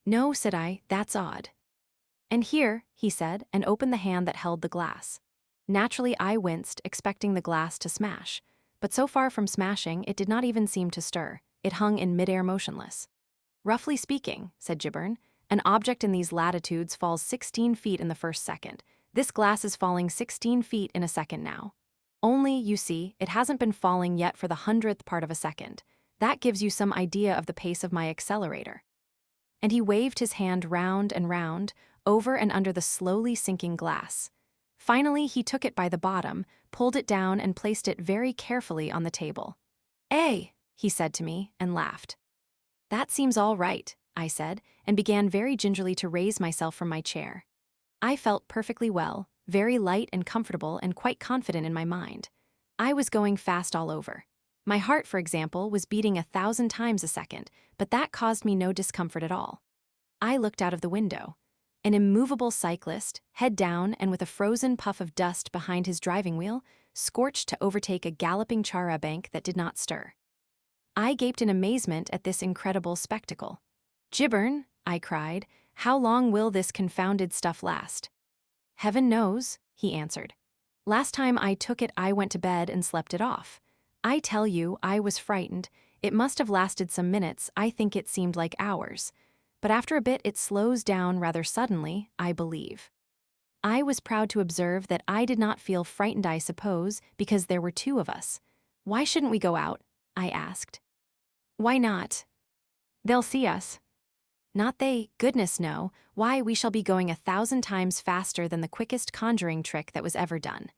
"No," said I, "that's odd." "And here," he said, and opened the hand that held the glass. Naturally I winced, expecting the glass to smash. But so far from smashing, it did not even seem to stir. It hung in midair motionless. "Roughly speaking," said Gibbern, "an object in these latitudes falls 16 feet in the first second. This glass is falling 16 feet in a second now. Only, you see, it hasn't been falling yet for the 100th part of a second. That gives you some idea of the pace of my accelerator." And he waved his hand round and round, over and under the slowly sinking glass. Finally, he took it by the bottom, pulled it down and placed it very carefully on the table. "Eh," he said to me, and laughed. "That seems all right," I said, and began very gingerly to raise myself from my chair. I felt perfectly well, very light and comfortable and quite confident in my mind. I was going fast all over. My heart, for example, was beating 1,000 times a second, but that caused me no discomfort at all. I looked out of the window. An immovable cyclist, head down and with a frozen puff of dust behind his driving wheel, scorched to overtake a galloping char-a-banc that did not stir. I gaped in amazement at this incredible spectacle. "Gibbern," I cried, "how long will this confounded stuff last?" "Heaven knows," he answered. "Last time I took it I went to bed and slept it off. I tell you, I was frightened. It must have lasted some minutes, I think it seemed like hours. But after a bit it slows down rather suddenly, I believe." I was proud to observe that I did not feel frightened, I suppose, because there were 2 of us. "Why shouldn't we go out?" I asked. "Why not?" "They'll see us." "Not they, goodness no. Why, we shall be going 1,000 times faster than the quickest conjuring trick that was ever done.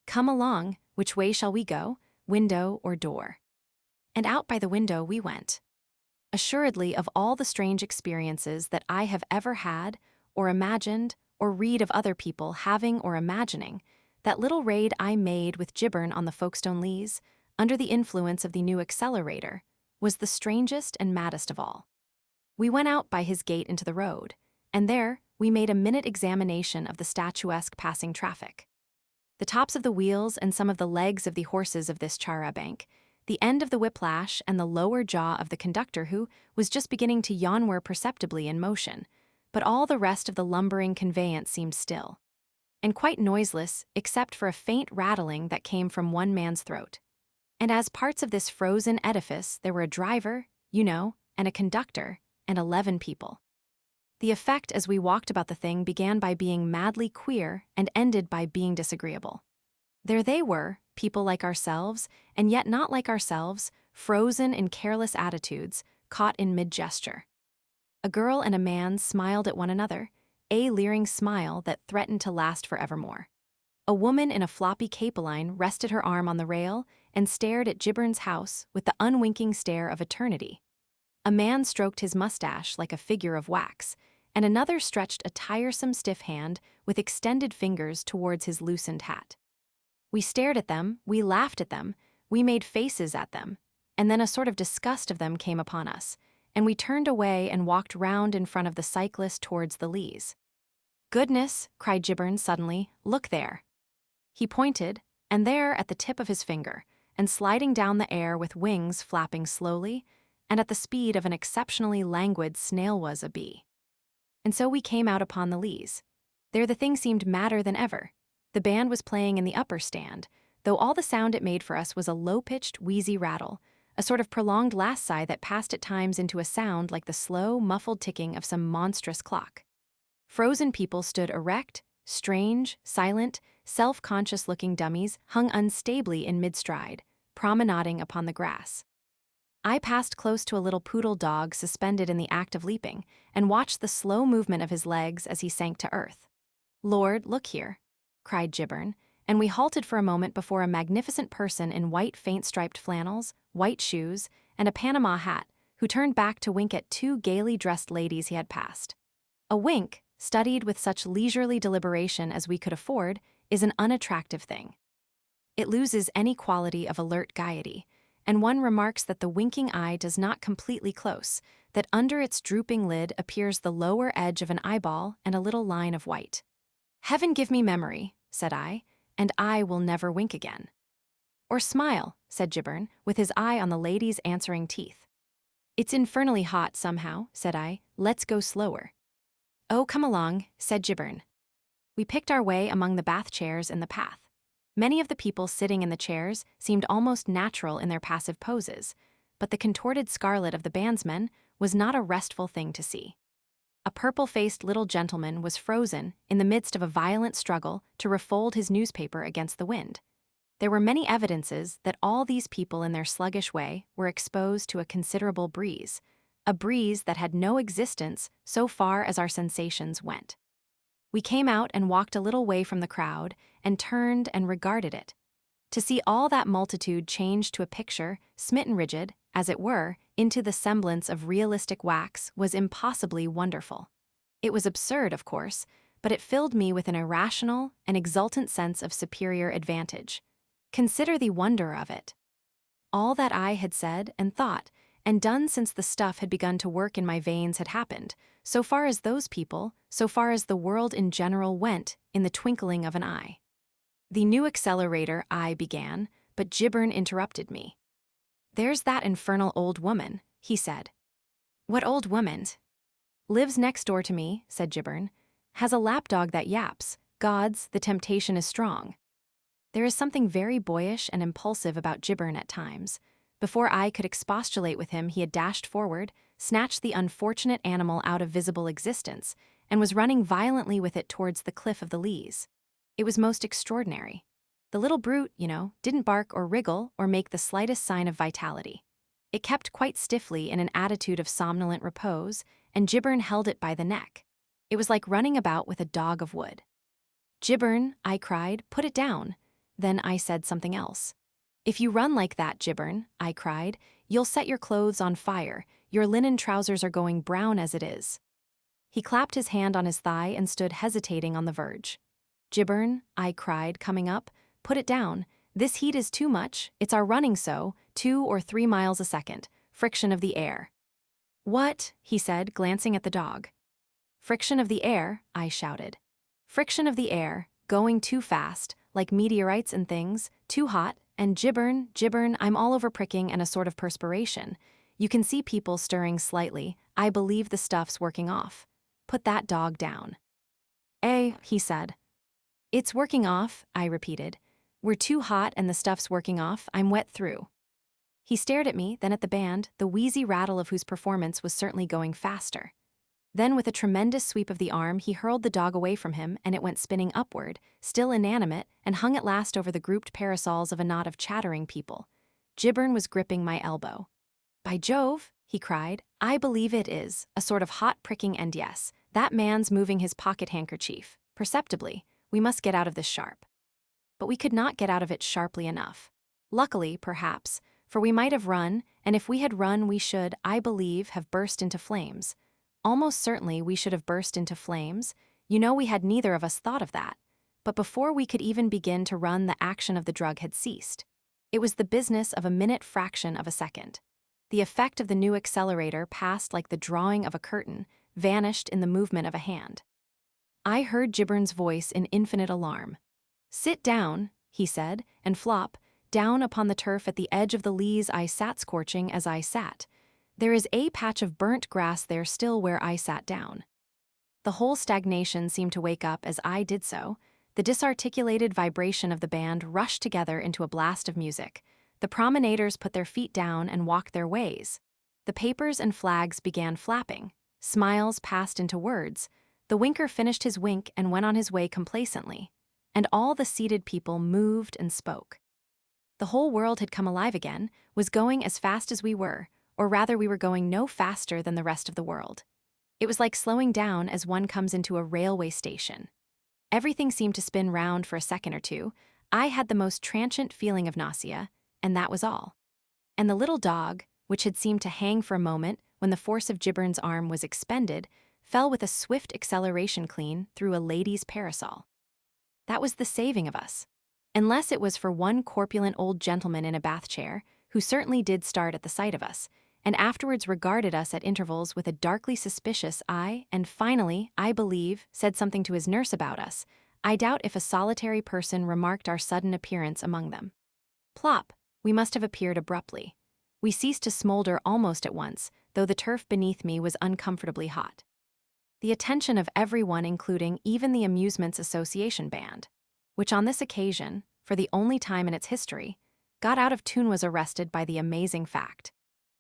Come along, which way shall we go, window or door?" And out by the window we went. Assuredly, of all the strange experiences that I have ever had, or imagined, or read of other people having or imagining, that little raid I made with Gibbern on the Folkestone Leas, under the influence of the new accelerator, was the strangest and maddest of all. We went out by his gate into the road, and there we made a minute examination of the statuesque passing traffic. The tops of the wheels and some of the legs of the horses of this char-a-banc, the end of the whiplash and the lower jaw of the conductor who was just beginning to yawnward perceptibly in motion, but all the rest of the lumbering conveyance seemed still, and quite noiseless except for a faint rattling that came from one man's throat. And as parts of this frozen edifice there were a driver, you know, and a conductor, and 11 people. The effect as we walked about the thing began by being madly queer and ended by being disagreeable. There they were, people like ourselves, and yet not like ourselves, frozen in careless attitudes, caught in mid-gesture. A girl and a man smiled at one another, a leering smile that threatened to last forevermore. A woman in a floppy capeline rested her arm on the rail and stared at Gibbern's house with the unwinking stare of eternity. A man stroked his mustache like a figure of wax, and another stretched a tiresome stiff hand with extended fingers towards his loosened hat. We stared at them, we laughed at them, we made faces at them, and then a sort of disgust of them came upon us, and we turned away and walked round in front of the cyclist towards the leas. "Goodness," cried Gibbern suddenly, "look there." He pointed, and there at the tip of his finger, and sliding down the air with wings flapping slowly, and at the speed of an exceptionally languid snail was a bee. And so we came out upon the leas. There the thing seemed madder than ever. The band was playing in the upper stand, though all the sound it made for us was a low-pitched, wheezy rattle, a sort of prolonged last sigh that passed at times into a sound like the slow, muffled ticking of some monstrous clock. Frozen people stood erect, strange, silent, self-conscious-looking dummies hung unstably in mid-stride, promenading upon the grass. I passed close to a little poodle dog suspended in the act of leaping, and watched the slow movement of his legs as he sank to earth. "Lord, look here," cried Gibbern, and we halted for a moment before a magnificent person in white faint-striped flannels, white shoes, and a Panama hat, who turned back to wink at two gaily dressed ladies he had passed. A wink, studied with such leisurely deliberation as we could afford, is an unattractive thing. It loses any quality of alert gaiety, and one remarks that the winking eye does not completely close, that under its drooping lid appears the lower edge of an eyeball and a little line of white. "Heaven give me memory," said I, "and I will never wink again." "Or smile," said Gibbern, with his eye on the lady's answering teeth. "It's infernally hot somehow," said I. "Let's go slower." "Oh, come along," said Gibbern. We picked our way among the bath chairs in the path. Many of the people sitting in the chairs seemed almost natural in their passive poses, but the contorted scarlet of the bandsmen was not a restful thing to see. A purple-faced little gentleman was frozen in the midst of a violent struggle to refold his newspaper against the wind. There were many evidences that all these people in their sluggish way were exposed to a considerable breeze, a breeze that had no existence so far as our sensations went. We came out and walked a little way from the crowd and turned and regarded it. To see all that multitude changed to a picture, smitten rigid, as it were, into the semblance of realistic wax was impossibly wonderful. It was absurd, of course, but it filled me with an irrational and exultant sense of superior advantage. Consider the wonder of it. All that I had said and thought and done since the stuff had begun to work in my veins had happened, so far as those people, so far as the world in general went, in the twinkling of an eye. "The new accelerator," I began, but Gibbern interrupted me. "There's that infernal old woman," he said. "What old woman?" "Lives next door to me," said Gibbern. "Has a lapdog that yaps. Gods, the temptation is strong." There is something very boyish and impulsive about Gibbern at times. Before I could expostulate with him, he had dashed forward, snatched the unfortunate animal out of visible existence, and was running violently with it towards the cliff of the leas. It was most extraordinary. The little brute, didn't bark or wriggle or make the slightest sign of vitality. It kept quite stiffly in an attitude of somnolent repose, and Gibbern held it by the neck. It was like running about with a dog of wood. "Gibbern," I cried, "put it down." Then I said something else. "If you run like that, Gibbern," I cried, "you'll set your clothes on fire. Your linen trousers are going brown as it is." He clapped his hand on his thigh and stood hesitating on the verge. "Gibbern," I cried, coming up, "put it down. This heat is too much. It's our running so, 2 or 3 miles a second. Friction of the air." "What?" he said, glancing at the dog. "Friction of the air," I shouted. "Friction of the air, going too fast, like meteorites and things, too hot, and Gibbern, I'm all over pricking and a sort of perspiration. You can see people stirring slightly. I believe the stuff's working off. Put that dog down." "Eh," he said. "It's working off," I repeated. "We're too hot and the stuff's working off. I'm wet through." He stared at me, then at the band, the wheezy rattle of whose performance was certainly going faster. Then with a tremendous sweep of the arm, he hurled the dog away from him, and it went spinning upward, still inanimate, and hung at last over the grouped parasols of a knot of chattering people. Gibbern was gripping my elbow. "By Jove," he cried, "I believe it is a sort of hot pricking, and yes, that man's moving his pocket handkerchief, perceptibly. We must get out of this sharp." But we could not get out of it sharply enough. Luckily, perhaps, for we might have run, and if we had run we should, I believe, have burst into flames. Almost certainly we should have burst into flames. We had neither of us thought of that. But before we could even begin to run, the action of the drug had ceased. It was the business of a minute fraction of a second. The effect of the new accelerator passed like the drawing of a curtain, vanished in the movement of a hand. I heard Gibbern's voice in infinite alarm. "Sit down," he said, and flop, down upon the turf at the edge of the leas I sat scorching as I sat. There is a patch of burnt grass there still where I sat down. The whole stagnation seemed to wake up as I did so. The disarticulated vibration of the band rushed together into a blast of music. The promenaders put their feet down and walked their ways. The papers and flags began flapping. Smiles passed into words. The winker finished his wink and went on his way complacently. And all the seated people moved and spoke. The whole world had come alive again, was going as fast as we were, or rather we were going no faster than the rest of the world. It was like slowing down as one comes into a railway station. Everything seemed to spin round for a second or two. I had the most transient feeling of nausea, and that was all. And the little dog, which had seemed to hang for a moment when the force of Gibbern's arm was expended, fell with a swift acceleration clean through a lady's parasol. That was the saving of us. Unless it was for one corpulent old gentleman in a bath chair, who certainly did start at the sight of us, and afterwards regarded us at intervals with a darkly suspicious eye, and finally, I believe, said something to his nurse about us. I doubt if a solitary person remarked our sudden appearance among them. Plop, we must have appeared abruptly. We ceased to smolder almost at once, though the turf beneath me was uncomfortably hot. The attention of everyone, including even the Amusements Association band, which on this occasion, for the only time in its history, got out of tune, was arrested by the amazing fact,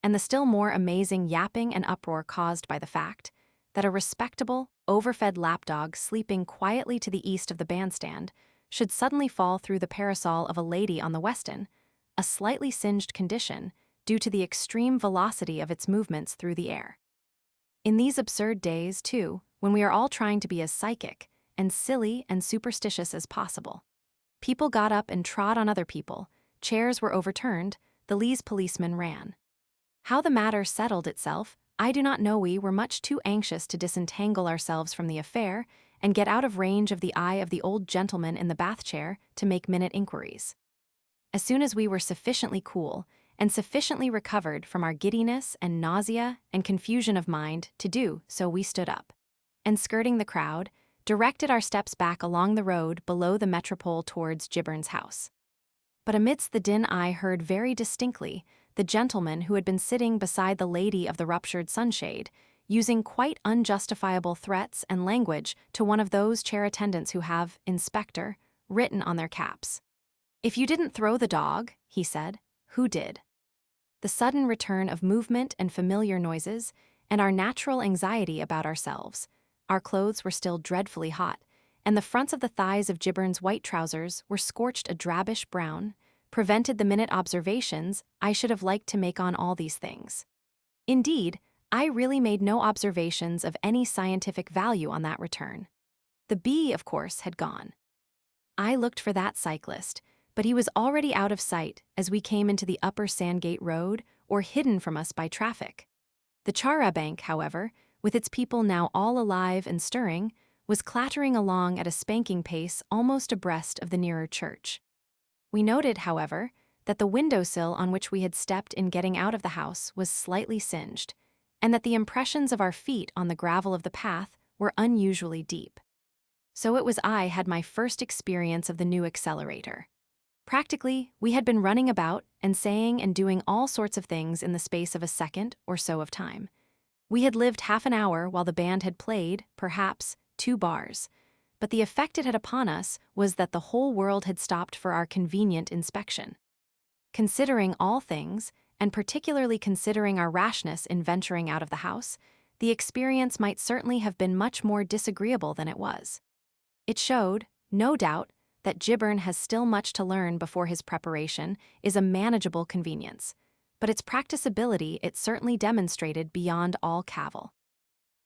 and the still more amazing yapping and uproar caused by the fact, that a respectable, overfed lapdog sleeping quietly to the east of the bandstand should suddenly fall through the parasol of a lady on the Weston, a slightly singed condition due to the extreme velocity of its movements through the air. In these absurd days, too, when we are all trying to be as psychic and silly and superstitious as possible, people got up and trod on other people, chairs were overturned, the Lees policeman ran. How the matter settled itself, I do not know. We were much too anxious to disentangle ourselves from the affair and get out of range of the eye of the old gentleman in the bath chair to make minute inquiries. As soon as we were sufficiently cool and sufficiently recovered from our giddiness and nausea and confusion of mind to do so, we stood up, and skirting the crowd, directed our steps back along the road below the metropole towards Gibbern's house. But amidst the din I heard very distinctly the gentleman who had been sitting beside the lady of the ruptured sunshade, using quite unjustifiable threats and language to one of those chair attendants who have "Inspector" written on their caps. "If you didn't throw the dog," he said, "who did?" The sudden return of movement and familiar noises, and our natural anxiety about ourselves. Our clothes were still dreadfully hot, and the fronts of the thighs of Gibbern's white trousers were scorched a drabbish brown, prevented the minute observations I should have liked to make on all these things. Indeed, I really made no observations of any scientific value on that return. The bee, of course, had gone. I looked for that cyclist, but he was already out of sight as we came into the upper Sandgate Road, or hidden from us by traffic. The char-a-banc, however, with its people now all alive and stirring, was clattering along at a spanking pace almost abreast of the nearer church. We noted, however, that the windowsill on which we had stepped in getting out of the house was slightly singed, and that the impressions of our feet on the gravel of the path were unusually deep. So it was I had my first experience of the new accelerator. Practically, we had been running about and saying and doing all sorts of things in the space of a second or so of time. We had lived half an hour while the band had played, perhaps, 2 bars, but the effect it had upon us was that the whole world had stopped for our convenient inspection. Considering all things, and particularly considering our rashness in venturing out of the house, the experience might certainly have been much more disagreeable than it was. It showed, no doubt, that Gibbern has still much to learn before his preparation is a manageable convenience, but its practicability it certainly demonstrated beyond all cavil.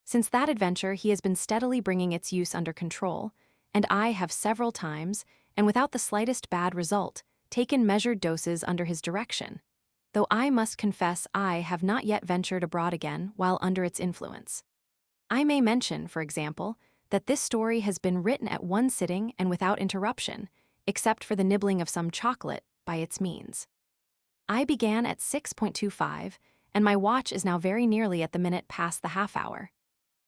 Since that adventure he has been steadily bringing its use under control, and I have several times, and without the slightest bad result, taken measured doses under his direction, though I must confess I have not yet ventured abroad again while under its influence. I may mention, for example, that this story has been written at one sitting and without interruption, except for the nibbling of some chocolate by its means. I began at 6.25 and my watch is now very nearly at the minute past the half hour.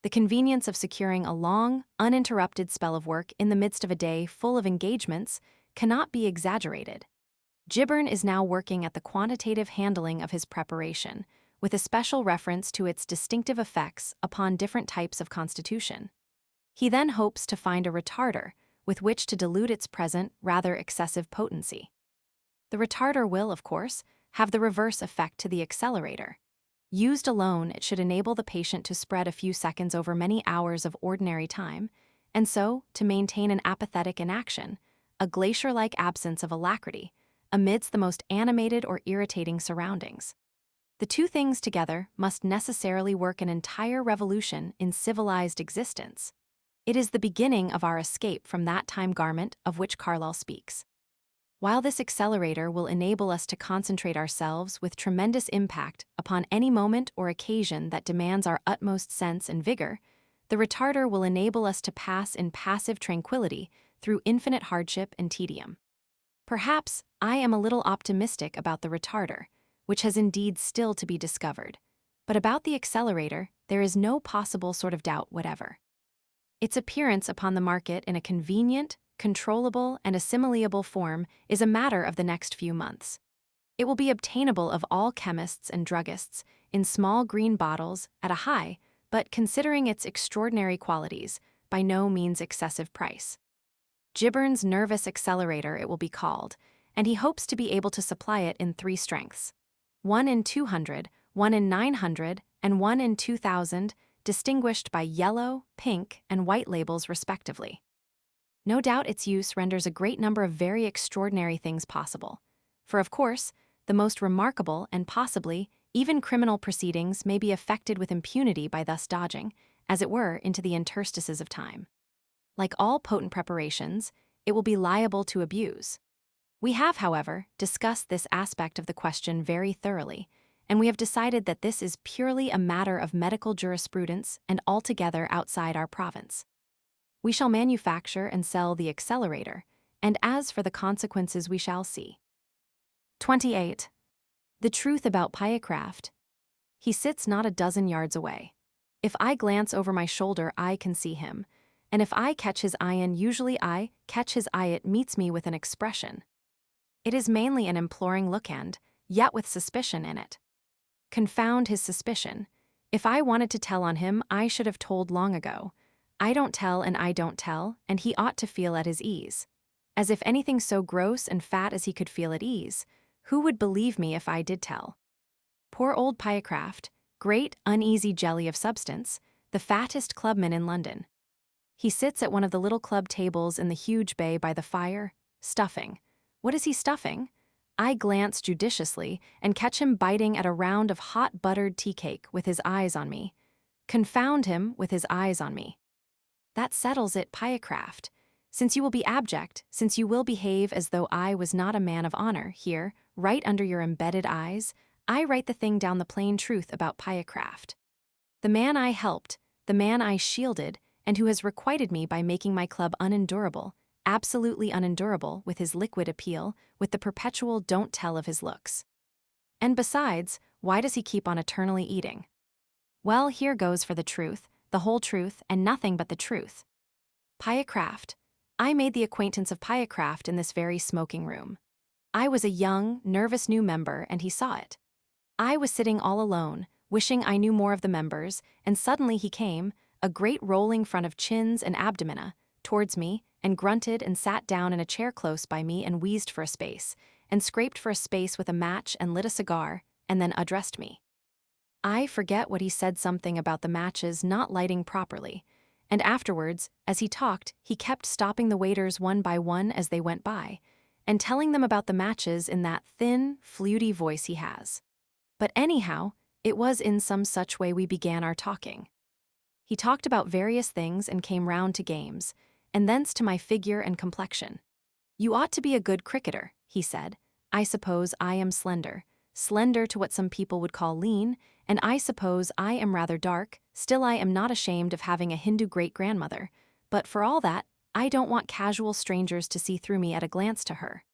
The convenience of securing a long, uninterrupted spell of work in the midst of a day full of engagements cannot be exaggerated. Gibbern is now working at the quantitative handling of his preparation, with a special reference to its distinctive effects upon different types of constitution. He then hopes to find a retarder with which to dilute its present, rather excessive potency. The retarder will, of course, have the reverse effect to the accelerator. Used alone, it should enable the patient to spread a few seconds over many hours of ordinary time, and so to maintain an apathetic inaction, a glacier-like absence of alacrity, amidst the most animated or irritating surroundings. The two things together must necessarily work an entire revolution in civilized existence. It is the beginning of our escape from that time garment of which Carlyle speaks. While this accelerator will enable us to concentrate ourselves with tremendous impact upon any moment or occasion that demands our utmost sense and vigor, the retarder will enable us to pass in passive tranquility through infinite hardship and tedium. Perhaps I am a little optimistic about the retarder, which has indeed still to be discovered, but about the accelerator there is no possible sort of doubt whatever. Its appearance upon the market in a convenient, controllable, and assimilable form is a matter of the next few months. It will be obtainable of all chemists and druggists in small green bottles at a high, but considering its extraordinary qualities, by no means excessive price. Gibbern's nervous accelerator it will be called, and he hopes to be able to supply it in 3 strengths: 1 in 200, 1 in 900, and 1 in 2000, distinguished by yellow, pink, and white labels respectively. No doubt its use renders a great number of very extraordinary things possible, for of course, the most remarkable and possibly even criminal proceedings may be effected with impunity by thus dodging, as it were, into the interstices of time. Like all potent preparations, it will be liable to abuse. We have, however, discussed this aspect of the question very thoroughly, and we have decided that this is purely a matter of medical jurisprudence and altogether outside our province. We shall manufacture and sell the accelerator, and as for the consequences we shall see. 28. The truth about Pyecraft. He sits not a dozen yards away. If I glance over my shoulder, I can see him, and if I catch his eye, and usually I catch his eye, it meets me with an expression. It is mainly an imploring look and, yet with suspicion in it. Confound his suspicion. If I wanted to tell on him, I should have told long ago. I don't tell and I don't tell, and he ought to feel at his ease. As if anything so gross and fat as he could feel at ease. Who would believe me if I did tell? Poor old Pyecraft, great uneasy jelly of substance, the fattest clubman in London. He sits at one of the little club tables in the huge bay by the fire, stuffing. What is he stuffing? I glance judiciously and catch him biting at a round of hot buttered tea cake with his eyes on me. Confound him with his eyes on me. That settles it, Pyecraft. Since you will be abject, since you will behave as though I was not a man of honor, here, right under your embedded eyes, I write the thing down, the plain truth about Pyecraft. The man I helped, the man I shielded, and who has requited me by making my club unendurable, absolutely unendurable, with his liquid appeal, with the perpetual don't tell of his looks. And besides, why does he keep on eternally eating? Well, here goes for the truth, the whole truth, and nothing but the truth. Pyecraft. I made the acquaintance of Pyecraft in this very smoking room. I was a young, nervous new member, and he saw it. I was sitting all alone, wishing I knew more of the members, and suddenly he came, a great rolling front of chins and abdomina, towards me, and grunted and sat down in a chair close by me and wheezed for a space, and scraped for a space with a match and lit a cigar, and then addressed me. I forget what he said, something about the matches not lighting properly, and afterwards, as he talked, he kept stopping the waiters one by one as they went by, and telling them about the matches in that thin, fluty voice he has. But anyhow, it was in some such way we began our talking. He talked about various things and came round to games, and thence to my figure and complexion. You ought to be a good cricketer, he said. I suppose I am slender to what some people would call lean, and I suppose I am rather dark, still I am not ashamed of having a Hindu great-grandmother, but for all that, I don't want casual strangers to see through me at a glance to her.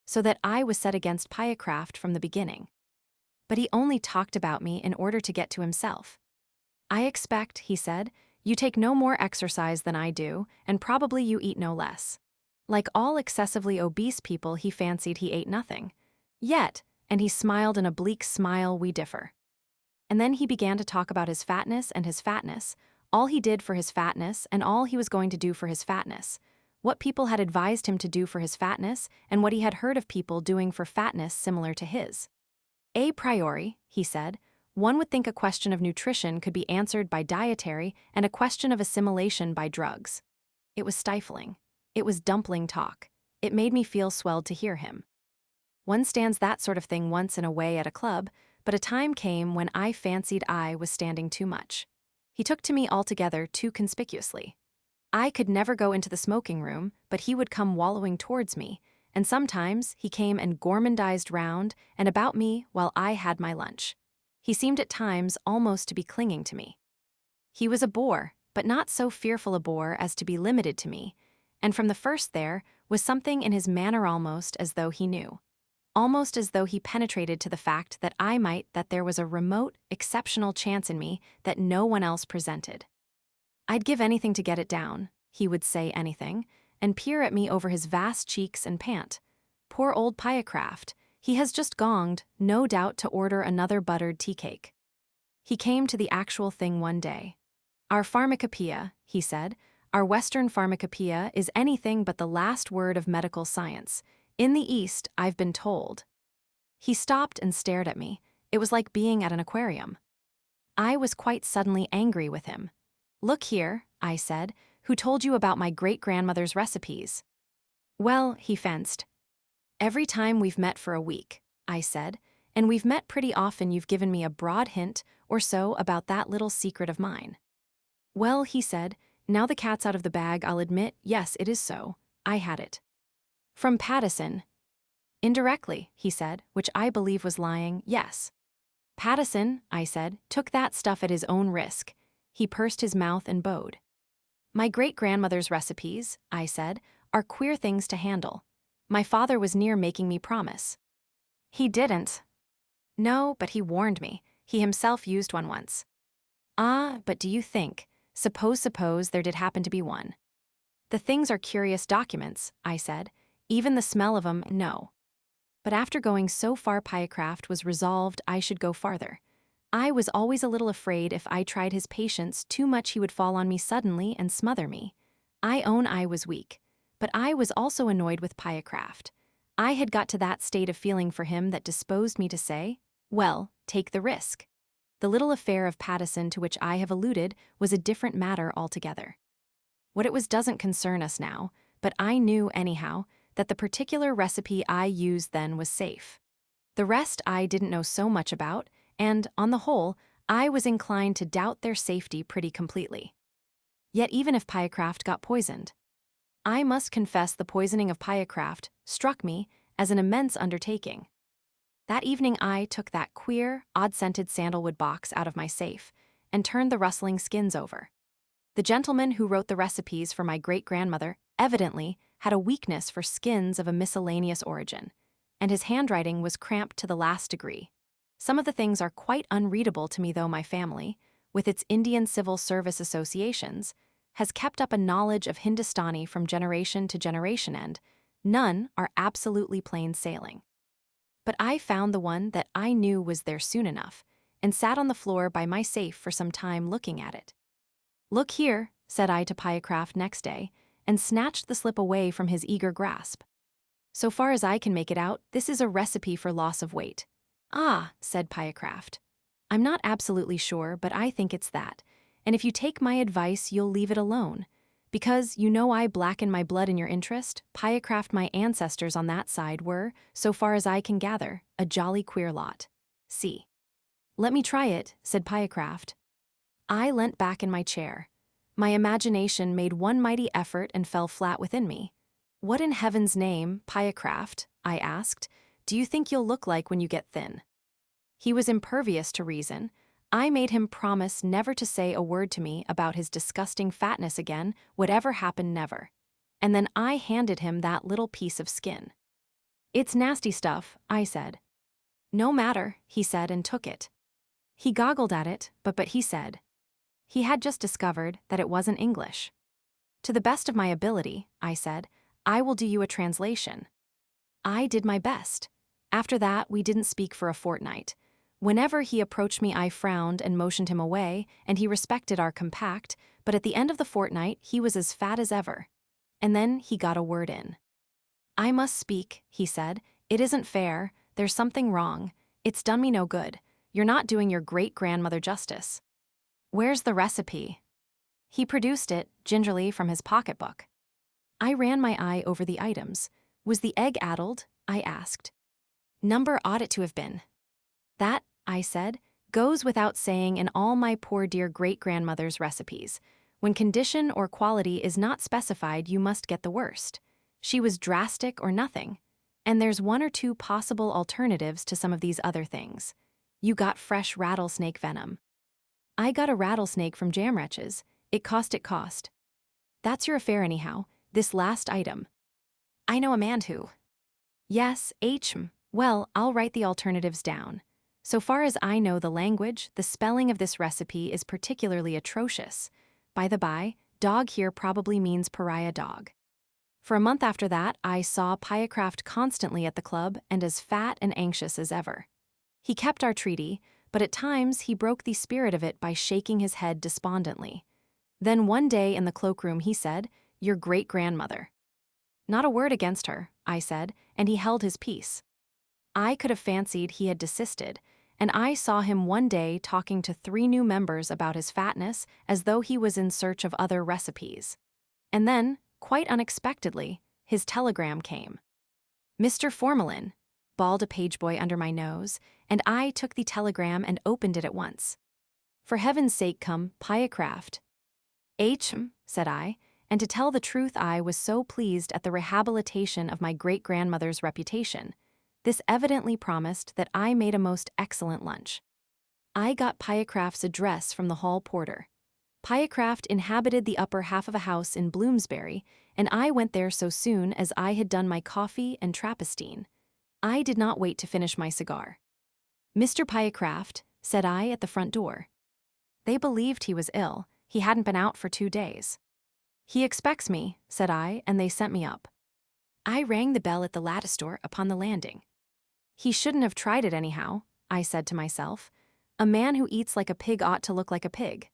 So that I was set against Pyecraft from the beginning. But he only talked about me in order to get to himself. I expect, he said, you take no more exercise than I do, and probably you eat no less. Like all excessively obese people, he fancied he ate nothing. Yet, and he smiled an oblique smile, we differ. And then he began to talk about his fatness and his fatness, all he did for his fatness and all he was going to do for his fatness, what people had advised him to do for his fatness and what he had heard of people doing for fatness similar to his. A priori, he said, one would think a question of nutrition could be answered by dietary and a question of assimilation by drugs. It was stifling. It was dumpling talk. It made me feel swelled to hear him. One stands that sort of thing once in a way at a club, but a time came when I fancied I was standing too much. He took to me altogether too conspicuously. I could never go into the smoking room, but he would come wallowing towards me, and sometimes he came and gormandized round and about me while I had my lunch. He seemed at times almost to be clinging to me. He was a bore, but not so fearful a bore as to be limited to me, and from the first there was something in his manner almost as though he knew. Almost as though he penetrated to the fact that that there was a remote, exceptional chance in me that no one else presented. I'd give anything to get it down, he would say anything, and peer at me over his vast cheeks and pant. Poor old Pyecraft, he has just gonged, no doubt to order another buttered tea cake. He came to the actual thing one day. Our pharmacopoeia, he said, our Western pharmacopoeia is anything but the last word of medical science. In the East, I've been told. He stopped and stared at me. It was like being at an aquarium. I was quite suddenly angry with him. Look here, I said, who told you about my great-grandmother's recipes? Well, he fenced. Every time we've met for a week, I said, and we've met pretty often, you've given me a broad hint or so about that little secret of mine. Well, he said, now the cat's out of the bag, I'll admit, yes, it is so. I had it. From Pattison. Indirectly, he said, which I believe was lying, yes. Pattison, I said, took that stuff at his own risk. He pursed his mouth and bowed. My great-grandmother's recipes, I said, are queer things to handle. My father was near making me promise. He didn't. No, but he warned me. He himself used one once. Ah, but do you think, suppose there did happen to be one. The things are curious documents, I said. Even the smell of 'em, no. But after going so far, Pyecraft was resolved I should go farther. I was always a little afraid if I tried his patience too much he would fall on me suddenly and smother me. I own I was weak, but I was also annoyed with Pyecraft. I had got to that state of feeling for him that disposed me to say, well, take the risk. The little affair of Pattison to which I have alluded was a different matter altogether. What it was doesn't concern us now, but I knew, anyhow, that the particular recipe I used then was safe. The rest I didn't know so much about, and, on the whole, I was inclined to doubt their safety pretty completely. Yet even if Pyecraft got poisoned, I must confess the poisoning of Pyecraft struck me as an immense undertaking. That evening I took that queer, odd-scented sandalwood box out of my safe and turned the rustling skins over. The gentleman who wrote the recipes for my great-grandmother evidently had a weakness for skins of a miscellaneous origin, and his handwriting was cramped to the last degree. Some of the things are quite unreadable to me, though my family, with its Indian Civil Service associations, has kept up a knowledge of Hindustani from generation to generation, and none are absolutely plain sailing. But I found the one that I knew was there soon enough, and sat on the floor by my safe for some time looking at it. Look here, said I to Pyecraft next day, and snatched the slip away from his eager grasp. So far as I can make it out, this is a recipe for loss of weight. Ah, said Pyecraft. I'm not absolutely sure, but I think it's that, and if you take my advice, you'll leave it alone. Because, you know, I blacken my blood in your interest. Pyecraft, my ancestors on that side were, so far as I can gather, a jolly queer lot. See. Let me try it, said Pyecraft. I leant back in my chair. My imagination made one mighty effort and fell flat within me. What in heaven's name, Pyecraft, I asked, do you think you'll look like when you get thin? He was impervious to reason. I made him promise never to say a word to me about his disgusting fatness again, whatever happened, never. And then I handed him that little piece of skin. It's nasty stuff, I said. No matter, he said and took it. He goggled at it, but he said. He had just discovered that it wasn't English. To the best of my ability, I said, I will do you a translation. I did my best. After that, we didn't speak for a fortnight. Whenever he approached me, I frowned and motioned him away, and he respected our compact, but at the end of the fortnight, he was as fat as ever. And then he got a word in. I must speak, he said. It isn't fair. There's something wrong. It's done me no good. You're not doing your great-grandmother justice. Where's the recipe? He produced it, gingerly, from his pocketbook. I ran my eye over the items. Was the egg addled? I asked. Number ought it to have been. That, I said, goes without saying in all my poor dear great-grandmother's recipes. When condition or quality is not specified, you must get the worst. She was drastic or nothing. And there's one or two possible alternatives to some of these other things. You got fresh rattlesnake venom. I got a rattlesnake from Jamretch's. It cost. That's your affair anyhow, this last item. I know a man who. Yes, well, I'll write the alternatives down. So far as I know the language, the spelling of this recipe is particularly atrocious. By the by, dog here probably means pariah dog. For a month after that, I saw Pyecraft constantly at the club and as fat and anxious as ever. He kept our treaty, but at times he broke the spirit of it by shaking his head despondently. Then one day in the cloakroom he said, Your great-grandmother. Not a word against her, I said, and he held his peace. I could have fancied he had desisted, and I saw him one day talking to 3 new members about his fatness as though he was in search of other recipes. And then, quite unexpectedly, his telegram came. Mr. Formalin, bawled a pageboy under my nose, and I took the telegram and opened it at once. For heaven's sake come, Pyecraft. Said I, and to tell the truth I was so pleased at the rehabilitation of my great-grandmother's reputation. This evidently promised that I made a most excellent lunch. I got Pyecraft's address from the hall porter. Pyecraft inhabited the upper half of a house in Bloomsbury, and I went there so soon as I had done my coffee and Trappistine. I did not wait to finish my cigar. Mr. Pyecraft, said I at the front door. They believed he was ill. He hadn't been out for 2 days. He expects me, said I, and they sent me up. I rang the bell at the lattice door upon the landing. He shouldn't have tried it anyhow, I said to myself. A man who eats like a pig ought to look like a pig.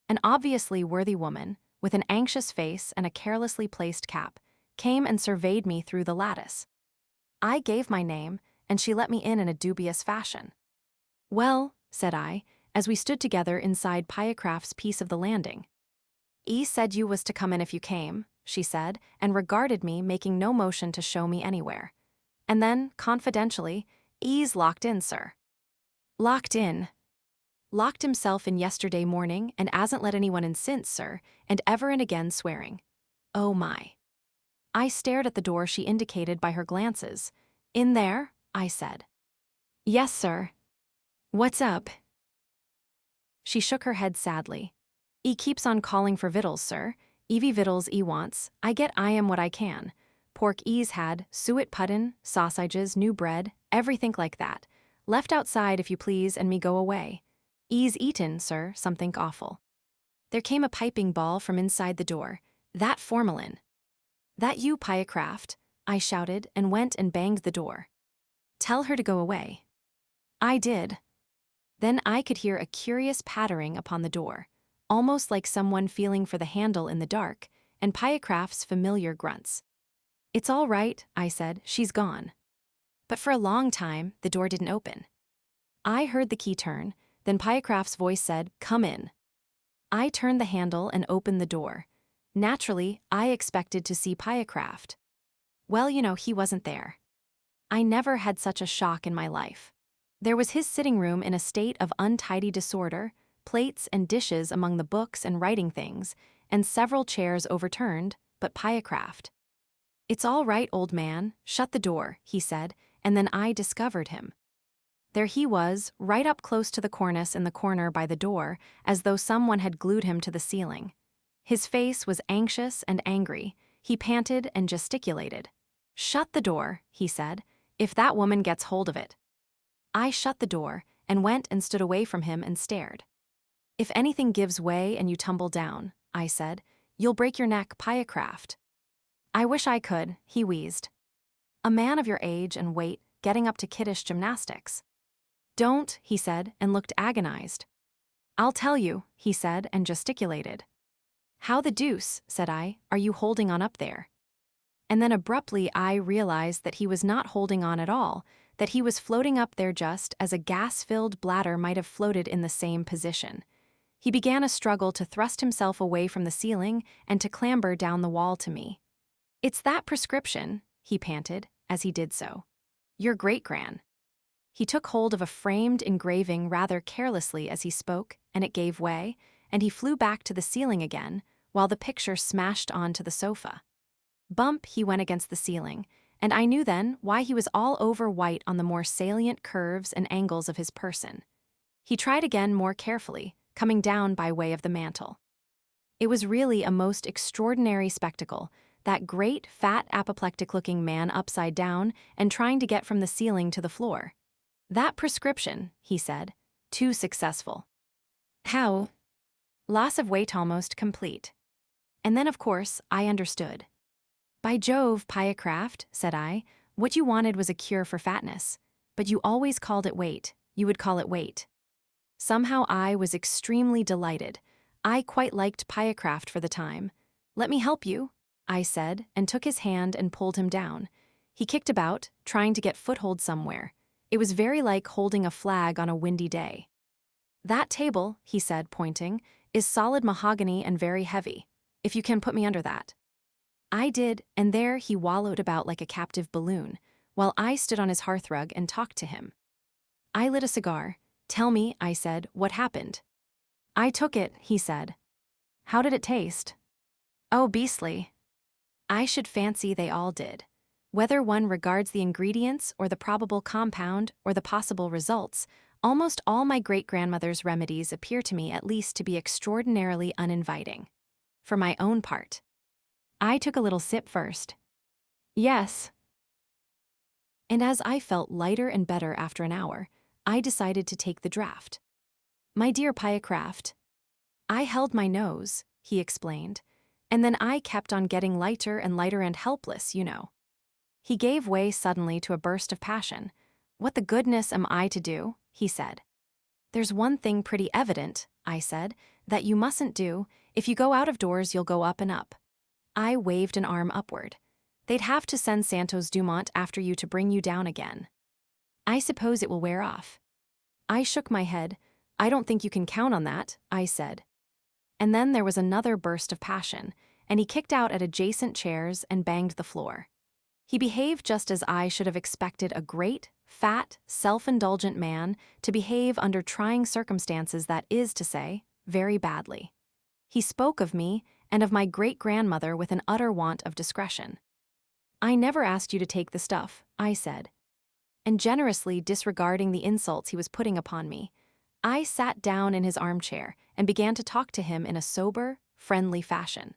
An obviously worthy woman, with an anxious face and a carelessly placed cap, came and surveyed me through the lattice. I gave my name, and she let me in a dubious fashion. Well, said I, as we stood together inside Pyecraft's piece of the landing. E said you was to come in if you came, she said, and regarded me, making no motion to show me anywhere. And then, confidentially, E's locked in, sir. Locked in. Locked himself in yesterday morning and hasn't let anyone in since, sir, and ever and again swearing. Oh my. I stared at the door she indicated by her glances. In there? I said. Yes, sir. What's up? She shook her head sadly. E keeps on calling for victuals, sir. Evie victuals E wants. I get I am what I can. Pork E's had, suet puddin', sausages, new bread, everything like that. Left outside, if you please, and me go away. E's eaten, sir, something awful. There came a piping bawl from inside the door. That Formalin. That you, Pyecraft, I shouted and went and banged the door. Tell her to go away. I did. Then I could hear a curious pattering upon the door, almost like someone feeling for the handle in the dark, and Pyecraft's familiar grunts. It's all right, I said, she's gone. But for a long time, the door didn't open. I heard the key turn, then Pyecraft's voice said, Come in. I turned the handle and opened the door. Naturally, I expected to see Pyecraft. Well, he wasn't there. I never had such a shock in my life. There was his sitting room in a state of untidy disorder, plates and dishes among the books and writing things, and several chairs overturned, but Pyecraft. It's all right, old man, shut the door, he said, and then I discovered him. There he was, right up close to the cornice in the corner by the door, as though someone had glued him to the ceiling. His face was anxious and angry. He panted and gesticulated. Shut the door, he said, if that woman gets hold of it. I shut the door and went and stood away from him and stared. If anything gives way and you tumble down, I said, you'll break your neck, Pyecraft. I wish I could, he wheezed. A man of your age and weight getting up to kiddish gymnastics. Don't, he said, and looked agonized. I'll tell you, he said, and gesticulated. How the deuce, said I, are you holding on up there? And then abruptly I realized that he was not holding on at all, that he was floating up there just as a gas-filled bladder might have floated in the same position. He began a struggle to thrust himself away from the ceiling and to clamber down the wall to me. It's that prescription, he panted, as he did so. Your great-gran. He took hold of a framed engraving rather carelessly as he spoke, and it gave way, and he flew back to the ceiling again, while the picture smashed onto the sofa. Bump, he went against the ceiling, and I knew then why he was all over white on the more salient curves and angles of his person. He tried again more carefully, coming down by way of the mantel. It was really a most extraordinary spectacle, that great, fat, apoplectic-looking man upside down and trying to get from the ceiling to the floor. That prescription, he said, too successful. How? Loss of weight almost complete. And then, of course, I understood. By Jove, Pyecraft, said I, what you wanted was a cure for fatness, but you always called it weight, you would call it weight. Somehow I was extremely delighted. I quite liked Pyecraft for the time. Let me help you, I said, and took his hand and pulled him down. He kicked about, trying to get foothold somewhere. It was very like holding a flag on a windy day. That table, he said, pointing, is solid mahogany and very heavy, if you can put me under that. I did, and there he wallowed about like a captive balloon, while I stood on his hearthrug and talked to him. I lit a cigar. Tell me, I said, what happened? I took it, he said. How did it taste? Oh, beastly. I should fancy they all did. Whether one regards the ingredients or the probable compound or the possible results, almost all my great-grandmother's remedies appear to me at least to be extraordinarily uninviting. For my own part, I took a little sip first. Yes. And as I felt lighter and better after an hour, I decided to take the draught. My dear Pyecraft, I held my nose, he explained, and then I kept on getting lighter and helpless, you know. He gave way suddenly to a burst of passion. What the goodness am I to do? He said. There's one thing pretty evident, I said, that you mustn't do. If you go out of doors, you'll go up and up. I waved an arm upward. They'd have to send Santos Dumont after you to bring you down again. I suppose it will wear off. I shook my head. I don't think you can count on that, I said. And then there was another burst of passion, and he kicked out at adjacent chairs and banged the floor. He behaved just as I should have expected a great, fat, self-indulgent man to behave under trying circumstances, that is to say, very badly. He spoke of me and of my great-grandmother with an utter want of discretion. I never asked you to take the stuff, I said. And generously disregarding the insults he was putting upon me, I sat down in his armchair and began to talk to him in a sober, friendly fashion.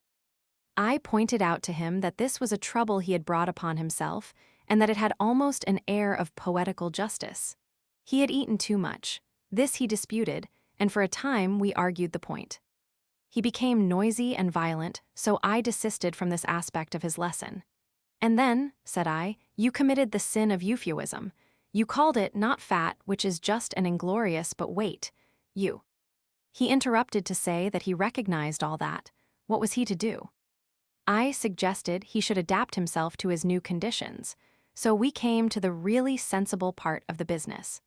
I pointed out to him that this was a trouble he had brought upon himself, and that it had almost an air of poetical justice. He had eaten too much. This he disputed, and for a time we argued the point. He became noisy and violent, so I desisted from this aspect of his lesson. And then, said I, you committed the sin of euphuism. You called it not fat, which is just and inglorious, but weight. You. He interrupted to say that he recognized all that. What was he to do? I suggested he should adapt himself to his new conditions, so we came to the really sensible part of the business.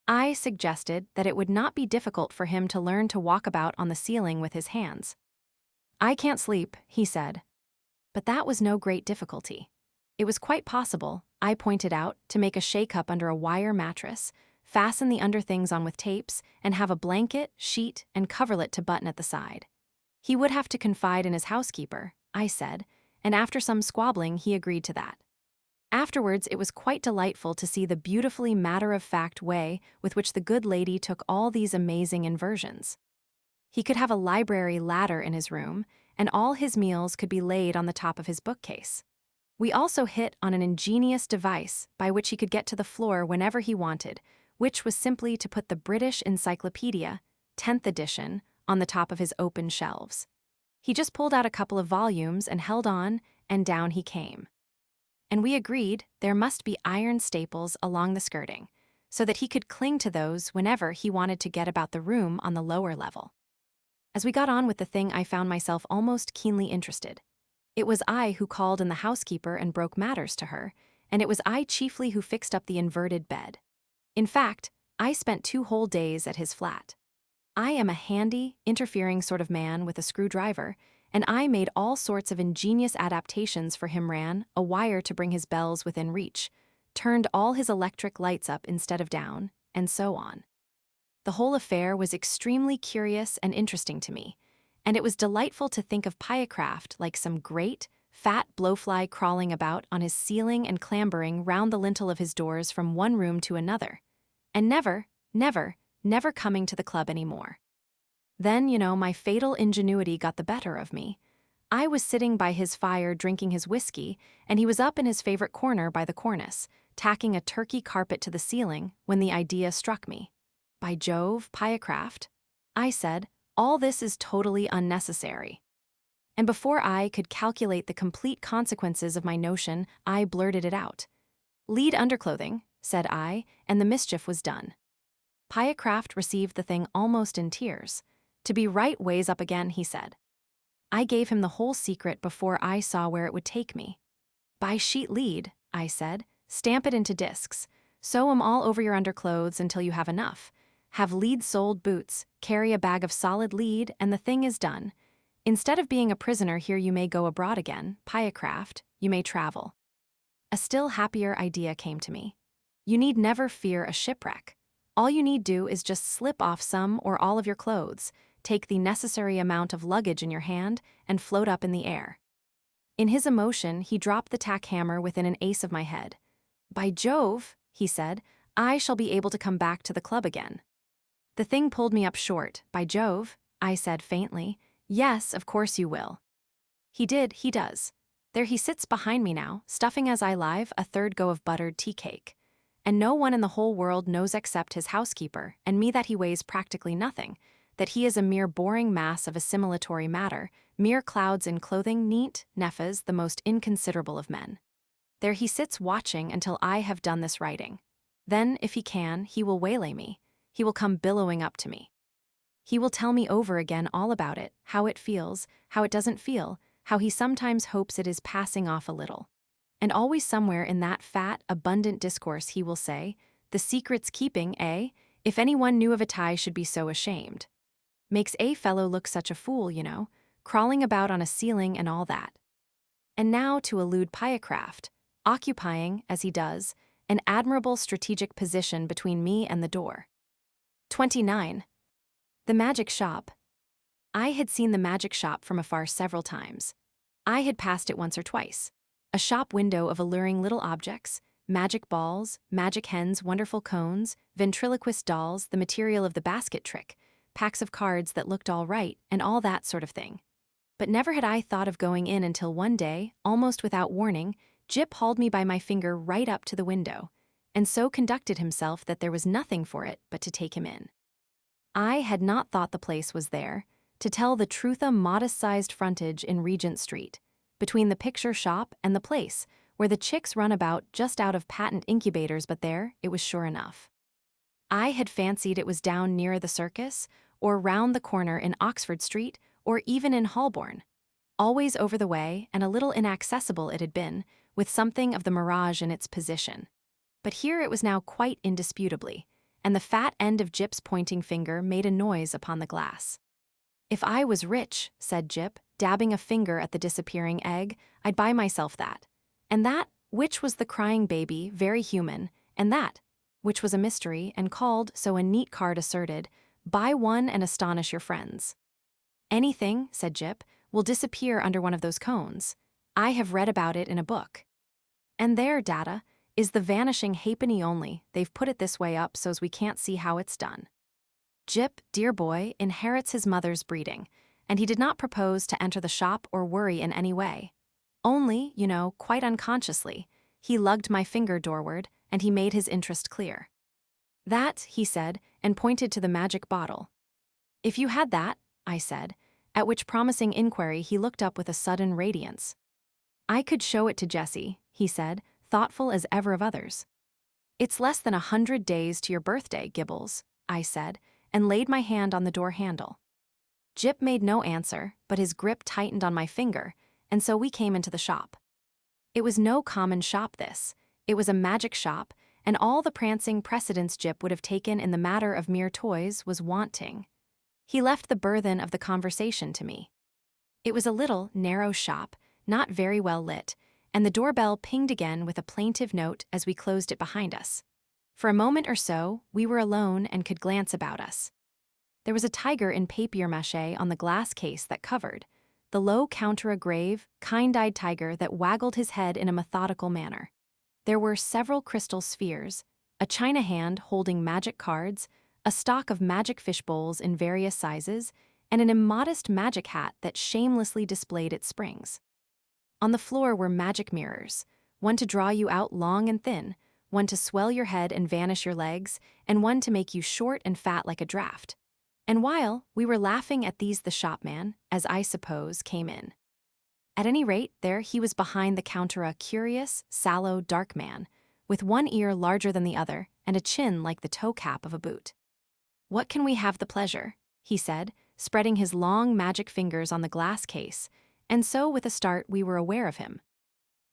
I suggested that it would not be difficult for him to learn to walk about on the ceiling with his hands. I can't sleep, he said. But that was no great difficulty. It was quite possible, I pointed out, to make a shake-up under a wire mattress, fasten the underthings on with tapes, and have a blanket, sheet, and coverlet to button at the side. He would have to confide in his housekeeper, I said, and after some squabbling he agreed to that. Afterwards it was quite delightful to see the beautifully matter-of-fact way with which the good lady took all these amazing inversions. He could have a library ladder in his room, and all his meals could be laid on the top of his bookcase. We also hit on an ingenious device by which he could get to the floor whenever he wanted, which was simply to put the British Encyclopedia, 10th edition, on the top of his open shelves. He just pulled out a couple of volumes and held on, and down he came. And we agreed there must be iron staples along the skirting, so that he could cling to those whenever he wanted to get about the room on the lower level. As we got on with the thing, I found myself almost keenly interested. It was I who called in the housekeeper and broke matters to her, and it was I chiefly who fixed up the inverted bed. In fact, I spent 2 whole days at his flat. I am a handy, interfering sort of man with a screwdriver, and I made all sorts of ingenious adaptations for him. Ran a wire to bring his bells within reach, turned all his electric lights up instead of down, and so on. The whole affair was extremely curious and interesting to me, and it was delightful to think of Pyecraft like some great, fat blowfly crawling about on his ceiling and clambering round the lintel of his doors from one room to another, and never coming to the club anymore. Then, my fatal ingenuity got the better of me. I was sitting by his fire drinking his whiskey, and he was up in his favorite corner by the cornice, tacking a Turkey carpet to the ceiling, when the idea struck me. By Jove, Pyecraft, I said, all this is totally unnecessary. And before I could calculate the complete consequences of my notion, I blurted it out. Lead underclothing, said I, and the mischief was done. Pyecraft received the thing almost in tears. To be right ways up again, he said. I gave him the whole secret before I saw where it would take me. Buy sheet lead, I said, stamp it into discs, sew 'em all over your underclothes until you have enough. Have lead-soled boots, carry a bag of solid lead, and the thing is done. Instead of being a prisoner here, you may go abroad again, Pyecraft, you may travel. A still happier idea came to me. You need never fear a shipwreck. All you need do is just slip off some or all of your clothes, take the necessary amount of luggage in your hand, and float up in the air. In his emotion, he dropped the tack hammer within an ace of my head. By Jove, he said, I shall be able to come back to the club again. The thing pulled me up short. By Jove, I said faintly. Yes, of course you will. He does. There he sits behind me now, stuffing as I live a third go of buttered tea cake. And no one in the whole world knows except his housekeeper and me that he weighs practically nothing, that he is a mere boring mass of assimilatory matter, mere clouds in clothing, neat, nefas, the most inconsiderable of men. There he sits watching until I have done this writing. Then, if he can, he will waylay me. He will come billowing up to me. He will tell me over again all about it, how it feels, how it doesn't feel, how he sometimes hopes it is passing off a little. And always somewhere in that fat, abundant discourse he will say, the secret's keeping, eh? If anyone knew of it, I should be so ashamed. Makes a fellow look such a fool, crawling about on a ceiling and all that. And now to elude Pyecraft, occupying, as he does, an admirable strategic position between me and the door. 29. The magic shop. I had seen the magic shop from afar several times. I had passed it once or twice. A shop window of alluring little objects, magic balls, magic hens, wonderful cones, ventriloquist dolls, the material of the basket trick, packs of cards that looked all right, and all that sort of thing. But never had I thought of going in until one day, almost without warning, Jip hauled me by my finger right up to the window, and so conducted himself that there was nothing for it but to take him in. I had not thought the place was there, to tell the truth, a modest-sized frontage in Regent Street, between the picture shop and the place, where the chicks run about just out of patent incubators, but there, it was sure enough. I had fancied it was down nearer the circus, or round the corner in Oxford Street, or even in Holborn. Always over the way, and a little inaccessible it had been, with something of the mirage in its position. But here it was now quite indisputably, and the fat end of Jip's pointing finger made a noise upon the glass. If I was rich, said Jip, dabbing a finger at the disappearing egg, I'd buy myself that. And that, which was the crying baby, very human, and that, which was a mystery, and called, so a neat card asserted, buy one and astonish your friends. Anything, said Jip, will disappear under one of those cones. I have read about it in a book. And there, data, is the vanishing halfpenny only. They've put it this way up so's we can't see how it's done. Jip, dear boy, inherits his mother's breeding, and he did not propose to enter the shop or worry in any way. Only, quite unconsciously, he lugged my finger doorward, and he made his interest clear. That, he said, and pointed to the magic bottle. If you had that, I said, at which promising inquiry he looked up with a sudden radiance. I could show it to Jessie, he said, thoughtful as ever of others. It's less than 100 days to your birthday, Gibbles, I said, and laid my hand on the door handle. Jip made no answer, but his grip tightened on my finger, and so we came into the shop. It was no common shop, this. It was a magic shop, and all the prancing precedence Jip would have taken in the matter of mere toys was wanting. He left the burthen of the conversation to me. It was a little, narrow shop, not very well lit, and the doorbell pinged again with a plaintive note as we closed it behind us. For a moment or so, we were alone and could glance about us. There was a tiger in papier-mâché on the glass case that covered the low counter, a grave, kind-eyed tiger that waggled his head in a methodical manner. There were several crystal spheres, a china hand holding magic cards, a stock of magic fish bowls in various sizes, and an immodest magic hat that shamelessly displayed its springs. On the floor were magic mirrors, one to draw you out long and thin, one to swell your head and vanish your legs, and one to make you short and fat like a draft. And while we were laughing at these, the shopman, as I suppose, came in. At any rate, there he was behind the counter, a curious, sallow, dark man, with one ear larger than the other and a chin like the toe cap of a boot. "What can we have the pleasure?" he said, spreading his long magic fingers on the glass case, and so with a start we were aware of him.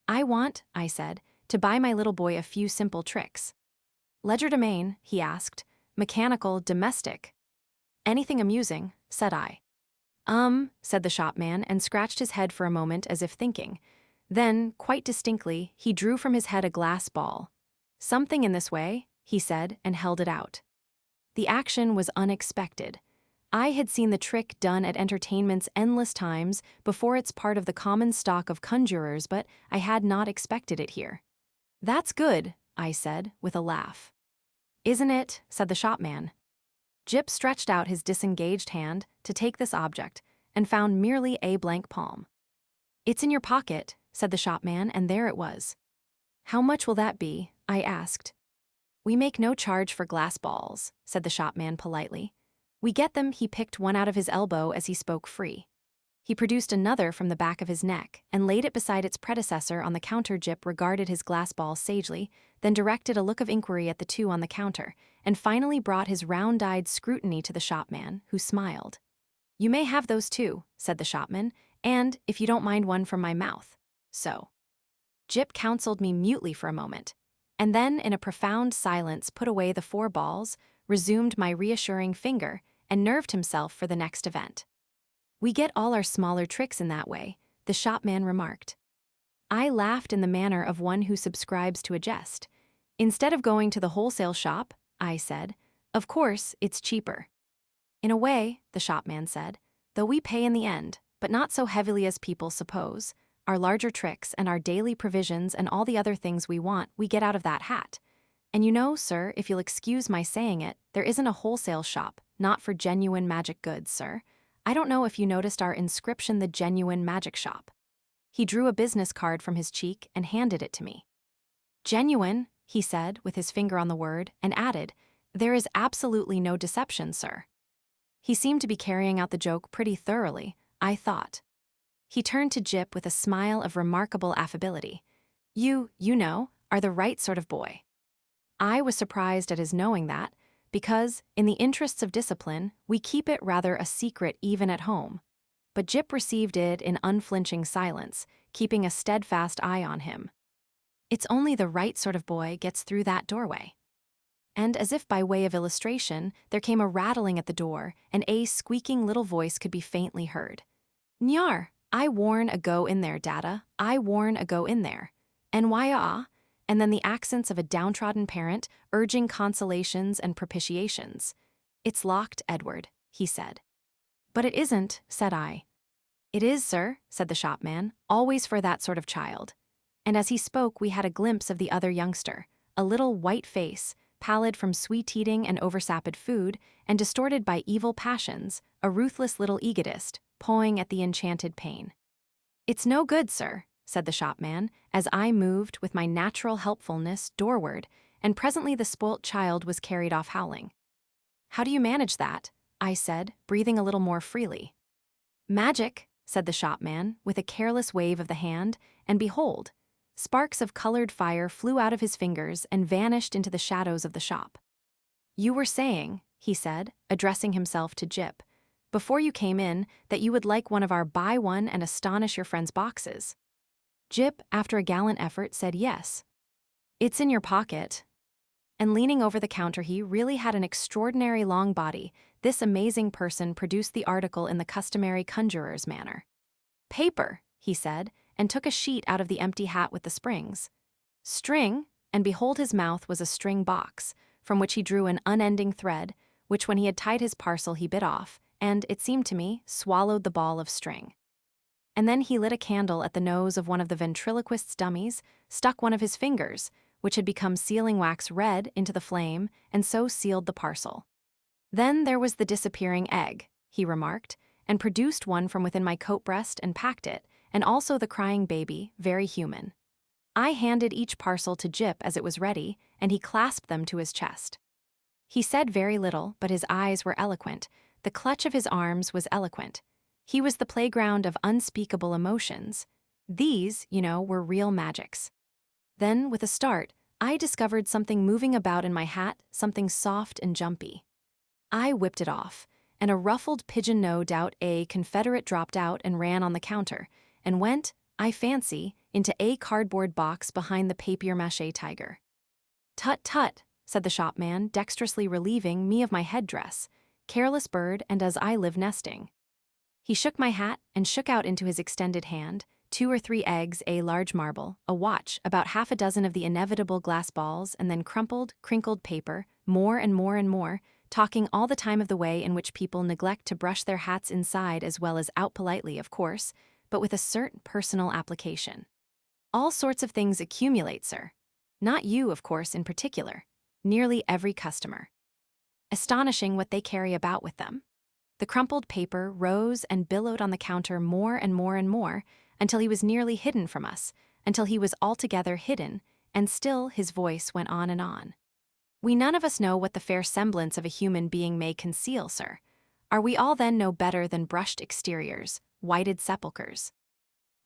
"I want," I said, "to buy my little boy a few simple tricks." "Legerdemain?" he asked. "Mechanical, domestic?" "Anything amusing," said I. Said the shopman, and scratched his head for a moment as if thinking. Then, quite distinctly, he drew from his head a glass ball. "Something in this way," he said, and held it out. The action was unexpected. I had seen the trick done at entertainments endless times before. It's part of the common stock of conjurers, but I had not expected it here. "That's good," I said, with a laugh. "Isn't it?" said the shopman. Jip stretched out his disengaged hand to take this object and found merely a blank palm. "It's in your pocket," said the shopman, and there it was. "How much will that be?" I asked. "We make no charge for glass balls," said the shopman politely. "We get them." He picked one out of his elbow as he spoke free. He produced another from the back of his neck and laid it beside its predecessor on the counter. Jip regarded his glass ball sagely, then directed a look of inquiry at the two on the counter, and finally brought his round-eyed scrutiny to the shopman, who smiled. "You may have those too," said the shopman, "and, if you don't mind, one from my mouth. So." Jip counseled me mutely for a moment, and then, in a profound silence, put away the 4 balls, resumed my reassuring finger, and nerved himself for the next event. "We get all our smaller tricks in that way," the shopman remarked. I laughed in the manner of one who subscribes to a jest. "Instead of going to the wholesale shop," I said, "of course, it's cheaper." "In a way," the shopman said, "though we pay in the end, but not so heavily as people suppose. Our larger tricks and our daily provisions and all the other things we want, we get out of that hat. And you know, sir, if you'll excuse my saying it, there isn't a wholesale shop, not for genuine magic goods, sir. I don't know if you noticed our inscription, the Genuine Magic Shop." He drew a business card from his cheek and handed it to me. "Genuine," he said, with his finger on the word, and added, "There is absolutely no deception, sir." He seemed to be carrying out the joke pretty thoroughly, I thought. He turned to Jip with a smile of remarkable affability. You know, are the right sort of boy." I was surprised at his knowing that, because, in the interests of discipline, we keep it rather a secret even at home. But Jip received it in unflinching silence, keeping a steadfast eye on him. "It's only the right sort of boy gets through that doorway." And as if by way of illustration, there came a rattling at the door, and a squeaking little voice could be faintly heard. "Nyar, I warn a go in there, Dada, I warn a go in there. And why and then the accents of a downtrodden parent urging consolations and propitiations. "It's locked, Edward," he said. "But it isn't," said I. "It is, sir," said the shopman, "always for that sort of child." And as he spoke we had a glimpse of the other youngster, a little white face, pallid from sweet eating and oversapid food, and distorted by evil passions, a ruthless little egotist, pawing at the enchanted pane. "It's no good, sir," said the shopman, as I moved with my natural helpfulness doorward, and presently the spoilt child was carried off howling. "How do you manage that?" I said, breathing a little more freely. "Magic," said the shopman, with a careless wave of the hand, and behold, sparks of colored fire flew out of his fingers and vanished into the shadows of the shop. "You were saying," he said, addressing himself to Jip, "before you came in, that you would like one of our buy one and astonish your friends boxes." Jip, after a gallant effort, said yes. "It's in your pocket." And leaning over the counter, he really had an extraordinary long body. This amazing person produced the article in the customary conjurer's manner. "Paper," he said, and took a sheet out of the empty hat with the springs. "String," and behold his mouth was a string box, from which he drew an unending thread, which when he had tied his parcel he bit off, and, it seemed to me, swallowed the ball of string. And then he lit a candle at the nose of one of the ventriloquist's dummies, stuck one of his fingers, which had become sealing wax red, into the flame, and so sealed the parcel. "Then there was the disappearing egg," he remarked, and produced one from within my coat breast and packed it, and also the crying baby, very human. I handed each parcel to Jip as it was ready, and he clasped them to his chest. He said very little, but his eyes were eloquent. The clutch of his arms was eloquent. He was the playground of unspeakable emotions. These, were real magics. Then, with a start, I discovered something moving about in my hat, something soft and jumpy. I whipped it off, and a ruffled pigeon, no doubt a Confederate, dropped out and ran on the counter, and went, I fancy, into a cardboard box behind the papier-mâché tiger. "Tut, tut," said the shopman, dexterously relieving me of my headdress. "Careless bird, and as I live nesting." He shook my hat and shook out into his extended hand 2 or 3 eggs, a large marble, a watch, about half a dozen of the inevitable glass balls, and then crumpled, crinkled paper, more and more and more, talking all the time of the way in which people neglect to brush their hats inside as well as out politely, of course, but with a certain personal application. "All sorts of things accumulate, sir. Not you, of course, in particular. Nearly every customer. Astonishing what they carry about with them." The crumpled paper rose and billowed on the counter more and more and more, until he was nearly hidden from us, until he was altogether hidden, and still his voice went on and on. "We none of us know what the fair semblance of a human being may conceal, sir. Are we all then no better than brushed exteriors, whited sepulchres?"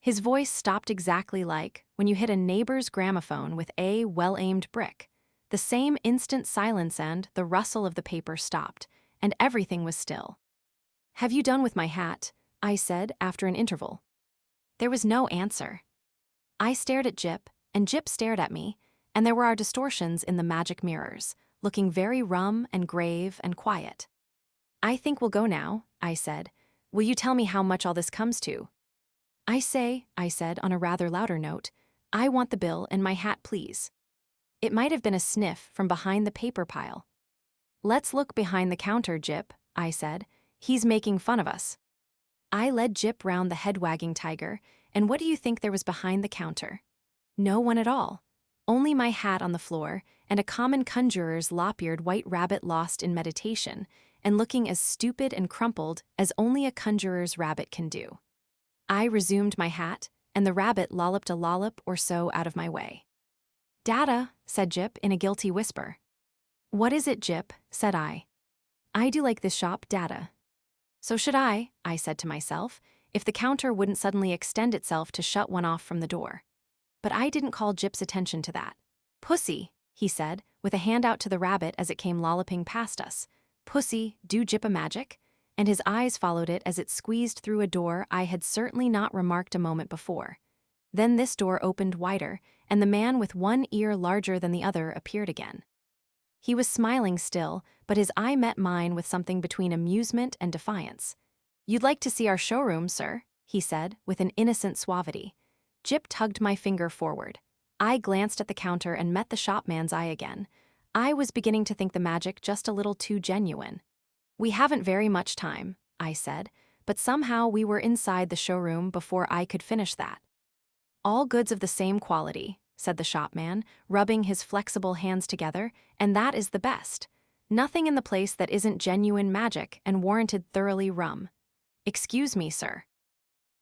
His voice stopped exactly like when you hit a neighbor's gramophone with a well-aimed brick. The same instant silence, and the rustle of the paper stopped, and everything was still. "Have you done with my hat?" I said after an interval. There was no answer. I stared at Jip, and Jip stared at me, and there were our distortions in the magic mirrors, looking very rum and grave and quiet. "I think we'll go now," I said. "Will you tell me how much all this comes to?" I said on a rather louder note, "I want the bill and my hat, please." It might have been a sniff from behind the paper pile. "Let's look behind the counter, Jip," I said. "He's making fun of us." I led Jip round the head-wagging tiger, and what do you think there was behind the counter? No one at all. Only my hat on the floor, and a common conjurer's lop-eared white rabbit lost in meditation, and looking as stupid and crumpled as only a conjurer's rabbit can do. I resumed my hat, and the rabbit lolloped a lollop or so out of my way. "Data," said Jip in a guilty whisper. "What is it, Jip?" said I. "I do like this shop, Data." "So should I said to myself, if the counter wouldn't suddenly extend itself to shut one off from the door. But I didn't call Jip's attention to that. "Pussy," he said, with a hand out to the rabbit as it came lolloping past us. "Pussy, do Jip a magic?" And his eyes followed it as it squeezed through a door I had certainly not remarked a moment before. Then this door opened wider, and the man with one ear larger than the other appeared again. He was smiling still, but his eye met mine with something between amusement and defiance. "You'd like to see our showroom, sir?" he said, with an innocent suavity. Jip tugged my finger forward. I glanced at the counter and met the shopman's eye again. I was beginning to think the magic just a little too genuine. "We haven't very much time," I said, but somehow we were inside the showroom before I could finish that. "All goods of the same quality," said the shopman, rubbing his flexible hands together, "and that is the best. Nothing in the place that isn't genuine magic and warranted thoroughly rum. Excuse me, sir."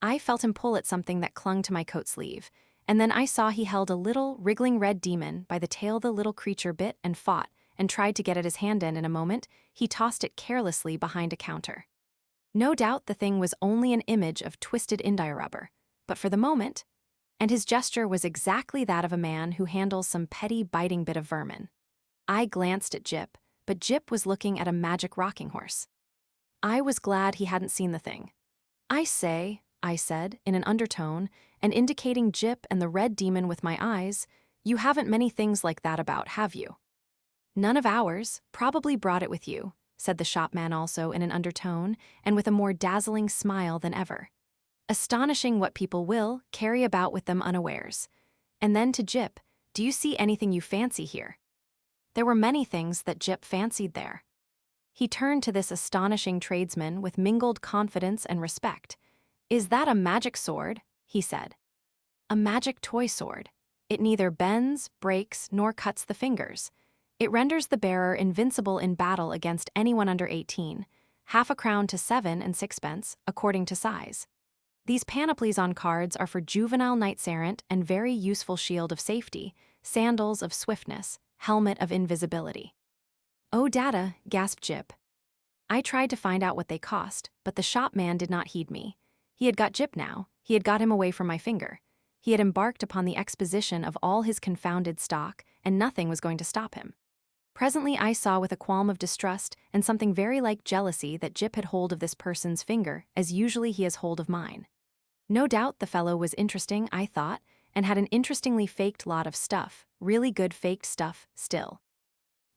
I felt him pull at something that clung to my coat sleeve, and then I saw he held a little, wriggling red demon by the tail. The little creature bit and fought and tried to get at his hand, and in a moment, he tossed it carelessly behind a counter. No doubt the thing was only an image of twisted india rubber, but for the moment, and his gesture was exactly that of a man who handles some petty biting bit of vermin. I glanced at Jip, but Jip was looking at a magic rocking horse. I was glad he hadn't seen the thing. I say, I said, in an undertone, and indicating Jip and the red demon with my eyes, you haven't many things like that about, have you? None of ours, probably brought it with you, said the shopman also in an undertone, and with a more dazzling smile than ever. Astonishing what people will carry about with them unawares. And then to Jip, do you see anything you fancy here? There were many things that Jip fancied there. He turned to this astonishing tradesman with mingled confidence and respect. Is that a magic sword? He said. A magic toy sword. It neither bends, breaks, nor cuts the fingers. It renders the bearer invincible in battle against anyone under 18, half a crown to 7 and 6pence, according to size. These panoplies on cards are for juvenile knights-errant and very useful shield of safety, sandals of swiftness, helmet of invisibility. Oh, data, gasped Jip. I tried to find out what they cost, but the shopman did not heed me. He had got Jip now, he had got him away from my finger. He had embarked upon the exposition of all his confounded stock, and nothing was going to stop him. Presently I saw with a qualm of distrust and something very like jealousy that Jip had hold of this person's finger, as usually he has hold of mine. No doubt the fellow was interesting, I thought, and had an interestingly faked lot of stuff, really good faked stuff, still.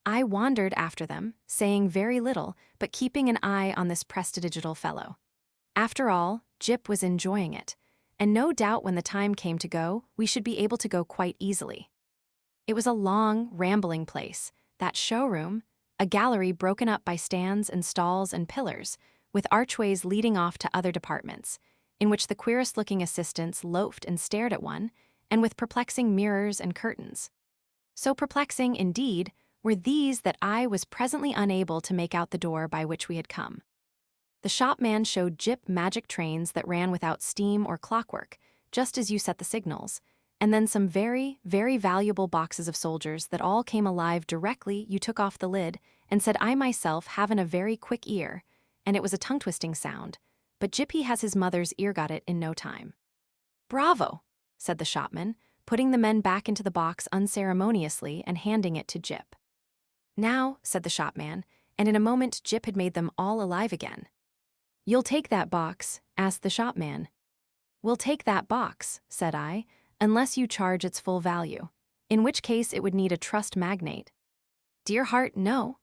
I wandered after them, saying very little, but keeping an eye on this prestidigital fellow. After all, Jip was enjoying it, and no doubt when the time came to go, we should be able to go quite easily. It was a long, rambling place, that showroom, a gallery broken up by stands and stalls and pillars, with archways leading off to other departments, in which the queerest-looking assistants loafed and stared at one, and with perplexing mirrors and curtains. So perplexing, indeed, were these that I was presently unable to make out the door by which we had come. The shopman showed Jip magic trains that ran without steam or clockwork, just as you set the signals, and then some very, very valuable boxes of soldiers that all came alive directly you took off the lid, and said I myself haven't a very quick ear, and it was a tongue-twisting sound, but Jippy has his mother's ear got it in no time. Bravo, said the shopman, putting the men back into the box unceremoniously and handing it to Jip. Now, said the shopman, and in a moment Jip had made them all alive again. You'll take that box? Asked the shopman. We'll take that box, said I, unless you charge its full value, in which case it would need a trust magnate. Dear heart, no.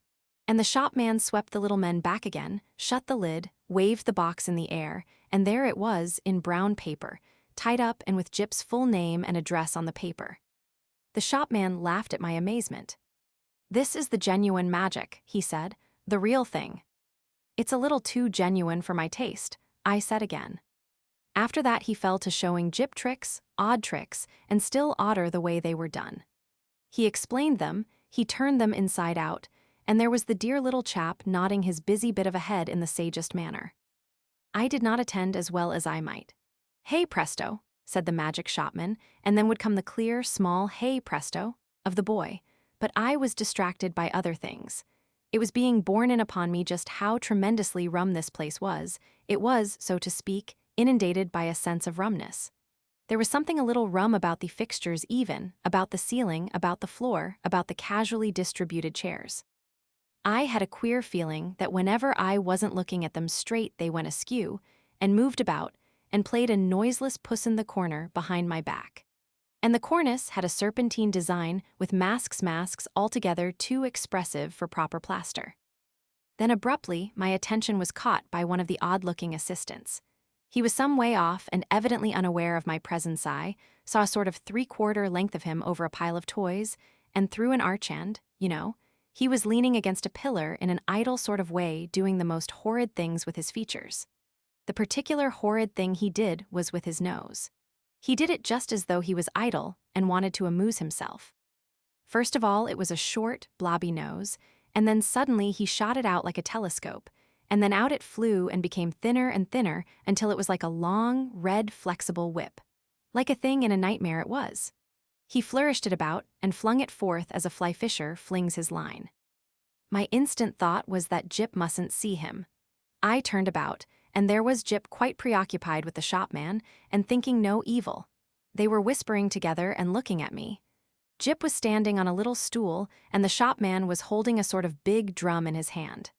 And the shopman swept the little men back again, shut the lid, waved the box in the air, and there it was in brown paper, tied up and with Jip's full name and address on the paper. The shopman laughed at my amazement. This is the genuine magic, he said, the real thing. It's a little too genuine for my taste, I said again. After that he fell to showing Jip tricks, odd tricks, and still odder the way they were done. He explained them, he turned them inside out, and there was the dear little chap nodding his busy bit of a head in the sagest manner. I did not attend as well as I might. Hey presto, said the magic shopman, and then would come the clear, small hey presto of the boy, but I was distracted by other things. It was being borne in upon me just how tremendously rum this place was. It was, so to speak, inundated by a sense of rumness. There was something a little rum about the fixtures even, about the ceiling, about the floor, about the casually distributed chairs. I had a queer feeling that whenever I wasn't looking at them straight they went askew, and moved about, and played a noiseless puss-in-the-corner behind my back. And the cornice had a serpentine design with masks altogether too expressive for proper plaster. Then abruptly my attention was caught by one of the odd-looking assistants. He was some way off and evidently unaware of my presence. I saw a sort of three-quarter length of him over a pile of toys, and through an arch end, he was leaning against a pillar in an idle sort of way doing the most horrid things with his features. The particular horrid thing he did was with his nose. He did it just as though he was idle and wanted to amuse himself. First of all, it was a short, blobby nose, and then suddenly he shot it out like a telescope, and then out it flew and became thinner and thinner until it was like a long, red, flexible whip. Like a thing in a nightmare it was. He flourished it about and flung it forth as a fly fisher flings his line. My instant thought was that Jip mustn't see him. I turned about, and there was Jip quite preoccupied with the shopman and thinking no evil. They were whispering together and looking at me. Jip was standing on a little stool, and the shopman was holding a sort of big drum in his hand.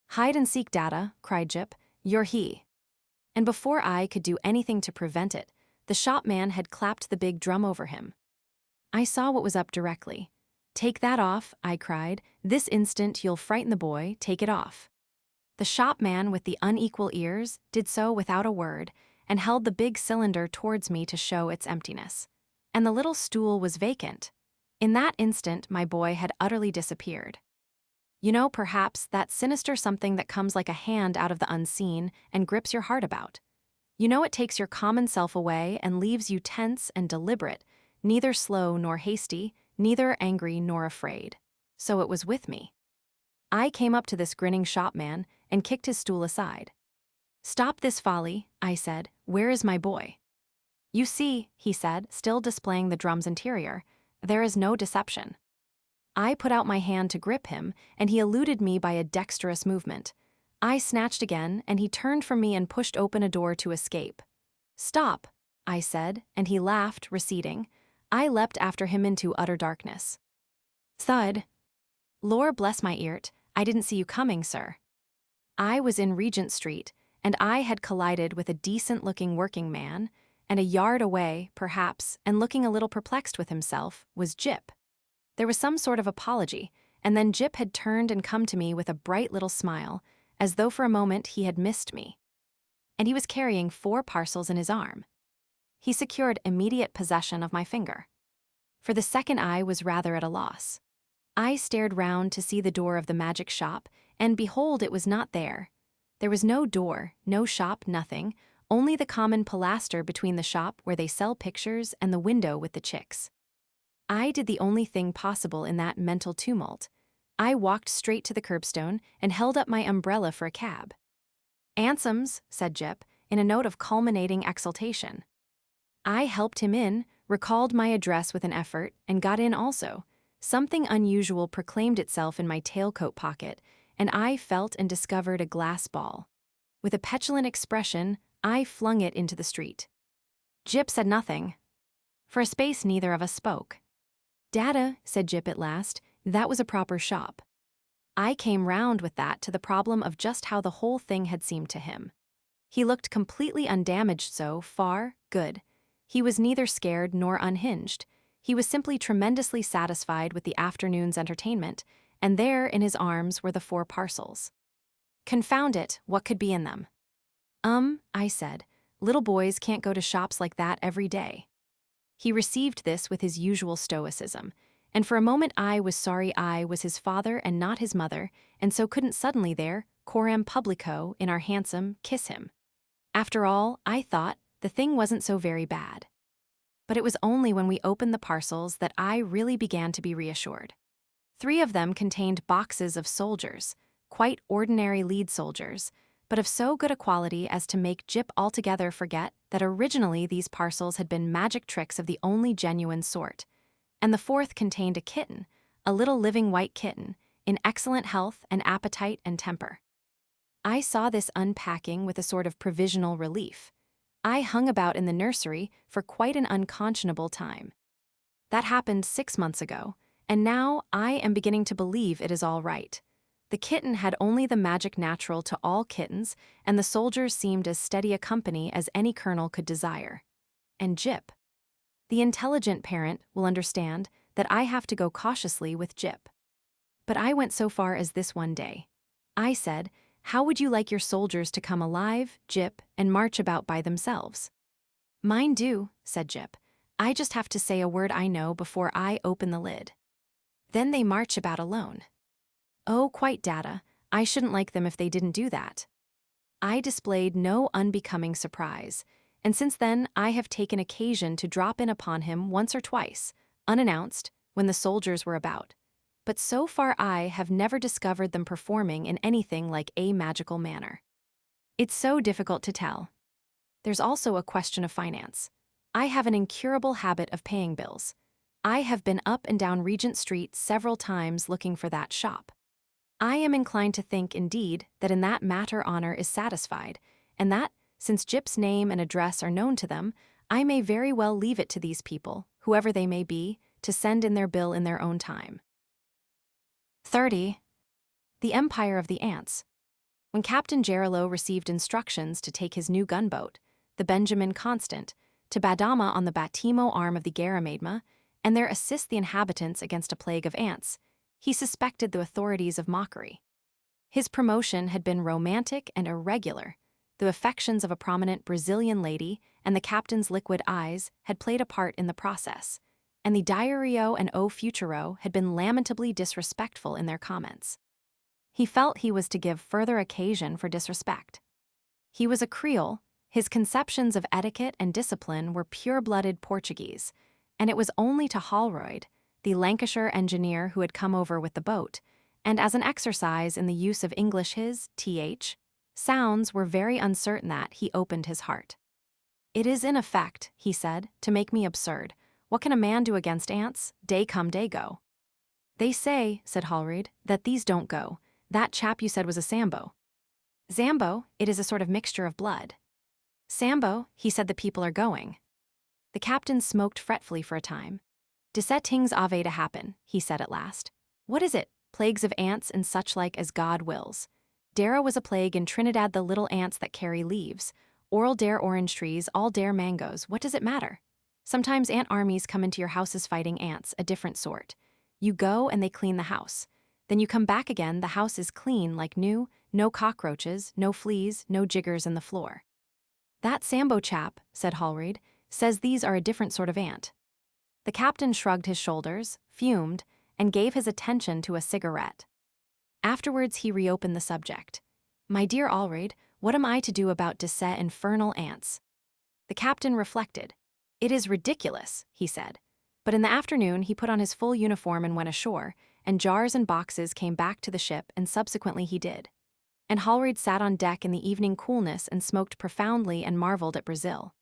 "Hide and seek, Dada," cried Jip. "You're he." And before I could do anything to prevent it, the shopman had clapped the big drum over him. I saw what was up directly. "Take that off," I cried. "This instant you'll frighten the boy, take it off." The shopman with the unequal ears did so without a word and held the big cylinder towards me to show its emptiness. And the little stool was vacant. In that instant my boy had utterly disappeared. You know, perhaps, that sinister something that comes like a hand out of the unseen and grips your heart about. You know, it takes your common self away and leaves you tense and deliberate, neither slow nor hasty, neither angry nor afraid. So it was with me. I came up to this grinning shopman and kicked his stool aside. "Stop this folly," I said. "Where is my boy?" "You see," he said, still displaying the drum's interior, "there is no deception." I put out my hand to grip him, and he eluded me by a dexterous movement. I snatched again, and he turned from me and pushed open a door to escape. "Stop," I said, and he laughed, receding. I leapt after him into utter darkness. Thud. "Lor bless my eart, I didn't see you coming, sir." I was in Regent Street, and I had collided with a decent-looking working man, and a yard away, perhaps, and looking a little perplexed with himself, was Jip. There was some sort of apology, and then Jip had turned and come to me with a bright little smile, as though for a moment he had missed me. And he was carrying 4 parcels in his arm. He secured immediate possession of my finger. For the second I was rather at a loss. I stared round to see the door of the magic shop, and behold, it was not there. There was no door, no shop, nothing, only the common pilaster between the shop where they sell pictures and the window with the chicks. I did the only thing possible in that mental tumult. I walked straight to the curbstone and held up my umbrella for a cab. "Ansoms," said Jip, in a note of culminating exultation. I helped him in, recalled my address with an effort, and got in also. Something unusual proclaimed itself in my tailcoat pocket, and I felt and discovered a glass ball. With a petulant expression, I flung it into the street. Jip said nothing. For a space neither of us spoke. "Dada," said Jip at last, "that was a proper shop." I came round with that to the problem of just how the whole thing had seemed to him. He looked completely undamaged, so far, good. He was neither scared nor unhinged. He was simply tremendously satisfied with the afternoon's entertainment, and there in his arms were the 4 parcels. Confound it, what could be in them? I said, "little boys can't go to shops like that every day." He received this with his usual stoicism, and for a moment I was sorry I was his father and not his mother, and so couldn't suddenly there, coram publico, in our hansom, kiss him. After all, I thought, the thing wasn't so very bad. But it was only when we opened the parcels that I really began to be reassured. 3 of them contained boxes of soldiers, quite ordinary lead soldiers, but of so good a quality as to make Jip altogether forget that originally these parcels had been magic tricks of the only genuine sort. And the 4th contained a kitten, a little living white kitten, in excellent health and appetite and temper. I saw this unpacking with a sort of provisional relief. I hung about in the nursery for quite an unconscionable time. That happened 6 months ago, and now I am beginning to believe it is all right. The kitten had only the magic natural to all kittens, and the soldiers seemed as steady a company as any colonel could desire. And Jip. The intelligent parent will understand that I have to go cautiously with Jip. But I went so far as this one day. I said, "How would you like your soldiers to come alive, Jip, and march about by themselves?" "Mine do," said Jip. "I just have to say a word I know before I open the lid. Then they march about alone." "Oh, quite, Dada. I shouldn't like them if they didn't do that." I displayed no unbecoming surprise, and since then I have taken occasion to drop in upon him once or twice, unannounced, when the soldiers were about. But so far I have never discovered them performing in anything like a magical manner. It's so difficult to tell. There's also a question of finance. I have an incurable habit of paying bills. I have been up and down Regent Street several times looking for that shop. I am inclined to think, indeed, that in that matter honor is satisfied, and that, since Gyp's name and address are known to them, I may very well leave it to these people, whoever they may be, to send in their bill in their own time. 30. The Empire of the Ants. When Captain Gerillo received instructions to take his new gunboat, the Benjamin Constant, to Badama on the Batimo arm of the Garamadma, and there assist the inhabitants against a plague of ants, he suspected the authorities of mockery. His promotion had been romantic and irregular. The affections of a prominent Brazilian lady and the captain's liquid eyes had played a part in the process, and the Diario and O Futuro had been lamentably disrespectful in their comments. He felt he was to give further occasion for disrespect. He was a Creole, his conceptions of etiquette and discipline were pure-blooded Portuguese, and it was only to Holroyd, the Lancashire engineer who had come over with the boat, and as an exercise in the use of English his, th, sounds were very uncertain that he opened his heart. "It is in effect," he said, "to make me absurd. What can a man do against ants? Day come, day go." "They say," said Holroyd, "that these don't go. That chap you said was a Sambo." "Zambo, it is a sort of mixture of blood." "Sambo, he said the people are going." The captain smoked fretfully for a time. "Deset things ave to happen," he said at last. "What is it? Plagues of ants and such like as God wills. Dare was a plague in Trinidad, the little ants that carry leaves. Oral dare orange trees, all dare mangoes, what does it matter? Sometimes ant armies come into your houses fighting ants, a different sort. You go and they clean the house. Then you come back again, the house is clean like new, no cockroaches, no fleas, no jiggers in the floor." "That Sambo chap," said Holroyd, "says these are a different sort of ant." The captain shrugged his shoulders, fumed, and gave his attention to a cigarette. Afterwards he reopened the subject. "My dear Holroyd, what am I to do about Deset infernal ants?" The captain reflected. "It is ridiculous," he said. But in the afternoon he put on his full uniform and went ashore, and jars and boxes came back to the ship, and subsequently he did. And Holroyd sat on deck in the evening coolness and smoked profoundly and marveled at Brazil.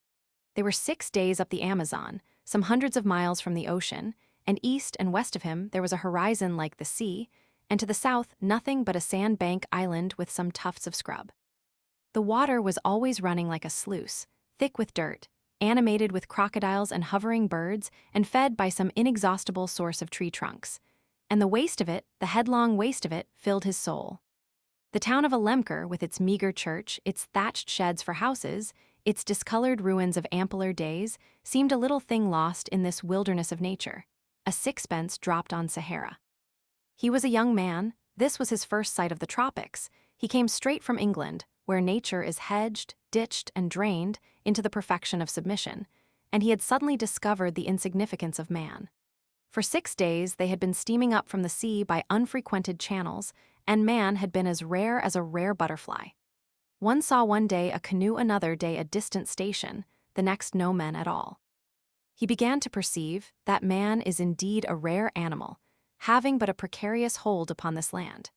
They were 6 days up the Amazon, some hundreds of miles from the ocean, and east and west of him there was a horizon like the sea, and to the south nothing but a sand-bank island with some tufts of scrub. The water was always running like a sluice, thick with dirt, animated with crocodiles and hovering birds, and fed by some inexhaustible source of tree trunks. And the waste of it, the headlong waste of it, filled his soul. The town of Alemquer, with its meager church, its thatched sheds for houses, its discolored ruins of ampler days, seemed a little thing lost in this wilderness of nature, a sixpence dropped on Sahara. He was a young man. This was his first sight of the tropics. He came straight from England, where nature is hedged, ditched, and drained into the perfection of submission, and he had suddenly discovered the insignificance of man. For 6 days they had been steaming up from the sea by unfrequented channels, and man had been as a rare butterfly. One saw one day a canoe, another day a distant station, the next no men at all. He began to perceive that man is indeed a rare animal, having but a precarious hold upon this land.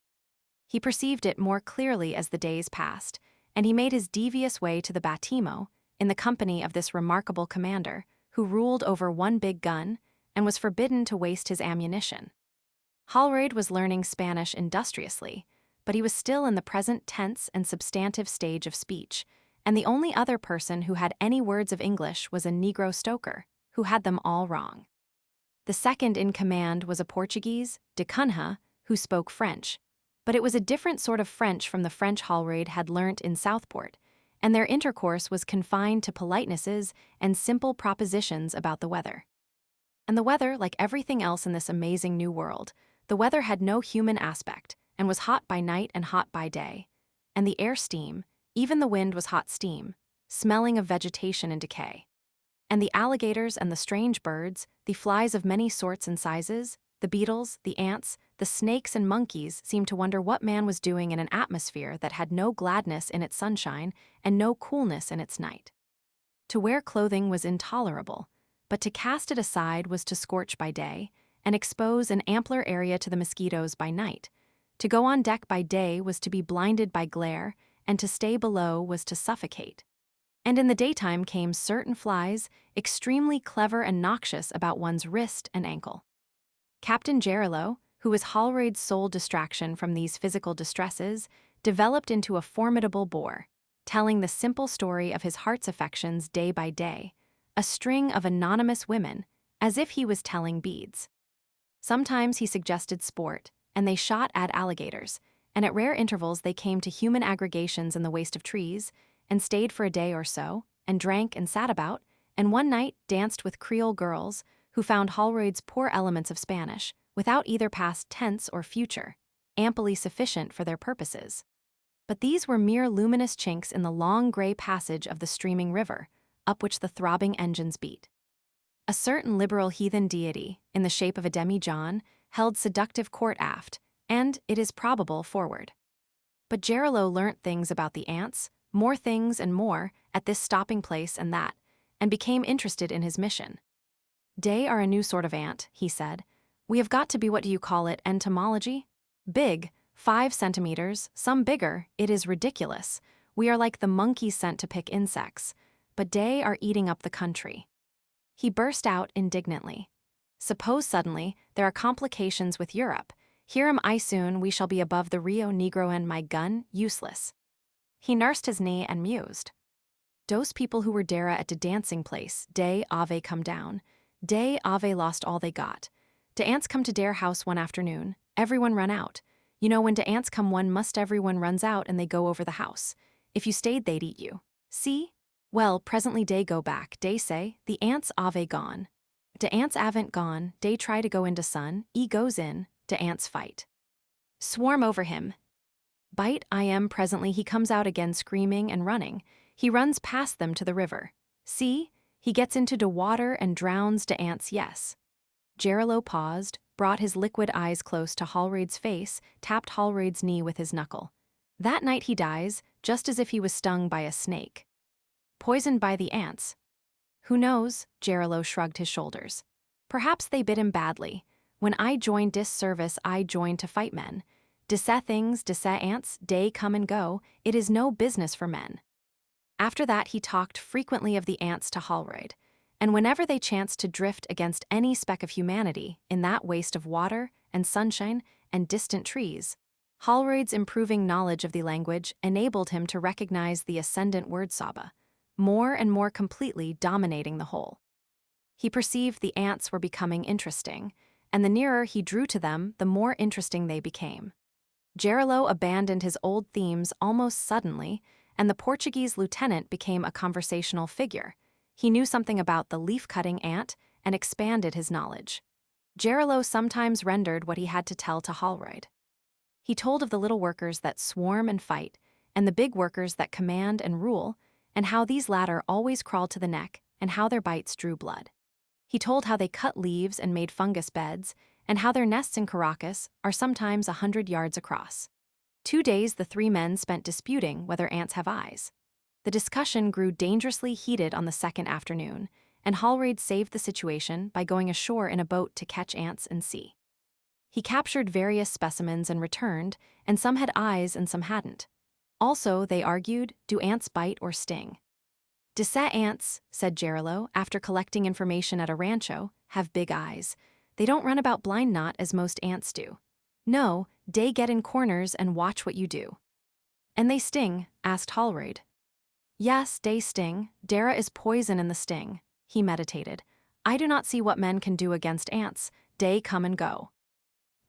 He perceived it more clearly as the days passed, and he made his devious way to the Batimo, in the company of this remarkable commander, who ruled over one big gun, and was forbidden to waste his ammunition. Holroyd was learning Spanish industriously, but he was still in the present tense and substantive stage of speech, and the only other person who had any words of English was a Negro stoker, who had them all wrong. The second in command was a Portuguese, de Cunha, who spoke French, but it was a different sort of French from the French Holroyd had learnt in Southport, and their intercourse was confined to politenesses and simple propositions about the weather. And the weather, like everything else in this amazing new world, the weather had no human aspect, and was hot by night and hot by day. And the air steam, even the wind was hot steam, smelling of vegetation in decay. And the alligators and the strange birds, the flies of many sorts and sizes, the beetles, the ants, the snakes and monkeys seemed to wonder what man was doing in an atmosphere that had no gladness in its sunshine and no coolness in its night. To wear clothing was intolerable, but to cast it aside was to scorch by day, and expose an ampler area to the mosquitoes by night. To go on deck by day was to be blinded by glare, and to stay below was to suffocate. And in the daytime came certain flies, extremely clever and noxious about one's wrist and ankle. Captain Gerillo, who was Holroyd's sole distraction from these physical distresses, developed into a formidable bore, telling the simple story of his heart's affections day by day, a string of anonymous women, as if he was telling beads. Sometimes he suggested sport, and they shot at alligators, and at rare intervals they came to human aggregations in the waste of trees, and stayed for a day or so, and drank and sat about, and one night danced with Creole girls, who found Holroyd's poor elements of Spanish, without either past tense or future, amply sufficient for their purposes. But these were mere luminous chinks in the long gray passage of the streaming river, up which the throbbing engines beat. A certain liberal heathen deity, in the shape of a demi-john, held seductive court aft, and, it is probable, forward. But Gerillo learnt things about the ants, more things and more, at this stopping place and that, and became interested in his mission. "They are a new sort of ant," he said. "We have got to be, what do you call it, entomology? Big, 5 centimeters, some bigger, it is ridiculous. We are like the monkeys sent to pick insects, but they are eating up the country." He burst out indignantly. "Suppose suddenly there are complications with Europe. Here am I soon, we shall be above the Rio Negro and my gun, useless." He nursed his knee and mused. "Dose people who were dere at de dancing place, dey ave come down. Dey ave lost all they got. De ants come to dere house one afternoon. Everyone run out. You know, when de ants come one must everyone runs out and they go over the house. If you stayed they'd eat you. See? Well, presently dey go back, dey say, the ants ave gone. De ants aven't gone, dey try to go into sun, e goes in, de ants fight. Swarm over him. Bite I am presently he comes out again screaming and running. He runs past them to the river. See? He gets into de water and drowns de ants, yes." Gerillo paused, brought his liquid eyes close to Holroyd's face, tapped Holroyd's knee with his knuckle. "That night he dies, just as if he was stung by a snake." "Poisoned by the ants." "Who knows?" Gerillo shrugged his shoulders. "Perhaps they bit him badly. When I joined dis service I joined to fight men. Disse things, disse ants, dey come and go, it is no business for men." After that he talked frequently of the ants to Holroyd, and whenever they chanced to drift against any speck of humanity in that waste of water and sunshine and distant trees, Holroyd's improving knowledge of the language enabled him to recognize the ascendant word saba, more and more completely dominating the whole. He perceived the ants were becoming interesting, and the nearer he drew to them, the more interesting they became. Gerillo abandoned his old themes almost suddenly, and the Portuguese lieutenant became a conversational figure. He knew something about the leaf-cutting ant and expanded his knowledge. Gerillo sometimes rendered what he had to tell to Holroyd. He told of the little workers that swarm and fight, and the big workers that command and rule, and how these latter always crawled to the neck, and how their bites drew blood. He told how they cut leaves and made fungus beds, and how their nests in Caracas are sometimes 100 yards across. 2 days the 3 men spent disputing whether ants have eyes. The discussion grew dangerously heated on the second afternoon, and Holroyd saved the situation by going ashore in a boat to catch ants and see. He captured various specimens and returned, and some had eyes and some hadn't. Also, they argued, do ants bite or sting? "Disse ants," said Gerillo, after collecting information at a rancho, "have big eyes. They don't run about blind knot as most ants do. No, dey get in corners and watch what you do." "And they sting?" asked Holroyd. "Yes, dey sting. Dere is poison in the sting." He meditated. "I do not see what men can do against ants. Dey come and go."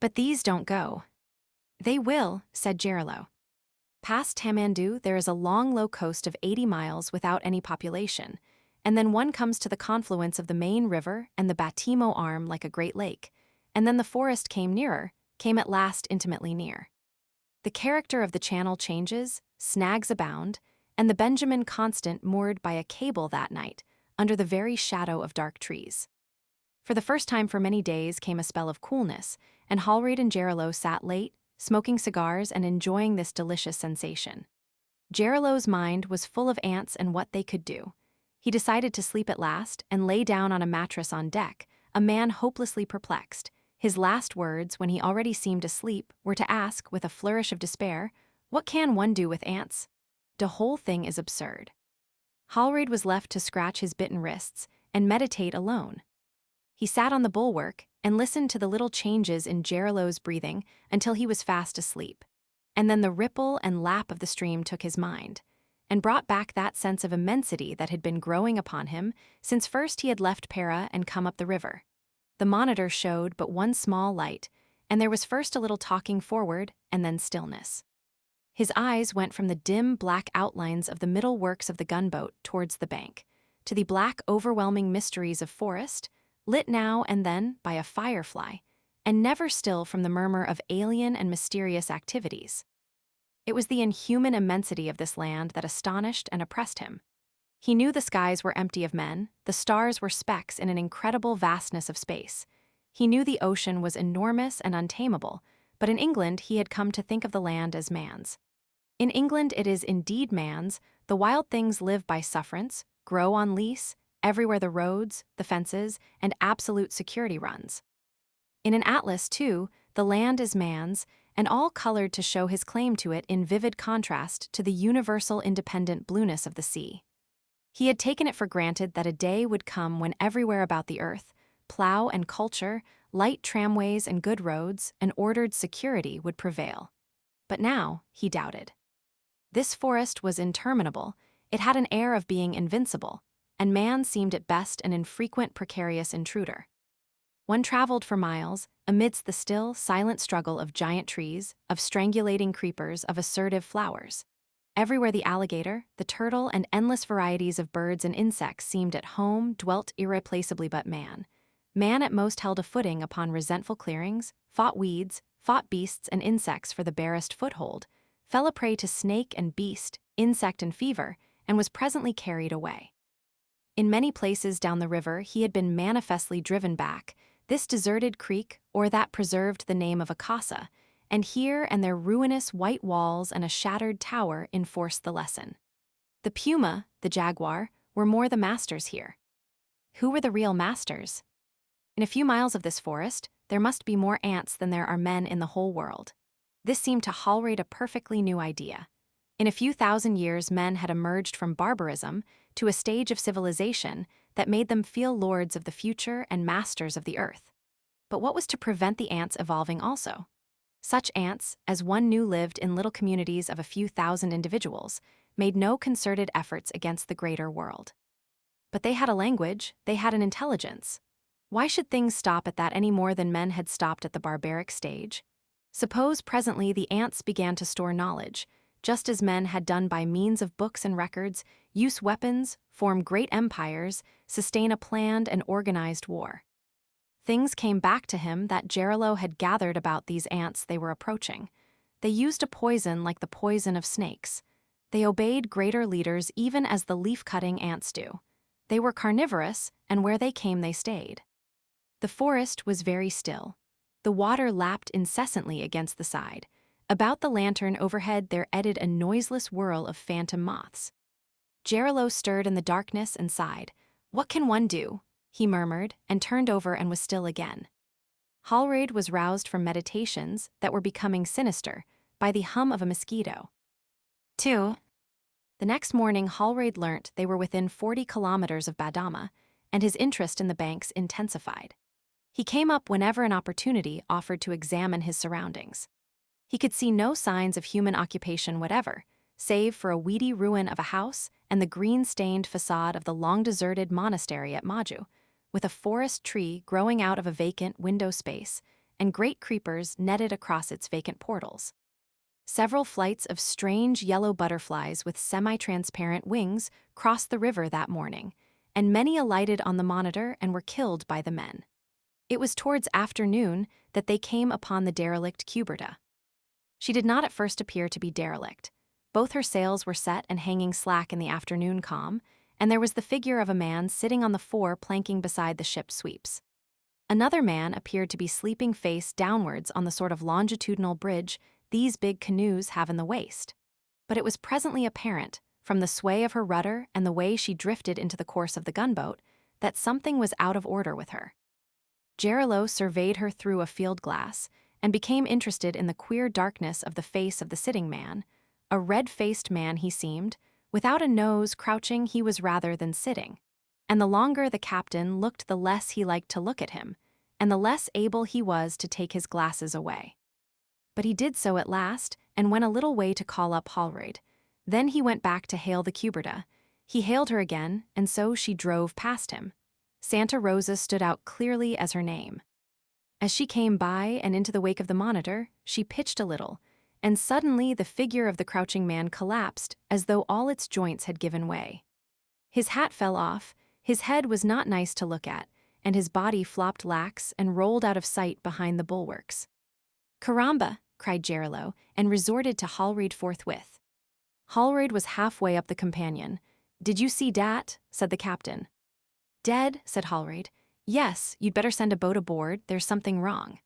"But these don't go." "They will," said Gerillo. "Past Tamandu there is a long low coast of 80 miles without any population, and then one comes to the confluence of the main river and the Batimo arm like a great lake, and then the forest came at last intimately near. The character of the channel changes, snags abound, and the Benjamin Constant moored by a cable that night, under the very shadow of dark trees. For the first time for many days came a spell of coolness, and Holroyd and Gerillo sat late, smoking cigars and enjoying this delicious sensation. Gerillo's mind was full of ants and what they could do. He decided to sleep at last and lay down on a mattress on deck, a man hopelessly perplexed. His last words, when he already seemed asleep, were to ask, with a flourish of despair, "What can one do with ants? The whole thing is absurd." Hallraid was left to scratch his bitten wrists and meditate alone. He sat on the bulwark and listened to the little changes in Gerillo's breathing until he was fast asleep. And then the ripple and lap of the stream took his mind, and brought back that sense of immensity that had been growing upon him since first he had left Para and come up the river. The monitor showed but one small light, and there was first a little talking forward and then stillness. His eyes went from the dim black outlines of the middle works of the gunboat towards the bank, to the black overwhelming mysteries of forest, lit now and then by a firefly, and never still from the murmur of alien and mysterious activities. It was the inhuman immensity of this land that astonished and oppressed him. He knew the skies were empty of men, the stars were specks in an incredible vastness of space. He knew the ocean was enormous and untamable, but in England he had come to think of the land as man's. In England it is indeed man's. The wild things live by sufferance, grow on lease, everywhere the roads, the fences, and absolute security runs. In an atlas, too, the land is man's, and all colored to show his claim to it in vivid contrast to the universal independent blueness of the sea. He had taken it for granted that a day would come when everywhere about the earth, plow and culture, light tramways and good roads, and ordered security would prevail. But now he doubted. This forest was interminable, it had an air of being invincible, and man seemed at best an infrequent precarious intruder. One traveled for miles, amidst the still, silent struggle of giant trees, of strangulating creepers, of assertive flowers. Everywhere the alligator, the turtle, and endless varieties of birds and insects seemed at home, dwelt irreplaceably but man. Man at most held a footing upon resentful clearings, fought weeds, fought beasts and insects for the barest foothold, fell a prey to snake and beast, insect and fever, and was presently carried away. In many places down the river he had been manifestly driven back, this deserted creek or that preserved the name of a casa, and here and there ruinous white walls and a shattered tower enforced the lesson. The puma, the jaguar, were more the masters here. Who were the real masters? In a few miles of this forest, there must be more ants than there are men in the whole world. This seemed to Hallraid a perfectly new idea. In a few thousand years, men had emerged from barbarism to a stage of civilization that made them feel lords of the future and masters of the earth. But what was to prevent the ants evolving also? Such ants, as one knew lived in little communities of a few thousand individuals, made no concerted efforts against the greater world. But they had a language, they had an intelligence. Why should things stop at that any more than men had stopped at the barbaric stage? Suppose presently the ants began to store knowledge, just as men had done by means of books and records, use weapons, form great empires, sustain a planned and organized war. Things came back to him that Gerillo had gathered about these ants they were approaching. They used a poison like the poison of snakes. They obeyed greater leaders even as the leaf-cutting ants do. They were carnivorous, and where they came they stayed. The forest was very still. The water lapped incessantly against the side. About the lantern overhead there eddied a noiseless whirl of phantom moths. Gerillo stirred in the darkness and sighed. "What can one do?" he murmured, and turned over and was still again. Hallraid was roused from meditations that were becoming sinister by the hum of a mosquito. 2. The next morning Hallraid learnt they were within 40 kilometers of Badama, and his interest in the banks intensified. He came up whenever an opportunity offered to examine his surroundings. He could see no signs of human occupation whatever, save for a weedy ruin of a house and the green-stained facade of the long-deserted monastery at Maju, with a forest tree growing out of a vacant window space and great creepers netted across its vacant portals. Several flights of strange yellow butterflies with semi-transparent wings crossed the river that morning, and many alighted on the monitor and were killed by the men. It was towards afternoon that they came upon the derelict Cuberta. She did not at first appear to be derelict. Both her sails were set and hanging slack in the afternoon calm, and there was the figure of a man sitting on the fore planking beside the ship's sweeps. Another man appeared to be sleeping face downwards on the sort of longitudinal bridge these big canoes have in the waist. But it was presently apparent, from the sway of her rudder and the way she drifted into the course of the gunboat, that something was out of order with her. Gerillo surveyed her through a field glass and became interested in the queer darkness of the face of the sitting man, a red-faced man he seemed, Without a nose, crouching he was rather than sitting. And the longer the captain looked, the less he liked to look at him, and the less able he was to take his glasses away. But he did so at last, and went a little way to call up Hallraid. Then he went back to hail the cuberta. He hailed her again, and so she drove past him. Santa Rosa stood out clearly as her name. As she came by and into the wake of the monitor, she pitched a little, and suddenly the figure of the crouching man collapsed as though all its joints had given way. His hat fell off, his head was not nice to look at, and his body flopped lax and rolled out of sight behind the bulwarks. "Caramba!" cried Gerillo, and resorted to Hallraid forthwith. Hallraid was halfway up the companion. "Did you see dat?" said the captain. "Dead," said Hallraid. "Yes, you'd better send a boat aboard, there's something wrong."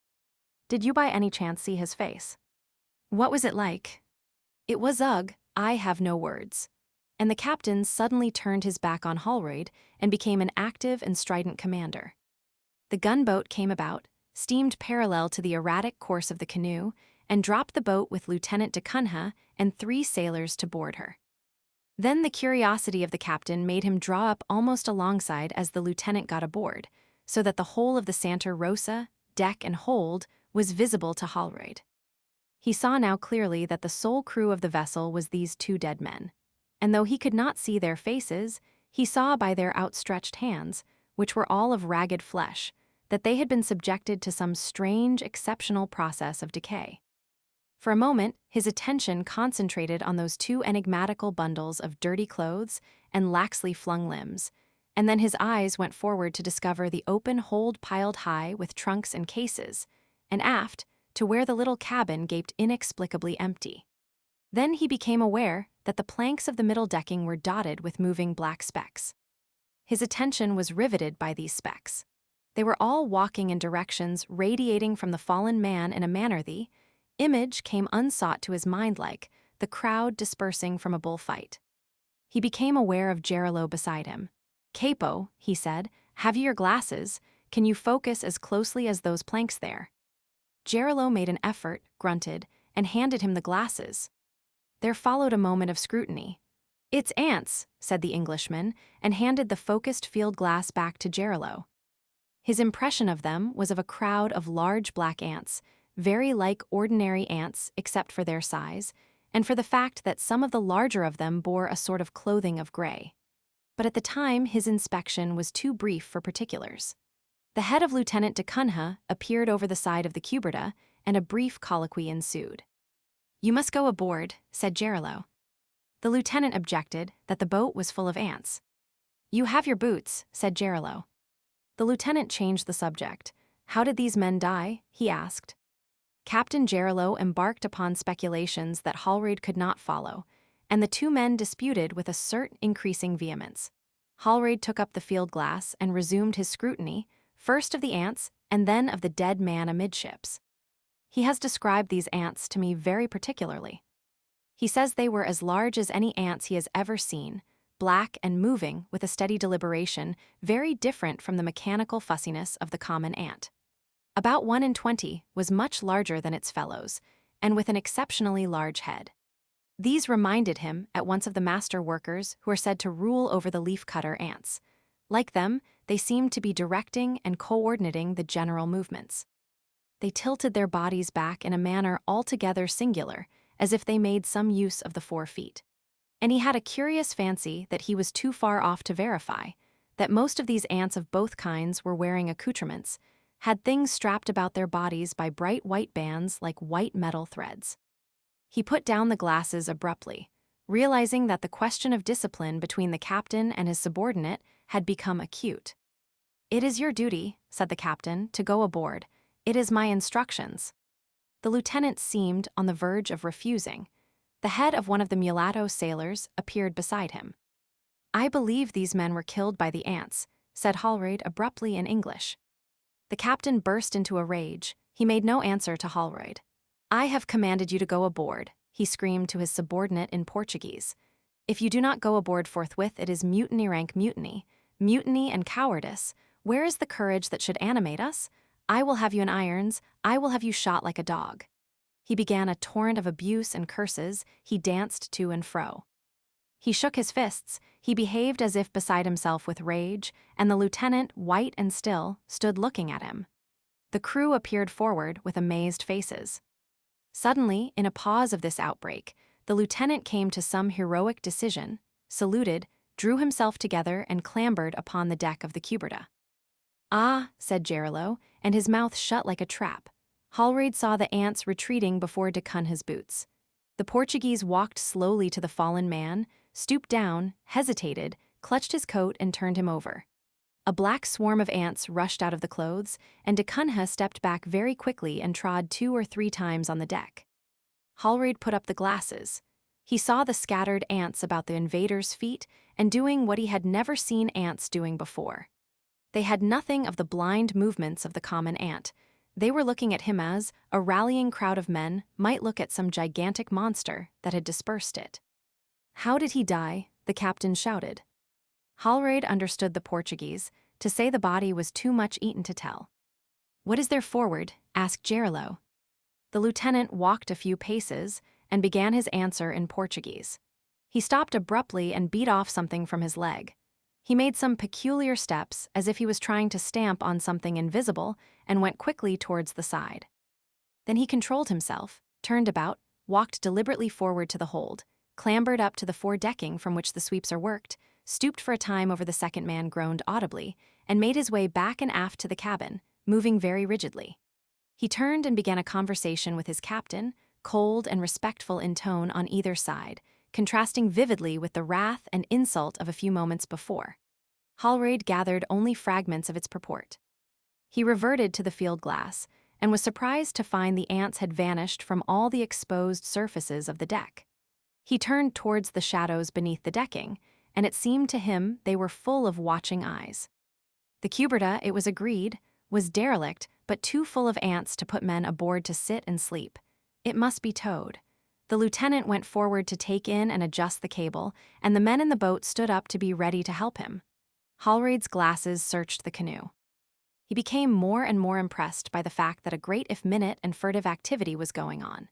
"Did you by any chance see his face?" "What was it like?" "It was ugh, I have no words." And the captain suddenly turned his back on Hallraid and became an active and strident commander. The gunboat came about, steamed parallel to the erratic course of the canoe, and dropped the boat with Lieutenant de Cunha and 3 sailors to board her. Then the curiosity of the captain made him draw up almost alongside as the lieutenant got aboard, so that the whole of the Santa Rosa, deck and hold, was visible to Hallraid. He saw now clearly that the sole crew of the vessel was these 2 dead men. And though he could not see their faces, he saw by their outstretched hands, which were all of ragged flesh, that they had been subjected to some strange, exceptional process of decay. For a moment, his attention concentrated on those 2 enigmatical bundles of dirty clothes and laxly flung limbs, and then his eyes went forward to discover the open hold piled high with trunks and cases, and aft to where the little cabin gaped inexplicably empty. Then he became aware that the planks of the middle decking were dotted with moving black specks. His attention was riveted by these specks. They were all walking in directions radiating from the fallen man in a manner the image came unsought to his mind like the crowd dispersing from a bullfight. He became aware of Gerillo beside him. "Capo," he said, "have you your glasses? Can you focus as closely as those planks there?" Gerillo made an effort, grunted, and handed him the glasses. There followed a moment of scrutiny. "It's ants," said the Englishman, and handed the focused field glass back to Gerillo. His impression of them was of a crowd of large black ants, very like ordinary ants except for their size, and for the fact that some of the larger of them bore a sort of clothing of gray. But at the time his inspection was too brief for particulars. The head of Lieutenant de Cunha appeared over the side of the cuberta, and a brief colloquy ensued. "You must go aboard," said Gerillo. The lieutenant objected that the boat was full of ants. "You have your boots," said Gerillo. The lieutenant changed the subject. "How did these men die?" he asked. Captain Gerillo embarked upon speculations that Hallraid could not follow, and the 2 men disputed with a certain increasing vehemence. Hallraid took up the field glass and resumed his scrutiny, first of the ants and then of the dead man amidships. "He has described these ants to me very particularly. He says they were as large as any ants he has ever seen, black and moving with a steady deliberation, very different from the mechanical fussiness of the common ant. About 1 in 20 was much larger than its fellows, and with an exceptionally large head. These reminded him at once of the master workers who are said to rule over the leaf-cutter ants. Like them, they seemed to be directing and coordinating the general movements. They tilted their bodies back in a manner altogether singular, as if they made some use of the 4 feet. And he had a curious fancy that he was too far off to verify, that most of these ants of both kinds were wearing accoutrements, had things strapped about their bodies by bright white bands like white metal threads. He put down the glasses abruptly, realizing that the question of discipline between the captain and his subordinate had become acute. "It is your duty," said the captain, "to go aboard. It is my instructions." The lieutenant seemed on the verge of refusing. The head of one of the mulatto sailors appeared beside him. "I believe these men were killed by the ants," said Hallraid abruptly in English. The captain burst into a rage. He made no answer to Hallraid. "I have commanded you to go aboard," he screamed to his subordinate in Portuguese. "If you do not go aboard forthwith, it is mutiny rank mutiny. Mutiny and cowardice. Where is the courage that should animate us? I will have you in irons. I will have you shot like a dog." He began a torrent of abuse and curses. He danced to and fro. He shook his fists, he behaved as if beside himself with rage, and the lieutenant, white and still, stood looking at him. The crew appeared forward with amazed faces. Suddenly, in a pause of this outbreak, the lieutenant came to some heroic decision, saluted, drew himself together, and clambered upon the deck of the cuberta. "Ah," said Gerillo, and his mouth shut like a trap. Hallraid saw the ants retreating before Decunha's boots. The Portuguese walked slowly to the fallen man, stooped down, hesitated, clutched his coat, and turned him over. A black swarm of ants rushed out of the clothes, and Decunha stepped back very quickly and trod 2 or 3 times on the deck. Hallraid put up the glasses. He saw the scattered ants about the invaders' feet and doing what he had never seen ants doing before. They had nothing of the blind movements of the common ant. They were looking at him as a rallying crowd of men might look at some gigantic monster that had dispersed it. "How did he die?" the captain shouted. Hallraid understood the Portuguese. To say the body was too much eaten to tell. "What is there forward?" asked Gerillo. The lieutenant walked a few paces and began his answer in Portuguese. He stopped abruptly and beat off something from his leg. He made some peculiar steps as if he was trying to stamp on something invisible and went quickly towards the side. Then he controlled himself, turned about, walked deliberately forward to the hold, clambered up to the foredecking from which the sweeps are worked, stooped for a time over the second man, groaned audibly, and made his way back and aft to the cabin, moving very rigidly. He turned and began a conversation with his captain, cold and respectful in tone on either side, contrasting vividly with the wrath and insult of a few moments before. Hallraid gathered only fragments of its purport. He reverted to the field glass, and was surprised to find the ants had vanished from all the exposed surfaces of the deck. He turned towards the shadows beneath the decking, and it seemed to him they were full of watching eyes. The cuberta, it was agreed, was derelict, but too full of ants to put men aboard to sit and sleep. It must be towed. The lieutenant went forward to take in and adjust the cable, and the men in the boat stood up to be ready to help him. Hallraid's glasses searched the canoe. He became more and more impressed by the fact that a great if minute and furtive activity was going on.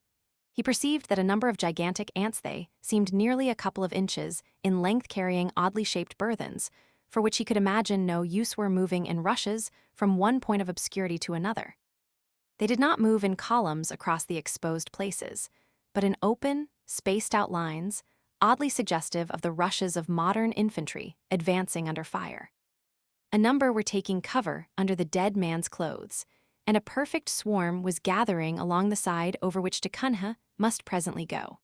He perceived that a number of gigantic ants they seemed nearly a couple of inches in length, carrying oddly shaped burthens, for which he could imagine no use, were moving in rushes from one point of obscurity to another. They did not move in columns across the exposed places, but in open, spaced-out lines, oddly suggestive of the rushes of modern infantry advancing under fire. A number were taking cover under the dead man's clothes, and a perfect swarm was gathering along the side over which Decunha must presently go.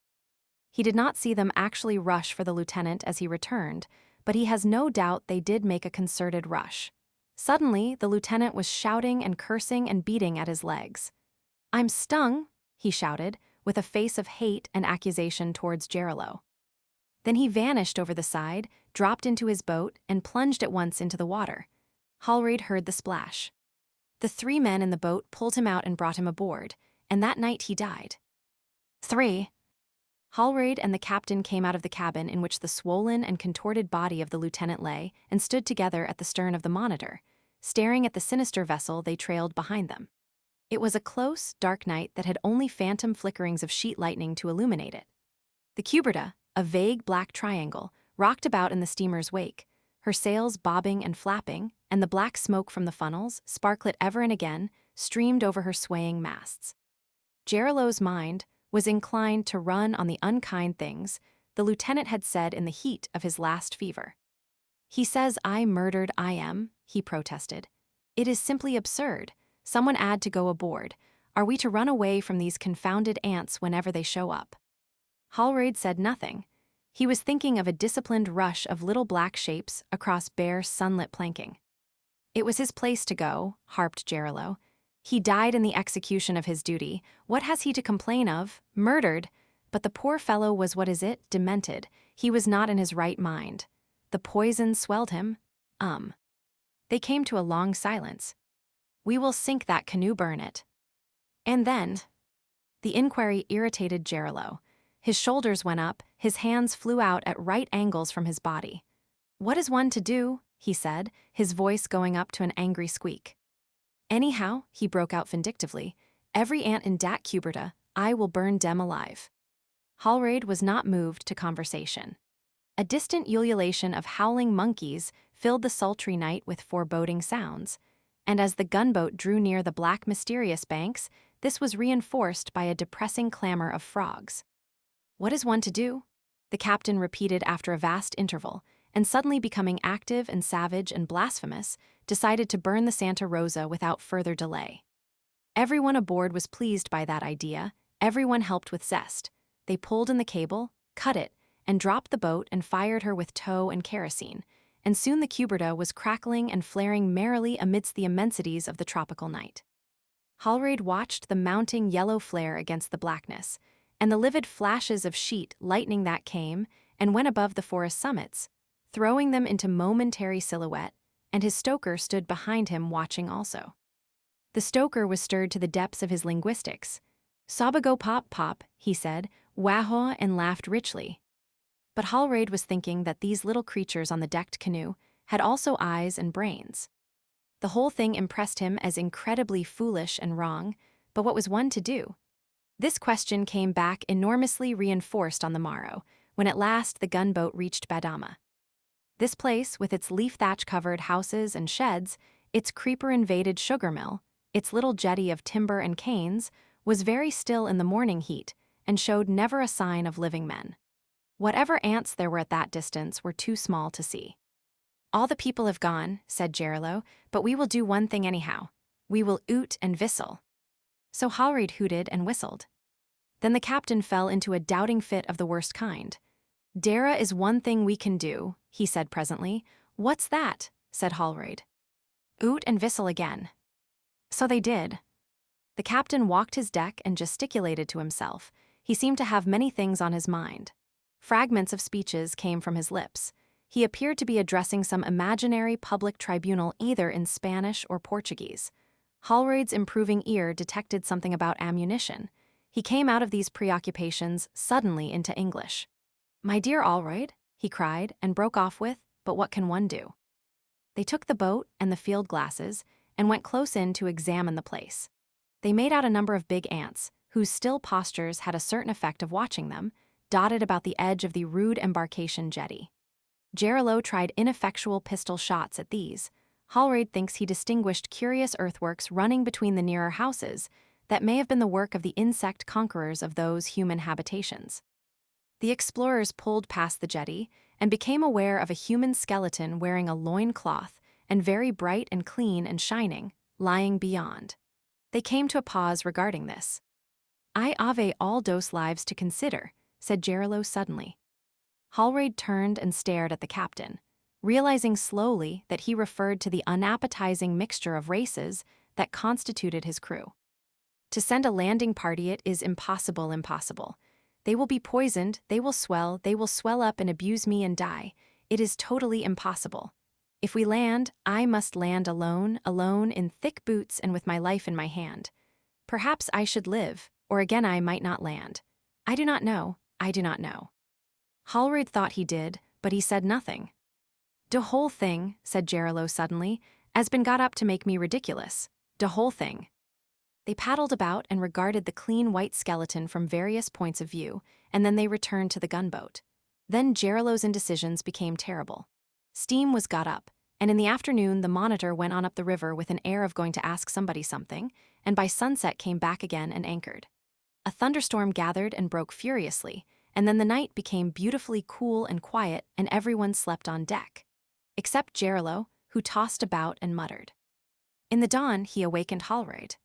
He did not see them actually rush for the lieutenant as he returned, but he has no doubt they did make a concerted rush. Suddenly, the lieutenant was shouting and cursing and beating at his legs. "I'm stung," he shouted, with a face of hate and accusation towards Gerillo. Then he vanished over the side, dropped into his boat, and plunged at once into the water. Hallraid heard the splash. The 3 men in the boat pulled him out and brought him aboard, and that night he died. 3. Hallraid and the captain came out of the cabin in which the swollen and contorted body of the lieutenant lay and stood together at the stern of the Monitor, staring at the sinister vessel they trailed behind them. It was a close, dark night that had only phantom flickerings of sheet lightning to illuminate it. The cuberta, a vague black triangle, rocked about in the steamer's wake, her sails bobbing and flapping, and the black smoke from the funnels, sparklet ever and again, streamed over her swaying masts. Gerillo's mind was inclined to run on the unkind things the lieutenant had said in the heat of his last fever. "He says I murdered I.M.," he protested. "It is simply absurd. Someone had to go aboard. Are we to run away from these confounded ants whenever they show up?" Hallraid said nothing. He was thinking of a disciplined rush of little black shapes across bare, sunlit planking. "It was his place to go," harped Gerillo. "He died in the execution of his duty. What has he to complain of? Murdered! But the poor fellow was, what is it, demented. He was not in his right mind. The poison swelled him. They came to a long silence. "We will sink that canoe, burn it." And then... The inquiry irritated Gerillo. His shoulders went up, his hands flew out at right angles from his body. "What is one to do?" he said, his voice going up to an angry squeak. "Anyhow," he broke out vindictively, "every ant in dat cuberta, I will burn dem alive." Hallraid was not moved to conversation. A distant ululation of howling monkeys filled the sultry night with foreboding sounds, and as the gunboat drew near the black mysterious banks, this was reinforced by a depressing clamor of frogs. "What is one to do?" the captain repeated after a vast interval, and suddenly becoming active and savage and blasphemous, decided to burn the Santa Rosa without further delay. Everyone aboard was pleased by that idea, everyone helped with zest. They pulled in the cable, cut it, and dropped the boat and fired her with tow and kerosene, and soon the cuberta was crackling and flaring merrily amidst the immensities of the tropical night. Hallraid watched the mounting yellow flare against the blackness, and the livid flashes of sheet lightning that came and went above the forest summits, throwing them into momentary silhouette, and his stoker stood behind him watching also. The stoker was stirred to the depths of his linguistics. "Sabago pop pop," he said, "waho," and laughed richly. But Hallraid was thinking that these little creatures on the decked canoe had also eyes and brains. The whole thing impressed him as incredibly foolish and wrong, but what was one to do? This question came back enormously reinforced on the morrow, when at last the gunboat reached Badama. This place, with its leaf-thatch-covered houses and sheds, its creeper-invaded sugar mill, its little jetty of timber and canes, was very still in the morning heat and showed never a sign of living men. Whatever ants there were at that distance were too small to see. "All the people have gone," said Gerillo, "but we will do one thing anyhow. We will oot and whistle." So Hallraid hooted and whistled. Then the captain fell into a doubting fit of the worst kind. "Dara is one thing we can do," he said presently. "What's that?" said Hallraid. "Oot and whistle again." So they did. The captain walked his deck and gesticulated to himself. He seemed to have many things on his mind. Fragments of speeches came from his lips. He appeared to be addressing some imaginary public tribunal either in Spanish or Portuguese. Hallraid's improving ear detected something about ammunition. He came out of these preoccupations suddenly into English. "My dear Hallraid," he cried, and broke off with, "But what can one do?" They took the boat and the field glasses and went close in to examine the place. They made out a number of big ants, whose still postures had a certain effect of watching them, dotted about the edge of the rude embarkation jetty. Gerillo tried ineffectual pistol shots at these. Hallraid thinks he distinguished curious earthworks running between the nearer houses that may have been the work of the insect conquerors of those human habitations. The explorers pulled past the jetty and became aware of a human skeleton wearing a loin cloth and very bright and clean and shining, lying beyond. They came to a pause regarding this. "I have all those lives to consider," said Gerillo suddenly. Hallraid turned and stared at the captain, realizing slowly that he referred to the unappetizing mixture of races that constituted his crew. To send a landing party it is impossible. They will be poisoned, they will swell up and abuse me and die. It is totally impossible. If we land, I must land alone in thick boots and with my life in my hand. Perhaps I should live, or again I might not land. I do not know. Hallraid thought he did, but he said nothing. "De whole thing," said Gerillo suddenly, "has been got up to make me ridiculous. De whole thing." They paddled about and regarded the clean white skeleton from various points of view, and then they returned to the gunboat. Then Gerillo's indecisions became terrible. Steam was got up, and in the afternoon the Monitor went on up the river with an air of going to ask somebody something, and by sunset came back again and anchored. A thunderstorm gathered and broke furiously, and then the night became beautifully cool and quiet, and everyone slept on deck. Except Gerillo, who tossed about and muttered. In the dawn he awakened Hallraid.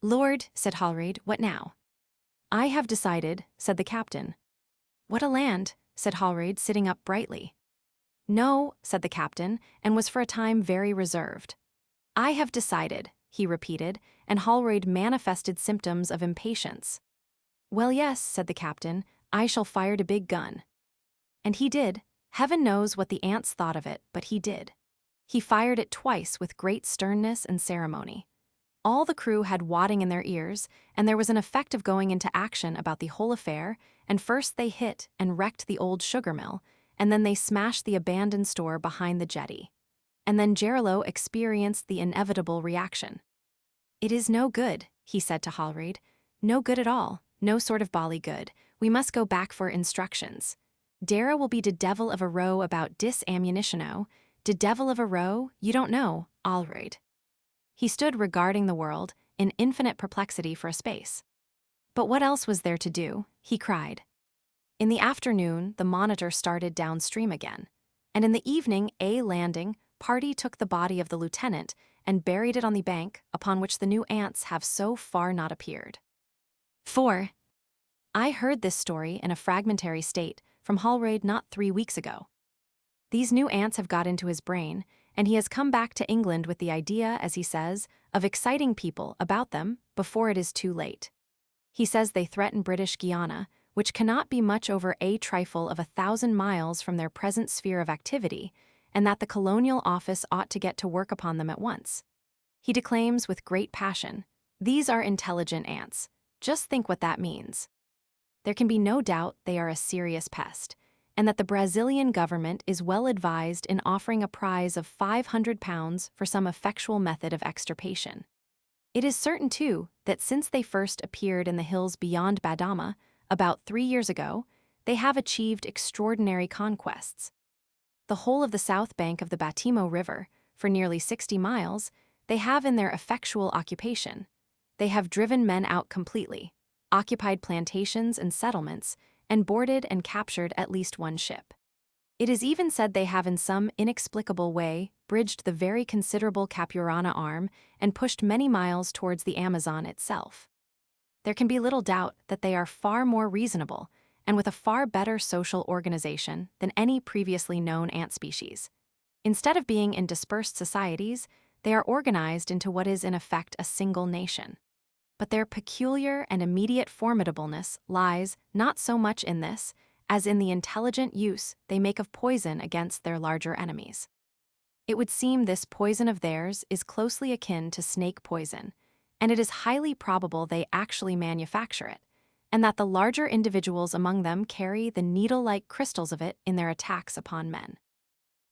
"Lord," said Hallraid, "what now?" "I have decided," said the captain. "What a land," said Hallraid, sitting up brightly. "No," said the captain, and was for a time very reserved. "I have decided," he repeated, and Hallraid manifested symptoms of impatience. "Well, yes," said the captain, "I shall fire a big gun." And he did. Heaven knows what the ants thought of it, but he did. He fired it twice with great sternness and ceremony. All the crew had wadding in their ears, and there was an effect of going into action about the whole affair, and first they hit and wrecked the old sugar mill, and then they smashed the abandoned store behind the jetty. And then Gerillo experienced the inevitable reaction. "It is no good," he said to Hallraid. "No good at all, no sort of bally good. We must go back for instructions." Dara will be de devil of a row about disammunitiono. De devil of a row? You don't know, all right. He stood regarding the world, in infinite perplexity for a space. But what else was there to do? He cried. In the afternoon, the monitor started downstream again. And in the evening, A landing, party took the body of the lieutenant and buried it on the bank upon which the new ants have so far not appeared. 4. I heard this story in a fragmentary state from Holroyd not 3 weeks ago. These new ants have got into his brain, and he has come back to England with the idea, as he says, of exciting people about them before it is too late. He says they threaten British Guiana, which cannot be much over a trifle of 1,000 miles from their present sphere of activity, and that the Colonial Office ought to get to work upon them at once. He declaims with great passion, "These are intelligent ants. Just think what that means." There can be no doubt they are a serious pest, and that the Brazilian government is well advised in offering a prize of £500 for some effectual method of extirpation. It is certain, too, that since they first appeared in the hills beyond Badama, about 3 years ago, they have achieved extraordinary conquests. The whole of the south bank of the Batimo River, for nearly 60 miles, they have in their effectual occupation. They have driven men out completely, occupied plantations and settlements, and boarded and captured at least one ship. It is even said they have in some inexplicable way bridged the very considerable Capurana arm and pushed many miles towards the Amazon itself. There can be little doubt that they are far more reasonable and with a far better social organization than any previously known ant species. Instead of being in dispersed societies, they are organized into what is in effect a single nation. But their peculiar and immediate formidableness lies not so much in this as in the intelligent use they make of poison against their larger enemies. It would seem this poison of theirs is closely akin to snake poison, and it is highly probable they actually manufacture it, and that the larger individuals among them carry the needle-like crystals of it in their attacks upon men.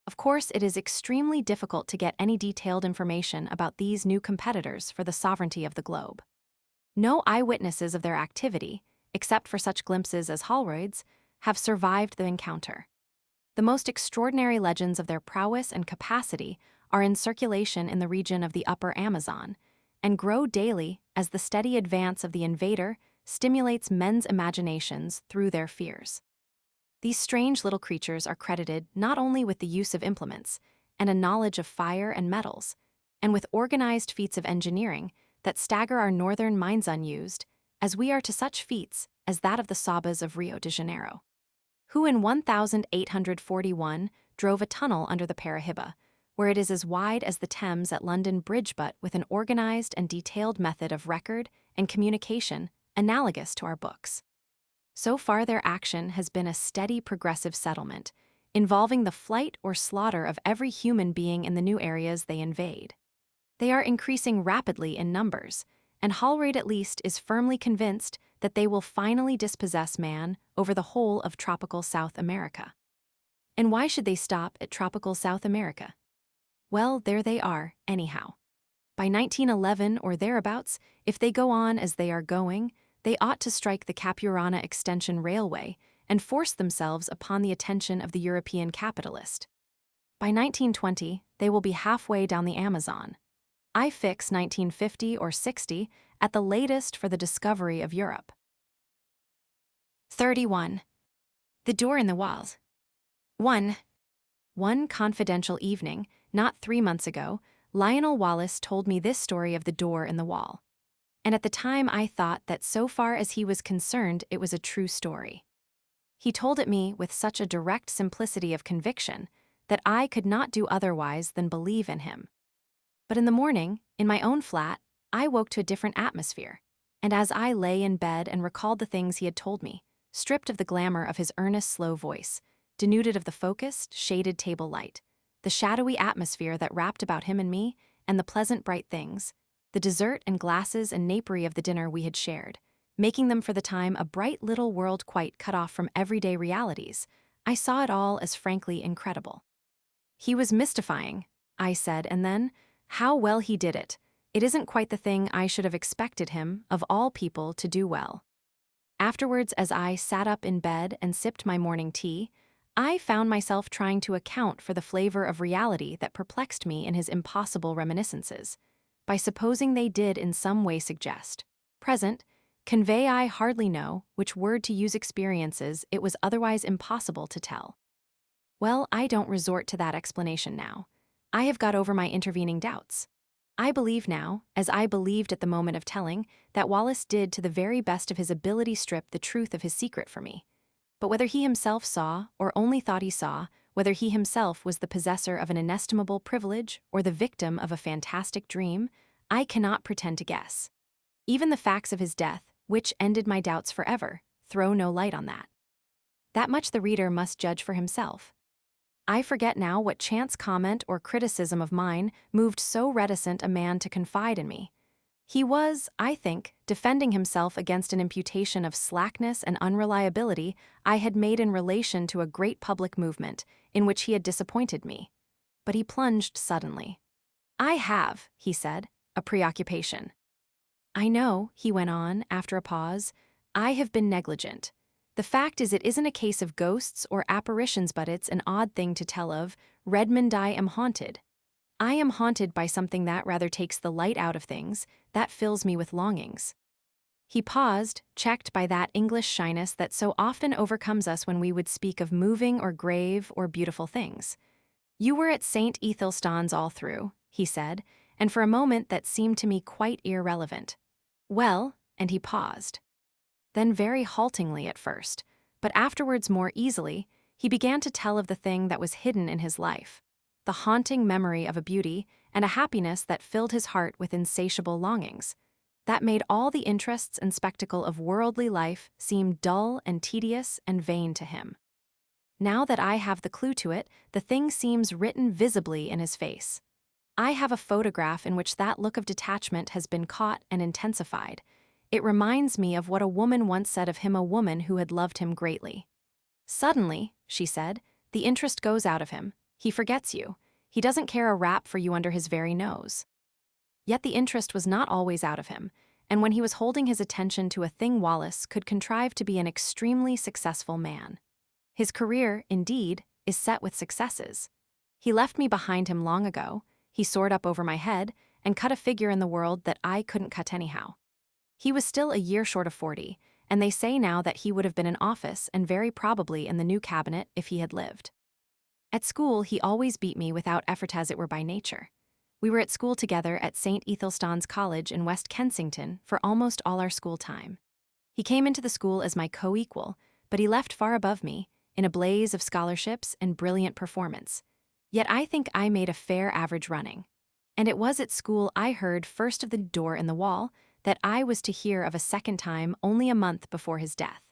Of course, it is extremely difficult to get any detailed information about these new competitors for the sovereignty of the globe. No eyewitnesses of their activity, except for such glimpses as Holroyd's, have survived the encounter. The most extraordinary legends of their prowess and capacity are in circulation in the region of the upper Amazon, and grow daily as the steady advance of the invader stimulates men's imaginations through their fears. These strange little creatures are credited not only with the use of implements and a knowledge of fire and metals, and with organized feats of engineering that stagger our northern minds unused, as we are to such feats as that of the Sabas of Rio de Janeiro, who in 1841 drove a tunnel under the Parahiba, where it is as wide as the Thames at London Bridge, but with an organized and detailed method of record and communication analogous to our books. So far their action has been a steady progressive settlement, involving the flight or slaughter of every human being in the new areas they invade. They are increasing rapidly in numbers, and Holroyd at least is firmly convinced that they will finally dispossess man over the whole of tropical South America. And why should they stop at tropical South America? Well, there they are, anyhow. By 1911 or thereabouts, if they go on as they are going, they ought to strike the Capurana Extension Railway and force themselves upon the attention of the European capitalist. By 1920, they will be halfway down the Amazon. I fix 1950 or 60 at the latest for the discovery of Europe. 31. The door in the walls. 1. One confidential evening, not 3 months ago, Lionel Wallace told me this story of the door in the wall. And at the time I thought that so far as he was concerned it was a true story. He told it me with such a direct simplicity of conviction that I could not do otherwise than believe in him. But in the morning, in my own flat, I woke to a different atmosphere, and as I lay in bed and recalled the things he had told me, stripped of the glamour of his earnest, slow voice, denuded of the focused, shaded table light, the shadowy atmosphere that wrapped about him and me, and the pleasant, bright things, the dessert and glasses and napery of the dinner we had shared, making them for the time a bright little world quite cut off from everyday realities, I saw it all as frankly incredible. He was mystifying, I said, and then, how well he did it. It isn't quite the thing I should have expected him, of all people, to do well. Afterwards, as I sat up in bed and sipped my morning tea, I found myself trying to account for the flavor of reality that perplexed me in his impossible reminiscences, by supposing they did in some way suggest, present, convey I hardly know which word to use experiences it was otherwise impossible to tell. Well, I don't resort to that explanation now. I have got over my intervening doubts. I believe now, as I believed at the moment of telling, that Wallace did to the very best of his ability strip the truth of his secret for me. But whether he himself saw, or only thought he saw, whether he himself was the possessor of an inestimable privilege or the victim of a fantastic dream, I cannot pretend to guess. Even the facts of his death, which ended my doubts forever, throw no light on that. That much the reader must judge for himself. I forget now what chance comment or criticism of mine moved so reticent a man to confide in me. He was, I think, defending himself against an imputation of slackness and unreliability I had made in relation to a great public movement in which he had disappointed me. But he plunged suddenly. "I have," he said, "a preoccupation. I know," he went on after a pause, "I have been negligent. The fact is it isn't a case of ghosts or apparitions, but it's an odd thing to tell of. Redmond, I am haunted. I am haunted by something that rather takes the light out of things, that fills me with longings." He paused, checked by that English shyness that so often overcomes us when we would speak of moving or grave or beautiful things. "You were at St. Ethelstan's all through," he said, and for a moment that seemed to me quite irrelevant. "Well," and he paused. Then very haltingly at first, but afterwards more easily, he began to tell of the thing that was hidden in his life, the haunting memory of a beauty and a happiness that filled his heart with insatiable longings, that made all the interests and spectacle of worldly life seem dull and tedious and vain to him. Now that I have the clue to it, the thing seems written visibly in his face. I have a photograph in which that look of detachment has been caught and intensified. It reminds me of what a woman once said of him, a woman who had loved him greatly. "Suddenly," she said, "the interest goes out of him. He forgets you. He doesn't care a rap for you under his very nose." Yet the interest was not always out of him, and when he was holding his attention to a thing, Wallace could contrive to be an extremely successful man. His career, indeed, is set with successes. He left me behind him long ago, he soared up over my head, and cut a figure in the world that I couldn't cut anyhow. He was still a year short of 40, and they say now that he would have been in office and very probably in the new cabinet if he had lived. At school, he always beat me without effort, as it were by nature. We were at school together at St. Ethelstan's College in West Kensington for almost all our school time. He came into the school as my co-equal, but he left far above me, in a blaze of scholarships and brilliant performance. Yet I think I made a fair average running. And it was at school I heard first of the door in the wall that I was to hear of a second time only a month before his death.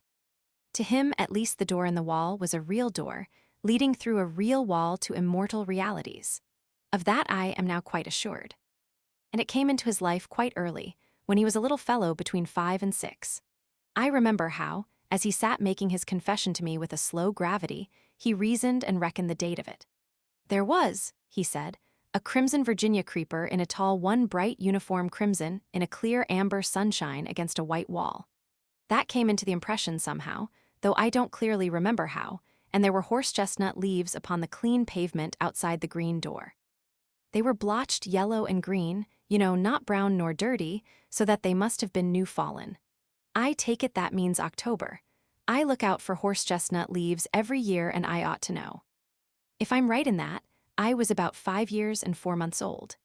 To him, at least, the door in the wall was a real door, leading through a real wall to immortal realities. Of that I am now quite assured. And it came into his life quite early, when he was a little fellow between 5 and 6. I remember how, as he sat making his confession to me with a slow gravity, he reasoned and reckoned the date of it. "There was," he said, "a crimson Virginia creeper in a tall one bright uniform crimson in a clear amber sunshine against a white wall. That came into the impression somehow, though I don't clearly remember how, and there were horse-chestnut leaves upon the clean pavement outside the green door. They were blotched yellow and green, not brown nor dirty, so that they must have been new fallen. I take it that means October. I look out for horse-chestnut leaves every year, and I ought to know. If I'm right in that, I was about 5 years and 4 months old.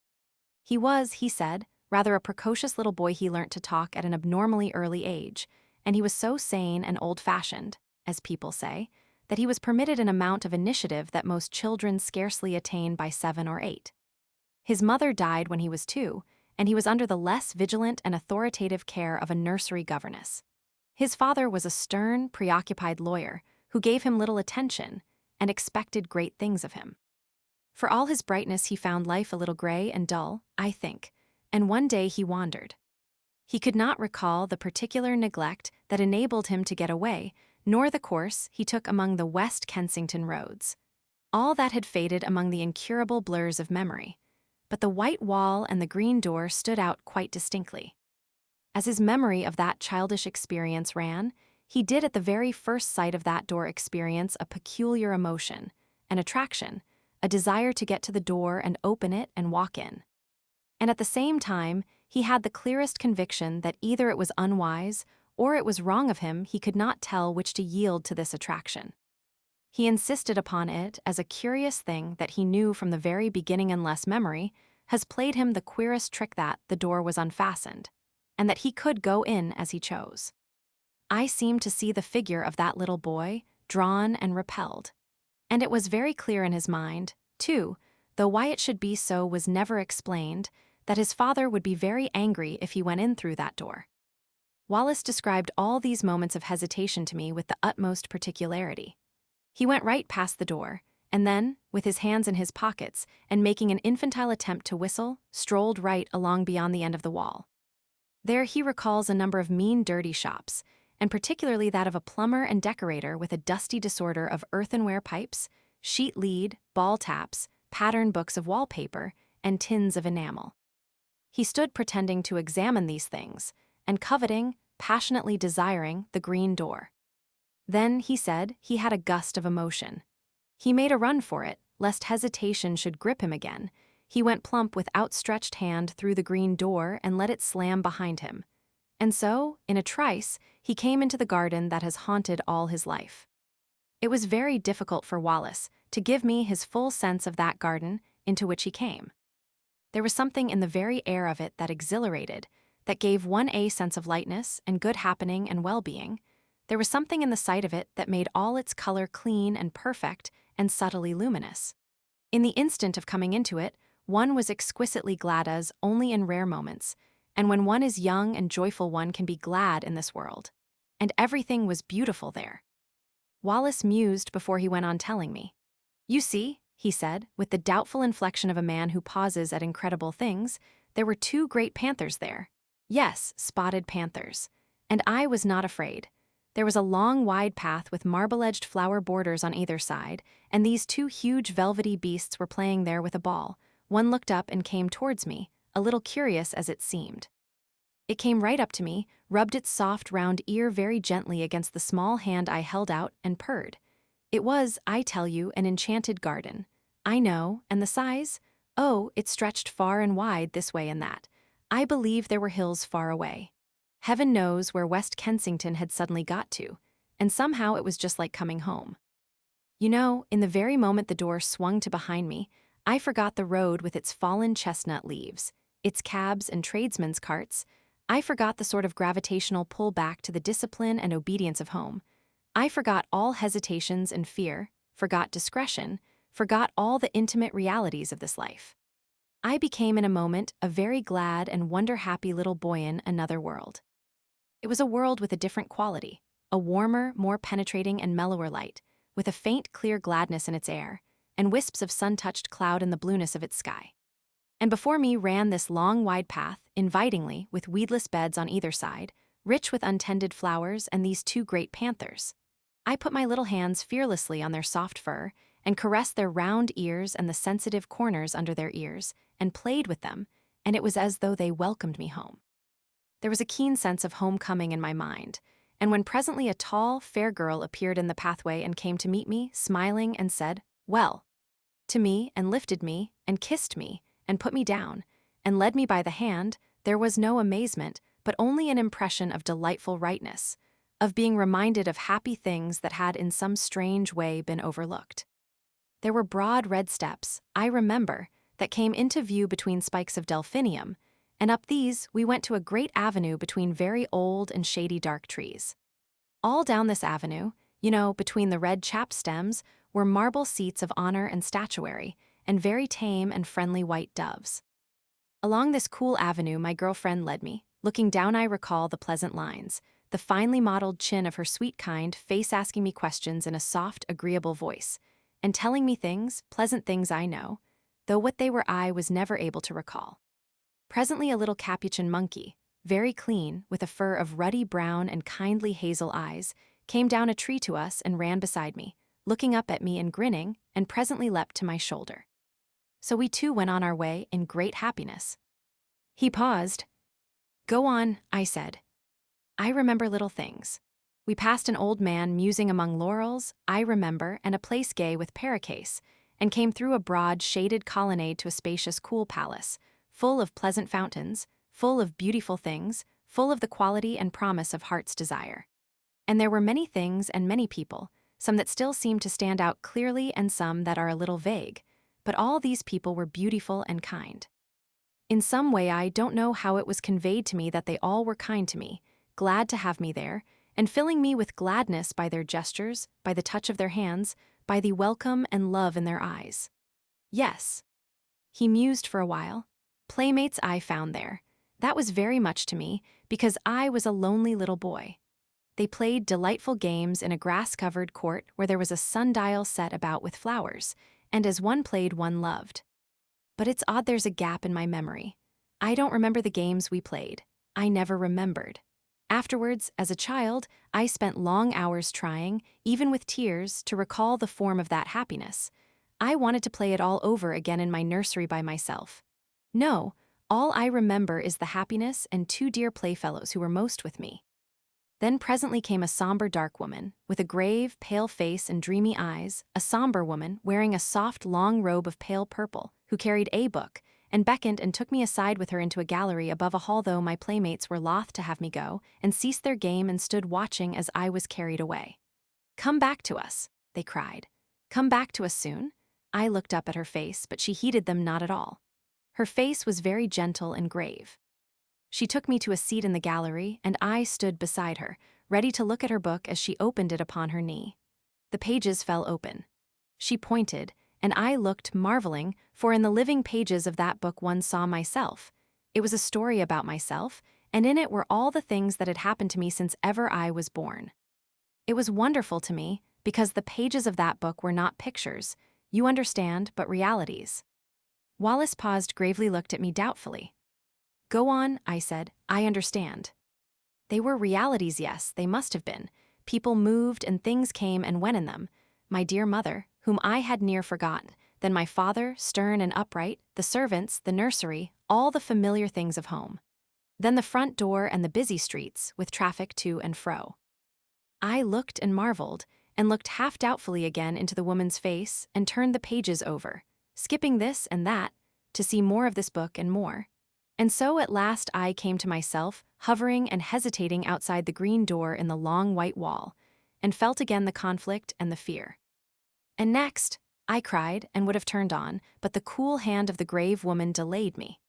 He was," he said, "rather a precocious little boy. He learnt to talk at an abnormally early age, and he was so sane and old-fashioned, as people say, that he was permitted an amount of initiative that most children scarcely attain by 7 or 8. His mother died when he was 2, and he was under the less vigilant and authoritative care of a nursery governess. His father was a stern, preoccupied lawyer who gave him little attention and expected great things of him. For all his brightness, he found life a little gray and dull, I think, and one day he wandered. He could not recall the particular neglect that enabled him to get away, nor the course he took among the West Kensington roads. All that had faded among the incurable blurs of memory, but the white wall and the green door stood out quite distinctly. As his memory of that childish experience ran, he did at the very first sight of that door experience a peculiar emotion, an attraction, a desire to get to the door and open it and walk in. And at the same time, he had the clearest conviction that either it was unwise or it was wrong of him. He could not tell which to yield to this attraction. He insisted upon it as a curious thing that he knew from the very beginning, unless memory has played him the queerest trick, that the door was unfastened, and that he could go in as he chose. I seemed to see the figure of that little boy, drawn and repelled. And it was very clear in his mind, too, though why it should be so was never explained, that his father would be very angry if he went in through that door. Wallace described all these moments of hesitation to me with the utmost particularity. He went right past the door, and then, with his hands in his pockets and making an infantile attempt to whistle, strolled right along beyond the end of the wall. There he recalls a number of mean, dirty shops, and particularly that of a plumber and decorator with a dusty disorder of earthenware pipes, sheet lead, ball taps, pattern books of wallpaper, and tins of enamel. He stood pretending to examine these things, and coveting, passionately desiring, the green door. Then, he said, he had a gust of emotion. He made a run for it, lest hesitation should grip him again. He went plump with outstretched hand through the green door and let it slam behind him. And so, in a trice, he came into the garden that has haunted all his life. It was very difficult for Wallace to give me his full sense of that garden into which he came. There was something in the very air of it that exhilarated, that gave one a sense of lightness and good happening and well-being. There was something in the sight of it that made all its color clean and perfect and subtly luminous. In the instant of coming into it, one was exquisitely glad, as only in rare moments, and when one is young and joyful one can be glad in this world. And everything was beautiful there. Wallace mused before he went on telling me. "You see," he said, with the doubtful inflection of a man who pauses at incredible things, "there were 2 great panthers there. Yes, spotted panthers. And I was not afraid. There was a long, wide path with marble-edged flower borders on either side, and these 2 huge velvety beasts were playing there with a ball. One looked up and came towards me, a little curious as it seemed. It came right up to me, rubbed its soft round ear very gently against the small hand I held out, and purred. It was, I tell you, an enchanted garden. I know, and the size? Oh, it stretched far and wide this way and that. I believe there were hills far away. Heaven knows where West Kensington had suddenly got to, and somehow it was just like coming home. You know, in the very moment the door swung to behind me, I forgot the road with its fallen chestnut leaves, its cabs and tradesmen's carts. I forgot the sort of gravitational pull back to the discipline and obedience of home. I forgot all hesitations and fear, forgot discretion, forgot all the intimate realities of this life. I became in a moment a very glad and wonder-happy little boy in another world. It was a world with a different quality, a warmer, more penetrating and mellower light, with a faint, clear gladness in its air, and wisps of sun-touched cloud in the blueness of its sky. And before me ran this long, wide path, invitingly, with weedless beds on either side, rich with untended flowers, and these 2 great panthers. I put my little hands fearlessly on their soft fur, and caressed their round ears and the sensitive corners under their ears, and played with them, and it was as though they welcomed me home. There was a keen sense of homecoming in my mind, and when presently a tall, fair girl appeared in the pathway and came to meet me, smiling, and said, "Well," to me, and lifted me, and kissed me, and put me down, and led me by the hand, there was no amazement, but only an impression of delightful rightness, of being reminded of happy things that had in some strange way been overlooked. There were broad red steps, I remember, that came into view between spikes of delphinium, and up these we went to a great avenue between very old and shady dark trees. All down this avenue, you know, between the red chap stems, were marble seats of honor and statuary, and very tame and friendly white doves. Along this cool avenue my girlfriend led me. Looking down I recall the pleasant lines, the finely modeled chin of her sweet kind face asking me questions in a soft, agreeable voice, and telling me things, pleasant things I know, though what they were I was never able to recall. Presently a little capuchin monkey, very clean, with a fur of ruddy brown and kindly hazel eyes, came down a tree to us and ran beside me, looking up at me and grinning, and presently leapt to my shoulder. So we 2 went on our way in great happiness. He paused. "Go on," I said. "I remember little things." We passed an old man musing among laurels, I remember, and a place gay with paracase, and came through a broad, shaded colonnade to a spacious, cool palace, full of pleasant fountains, full of beautiful things, full of the quality and promise of heart's desire. And there were many things and many people, some that still seem to stand out clearly and some that are a little vague, but all these people were beautiful and kind. In some way, I don't know how it was conveyed to me that they all were kind to me, glad to have me there, and filling me with gladness by their gestures, by the touch of their hands, by the welcome and love in their eyes. Yes. He mused for a while. Playmates I found there. That was very much to me, because I was a lonely little boy. They played delightful games in a grass-covered court where there was a sundial set about with flowers, and as one played, one loved. But it's odd there's a gap in my memory. I don't remember the games we played. I never remembered. Afterwards, as a child, I spent long hours trying, even with tears, to recall the form of that happiness. I wanted to play it all over again in my nursery by myself. No, all I remember is the happiness and two dear playfellows who were most with me. Then presently came a somber dark woman, with a grave, pale face and dreamy eyes, a somber woman wearing a soft, long robe of pale purple, who carried a book, and beckoned and took me aside with her into a gallery above a hall, though my playmates were loth to have me go, and ceased their game and stood watching as I was carried away. "Come back to us," they cried. "Come back to us soon?" I looked up at her face, but she heeded them not at all. Her face was very gentle and grave. She took me to a seat in the gallery, and I stood beside her, ready to look at her book as she opened it upon her knee. The pages fell open. She pointed, and I looked, marveling, for in the living pages of that book one saw myself. It was a story about myself, and in it were all the things that had happened to me since ever I was born. It was wonderful to me, because the pages of that book were not pictures, you understand, but realities. Wallace paused, gravely looked at me doubtfully. "Go on," I said, "I understand." "They were realities, yes, they must have been. People moved and things came and went in them. My dear mother, whom I had near forgotten, then my father, stern and upright, the servants, the nursery, all the familiar things of home. Then the front door and the busy streets, with traffic to and fro." I looked and marveled, and looked half doubtfully again into the woman's face, and turned the pages over, skipping this and that, to see more of this book and more. And so at last I came to myself, hovering and hesitating outside the green door in the long white wall, and felt again the conflict and the fear. "And next," I cried, and would have turned on, but the cool hand of the grave woman delayed me.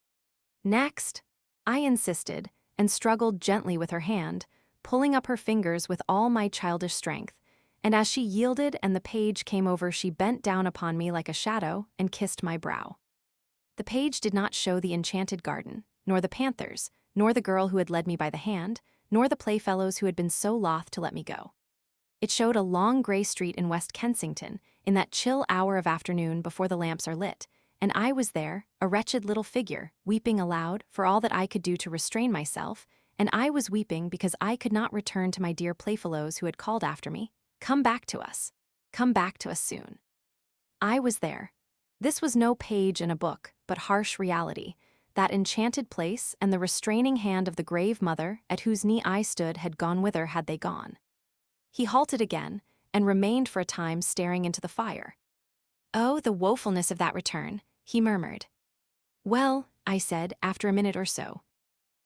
"Next," I insisted, and struggled gently with her hand, pulling up her fingers with all my childish strength, and as she yielded and the page came over, she bent down upon me like a shadow and kissed my brow. The page did not show the enchanted garden, nor the panthers, nor the girl who had led me by the hand, nor the playfellows who had been so loth to let me go. It showed a long gray street in West Kensington, in that chill hour of afternoon before the lamps are lit, and I was there, a wretched little figure, weeping aloud for all that I could do to restrain myself, and I was weeping because I could not return to my dear playfellows who had called after me, "Come back to us. Come back to us soon." I was there. This was no page in a book, but harsh reality. That enchanted place and the restraining hand of the grave mother at whose knee I stood had gone whither had they gone. He halted again, and remained for a time staring into the fire. "Oh, the woefulness of that return," he murmured. "Well," I said, after a minute or so.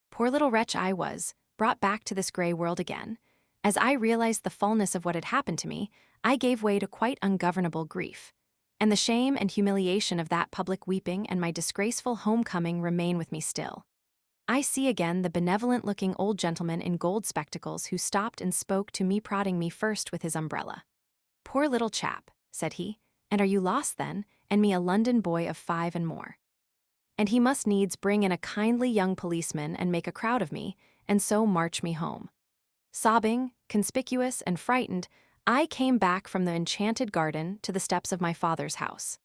Poor little wretch I was, brought back to this gray world again. As I realized the fullness of what had happened to me, I gave way to quite ungovernable grief. And the shame and humiliation of that public weeping and my disgraceful homecoming remain with me still. I see again the benevolent-looking old gentleman in gold spectacles who stopped and spoke to me, prodding me first with his umbrella. "Poor little chap," said he, "and are you lost then, and me a London boy of 5 and more?" And he must needs bring in a kindly young policeman and make a crowd of me, and so march me home. Sobbing, conspicuous and frightened, I came back from the enchanted garden to the steps of my father's house.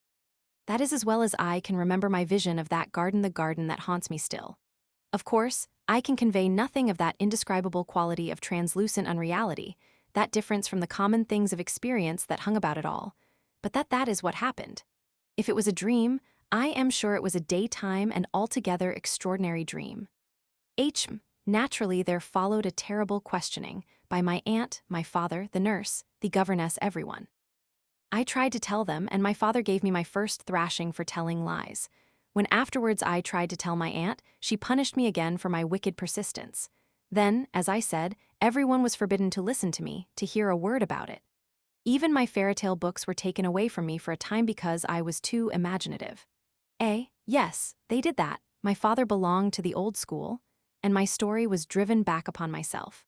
That is as well as I can remember my vision of that garden, the garden that haunts me still. Of course, I can convey nothing of that indescribable quality of translucent unreality, that difference from the common things of experience that hung about it all, but that is what happened. If it was a dream, I am sure it was a daytime and altogether extraordinary dream. Naturally there followed a terrible questioning, by my aunt, my father, the nurse, the governess, everyone. I tried to tell them, and my father gave me my first thrashing for telling lies. When afterwards I tried to tell my aunt, she punished me again for my wicked persistence. Then, as I said, everyone was forbidden to listen to me, to hear a word about it. Even my fairy tale books were taken away from me for a time because I was too imaginative. Yes, they did that. My father belonged to the old school, and my story was driven back upon myself.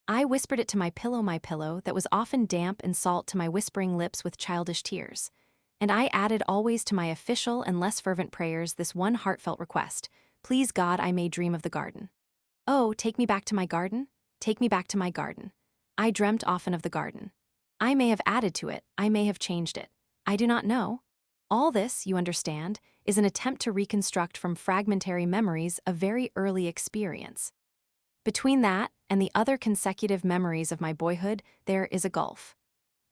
I whispered it to my pillow that was often damp and salt to my whispering lips with childish tears. And I added always to my official and less fervent prayers this one heartfelt request: please God, I may dream of the garden. Oh, take me back to my garden? Take me back to my garden. I dreamt often of the garden. I may have added to it, I may have changed it. I do not know. All this, you understand, is an attempt to reconstruct from fragmentary memories a very early experience. Between that and the other consecutive memories of my boyhood, there is a gulf.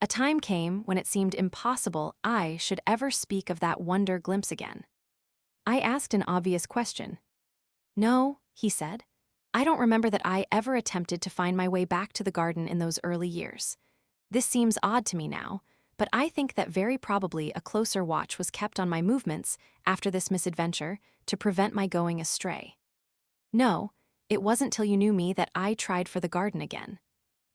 A time came when it seemed impossible I should ever speak of that wonder glimpse again. I asked an obvious question. No, he said. I don't remember that I ever attempted to find my way back to the garden in those early years. This seems odd to me now, but I think that very probably a closer watch was kept on my movements after this misadventure to prevent my going astray. No, it wasn't till you knew me that I tried for the garden again.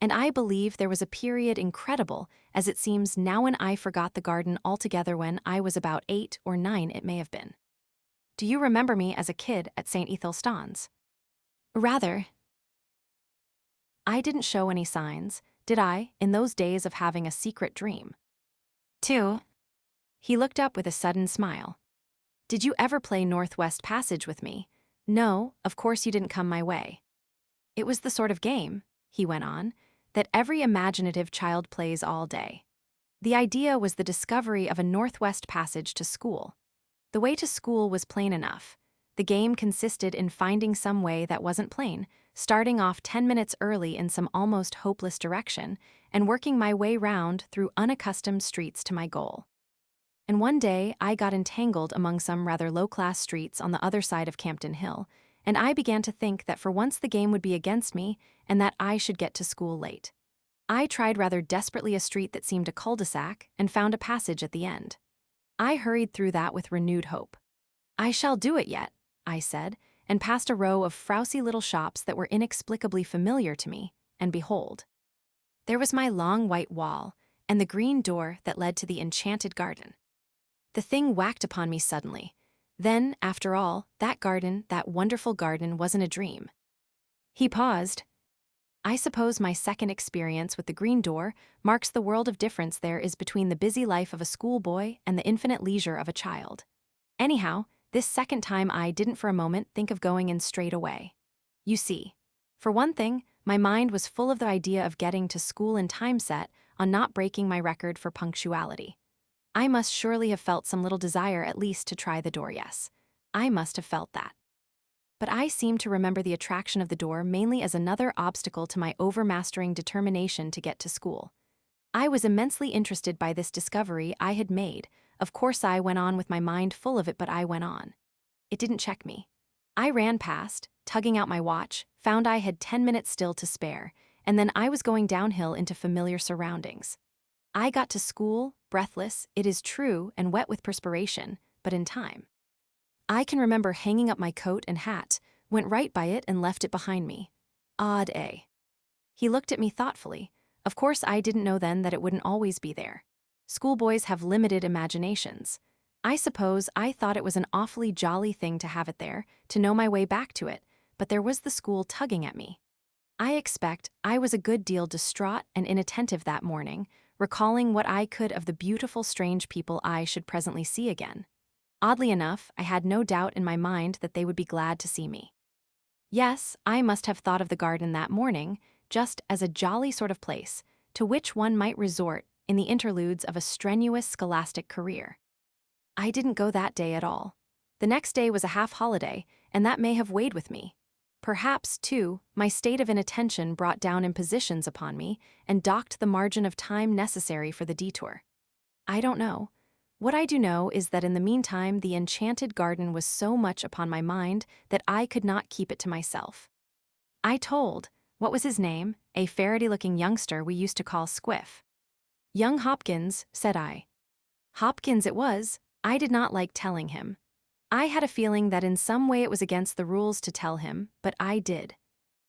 And I believe there was a period incredible, as it seems now, when I forgot the garden altogether when I was about 8 or 9 it may have been. Do you remember me as a kid at St. Ethelstan's? Rather. I didn't show any signs, did I, in those days of having a secret dream? 2. He looked up with a sudden smile. Did you ever play Northwest Passage with me? No, of course you didn't come my way. It was the sort of game, he went on, that every imaginative child plays all day. The idea was the discovery of a Northwest Passage to school. The way to school was plain enough. The game consisted in finding some way that wasn't plain, starting off 10 minutes early in some almost hopeless direction, and working my way round through unaccustomed streets to my goal. And one day I got entangled among some rather low-class streets on the other side of Campden Hill, and I began to think that for once the game would be against me and that I should get to school late. I tried rather desperately a street that seemed a cul-de-sac and found a passage at the end. I hurried through that with renewed hope. I shall do it yet, I said, and passed a row of frowsy little shops that were inexplicably familiar to me, and behold, there was my long white wall and the green door that led to the enchanted garden. The thing whacked upon me suddenly. Then, after all, that garden, that wonderful garden, wasn't a dream. He paused. I suppose my second experience with the green door marks the world of difference there is between the busy life of a schoolboy and the infinite leisure of a child. Anyhow, this second time I didn't for a moment think of going in straight away. You see, for one thing, my mind was full of the idea of getting to school in time set on not breaking my record for punctuality. I must surely have felt some little desire at least to try the door, yes. I must have felt that. But I seem to remember the attraction of the door mainly as another obstacle to my overmastering determination to get to school. I was immensely interested by this discovery I had made. Of course I went on with my mind full of it, but I went on. It didn't check me. I ran past, tugging out my watch, found I had 10 minutes still to spare, and then I was going downhill into familiar surroundings. I got to school, breathless, it is true, and wet with perspiration, but in time. I can remember hanging up my coat and hat, went right by it and left it behind me. Odd, eh? He looked at me thoughtfully. Of course I didn't know then that it wouldn't always be there. Schoolboys have limited imaginations. I suppose I thought it was an awfully jolly thing to have it there, to know my way back to it, but there was the school tugging at me. I expect I was a good deal distraught and inattentive that morning, recalling what I could of the beautiful strange people I should presently see again. Oddly enough, I had no doubt in my mind that they would be glad to see me. Yes, I must have thought of the garden that morning just as a jolly sort of place to which one might resort in the interludes of a strenuous scholastic career. I didn't go that day at all. The next day was a half-holiday, and that may have weighed with me. Perhaps, too, my state of inattention brought down impositions upon me and docked the margin of time necessary for the detour. I don't know. What I do know is that in the meantime the enchanted garden was so much upon my mind that I could not keep it to myself. I told, what was his name, a ferrety-looking youngster we used to call Squiff. Young Hopkins, said I. Hopkins it was. I did not like telling him. I had a feeling that in some way it was against the rules to tell him, but I did.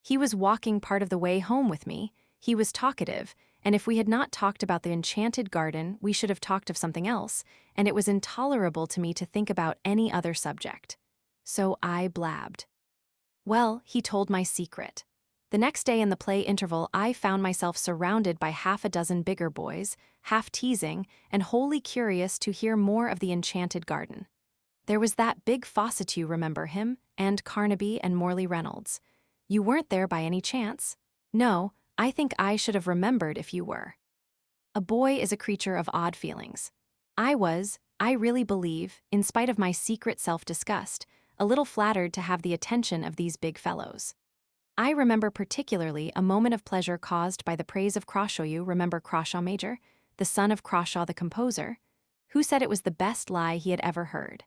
He was walking part of the way home with me, he was talkative, and if we had not talked about the enchanted garden, we should have talked of something else, and it was intolerable to me to think about any other subject. So I blabbed. Well, he told my secret. The next day in the play interval, I found myself surrounded by half a dozen bigger boys, half teasing, and wholly curious to hear more of the enchanted garden. There was that big Fawcett, you remember him, and Carnaby and Morley Reynolds. You weren't there by any chance? No, I think I should have remembered if you were. A boy is a creature of odd feelings. I really believe, in spite of my secret self-disgust, a little flattered to have the attention of these big fellows. I remember particularly a moment of pleasure caused by the praise of Crawshaw. You remember Crawshaw Major, the son of Crawshaw the composer, who said it was the best lie he had ever heard.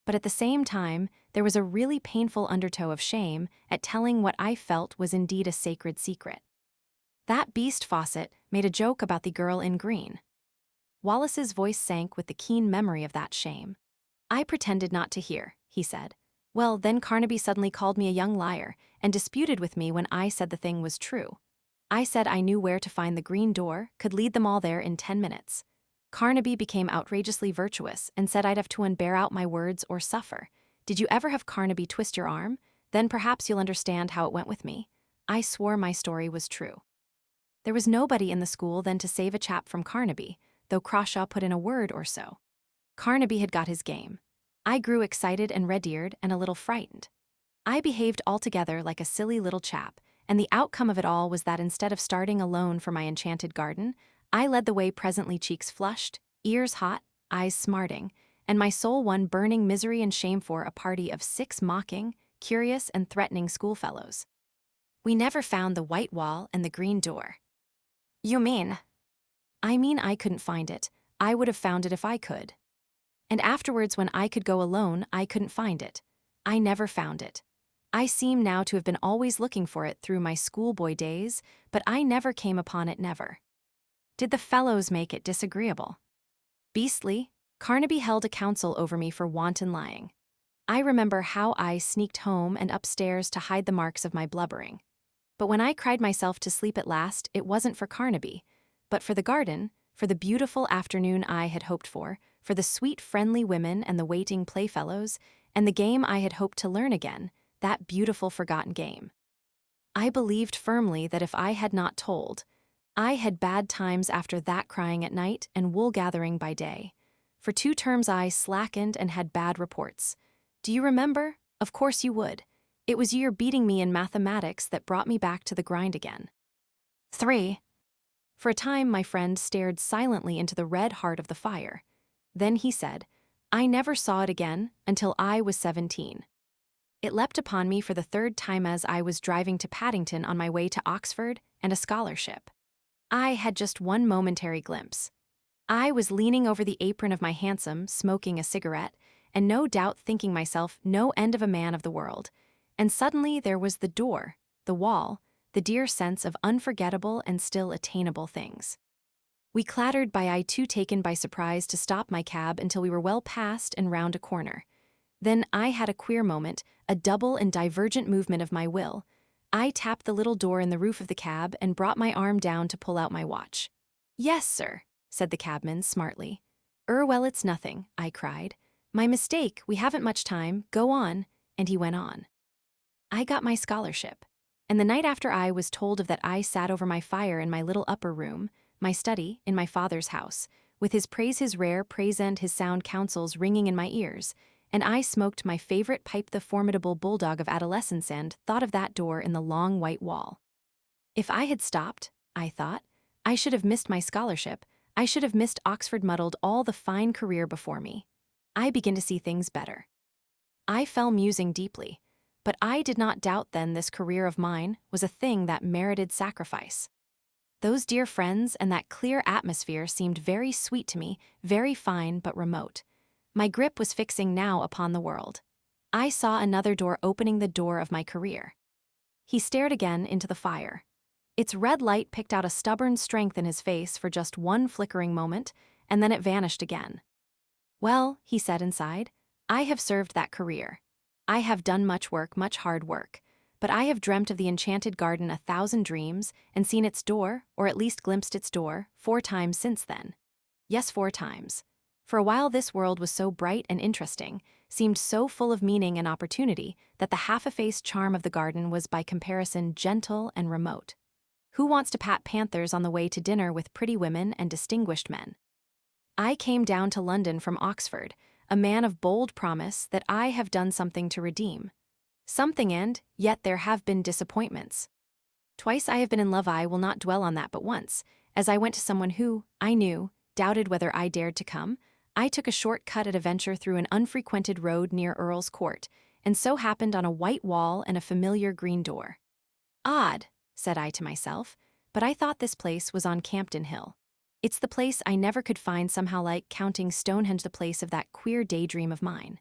But at the same time, there was a really painful undertow of shame at telling what I felt was indeed a sacred secret. That beast Fawcett made a joke about the girl in green. Wallace's voice sank with the keen memory of that shame. I pretended not to hear, he said. Well, then Carnaby suddenly called me a young liar and disputed with me when I said the thing was true. I said I knew where to find the green door, could lead them all there in 10 minutes. Carnaby became outrageously virtuous and said I'd have to bear out my words or suffer. Did you ever have Carnaby twist your arm? Then perhaps you'll understand how it went with me. I swore my story was true. There was nobody in the school then to save a chap from Carnaby, though Crawshaw put in a word or so. Carnaby had got his game. I grew excited and red-eared and a little frightened. I behaved altogether like a silly little chap, and the outcome of it all was that instead of starting alone for my enchanted garden, I led the way, presently, cheeks flushed, ears hot, eyes smarting, and my soul one burning misery and shame for a party of 6 mocking, curious, and threatening schoolfellows. We never found the white wall and the green door. You mean? I mean I couldn't find it. I would have found it if I could. And afterwards, when I could go alone, I couldn't find it. I never found it. I seem now to have been always looking for it through my schoolboy days, but I never came upon it, never. Did the fellows make it disagreeable? Beastly. Carnaby held a council over me for wanton lying. I remember how I sneaked home and upstairs to hide the marks of my blubbering. But when I cried myself to sleep at last, it wasn't for Carnaby, but for the garden, for the beautiful afternoon I had hoped for the sweet friendly women and the waiting playfellows, and the game I had hoped to learn again, that beautiful forgotten game. I believed firmly that if I had not told, I had bad times after that, crying at night and wool gathering by day. For 2 terms I slackened and had bad reports. Do you remember? Of course you would. It was your beating me in mathematics that brought me back to the grind again. 3. For a time my friend stared silently into the red heart of the fire. Then he said, I never saw it again until I was 17. It leapt upon me for the 3rd time as I was driving to Paddington on my way to Oxford and a scholarship. I had just one momentary glimpse. I was leaning over the apron of my hansom, smoking a cigarette, and no doubt thinking myself no end of a man of the world. And suddenly there was the door, the wall, the dear sense of unforgettable and still attainable things. We clattered by, I too taken by surprise to stop my cab until we were well past and round a corner. Then I had a queer moment, a double and divergent movement of my will. I tapped the little door in the roof of the cab and brought my arm down to pull out my watch. Yes, sir, said the cabman smartly. Well, it's nothing, I cried. My mistake, we haven't much time, go on, and he went on. I got my scholarship, and the night after I was told of that I sat over my fire in my little upper room, my study, in my father's house, with his praise, his rare praise and his sound counsels ringing in my ears, and I smoked my favorite pipe, the formidable bulldog of adolescence, and thought of that door in the long white wall. If I had stopped, I thought, I should have missed my scholarship, I should have missed Oxford, muddled all the fine career before me. I begin to see things better. I fell musing deeply, but I did not doubt then this career of mine was a thing that merited sacrifice. Those dear friends and that clear atmosphere seemed very sweet to me, very fine but remote. My grip was fixing now upon the world. I saw another door opening, the door of my career. He stared again into the fire. Its red light picked out a stubborn strength in his face for just one flickering moment, and then it vanished again. "Well," he said inside, "I have served that career. I have done much work, much hard work, but I have dreamt of the enchanted garden 1,000 dreams and seen its door, or at least glimpsed its door, 4 times since then. Yes, 4 times. For a while this world was so bright and interesting, seemed so full of meaning and opportunity, that the half-effaced charm of the garden was by comparison gentle and remote. Who wants to pat panthers on the way to dinner with pretty women and distinguished men? I came down to London from Oxford, a man of bold promise that I have done something to redeem. Something, and yet there have been disappointments. Twice I have been in love. I will not dwell on that, but once, as I went to someone who, I knew, doubted whether I dared to come, I took a short cut at a venture through an unfrequented road near Earl's Court, and so happened on a white wall and a familiar green door. Odd, said I to myself, but I thought this place was on Campden Hill. It's the place I never could find, somehow like counting Stonehenge, the place of that queer daydream of mine.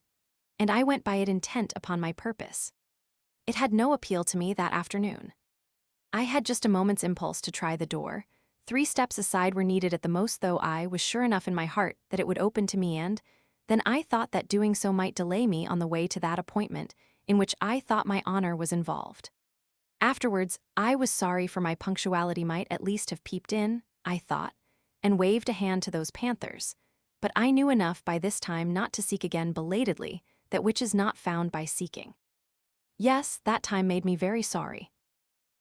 And I went by it intent upon my purpose. It had no appeal to me that afternoon. I had just a moment's impulse to try the door. 3 steps aside were needed at the most, though I was sure enough in my heart that it would open to me, and then I thought that doing so might delay me on the way to that appointment in which I thought my honor was involved. Afterwards, I was sorry, for my punctuality might at least have peeped in, I thought, and waved a hand to those panthers, but I knew enough by this time not to seek again belatedly that which is not found by seeking. Yes, that time made me very sorry.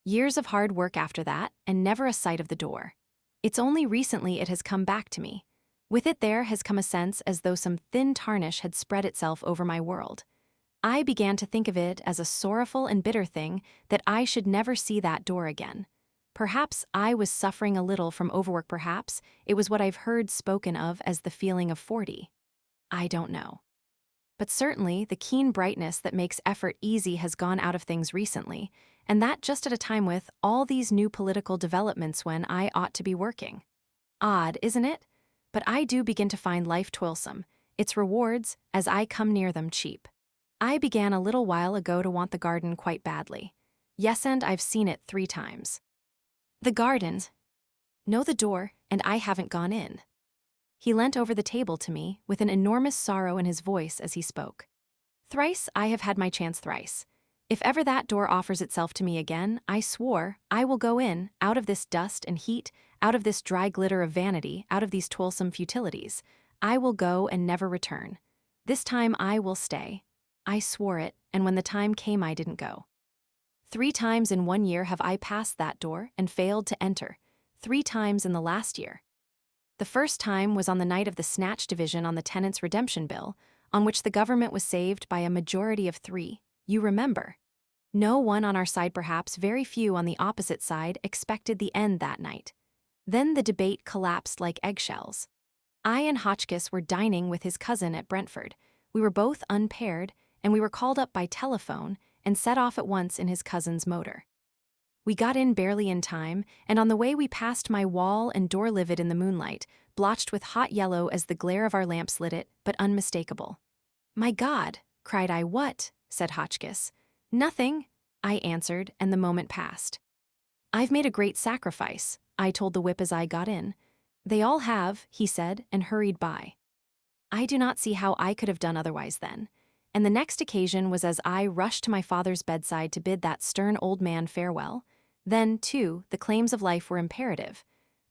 Years of hard work after that, and never a sight of the door. It's only recently it has come back to me. With it there has come a sense as though some thin tarnish had spread itself over my world. I began to think of it as a sorrowful and bitter thing that I should never see that door again. Perhaps I was suffering a little from overwork. Perhaps it was what I've heard spoken of as the feeling of 40. I don't know. But certainly the keen brightness that makes effort easy has gone out of things recently, and that just at a time with all these new political developments when I ought to be working. Odd, isn't it? But I do begin to find life toilsome, its rewards, as I come near them, cheap. I began a little while ago to want the garden quite badly. Yes, and I've seen it 3 times. The garden. No, the door, and I haven't gone in. He leant over the table to me, with an enormous sorrow in his voice as he spoke. Thrice I have had my chance, thrice. If ever that door offers itself to me again, I swore I will go in, out of this dust and heat, out of this dry glitter of vanity, out of these toilsome futilities. I will go and never return. This time I will stay. I swore it, and when the time came I didn't go. 3 times in 1 year have I passed that door and failed to enter. 3 times in the last year. The first time was on the night of the snatch division on the tenants' redemption bill, on which the government was saved by a majority of 3. You remember. No one on our side, perhaps very few on the opposite side, expected the end that night. Then the debate collapsed like eggshells. I and Hotchkiss were dining with his cousin at Brentford. We were both unpaired, and we were called up by telephone and set off at once in his cousin's motor. We got in barely in time, and on the way we passed my wall and door livid in the moonlight, blotched with hot yellow as the glare of our lamps lit it, but unmistakable. "My God!" cried I. "What?" said Hotchkiss. "Nothing," I answered, and the moment passed. "I've made a great sacrifice," I told the whip as I got in. "They all have," he said, and hurried by. I do not see how I could have done otherwise then. And the next occasion was as I rushed to my father's bedside to bid that stern old man farewell. Then, too, the claims of life were imperative.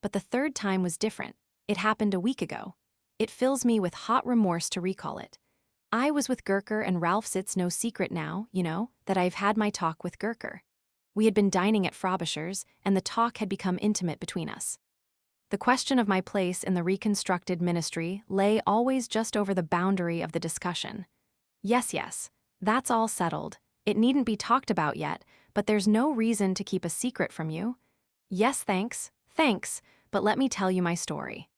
But the 3rd time was different. It happened a week ago. It fills me with hot remorse to recall it. I was with Gurker, and Ralph's. It's no secret now, you know, that I've had my talk with Gurker. We had been dining at Frobisher's, and the talk had become intimate between us. The question of my place in the reconstructed ministry lay always just over the boundary of the discussion. Yes, that's all settled. It needn't be talked about yet, but there's no reason to keep a secret from you. Yes, thanks, but let me tell you my story.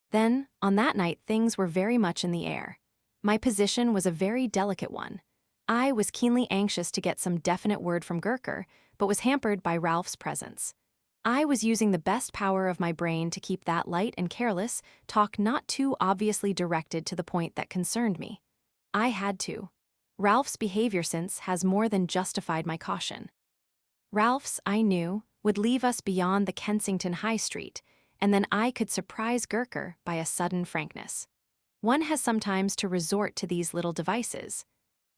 Then, on that night, things were very much in the air. My position was a very delicate one. I was keenly anxious to get some definite word from Gurker, but was hampered by Ralph's presence. I was using the best power of my brain to keep that light and careless talk not too obviously directed to the point that concerned me. I had to. Ralph's behavior since has more than justified my caution. Ralph's, I knew, would leave us beyond the Kensington High Street, and then I could surprise Gurker by a sudden frankness. One has sometimes to resort to these little devices.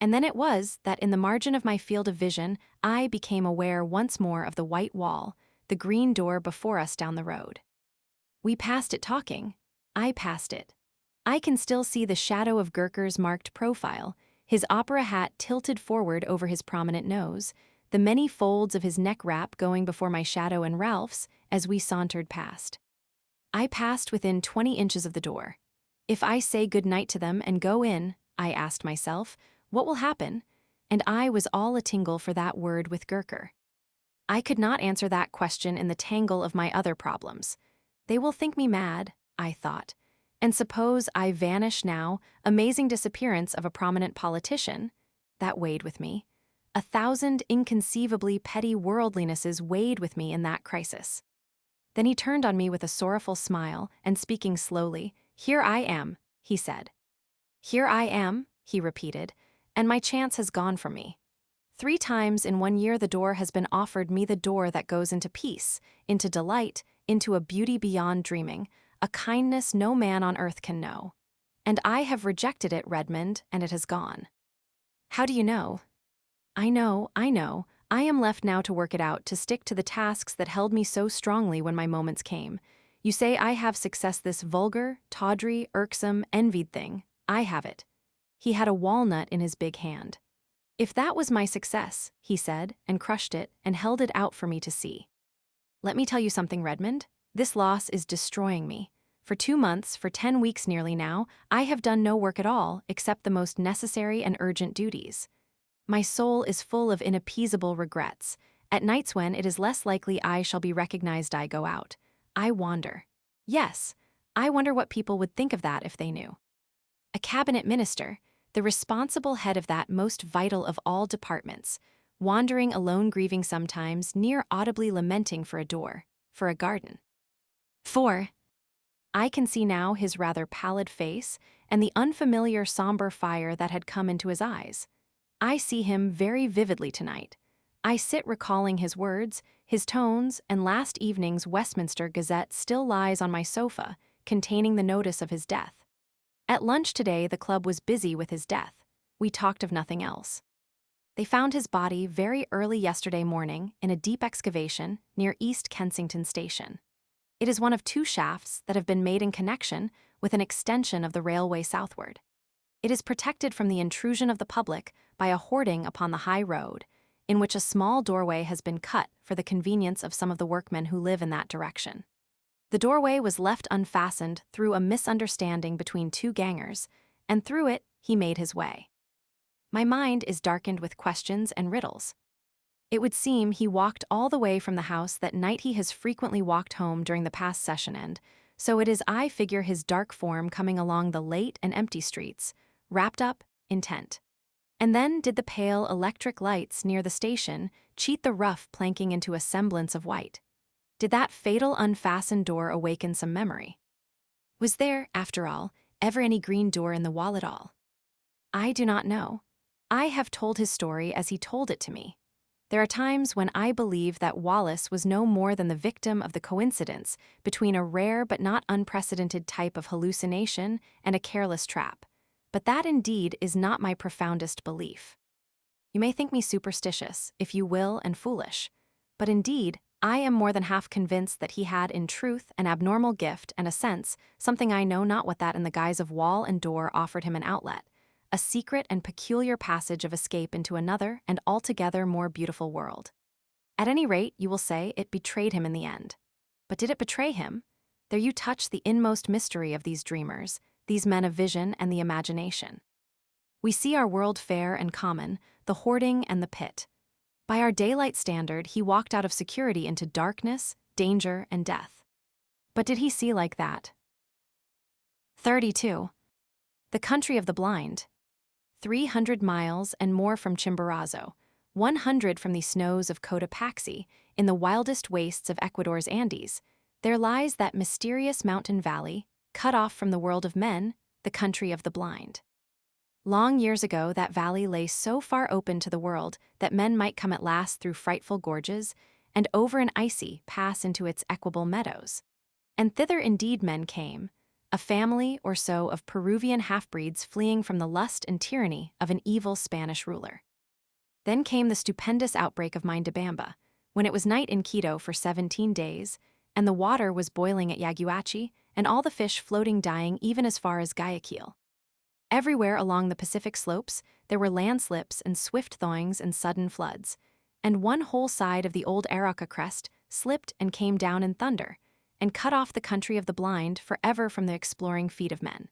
And then it was that in the margin of my field of vision, I became aware once more of the white wall, the green door before us down the road. We passed it talking. I passed it. I can still see the shadow of Gurker's marked profile, his opera hat tilted forward over his prominent nose, the many folds of his neck wrap going before my shadow and Ralph's as we sauntered past. I passed within 20 inches of the door. If I say good night to them and go in, I asked myself, what will happen? And I was all a-tingle for that word with Gurker. I could not answer that question in the tangle of my other problems. They will think me mad, I thought. And suppose I vanish now, amazing disappearance of a prominent politician? That weighed with me. 1,000 inconceivably petty worldlinesses weighed with me in that crisis. Then he turned on me with a sorrowful smile, and speaking slowly, "Here I am," he said. "Here I am," he repeated, "and my chance has gone from me. 3 times in 1 year the door has been offered me, the door that goes into peace, into delight, into a beauty beyond dreaming, a kindness no man on earth can know. And I have rejected it, Redmond, and it has gone. How do you know? I know. I am left now to work it out, to stick to the tasks that held me so strongly when my moments came. You say I have success, this vulgar, tawdry, irksome, envied thing. I have it." He had a walnut in his big hand. "If that was my success," he said, and crushed it, and held it out for me to see. "Let me tell you something, Redmond. This loss is destroying me. For 2 months, for 10 weeks nearly now, I have done no work at all, except the most necessary and urgent duties. My soul is full of inappeasable regrets. At nights when it is less likely I shall be recognized, I go out. I wander. Yes, I wonder what people would think of that if they knew. A cabinet minister, the responsible head of that most vital of all departments, wandering alone, grieving sometimes, near audibly lamenting for a door, for a garden. 4. I can see now his rather pallid face and the unfamiliar somber fire that had come into his eyes. I see him very vividly tonight. I sit recalling his words, his tones, and last evening's Westminster Gazette still lies on my sofa, containing the notice of his death. At lunch today the club was busy with his death. We talked of nothing else. They found his body very early yesterday morning in a deep excavation near East Kensington Station. It is one of 2 shafts that have been made in connection with an extension of the railway southward. It is protected from the intrusion of the public by a hoarding upon the high road, in which a small doorway has been cut for the convenience of some of the workmen who live in that direction. The doorway was left unfastened through a misunderstanding between 2 gangers, and through it he made his way. My mind is darkened with questions and riddles. It would seem he walked all the way from the house that night he has frequently walked home during the past session end, so it is I figure his dark form coming along the late and empty streets, wrapped up, intent. And then did the pale electric lights near the station cheat the rough planking into a semblance of white? Did that fatal unfastened door awaken some memory? Was there, after all, ever any green door in the wall at all? I do not know. I have told his story as he told it to me. There are times when I believe that Wallace was no more than the victim of the coincidence between a rare but not unprecedented type of hallucination and a careless trap. But that indeed is not my profoundest belief. You may think me superstitious, if you will, and foolish, but indeed, I am more than half convinced that he had in truth an abnormal gift and a sense, something I know not what, that in the guise of wall and door offered him an outlet, a secret and peculiar passage of escape into another and altogether more beautiful world. At any rate, you will say, it betrayed him in the end. But did it betray him? There you touch the inmost mystery of these dreamers, these men of vision and the imagination. We see our world fair and common, the hoarding and the pit. By our daylight standard, he walked out of security into darkness, danger, and death. But did he see like that? 32. The country of the blind. 300 miles and more from Chimborazo, 100 from the snows of Cotopaxi, in the wildest wastes of Ecuador's Andes, there lies that mysterious mountain valley, cut off from the world of men, the country of the blind. Long years ago, that valley lay so far open to the world that men might come at last through frightful gorges, and over an icy pass into its equable meadows. And thither indeed men came, a family or so of Peruvian half-breeds fleeing from the lust and tyranny of an evil Spanish ruler. Then came the stupendous outbreak of Mindabamba, when it was night in Quito for 17 days, and the water was boiling at Yaguachi, and all the fish floating dying even as far as Guayaquil. Everywhere along the Pacific slopes, there were landslips and swift thawings and sudden floods, and one whole side of the old Arauca crest slipped and came down in thunder, and cut off the country of the blind forever from the exploring feet of men.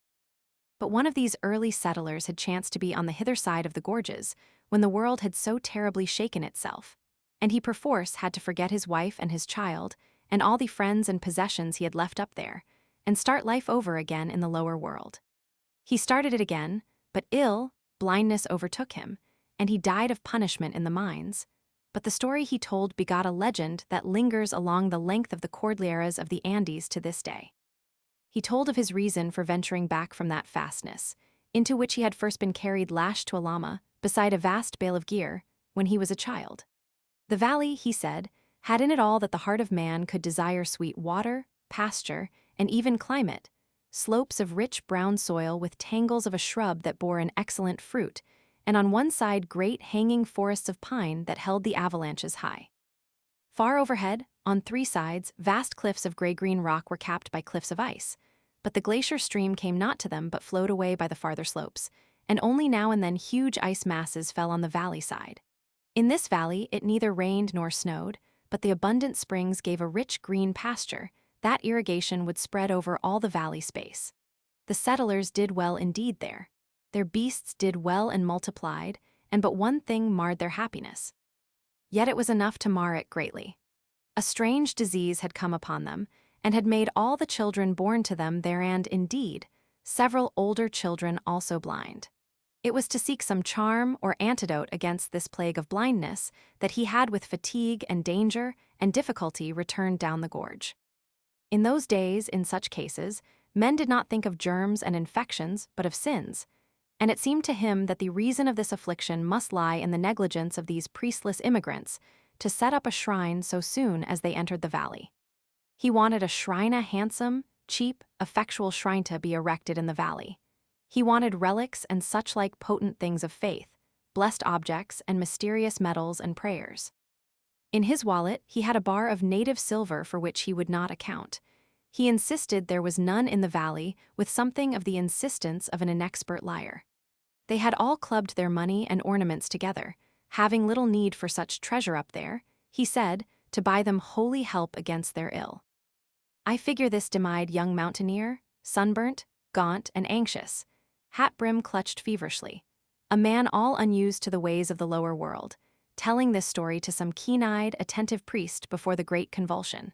But one of these early settlers had chanced to be on the hither side of the gorges when the world had so terribly shaken itself, and he perforce had to forget his wife and his child, and all the friends and possessions he had left up there, and start life over again in the lower world. He started it again, but blindness overtook him, and he died of punishment in the mines. But the story he told begot a legend that lingers along the length of the Cordilleras of the Andes to this day. He told of his reason for venturing back from that fastness, into which he had first been carried lashed to a llama, beside a vast bale of gear, when he was a child. The valley, he said, had in it all that the heart of man could desire: sweet water, pasture, and even climate, slopes of rich brown soil with tangles of a shrub that bore an excellent fruit, and on one side great hanging forests of pine that held the avalanches high. Far overhead, on three sides, vast cliffs of gray-green rock were capped by cliffs of ice, but the glacier stream came not to them but flowed away by the farther slopes, and only now and then huge ice masses fell on the valley side. In this valley it neither rained nor snowed, but the abundant springs gave a rich green pasture. That irrigation would spread over all the valley space. The settlers did well indeed there. Their beasts did well and multiplied, and but one thing marred their happiness. Yet it was enough to mar it greatly. A strange disease had come upon them, and had made all the children born to them there, and, indeed, several older children also blind. It was to seek some charm or antidote against this plague of blindness that he had with fatigue and danger and difficulty returned down the gorge. In those days, in such cases, men did not think of germs and infections, but of sins, and it seemed to him that the reason of this affliction must lie in the negligence of these priestless immigrants to set up a shrine so soon as they entered the valley. He wanted a shrine, a handsome, cheap, effectual shrine to be erected in the valley. He wanted relics and such like potent things of faith, blessed objects and mysterious metals and prayers. In his wallet he had a bar of native silver for which he would not account. He insisted there was none in the valley, with something of the insistence of an inexpert liar. They had all clubbed their money and ornaments together, having little need for such treasure up there, he said, to buy them holy help against their ill. I figure this dim-eyed young mountaineer, sunburnt, gaunt, and anxious, hat-brim clutched feverishly, a man all unused to the ways of the lower world, telling this story to some keen-eyed, attentive priest before the great convulsion.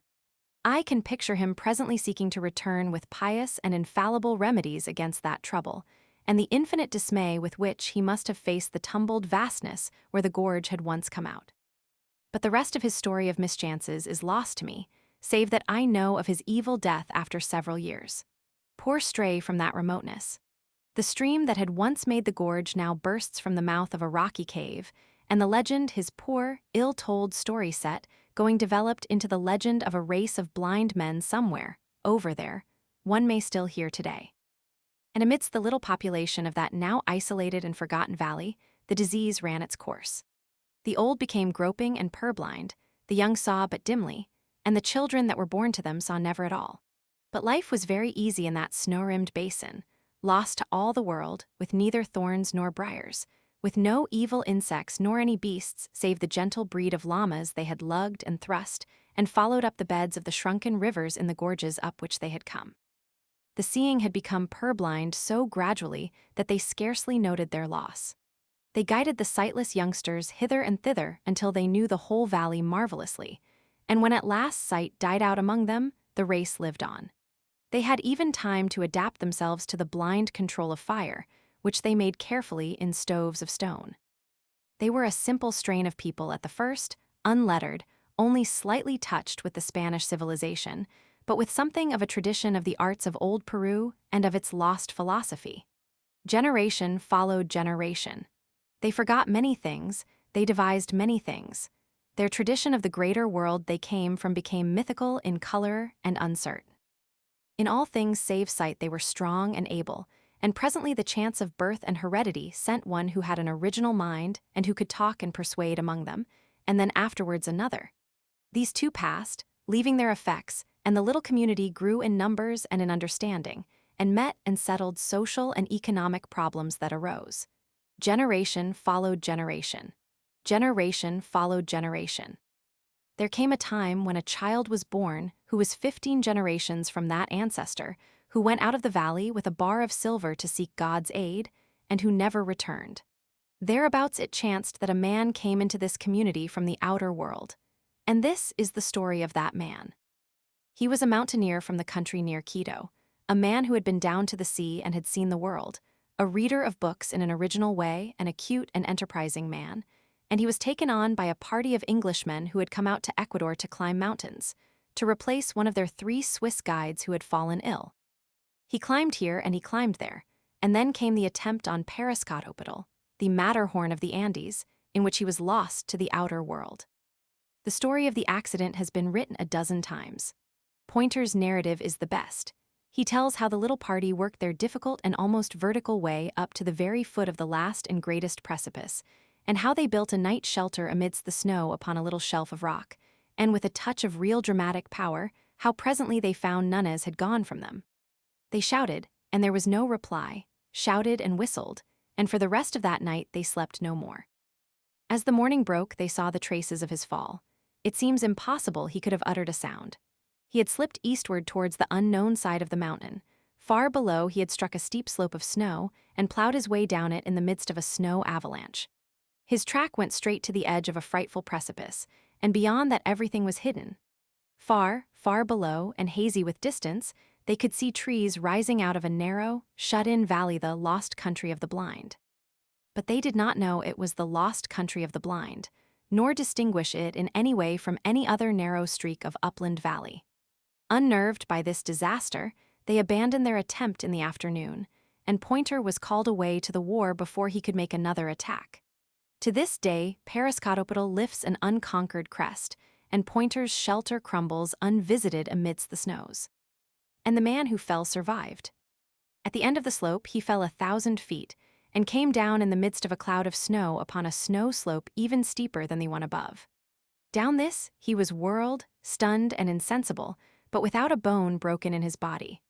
I can picture him presently seeking to return with pious and infallible remedies against that trouble, and the infinite dismay with which he must have faced the tumbled vastness where the gorge had once come out. But the rest of his story of mischances is lost to me, save that I know of his evil death after several years. Poor stray from that remoteness. The stream that had once made the gorge now bursts from the mouth of a rocky cave, and the legend his poor, ill-told story set going developed into the legend of a race of blind men somewhere, over there, one may still hear today. And amidst the little population of that now isolated and forgotten valley, the disease ran its course. The old became groping and purblind, the young saw but dimly, and the children that were born to them saw never at all. But life was very easy in that snow-rimmed basin, lost to all the world, with neither thorns nor briars, with no evil insects nor any beasts save the gentle breed of llamas they had lugged and thrust and followed up the beds of the shrunken rivers in the gorges up which they had come. The seeing had become purblind so gradually that they scarcely noted their loss. They guided the sightless youngsters hither and thither until they knew the whole valley marvelously, and when at last sight died out among them, the race lived on. They had even time to adapt themselves to the blind control of fire, which they made carefully in stoves of stone. They were a simple strain of people at the first, unlettered, only slightly touched with the Spanish civilization, but with something of a tradition of the arts of old Peru and of its lost philosophy. Generation followed generation. They forgot many things, they devised many things. Their tradition of the greater world they came from became mythical in color and uncertain. In all things save sight they were strong and able, and presently the chance of birth and heredity sent one who had an original mind and who could talk and persuade among them, and then afterwards another. These two passed, leaving their effects, and the little community grew in numbers and in understanding, and met and settled social and economic problems that arose. Generation followed generation. Generation followed generation. There came a time when a child was born who was 15 generations from that ancestor, who went out of the valley with a bar of silver to seek God's aid, and who never returned. Thereabouts it chanced that a man came into this community from the outer world. And this is the story of that man. He was a mountaineer from the country near Quito, a man who had been down to the sea and had seen the world, a reader of books in an original way, an acute and enterprising man, and he was taken on by a party of Englishmen who had come out to Ecuador to climb mountains, to replace one of their 3 Swiss guides who had fallen ill. He climbed here and he climbed there, and then came the attempt on Parascotopetl, the Matterhorn of the Andes, in which he was lost to the outer world. The story of the accident has been written a dozen times. Pointer's narrative is the best. He tells how the little party worked their difficult and almost vertical way up to the very foot of the last and greatest precipice, and how they built a night shelter amidst the snow upon a little shelf of rock, and with a touch of real dramatic power, how presently they found Nunez had gone from them. They shouted, and there was no reply, shouted and whistled, and for the rest of that night they slept no more. As the morning broke, they saw the traces of his fall. It seems impossible he could have uttered a sound. He had slipped eastward towards the unknown side of the mountain. Far below, he had struck a steep slope of snow and plowed his way down it in the midst of a snow avalanche. His track went straight to the edge of a frightful precipice, and beyond that everything was hidden. Far, far below, and hazy with distance, they could see trees rising out of a narrow, shut-in valley, the lost country of the blind. But they did not know it was the lost country of the blind, nor distinguish it in any way from any other narrow streak of upland valley. Unnerved by this disaster, they abandoned their attempt in the afternoon, and Pointer was called away to the war before he could make another attack. To this day, Parascotopetl lifts an unconquered crest, and Pointer's shelter crumbles unvisited amidst the snows. And the man who fell survived. At the end of the slope, he fell 1,000 feet, and came down in the midst of a cloud of snow upon a snow slope even steeper than the one above. Down this, he was whirled, stunned and insensible, but without a bone broken in his body.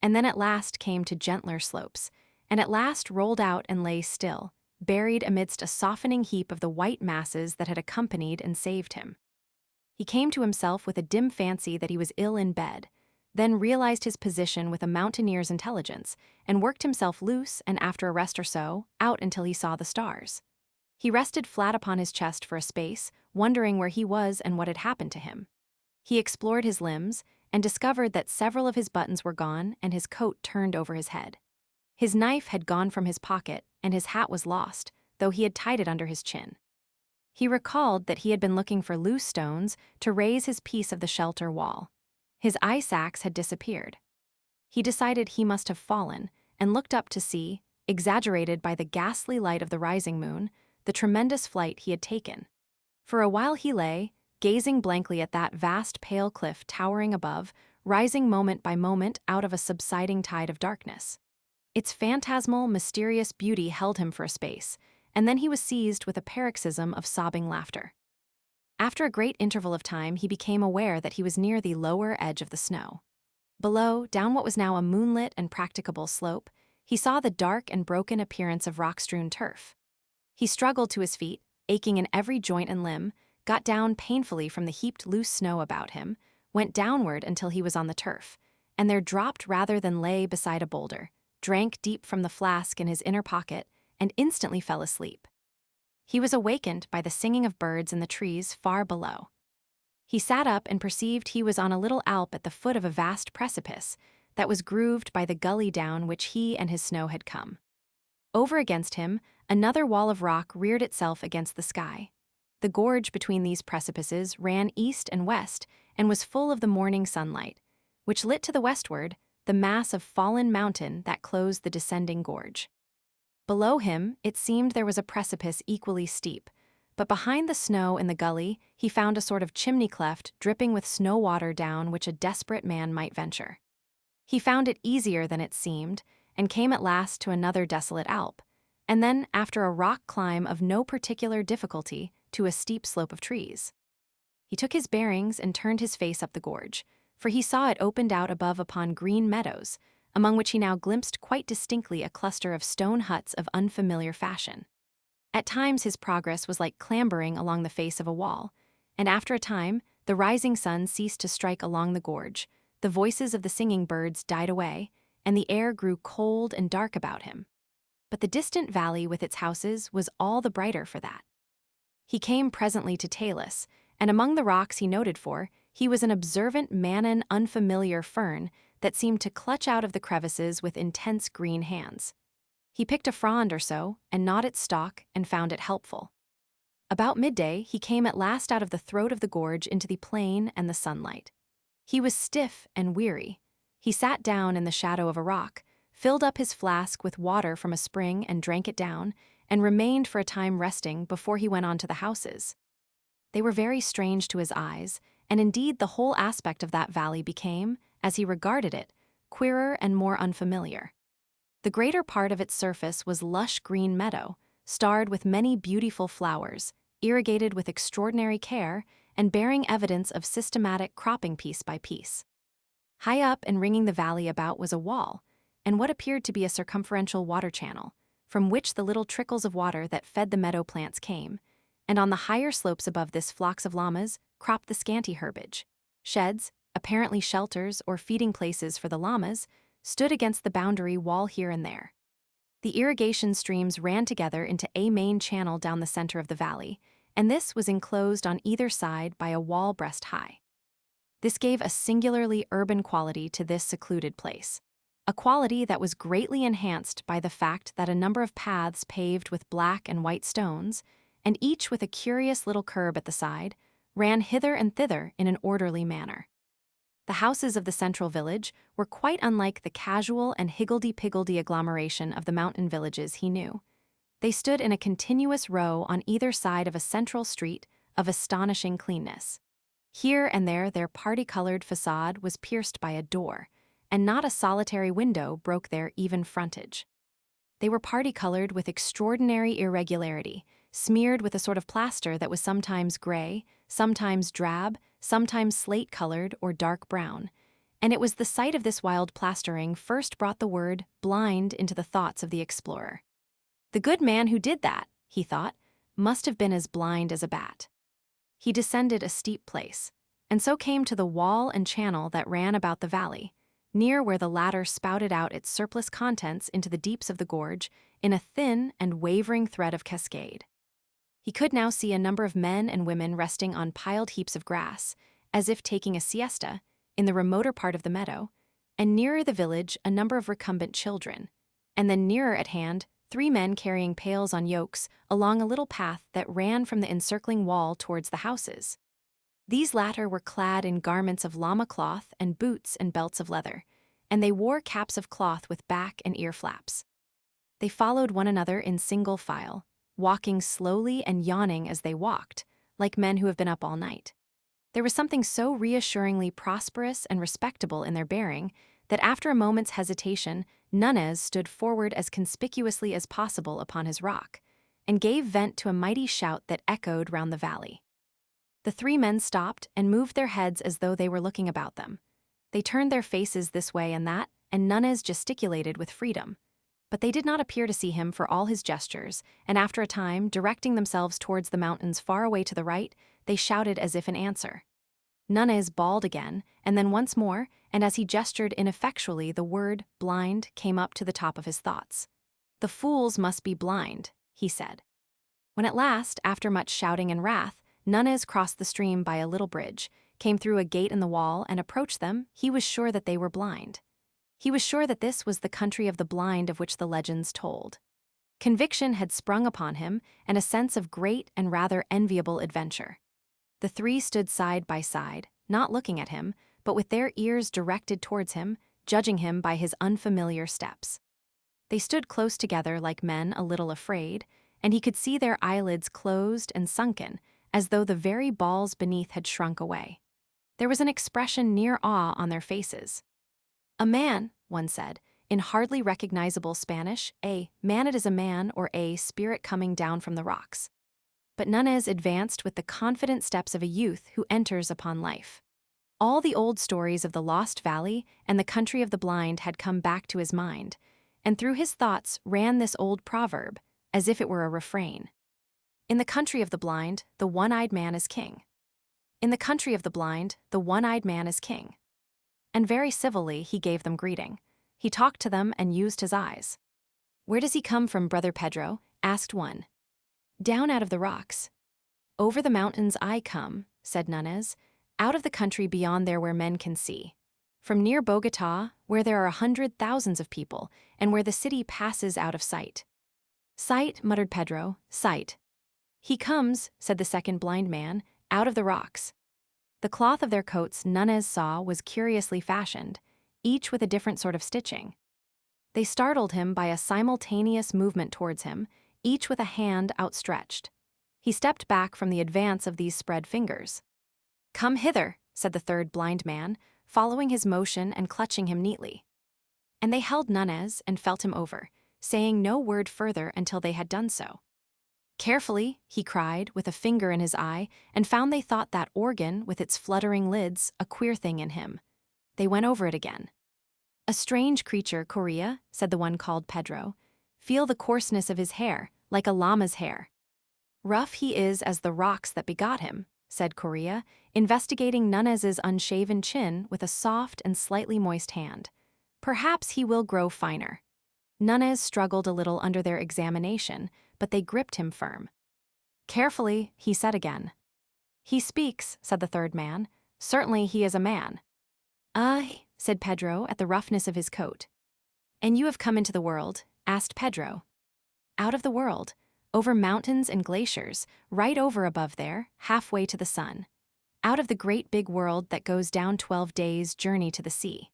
And then at last came to gentler slopes, and at last rolled out and lay still, buried amidst a softening heap of the white masses that had accompanied and saved him. He came to himself with a dim fancy that he was ill in bed, then realized his position with a mountaineer's intelligence, and worked himself loose and after a rest or so, out until he saw the stars. He rested flat upon his chest for a space, wondering where he was and what had happened to him. He explored his limbs, and discovered that several of his buttons were gone and his coat turned over his head. His knife had gone from his pocket, and his hat was lost, though he had tied it under his chin. He recalled that he had been looking for loose stones to raise his piece of the shelter wall. His eye sacks had disappeared. He decided he must have fallen, and looked up to see, exaggerated by the ghastly light of the rising moon, the tremendous flight he had taken. For a while he lay, gazing blankly at that vast pale cliff towering above, rising moment by moment out of a subsiding tide of darkness. Its phantasmal, mysterious beauty held him for a space, and then he was seized with a paroxysm of sobbing laughter. After a great interval of time, he became aware that he was near the lower edge of the snow. Below, down what was now a moonlit and practicable slope, he saw the dark and broken appearance of rock-strewn turf. He struggled to his feet, aching in every joint and limb, got down painfully from the heaped loose snow about him, went downward until he was on the turf, and there dropped rather than lay beside a boulder, drank deep from the flask in his inner pocket, and instantly fell asleep. He was awakened by the singing of birds in the trees far below. He sat up and perceived he was on a little alp at the foot of a vast precipice that was grooved by the gully down which he and his snow had come. Over against him, another wall of rock reared itself against the sky. The gorge between these precipices ran east and west and was full of the morning sunlight, which lit to the westward the mass of fallen mountain that closed the descending gorge. Below him, it seemed there was a precipice equally steep, but behind the snow in the gully, he found a sort of chimney cleft dripping with snow water down which a desperate man might venture. He found it easier than it seemed, and came at last to another desolate alp, and then, after a rock climb of no particular difficulty, to a steep slope of trees. He took his bearings and turned his face up the gorge, for he saw it opened out above upon green meadows, among which he now glimpsed quite distinctly a cluster of stone huts of unfamiliar fashion. At times his progress was like clambering along the face of a wall, and after a time the rising sun ceased to strike along the gorge, the voices of the singing birds died away, and the air grew cold and dark about him. But the distant valley with its houses was all the brighter for that. He came presently to Talus, and among the rocks he noted for, he was an observant mannan unfamiliar fern that seemed to clutch out of the crevices with intense green hands. He picked a frond or so, and gnawed its stalk, and found it helpful. About midday he came at last out of the throat of the gorge into the plain and the sunlight. He was stiff and weary. He sat down in the shadow of a rock, filled up his flask with water from a spring and drank it down, and remained for a time resting before he went on to the houses. They were very strange to his eyes, and indeed the whole aspect of that valley became, as he regarded it, queerer and more unfamiliar. The greater part of its surface was lush green meadow, starred with many beautiful flowers, irrigated with extraordinary care, and bearing evidence of systematic cropping piece by piece. High up and ringing the valley about was a wall, and what appeared to be a circumferential water channel, from which the little trickles of water that fed the meadow plants came, and on the higher slopes above this flocks of llamas cropped the scanty herbage. Sheds, apparently shelters or feeding places for the llamas, stood against the boundary wall here and there. The irrigation streams ran together into a main channel down the center of the valley, and this was enclosed on either side by a wall breast high. This gave a singularly urban quality to this secluded place, a quality that was greatly enhanced by the fact that a number of paths paved with black and white stones, and each with a curious little curb at the side, ran hither and thither in an orderly manner. The houses of the central village were quite unlike the casual and higgledy-piggledy agglomeration of the mountain villages he knew. They stood in a continuous row on either side of a central street of astonishing cleanness. Here and there their party-colored facade was pierced by a door, and not a solitary window broke their even frontage. They were party-colored with extraordinary irregularity, smeared with a sort of plaster that was sometimes gray, sometimes drab, sometimes slate-colored or dark brown, and it was the sight of this wild plastering first brought the word blind into the thoughts of the explorer. The good man who did that, he thought, must have been as blind as a bat. He descended a steep place, and so came to the wall and channel that ran about the valley, near where the latter spouted out its surplus contents into the deeps of the gorge in a thin and wavering thread of cascade. He could now see a number of men and women resting on piled heaps of grass, as if taking a siesta, in the remoter part of the meadow, and nearer the village a number of recumbent children, and then nearer at hand 3 men carrying pails on yokes along a little path that ran from the encircling wall towards the houses. These latter were clad in garments of llama cloth and boots and belts of leather, and they wore caps of cloth with back and ear flaps. They followed one another in single file, walking slowly and yawning as they walked, like men who have been up all night. There was something so reassuringly prosperous and respectable in their bearing that after a moment's hesitation, Nunez stood forward as conspicuously as possible upon his rock, and gave vent to a mighty shout that echoed round the valley. The 3 men stopped and moved their heads as though they were looking about them. They turned their faces this way and that, and Nunez gesticulated with freedom. But they did not appear to see him for all his gestures, and after a time, directing themselves towards the mountains far away to the right, they shouted as if in answer. Nunez bawled again, and then once more, and as he gestured ineffectually, the word blind came up to the top of his thoughts. "The fools must be blind," he said. When at last, after much shouting and wrath, Nunez crossed the stream by a little bridge, came through a gate in the wall, and approached them, he was sure that they were blind. He was sure that this was the country of the blind of which the legends told. Conviction had sprung upon him, and a sense of great and rather enviable adventure. The 3 stood side by side, not looking at him, but with their ears directed towards him, judging him by his unfamiliar steps. They stood close together like men a little afraid, and he could see their eyelids closed and sunken, as though the very balls beneath had shrunk away. There was an expression near awe on their faces. "A man," one said, in hardly recognizable Spanish, "a man, it is a man," or "a spirit coming down from the rocks." But Nunez advanced with the confident steps of a youth who enters upon life. All the old stories of the Lost Valley and the country of the blind had come back to his mind, and through his thoughts ran this old proverb, as if it were a refrain. In the country of the blind, the one-eyed man is king. In the country of the blind, the one-eyed man is king. And very civilly he gave them greeting. He talked to them and used his eyes. "Where does he come from, Brother Pedro?" asked one. "Down out of the rocks." "Over the mountains I come," said Nunez, "out of the country beyond there where men can see. From near Bogota, where there are 100,000 of people, and where the city passes out of sight." "Sight," muttered Pedro, "sight." "He comes," said the second blind man, "out of the rocks." The cloth of their coats Nunez saw was curiously fashioned, each with a different sort of stitching. They startled him by a simultaneous movement towards him, each with a hand outstretched. He stepped back from the advance of these spread fingers. "Come hither," said the third blind man, following his motion and clutching him neatly. And they held Nunez and felt him over, saying no word further until they had done so. "Carefully," he cried, with a finger in his eye, and found they thought that organ, with its fluttering lids, a queer thing in him. They went over it again. "A strange creature, Correa," said the one called Pedro. "Feel the coarseness of his hair, like a llama's hair." "Rough he is as the rocks that begot him," said Correa, investigating Nunez's unshaven chin with a soft and slightly moist hand. "Perhaps he will grow finer." Nunez struggled a little under their examination, but they gripped him firm. "Carefully," he said again. "He speaks," said the third man. "Certainly he is a man." "Aye," said Pedro at the roughness of his coat. "And you have come into the world?" asked Pedro. "Out of the world, over mountains and glaciers, right over above there, halfway to the sun. Out of the great big world that goes down 12 days' journey to the sea."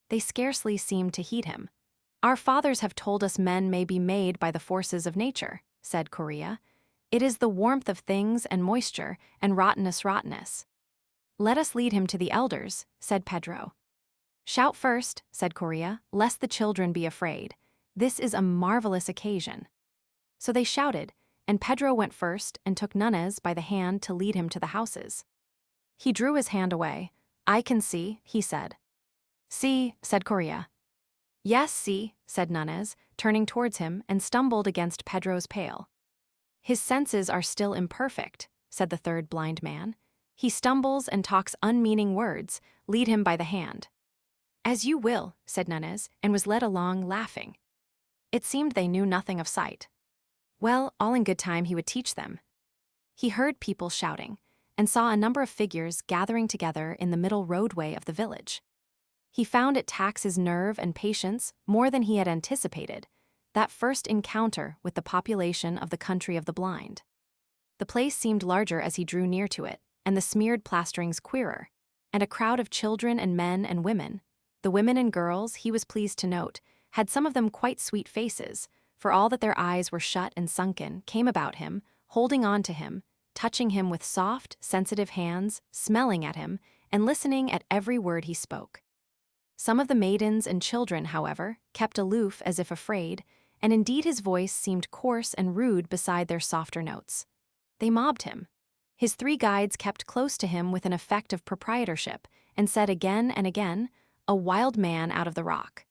They scarcely seemed to heed him. "Our fathers have told us men may be made by the forces of nature," said Correa. "It is the warmth of things and moisture and rottenness. "Let us lead him to the elders," said Pedro. "Shout first," said Correa, "lest the children be afraid. This is a marvelous occasion." So they shouted, and Pedro went first and took Nunez by the hand to lead him to the houses. He drew his hand away. "I can see," he said. "See," said Correa. "Yes, see," said Nunez, turning towards him, and stumbled against Pedro's pail. "His senses are still imperfect," said the third blind man. "He stumbles and talks unmeaning words. Lead him by the hand." "As you will," said Nunez, and was led along laughing. It seemed they knew nothing of sight. Well, all in good time he would teach them. He heard people shouting, and saw a number of figures gathering together in the middle roadway of the village. He found it tax his nerve and patience more than he had anticipated, that first encounter with the population of the country of the blind. The place seemed larger as he drew near to it, and the smeared plasterings queerer, and a crowd of children and men and women. The women and girls, he was pleased to note, had some of them quite sweet faces, for all that their eyes were shut and sunken, came about him, holding on to him, touching him with soft, sensitive hands, smelling at him, and listening at every word he spoke. Some of the maidens and children, however, kept aloof as if afraid, and indeed his voice seemed coarse and rude beside their softer notes. They mobbed him. His three guides kept close to him with an effect of proprietorship, and said again and again, "A wild man out of the rock."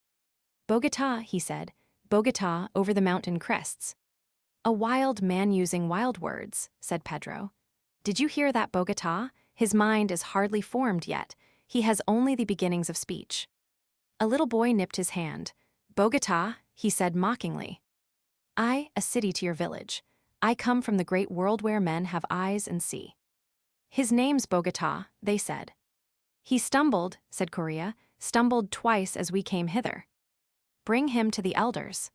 "Bogota," he said, "Bogota over the mountain crests." "A wild man using wild words," said Pedro. "Did you hear that, Bogota? His mind is hardly formed yet. He has only the beginnings of speech." A little boy nipped his hand. "Bogota," he said mockingly. "I, a city to your village. I come from the great world where men have eyes and see." "His name's Bogota," they said. "He stumbled," said Correa, "stumbled twice as we came hither." "Bring him to the elders."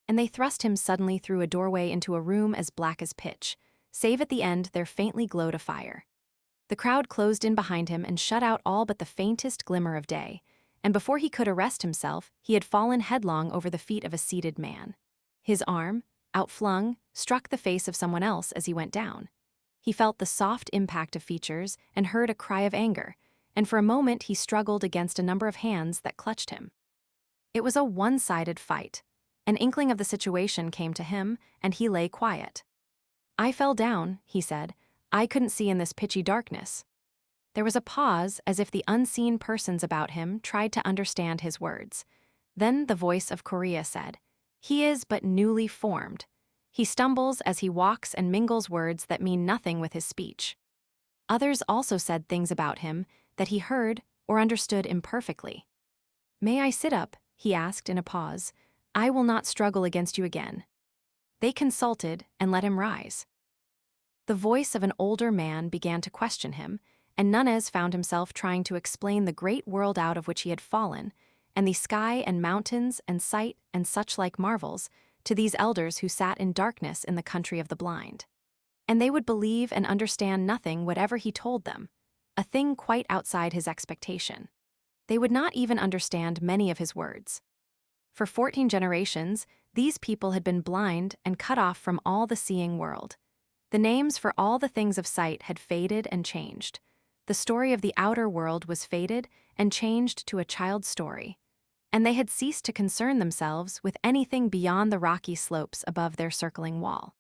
And they thrust him suddenly through a doorway into a room as black as pitch, save at the end there faintly glowed a fire. The crowd closed in behind him and shut out all but the faintest glimmer of day, and before he could arrest himself, he had fallen headlong over the feet of a seated man. His arm, outflung, struck the face of someone else as he went down. He felt the soft impact of features and heard a cry of anger, and for a moment he struggled against a number of hands that clutched him. It was a one-sided fight. An inkling of the situation came to him, and he lay quiet. "I fell down," he said. "I couldn't see in this pitchy darkness." There was a pause, as if the unseen persons about him tried to understand his words. Then the voice of Korea said, "He is but newly formed. He stumbles as he walks and mingles words that mean nothing with his speech." Others also said things about him that he heard or understood imperfectly. "May I sit up?" he asked in a pause. "I will not struggle against you again." They consulted and let him rise. The voice of an older man began to question him, and Nunez found himself trying to explain the great world out of which he had fallen, and the sky and mountains and sight and such-like marvels, to these elders who sat in darkness in the country of the blind. And they would believe and understand nothing whatever he told them, a thing quite outside his expectation. They would not even understand many of his words. For 14 generations, these people had been blind and cut off from all the seeing world. The names for all the things of sight had faded and changed. The story of the outer world was faded and changed to a child's story, and they had ceased to concern themselves with anything beyond the rocky slopes above their circling wall.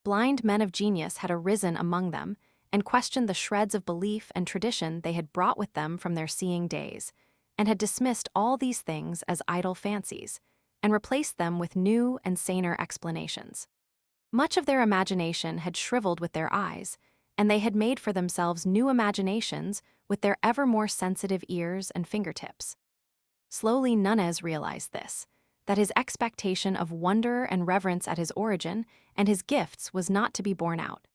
Blind men of genius had arisen among them and questioned the shreds of belief and tradition they had brought with them from their seeing days, and had dismissed all these things as idle fancies, and replaced them with new and saner explanations. Much of their imagination had shriveled with their eyes, and they had made for themselves new imaginations with their ever more sensitive ears and fingertips. Slowly Nunez realized this, that his expectation of wonder and reverence at his origin and his gifts was not to be borne out.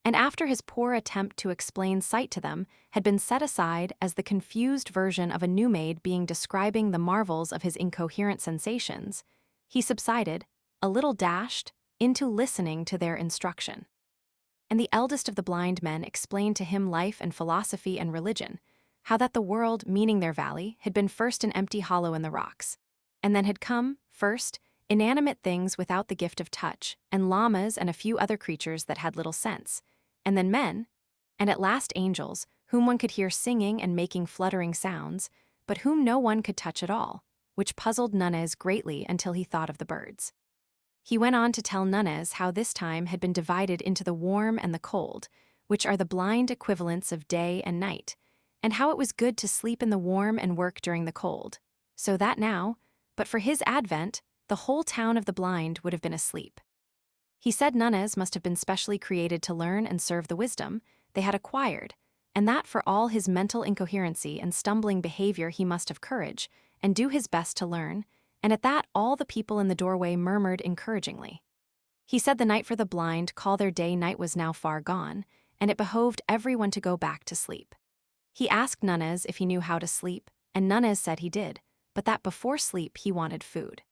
And after his poor attempt to explain sight to them had been set aside as the confused version of a new maid being describing the marvels of his incoherent sensations, he subsided, a little dashed, into listening to their instruction. And the eldest of the blind men explained to him life and philosophy and religion, how that the world, meaning their valley, had been first an empty hollow in the rocks, and then had come, first, inanimate things without the gift of touch, and llamas and a few other creatures that had little sense, and then men, and at last angels, whom one could hear singing and making fluttering sounds, but whom no one could touch at all, which puzzled Nunez greatly until he thought of the birds. He went on to tell Nunez how this time had been divided into the warm and the cold, which are the blind equivalents of day and night, and how it was good to sleep in the warm and work during the cold, so that now, but for his advent, the whole town of the blind would have been asleep. He said Nunez must have been specially created to learn and serve the wisdom they had acquired, and that for all his mental incoherency and stumbling behavior he must have courage, and do his best to learn, and at that all the people in the doorway murmured encouragingly. He said the night for the blind call their day night was now far gone, and it behoved everyone to go back to sleep. He asked Nunez if he knew how to sleep, and Nunez said he did, but that before sleep he wanted food.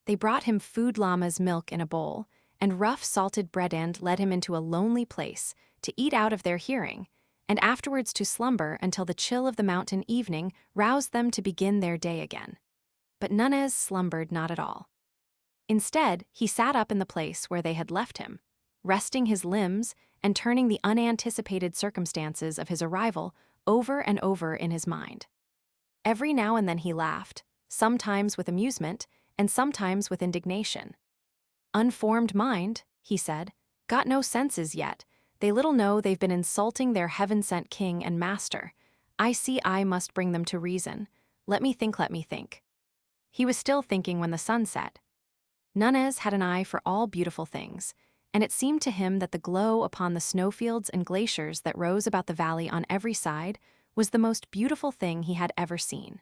They brought him food llama's milk in a bowl, and rough salted bread and led him into a lonely place to eat out of their hearing, and afterwards to slumber until the chill of the mountain evening roused them to begin their day again. But Nunez slumbered not at all. Instead, he sat up in the place where they had left him, resting his limbs and turning the unanticipated circumstances of his arrival over and over in his mind. Every now and then he laughed, sometimes with amusement and sometimes with indignation. "Unformed mind," he said, "got no senses yet. They little know they've been insulting their heaven-sent king and master. I see I must bring them to reason. Let me think, let me think." He was still thinking when the sun set. Nunez had an eye for all beautiful things, and it seemed to him that the glow upon the snowfields and glaciers that rose about the valley on every side was the most beautiful thing he had ever seen.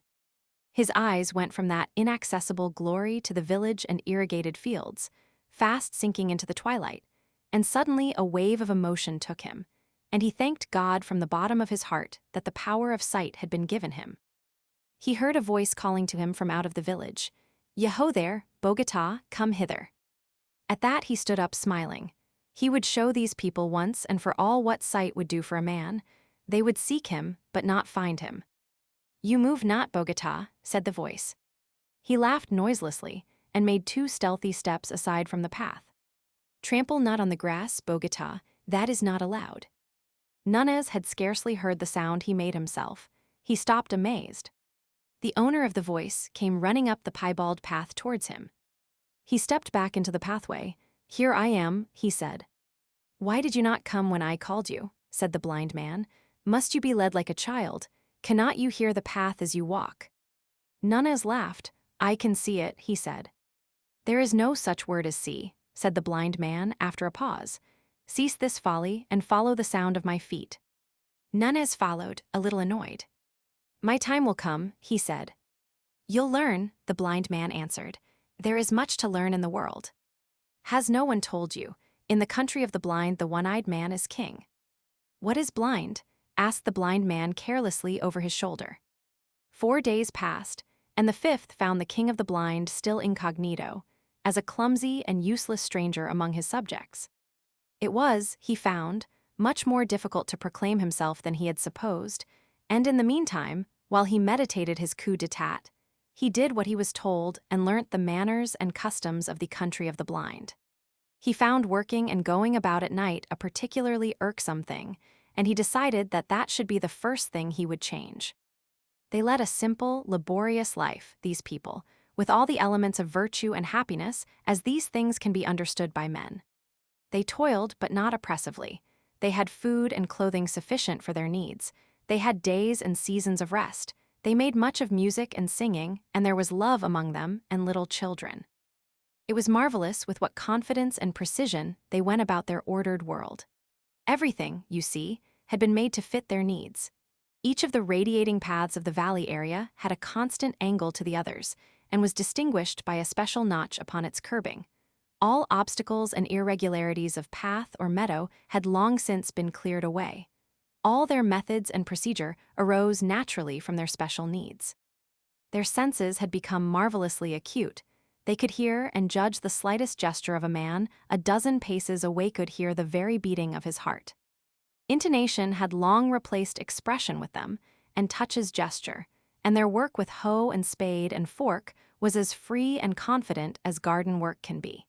His eyes went from that inaccessible glory to the village and irrigated fields, fast sinking into the twilight, and suddenly a wave of emotion took him, and he thanked God from the bottom of his heart that the power of sight had been given him. He heard a voice calling to him from out of the village, "Yeho there, Bogota, come hither." At that he stood up smiling. He would show these people once and for all what sight would do for a man. They would seek him, but not find him. "You move not, Bogota," said the voice. He laughed noiselessly, and made 2 stealthy steps aside from the path. "Trample not on the grass, Bogota, that is not allowed." Nunez had scarcely heard the sound he made himself. He stopped amazed. The owner of the voice came running up the piebald path towards him. He stepped back into the pathway. "Here I am," he said. "Why did you not come when I called you?" said the blind man. "Must you be led like a child? Cannot you hear the path as you walk?" Nunez laughed. "I can see it," he said. "There is no such word as see," said the blind man after a pause. "Cease this folly and follow the sound of my feet." Nunez followed, a little annoyed. "My time will come," he said. "You'll learn," the blind man answered. "There is much to learn in the world. Has no one told you, in the country of the blind the one-eyed man is king?" "What is blind?" asked the blind man carelessly over his shoulder. 4 days passed, and the 5th found the king of the blind still incognito, as a clumsy and useless stranger among his subjects. It was, he found, much more difficult to proclaim himself than he had supposed, and in the meantime, while he meditated his coup d'etat, he did what he was told and learnt the manners and customs of the country of the blind. He found working and going about at night a particularly irksome thing, and he decided that that should be the first thing he would change. They led a simple, laborious life, these people, with all the elements of virtue and happiness as these things can be understood by men. They toiled, but not oppressively. They had food and clothing sufficient for their needs. They had days and seasons of rest. They made much of music and singing, and there was love among them and little children. It was marvelous with what confidence and precision they went about their ordered world. Everything, you see, had been made to fit their needs. Each of the radiating paths of the valley area had a constant angle to the others, and was distinguished by a special notch upon its curbing. All obstacles and irregularities of path or meadow had long since been cleared away. All their methods and procedure arose naturally from their special needs. Their senses had become marvelously acute. They could hear and judge the slightest gesture of a man a dozen paces away, could hear the very beating of his heart. Intonation had long replaced expression with them, and touches gesture, and their work with hoe and spade and fork was as free and confident as garden work can be.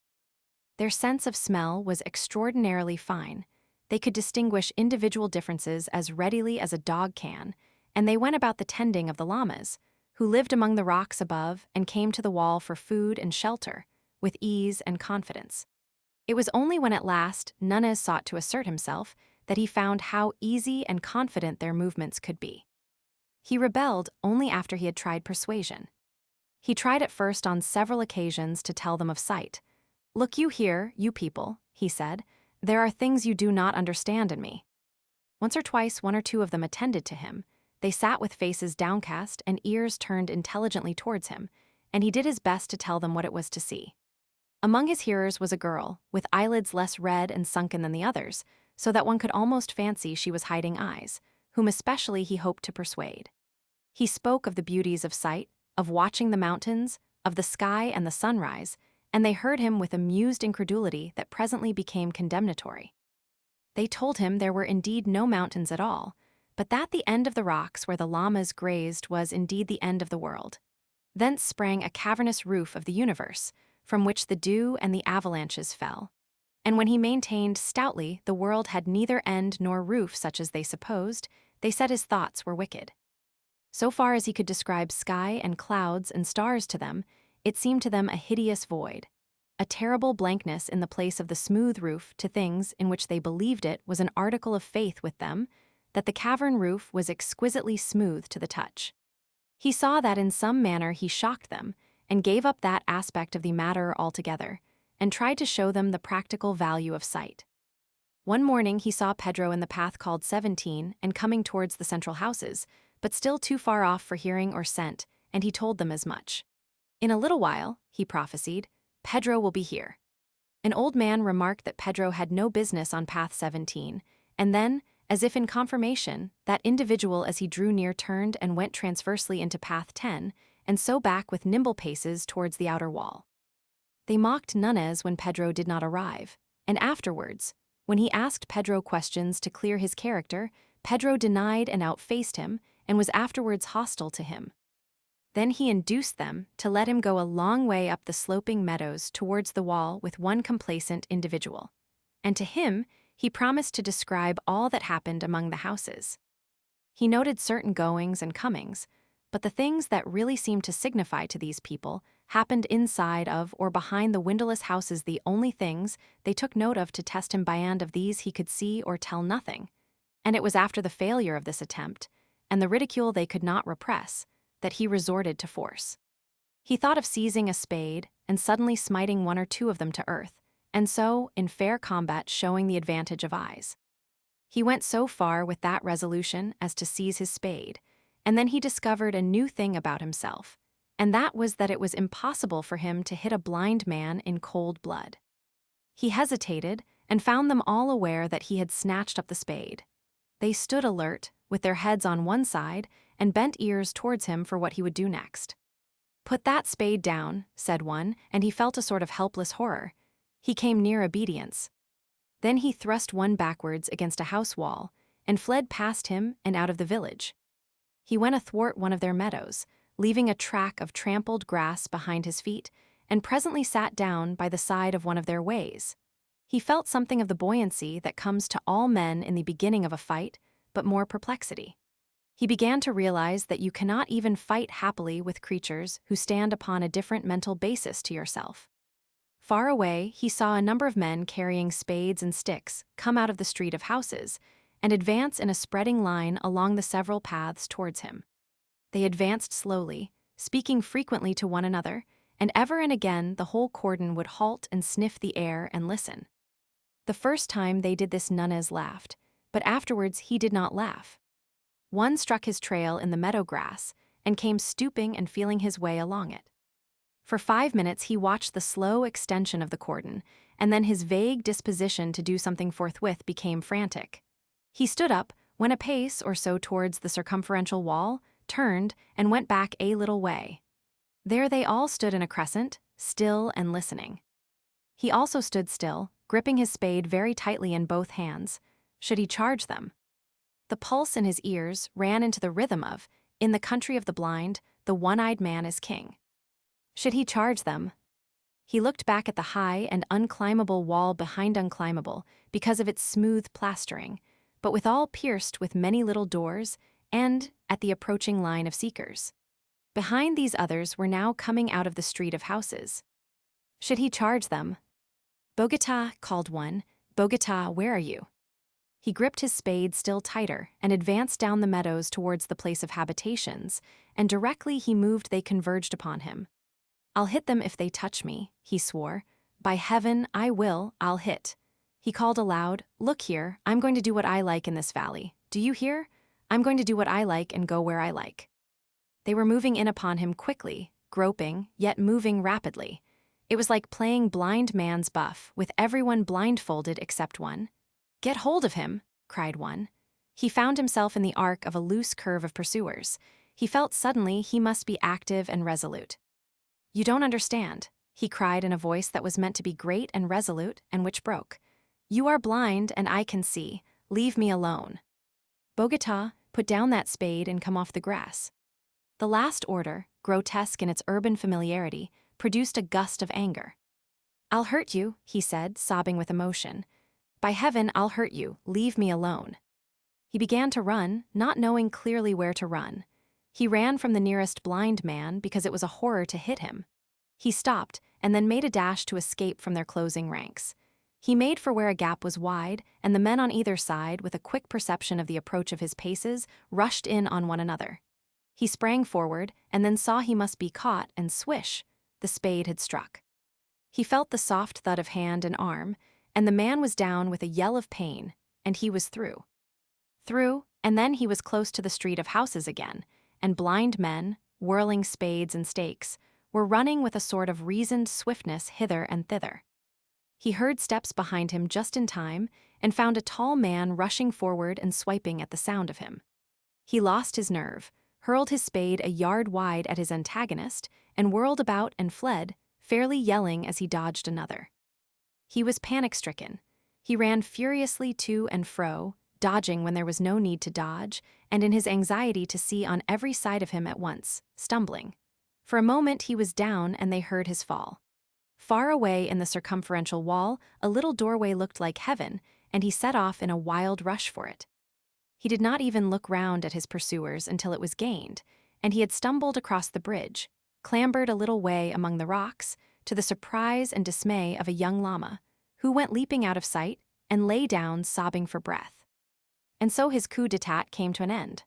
Their sense of smell was extraordinarily fine. They could distinguish individual differences as readily as a dog can, and they went about the tending of the llamas, who lived among the rocks above and came to the wall for food and shelter, with ease and confidence. It was only when at last Nunez sought to assert himself that he found how easy and confident their movements could be. He rebelled only after he had tried persuasion. He tried at first on several occasions to tell them of sight. "Look you here, you people," he said, "there are things you do not understand in me." Once or twice 1 or 2 of them attended to him. They sat with faces downcast and ears turned intelligently towards him, and he did his best to tell them what it was to see. Among his hearers was a girl, with eyelids less red and sunken than the others, so that one could almost fancy she was hiding eyes, whom especially he hoped to persuade. He spoke of the beauties of sight, of watching the mountains, of the sky and the sunrise, and they heard him with amused incredulity that presently became condemnatory. They told him there were indeed no mountains at all, but that the end of the rocks where the llamas grazed was indeed the end of the world. Thence sprang a cavernous roof of the universe, from which the dew and the avalanches fell. And when he maintained stoutly the world had neither end nor roof such as they supposed, they said his thoughts were wicked. So far as he could describe sky and clouds and stars to them, it seemed to them a hideous void, a terrible blankness in the place of the smooth roof to things in which they believed it was an article of faith with them, that the cavern roof was exquisitely smooth to the touch. He saw that in some manner he shocked them, and gave up that aspect of the matter altogether, and tried to show them the practical value of sight. One morning he saw Pedro in the path called 17 and coming towards the central houses, but still too far off for hearing or scent, and he told them as much. "In a little while," he prophesied, "Pedro will be here." An old man remarked that Pedro had no business on path 17, and then, as if in confirmation, that individual as he drew near turned and went transversely into path 10, and so back with nimble paces towards the outer wall. They mocked Nunez when Pedro did not arrive, and afterwards, when he asked Pedro questions to clear his character, Pedro denied and outfaced him, and was afterwards hostile to him. Then he induced them to let him go a long way up the sloping meadows towards the wall with one complacent individual. And to him, he promised to describe all that happened among the houses. He noted certain goings and comings, but the things that really seemed to signify to these people happened inside of or behind the windowless houses. The only things they took note of to test him beyond of these he could see or tell nothing. And it was after the failure of this attempt, and the ridicule they could not repress, that he resorted to force. He thought of seizing a spade and suddenly smiting one or two of them to earth, and so, in fair combat, showing the advantage of eyes. He went so far with that resolution as to seize his spade, and then he discovered a new thing about himself, and that was that it was impossible for him to hit a blind man in cold blood. He hesitated and found them all aware that he had snatched up the spade. They stood alert, with their heads on one side, and bent ears towards him for what he would do next. "Put that spade down," said one, and he felt a sort of helpless horror. He came near obedience. Then he thrust one backwards against a house wall, and fled past him and out of the village. He went athwart one of their meadows, leaving a track of trampled grass behind his feet, and presently sat down by the side of one of their ways. He felt something of the buoyancy that comes to all men in the beginning of a fight, but more perplexity. He began to realize that you cannot even fight happily with creatures who stand upon a different mental basis to yourself. Far away, he saw a number of men carrying spades and sticks come out of the street of houses and advance in a spreading line along the several paths towards him. They advanced slowly, speaking frequently to one another, and ever and again the whole cordon would halt and sniff the air and listen. The first time they did this Nunez laughed, but afterwards he did not laugh. One struck his trail in the meadow grass and came stooping and feeling his way along it. For 5 minutes he watched the slow extension of the cordon, and then his vague disposition to do something forthwith became frantic. He stood up, went a pace or so towards the circumferential wall, turned, and went back a little way. There they all stood in a crescent, still and listening. He also stood still, gripping his spade very tightly in both hands. Should he charge them? The pulse in his ears ran into the rhythm of, "In the country of the blind, the one-eyed man is king." Should he charge them? He looked back at the high and unclimbable wall behind unclimbable because of its smooth plastering, but withal pierced with many little doors, and at the approaching line of seekers. Behind these others were now coming out of the street of houses. Should he charge them? "Bogota," called one. "Bogota, where are you?" He gripped his spade still tighter and advanced down the meadows towards the place of habitations, and directly he moved they converged upon him. "I'll hit them if they touch me," he swore. "By heaven, I will, I'll hit." He called aloud, "Look here, I'm going to do what I like in this valley. Do you hear? I'm going to do what I like and go where I like." They were moving in upon him quickly, groping, yet moving rapidly. It was like playing blind man's buff, with everyone blindfolded except one. "Get hold of him," cried one. He found himself in the arc of a loose curve of pursuers. He felt suddenly he must be active and resolute. "You don't understand," he cried in a voice that was meant to be great and resolute, and which broke. "You are blind and I can see. Leave me alone." "Bogota, put down that spade and come off the grass." The last order, grotesque in its urban familiarity, produced a gust of anger. "I'll hurt you," he said, sobbing with emotion. "By heaven, I'll hurt you. Leave me alone." He began to run, not knowing clearly where to run. He ran from the nearest blind man because it was a horror to hit him. He stopped and then made a dash to escape from their closing ranks. He made for where a gap was wide, and the men on either side, with a quick perception of the approach of his paces, rushed in on one another. He sprang forward and then saw he must be caught, and swish, the spade had struck. He felt the soft thud of hand and arm, and the man was down with a yell of pain, and he was through. Through, and then he was close to the street of houses again, and blind men, whirling spades and stakes, were running with a sort of reasoned swiftness hither and thither. He heard steps behind him just in time, and found a tall man rushing forward and swiping at the sound of him. He lost his nerve, hurled his spade a yard wide at his antagonist, and whirled about and fled, fairly yelling as he dodged another. He was panic-stricken. He ran furiously to and fro, dodging when there was no need to dodge, and in his anxiety to see on every side of him at once, stumbling, For a moment he was down and they heard his fall. Far away in the circumferential wall, a little doorway looked like heaven, and he set off in a wild rush for it. He did not even look round at his pursuers until it was gained, and he had stumbled across the bridge, clambered a little way among the rocks, to the surprise and dismay of a young llama, who went leaping out of sight and lay down sobbing for breath. And so his coup d'etat came to an end.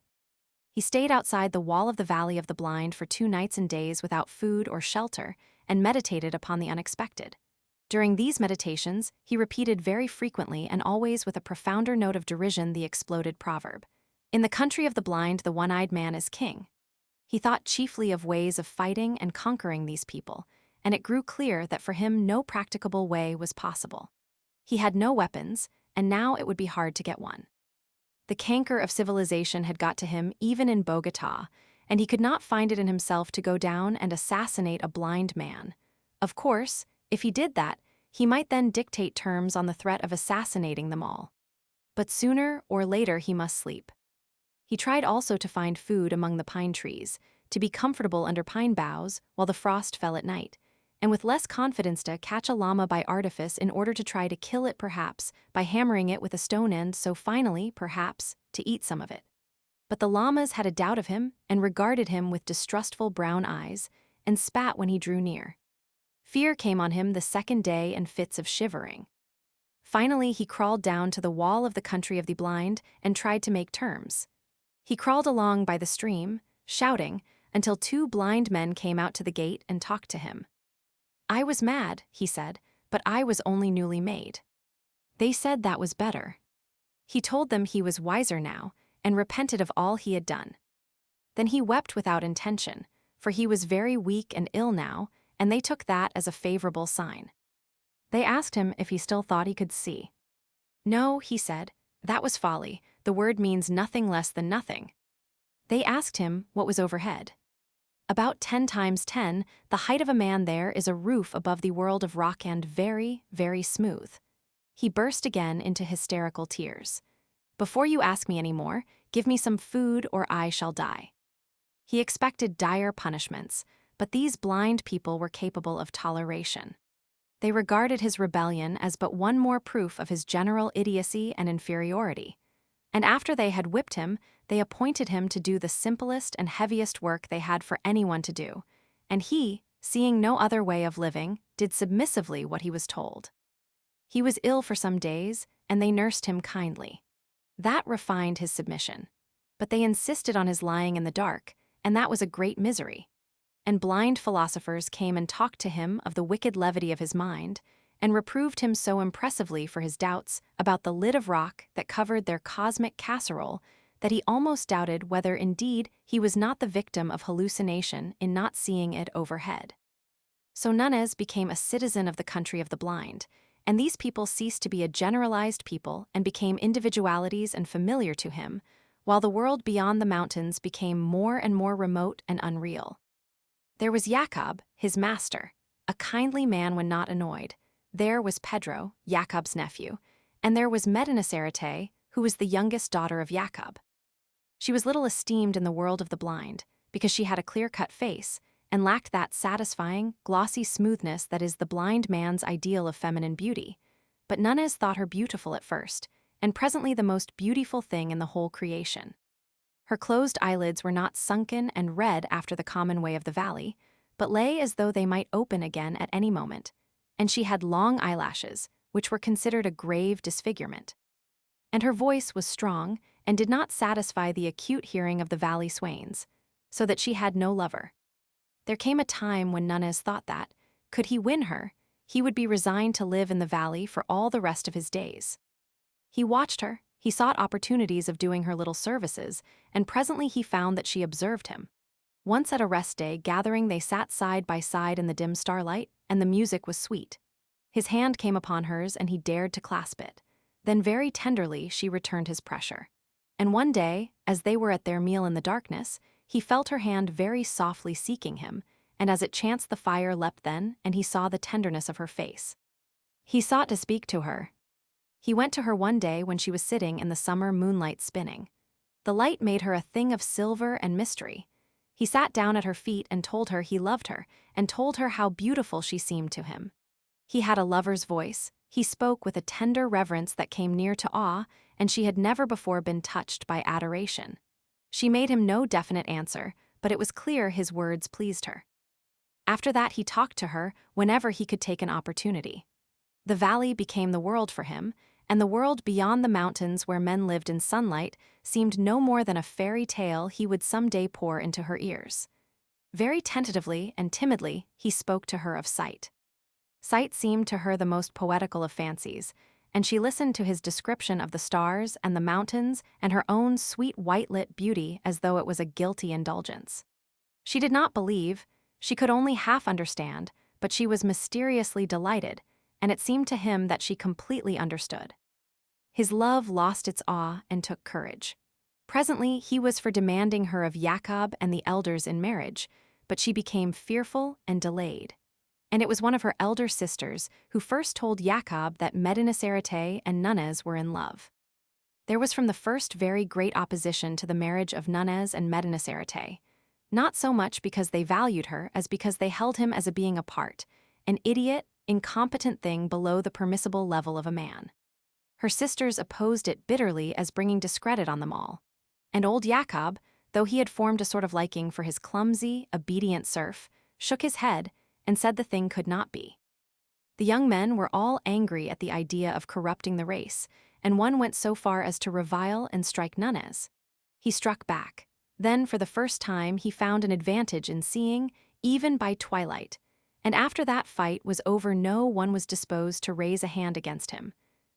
He stayed outside the wall of the Valley of the Blind for 2 nights and days without food or shelter, and meditated upon the unexpected. During these meditations, he repeated very frequently and always with a profounder note of derision the exploded proverb, "In the country of the blind, the one-eyed man is king." He thought chiefly of ways of fighting and conquering these people, and it grew clear that for him no practicable way was possible. He had no weapons, and now it would be hard to get one. The canker of civilization had got to him even in Bogotá, and he could not find it in himself to go down and assassinate a blind man. Of course, if he did that, he might then dictate terms on the threat of assassinating them all. But sooner or later he must sleep. He tried also to find food among the pine trees, to be comfortable under pine boughs while the frost fell at night, and with less confidence to catch a llama by artifice in order to try to kill it perhaps by hammering it with a stone end, so finally, perhaps, to eat some of it. But the llamas had a doubt of him and regarded him with distrustful brown eyes, and spat when he drew near. Fear came on him the second day and fits of shivering. Finally he crawled down to the wall of the country of the blind and tried to make terms. He crawled along by the stream, shouting, until 2 blind men came out to the gate and talked to him. "I was mad," he said, "but I was only newly made." They said that was better. He told them he was wiser now, and repented of all he had done. Then he wept without intention, for he was very weak and ill now, and they took that as a favorable sign. They asked him if he still thought he could see. "No," he said, "that was folly. The word means nothing less than nothing." They asked him what was overhead. "About 10 times 10, the height of a man there is a roof above the world of rock and very, very smooth." He burst again into hysterical tears. "Before you ask me any more, give me some food or I shall die." He expected dire punishments, but these blind people were capable of toleration. They regarded his rebellion as but one more proof of his general idiocy and inferiority. And after they had whipped him, they appointed him to do the simplest and heaviest work they had for anyone to do, and he, seeing no other way of living, did submissively what he was told. He was ill for some days, and they nursed him kindly. That refined his submission. But they insisted on his lying in the dark, and that was a great misery. And blind philosophers came and talked to him of the wicked levity of his mind, and reproved him so impressively for his doubts about the lid of rock that covered their cosmic casserole that he almost doubted whether indeed he was not the victim of hallucination in not seeing it overhead. So Nunez became a citizen of the country of the blind, and these people ceased to be a generalized people and became individualities and familiar to him, while the world beyond the mountains became more and more remote and unreal. There was Jacob, his master, a kindly man when not annoyed. There was Pedro, Jacob's nephew, and there was Medinacerte, who was the youngest daughter of Jacob. She was little esteemed in the world of the blind, because she had a clear-cut face, and lacked that satisfying, glossy smoothness that is the blind man's ideal of feminine beauty. But Nunez thought her beautiful at first, and presently the most beautiful thing in the whole creation. Her closed eyelids were not sunken and red after the common way of the valley, but lay as though they might open again at any moment, and she had long eyelashes, which were considered a grave disfigurement. And her voice was strong, and did not satisfy the acute hearing of the valley swains, so that she had no lover. There came a time when Nunez thought that, could he win her, he would be resigned to live in the valley for all the rest of his days. He watched her, he sought opportunities of doing her little services, and presently he found that she observed him. Once at a rest day gathering they sat side by side in the dim starlight, and the music was sweet. His hand came upon hers and he dared to clasp it. Then very tenderly she returned his pressure. And one day, as they were at their meal in the darkness, he felt her hand very softly seeking him, and as it chanced the fire leapt then, and he saw the tenderness of her face. He sought to speak to her. He went to her one day when she was sitting in the summer moonlight spinning. The light made her a thing of silver and mystery. He sat down at her feet and told her he loved her, and told her how beautiful she seemed to him. He had a lover's voice. He spoke with a tender reverence that came near to awe, and she had never before been touched by adoration. She made him no definite answer, but it was clear his words pleased her. After that, he talked to her whenever he could take an opportunity. The valley became the world for him, and the world beyond the mountains where men lived in sunlight seemed no more than a fairy tale he would someday pour into her ears. Very tentatively and timidly, he spoke to her of sight. Sight seemed to her the most poetical of fancies, and she listened to his description of the stars and the mountains and her own sweet white-lit beauty as though it was a guilty indulgence. She did not believe, she could only half understand, but she was mysteriously delighted, and it seemed to him that she completely understood. His love lost its awe and took courage. Presently, he was for demanding her of Jacob and the elders in marriage, but she became fearful and delayed. And it was one of her elder sisters who first told Jacob that Medinaceritte and Nunez were in love. There was from the first very great opposition to the marriage of Nunez and Medinaceritte, not so much because they valued her as because they held him as a being apart, an idiot, incompetent thing below the permissible level of a man. Her sisters opposed it bitterly as bringing discredit on them all. And old Jacob, though he had formed a sort of liking for his clumsy, obedient serf, shook his head and said the thing could not be. The young men were all angry at the idea of corrupting the race, and one went so far as to revile and strike Nunez. He struck back. Then, for the first time, he found an advantage in seeing, even by twilight, and after that fight was over no one was disposed to raise a hand against him.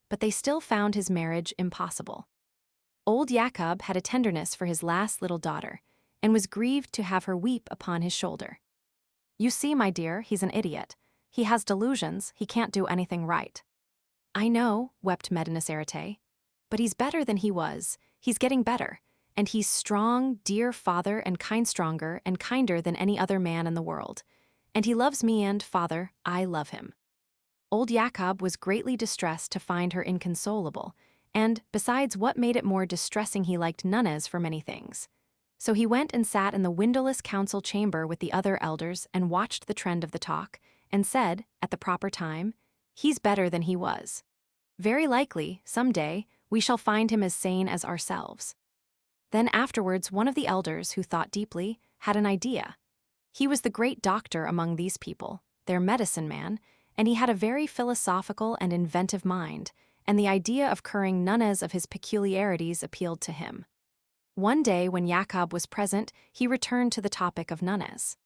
But they still found his marriage impossible. Old Jacob had a tenderness for his last little daughter, and was grieved to have her weep upon his shoulder. "You see, my dear, he's an idiot. He has delusions, he can't do anything right." "I know," wept Medinaceritte, "but he's better than he was, he's getting better. And he's strong, dear father, and stronger and kinder than any other man in the world. And he loves me and, father, I love him." Old Jacob was greatly distressed to find her inconsolable, and, besides, what made it more distressing, he liked Nunez for many things. So he went and sat in the windowless council chamber with the other elders and watched the trend of the talk, and said, at the proper time, "He's better than he was. Very likely, some day, we shall find him as sane as ourselves." Then afterwards one of the elders, who thought deeply, had an idea. He was the great doctor among these people, their medicine man, and he had a very philosophical and inventive mind, and the idea of curing Nunez of his peculiarities appealed to him. One day when Jacob was present, he returned to the topic of Nunez.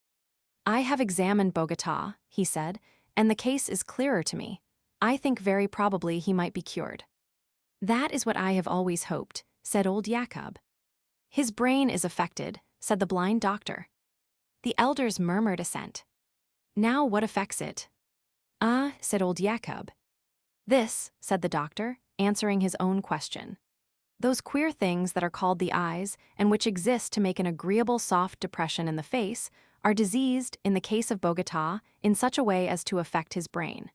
"I have examined Bogota," he said, "and the case is clearer to me. I think very probably he might be cured." "That is what I have always hoped," said old Jacob. "His brain is affected," said the blind doctor. The elders murmured assent. "Now what affects it?" "Ah," said old Jacob. "This," said the doctor, answering his own question. "Those queer things that are called the eyes, and which exist to make an agreeable soft depression in the face, are diseased, in the case of Bogota, in such a way as to affect his brain.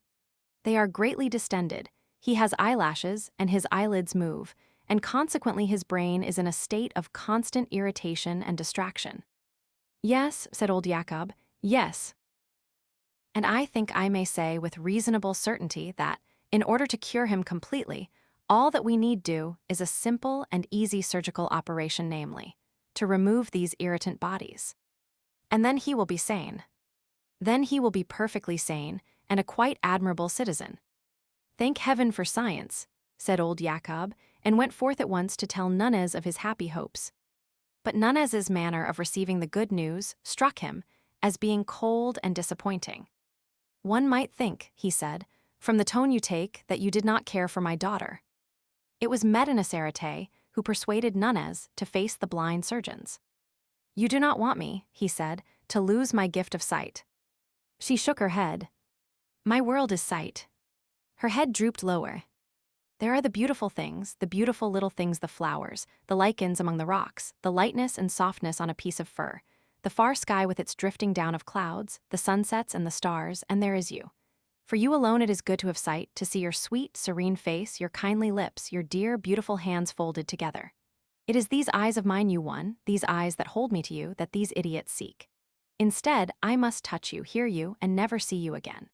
They are greatly distended, he has eyelashes, and his eyelids move, and consequently his brain is in a state of constant irritation and distraction." "Yes," said old Jacob, "yes. And I think I may say with reasonable certainty that, in order to cure him completely, all that we need do is a simple and easy surgical operation, namely, to remove these irritant bodies. And then he will be sane. Then he will be perfectly sane and a quite admirable citizen." "Thank heaven for science," said old Jacob, and went forth at once to tell Nunez of his happy hopes. But Nunez's manner of receiving the good news struck him as being cold and disappointing. "One might think," he said, "from the tone you take, that you did not care for my daughter." It was Medinaceritte who persuaded Nunez to face the blind surgeons. "You do not want me," he said, "to lose my gift of sight." She shook her head. "My world is sight." Her head drooped lower. "There are the beautiful things, the beautiful little things, the flowers, the lichens among the rocks, the lightness and softness on a piece of fur, the far sky with its drifting down of clouds, the sunsets and the stars, and there is you. For you alone it is good to have sight, to see your sweet, serene face, your kindly lips, your dear, beautiful hands folded together. It is these eyes of mine you won, these eyes that hold me to you, that these idiots seek. Instead, I must touch you, hear you, and never see you again.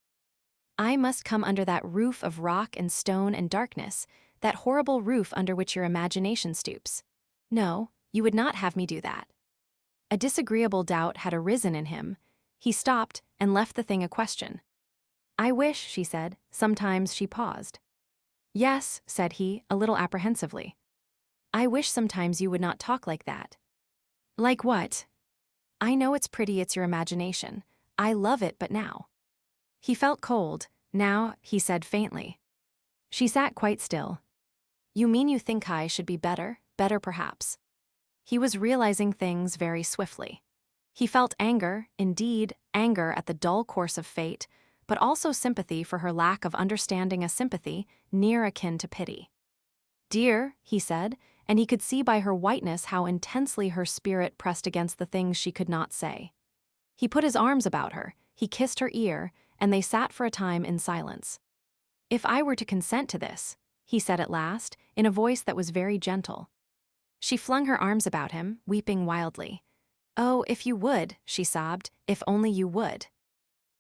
I must come under that roof of rock and stone and darkness, that horrible roof under which your imagination stoops. No, you would not have me do that. A disagreeable doubt had arisen in him. He stopped and left the thing a question. I wish, she said. Sometimes she paused. Yes, said he, a little apprehensively. I wish sometimes you would not talk like that. Like what? I know it's pretty, it's your imagination. I love it, but now. He felt cold. Now, he said faintly. She sat quite still. You mean you think I should be better, better perhaps? He was realizing things very swiftly. He felt anger, indeed, anger at the dull course of fate, but also sympathy for her lack of understanding, a sympathy near akin to pity. Dear, he said, and he could see by her whiteness how intensely her spirit pressed against the things she could not say. He put his arms about her, he kissed her ear, and they sat for a time in silence. If I were to consent to this, he said at last, in a voice that was very gentle. She flung her arms about him, weeping wildly. Oh, if you would, she sobbed, if only you would.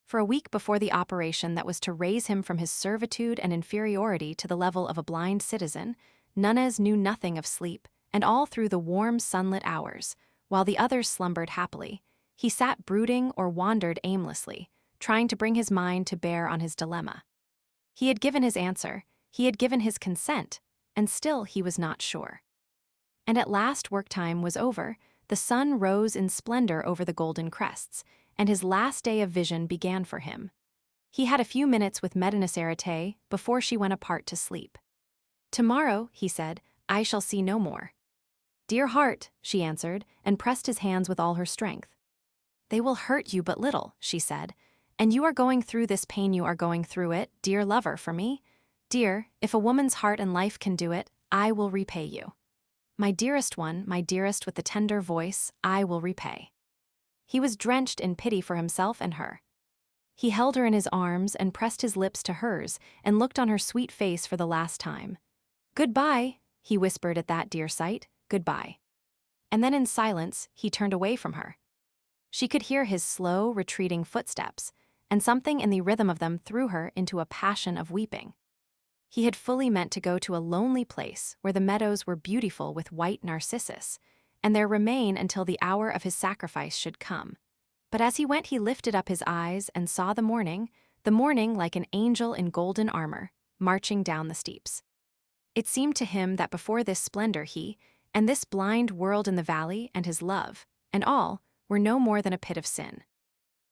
For a week before the operation that was to raise him from his servitude and inferiority to the level of a blind citizen, Nunez knew nothing of sleep, and all through the warm sunlit hours, while the others slumbered happily, he sat brooding or wandered aimlessly, trying to bring his mind to bear on his dilemma. He had given his answer, he had given his consent, and still he was not sure. And at last work time was over, the sun rose in splendor over the golden crests, and his last day of vision began for him. He had a few minutes with Medinaceritte before she went apart to sleep. Tomorrow, he said, I shall see no more. Dear heart, she answered, and pressed his hands with all her strength. They will hurt you but little, she said, and you are going through this pain, you are going through it, dear lover, for me. Dear, if a woman's heart and life can do it, I will repay you. My dearest one, my dearest with the tender voice, I will repay. He was drenched in pity for himself and her. He held her in his arms and pressed his lips to hers and looked on her sweet face for the last time. Goodbye, he whispered at that dear sight, goodbye. And then in silence, he turned away from her. She could hear his slow, retreating footsteps, and something in the rhythm of them threw her into a passion of weeping. He had fully meant to go to a lonely place where the meadows were beautiful with white narcissus, and there remain until the hour of his sacrifice should come. But as he went, he lifted up his eyes and saw the morning like an angel in golden armor, marching down the steeps. It seemed to him that before this splendor he, and this blind world in the valley, and his love, and all, were no more than a pit of sin.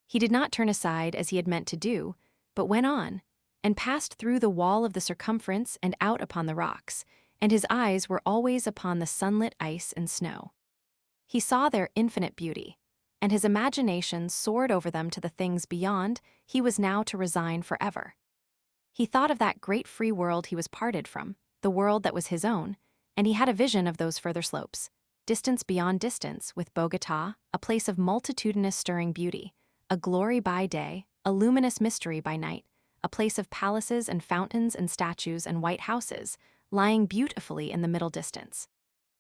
He did not turn aside as he had meant to do, but went on, and passed through the wall of the circumference and out upon the rocks, and his eyes were always upon the sunlit ice and snow. He saw their infinite beauty, and his imagination soared over them to the things beyond he was now to resign forever. He thought of that great free world he was parted from, the world that was his own, and he had a vision of those further slopes, distance beyond distance, with Bogota, a place of multitudinous stirring beauty, a glory by day, a luminous mystery by night, a place of palaces and fountains and statues and white houses, lying beautifully in the middle distance.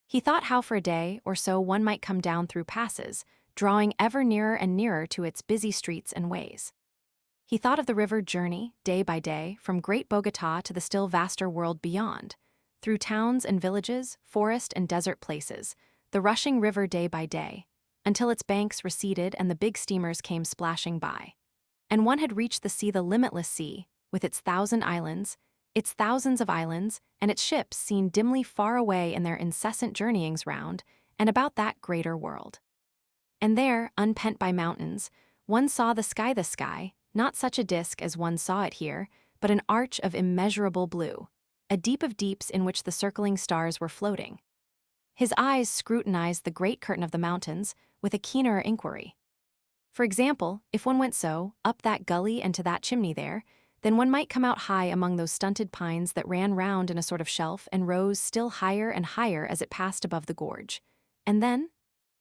He thought how for a day or so one might come down through passes, drawing ever nearer and nearer to its busy streets and ways. He thought of the river journey, day by day, from great Bogota to the still vaster world beyond, through towns and villages, forest and desert places, the rushing river day by day, until its banks receded and the big steamers came splashing by. And one had reached the sea, the limitless sea, with its thousand islands, its thousands of islands, and its ships seen dimly far away in their incessant journeyings round and about that greater world. And there, unpent by mountains, one saw the sky, not such a disk as one saw it here, but an arch of immeasurable blue, a deep of deeps in which the circling stars were floating. His eyes scrutinized the great curtain of the mountains with a keener inquiry. For example, if one went so, up that gully and to that chimney there, then one might come out high among those stunted pines that ran round in a sort of shelf and rose still higher and higher as it passed above the gorge. And then,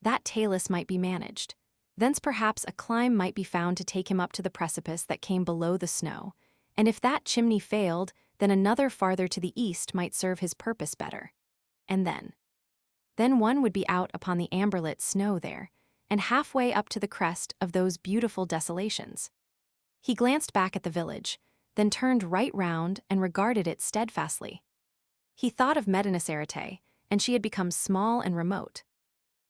that talus might be managed. Thence perhaps a climb might be found to take him up to the precipice that came below the snow, and if that chimney failed, then another farther to the east might serve his purpose better. And then Then one would be out upon the amberlit snow there, and halfway up to the crest of those beautiful desolations. He glanced back at the village, then turned right round and regarded it steadfastly. He thought of Medinacerte, and she had become small and remote.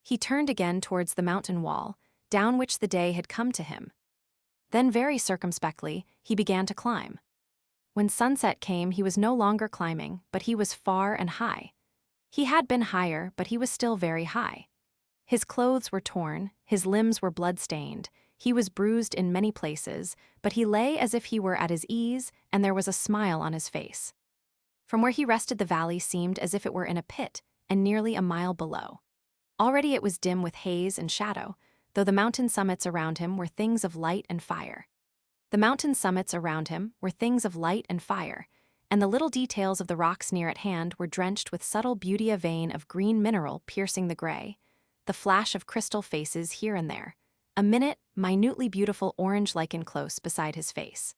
He turned again towards the mountain wall, down which the day had come to him. Then very circumspectly, he began to climb. When sunset came, he was no longer climbing, but he was far and high. He had been higher, but he was still very high. His clothes were torn, his limbs were blood-stained, he was bruised in many places, but he lay as if he were at his ease, and there was a smile on his face. From where he rested, the valley seemed as if it were in a pit, and nearly a mile below. Already it was dim with haze and shadow, though the mountain summits around him were things of light and fire. The mountain summits around him were things of light and fire, and the little details of the rocks near at hand were drenched with subtle beauty, a vein of green mineral piercing the gray, the flash of crystal faces here and there, a minutely beautiful orange lichen close beside his face.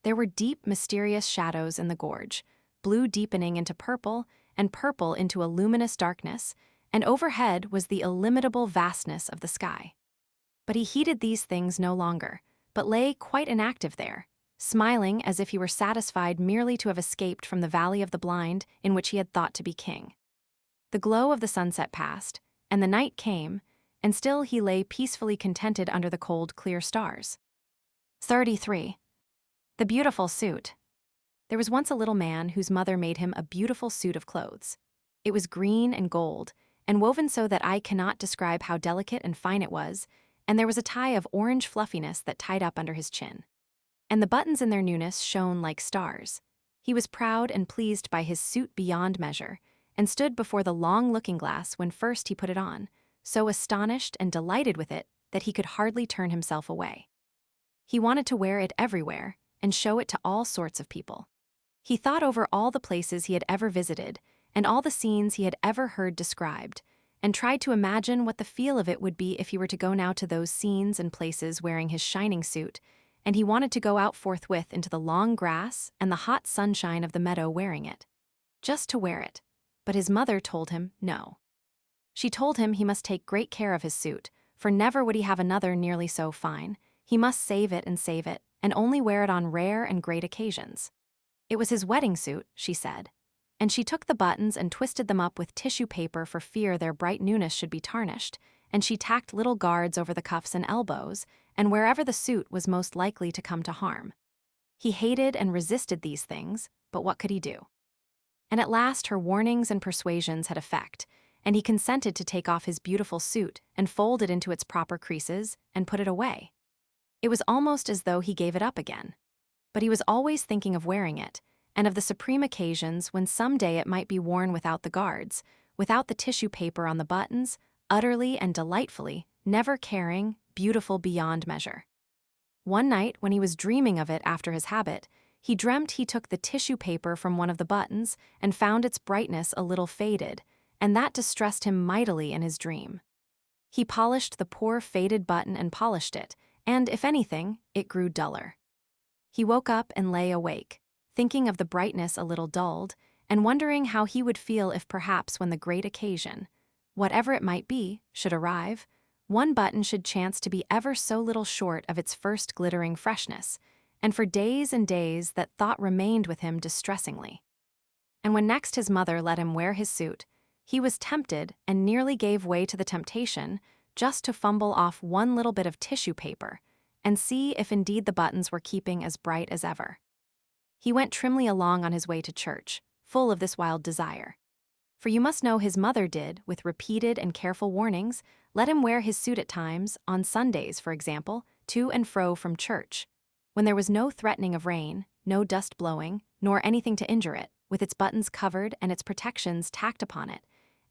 There were deep, mysterious shadows in the gorge, blue deepening into purple, and purple into a luminous darkness, and overhead was the illimitable vastness of the sky. But he heeded these things no longer, but lay quite inactive there, smiling as if he were satisfied merely to have escaped from the valley of the blind in which he had thought to be king. The glow of the sunset passed, and the night came, and still he lay peacefully contented under the cold, clear stars. 33. The beautiful suit. There was once a little man whose mother made him a beautiful suit of clothes. It was green and gold, and woven so that I cannot describe how delicate and fine it was, and there was a tie of orange fluffiness that tied up under his chin. And the buttons in their newness shone like stars. He was proud and pleased by his suit beyond measure, and stood before the long looking-glass when first he put it on, so astonished and delighted with it that he could hardly turn himself away. He wanted to wear it everywhere and show it to all sorts of people. He thought over all the places he had ever visited and all the scenes he had ever heard described, and tried to imagine what the feel of it would be if he were to go now to those scenes and places wearing his shining suit, and he wanted to go out forthwith into the long grass and the hot sunshine of the meadow wearing it. Just to wear it. But his mother told him no. She told him he must take great care of his suit, for never would he have another nearly so fine. He must save it, and only wear it on rare and great occasions. It was his wedding suit, she said, and she took the buttons and twisted them up with tissue paper for fear their bright newness should be tarnished, and she tacked little guards over the cuffs and elbows, and wherever the suit was most likely to come to harm. He hated and resisted these things, but what could he do? And at last her warnings and persuasions had effect, and he consented to take off his beautiful suit and fold it into its proper creases and put it away. It was almost as though he gave it up again. But he was always thinking of wearing it, and of the supreme occasions when some day it might be worn without the guards, without the tissue paper on the buttons, utterly and delightfully, never caring, beautiful beyond measure. One night, when he was dreaming of it after his habit, he dreamt he took the tissue paper from one of the buttons and found its brightness a little faded, and that distressed him mightily in his dream. He polished the poor faded button and polished it, and, if anything, it grew duller. He woke up and lay awake, thinking of the brightness a little dulled, and wondering how he would feel if perhaps when the great occasion, whatever it might be, should arrive, one button should chance to be ever so little short of its first glittering freshness, and for days and days that thought remained with him distressingly. And when next his mother let him wear his suit, he was tempted and nearly gave way to the temptation just to fumble off one little bit of tissue paper and see if indeed the buttons were keeping as bright as ever. He went trimly along on his way to church, full of this wild desire. For you must know his mother did, with repeated and careful warnings, let him wear his suit at times, on Sundays, for example, to and fro from church, when there was no threatening of rain, no dust blowing, nor anything to injure it, with its buttons covered and its protections tacked upon it,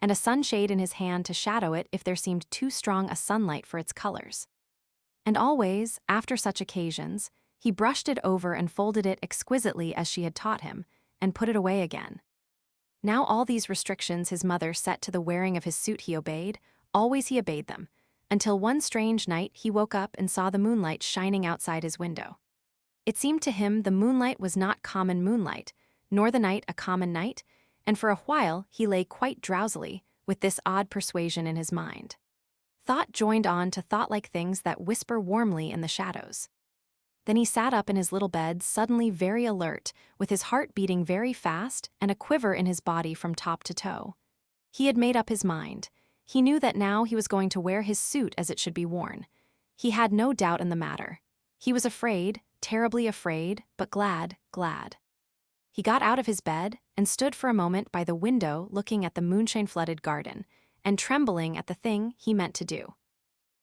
and a sunshade in his hand to shadow it if there seemed too strong a sunlight for its colors. And always, after such occasions, he brushed it over and folded it exquisitely as she had taught him, and put it away again. Now all these restrictions his mother set to the wearing of his suit he obeyed, always he obeyed them, until one strange night he woke up and saw the moonlight shining outside his window. It seemed to him the moonlight was not common moonlight, nor the night a common night, and for a while he lay quite drowsily, with this odd persuasion in his mind. Thought joined on to thought like things that whisper warmly in the shadows. Then he sat up in his little bed, suddenly very alert, with his heart beating very fast and a quiver in his body from top to toe. He had made up his mind. He knew that now he was going to wear his suit as it should be worn. He had no doubt in the matter. He was afraid, terribly afraid, but glad, glad. He got out of his bed and stood for a moment by the window looking at the moonshine-flooded garden, and trembling at the thing he meant to do.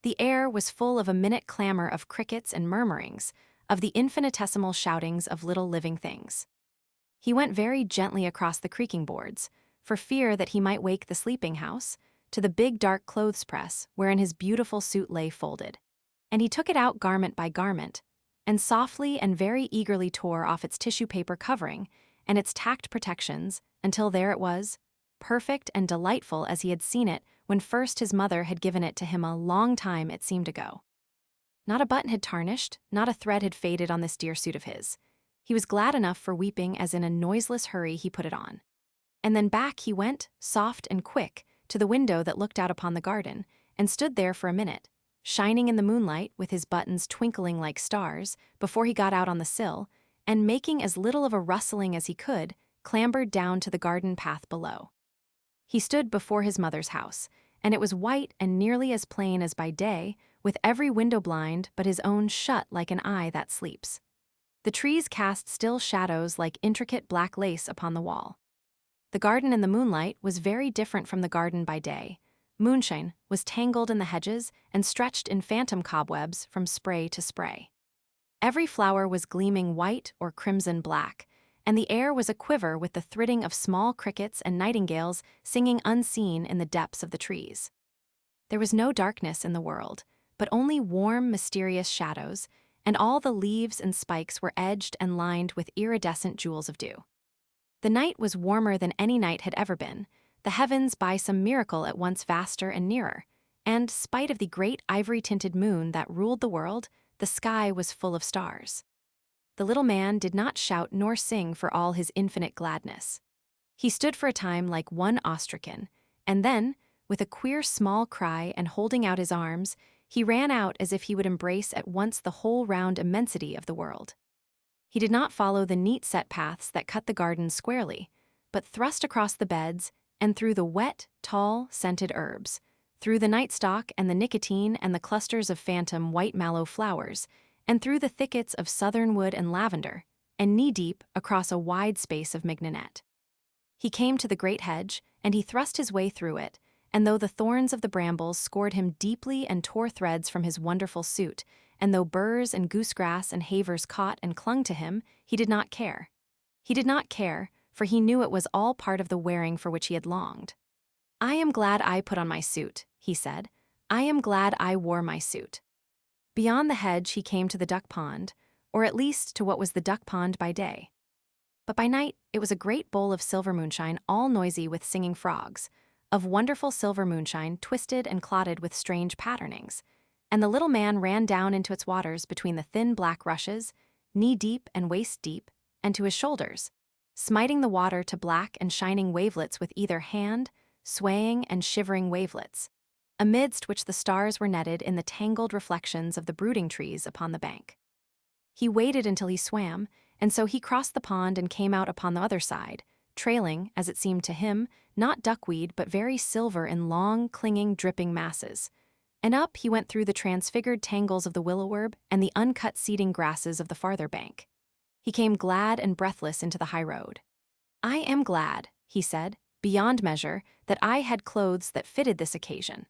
The air was full of a minute clamor of crickets and murmurings, of the infinitesimal shoutings of little living things. He went very gently across the creaking boards, for fear that he might wake the sleeping house, to the big dark clothes press wherein his beautiful suit lay folded. And he took it out garment by garment, and softly and very eagerly tore off its tissue paper covering and its tacked protections until there it was, perfect and delightful as he had seen it when first his mother had given it to him a long time it seemed ago. Not a button had tarnished, not a thread had faded on this dear suit of his. He was glad enough for weeping as in a noiseless hurry he put it on. And then back he went, soft and quick, to the window that looked out upon the garden, and stood there for a minute, shining in the moonlight with his buttons twinkling like stars, before he got out on the sill, and making as little of a rustling as he could, clambered down to the garden path below. He stood before his mother's house, and it was white and nearly as plain as by day, with every window blind but his own shut like an eye that sleeps. The trees cast still shadows like intricate black lace upon the wall. The garden in the moonlight was very different from the garden by day. Moonshine was tangled in the hedges and stretched in phantom cobwebs from spray to spray. Every flower was gleaming white or crimson black, and the air was aquiver with the thridding of small crickets and nightingales singing unseen in the depths of the trees. There was no darkness in the world, but only warm, mysterious shadows, and all the leaves and spikes were edged and lined with iridescent jewels of dew. The night was warmer than any night had ever been, the heavens by some miracle at once vaster and nearer, and, spite of the great ivory-tinted moon that ruled the world, the sky was full of stars. The little man did not shout nor sing for all his infinite gladness. He stood for a time like one awestricken, and then, with a queer small cry and holding out his arms, he ran out as if he would embrace at once the whole round immensity of the world. He did not follow the neat set paths that cut the garden squarely, but thrust across the beds and through the wet, tall, scented herbs, through the nightstock and the nicotine and the clusters of phantom white mallow flowers, and through the thickets of southernwood and lavender, and knee-deep across a wide space of mignonette. He came to the great hedge, and he thrust his way through it, and though the thorns of the brambles scored him deeply and tore threads from his wonderful suit, and though burrs and goosegrass and havers caught and clung to him, he did not care. He did not care, for he knew it was all part of the wearing for which he had longed. "I am glad I put on my suit," he said. "I am glad I wore my suit." Beyond the hedge he came to the duck pond, or at least to what was the duck pond by day. But by night it was a great bowl of silver moonshine all noisy with singing frogs, of wonderful silver moonshine twisted and clotted with strange patternings, and the little man ran down into its waters between the thin black rushes, knee-deep and waist-deep, and to his shoulders, smiting the water to black and shining wavelets with either hand, swaying and shivering wavelets, amidst which the stars were netted in the tangled reflections of the brooding trees upon the bank. He waited until he swam, and so he crossed the pond and came out upon the other side, trailing, as it seemed to him, not duckweed but very silver in long, clinging, dripping masses. And up he went through the transfigured tangles of the willow-herb and the uncut seeding grasses of the farther bank. He came glad and breathless into the high road. "I am glad," he said, "beyond measure, that I had clothes that fitted this occasion."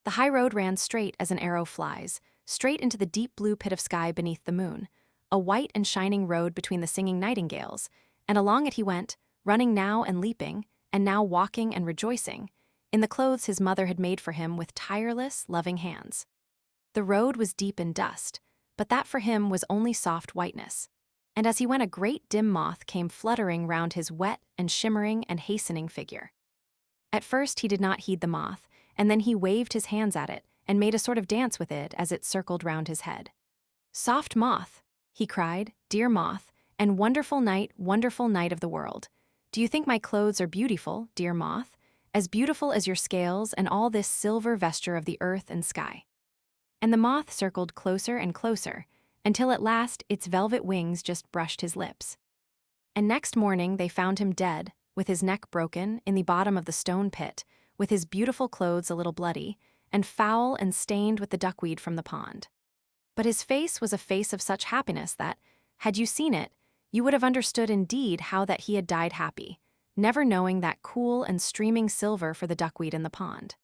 The high road ran straight as an arrow flies, straight into the deep blue pit of sky beneath the moon, a white and shining road between the singing nightingales, and along it he went, running now and leaping, and now walking and rejoicing, in the clothes his mother had made for him with tireless, loving hands. The road was deep in dust, but that for him was only soft whiteness, and as he went a great dim moth came fluttering round his wet and shimmering and hastening figure. At first he did not heed the moth, and then he waved his hands at it and made a sort of dance with it as it circled round his head. "Soft moth," he cried, "dear moth, and wonderful night of the world. Do you think my clothes are beautiful, dear moth? as beautiful as your scales and all this silver vesture of the earth and sky." And the moth circled closer and closer, until at last its velvet wings just brushed his lips. And next morning they found him dead, with his neck broken, in the bottom of the stone pit, with his beautiful clothes a little bloody, and foul and stained with the duckweed from the pond. But his face was a face of such happiness that, had you seen it, you would have understood indeed how that he had died happy, never knowing that cool and streaming silver for the duckweed in the pond.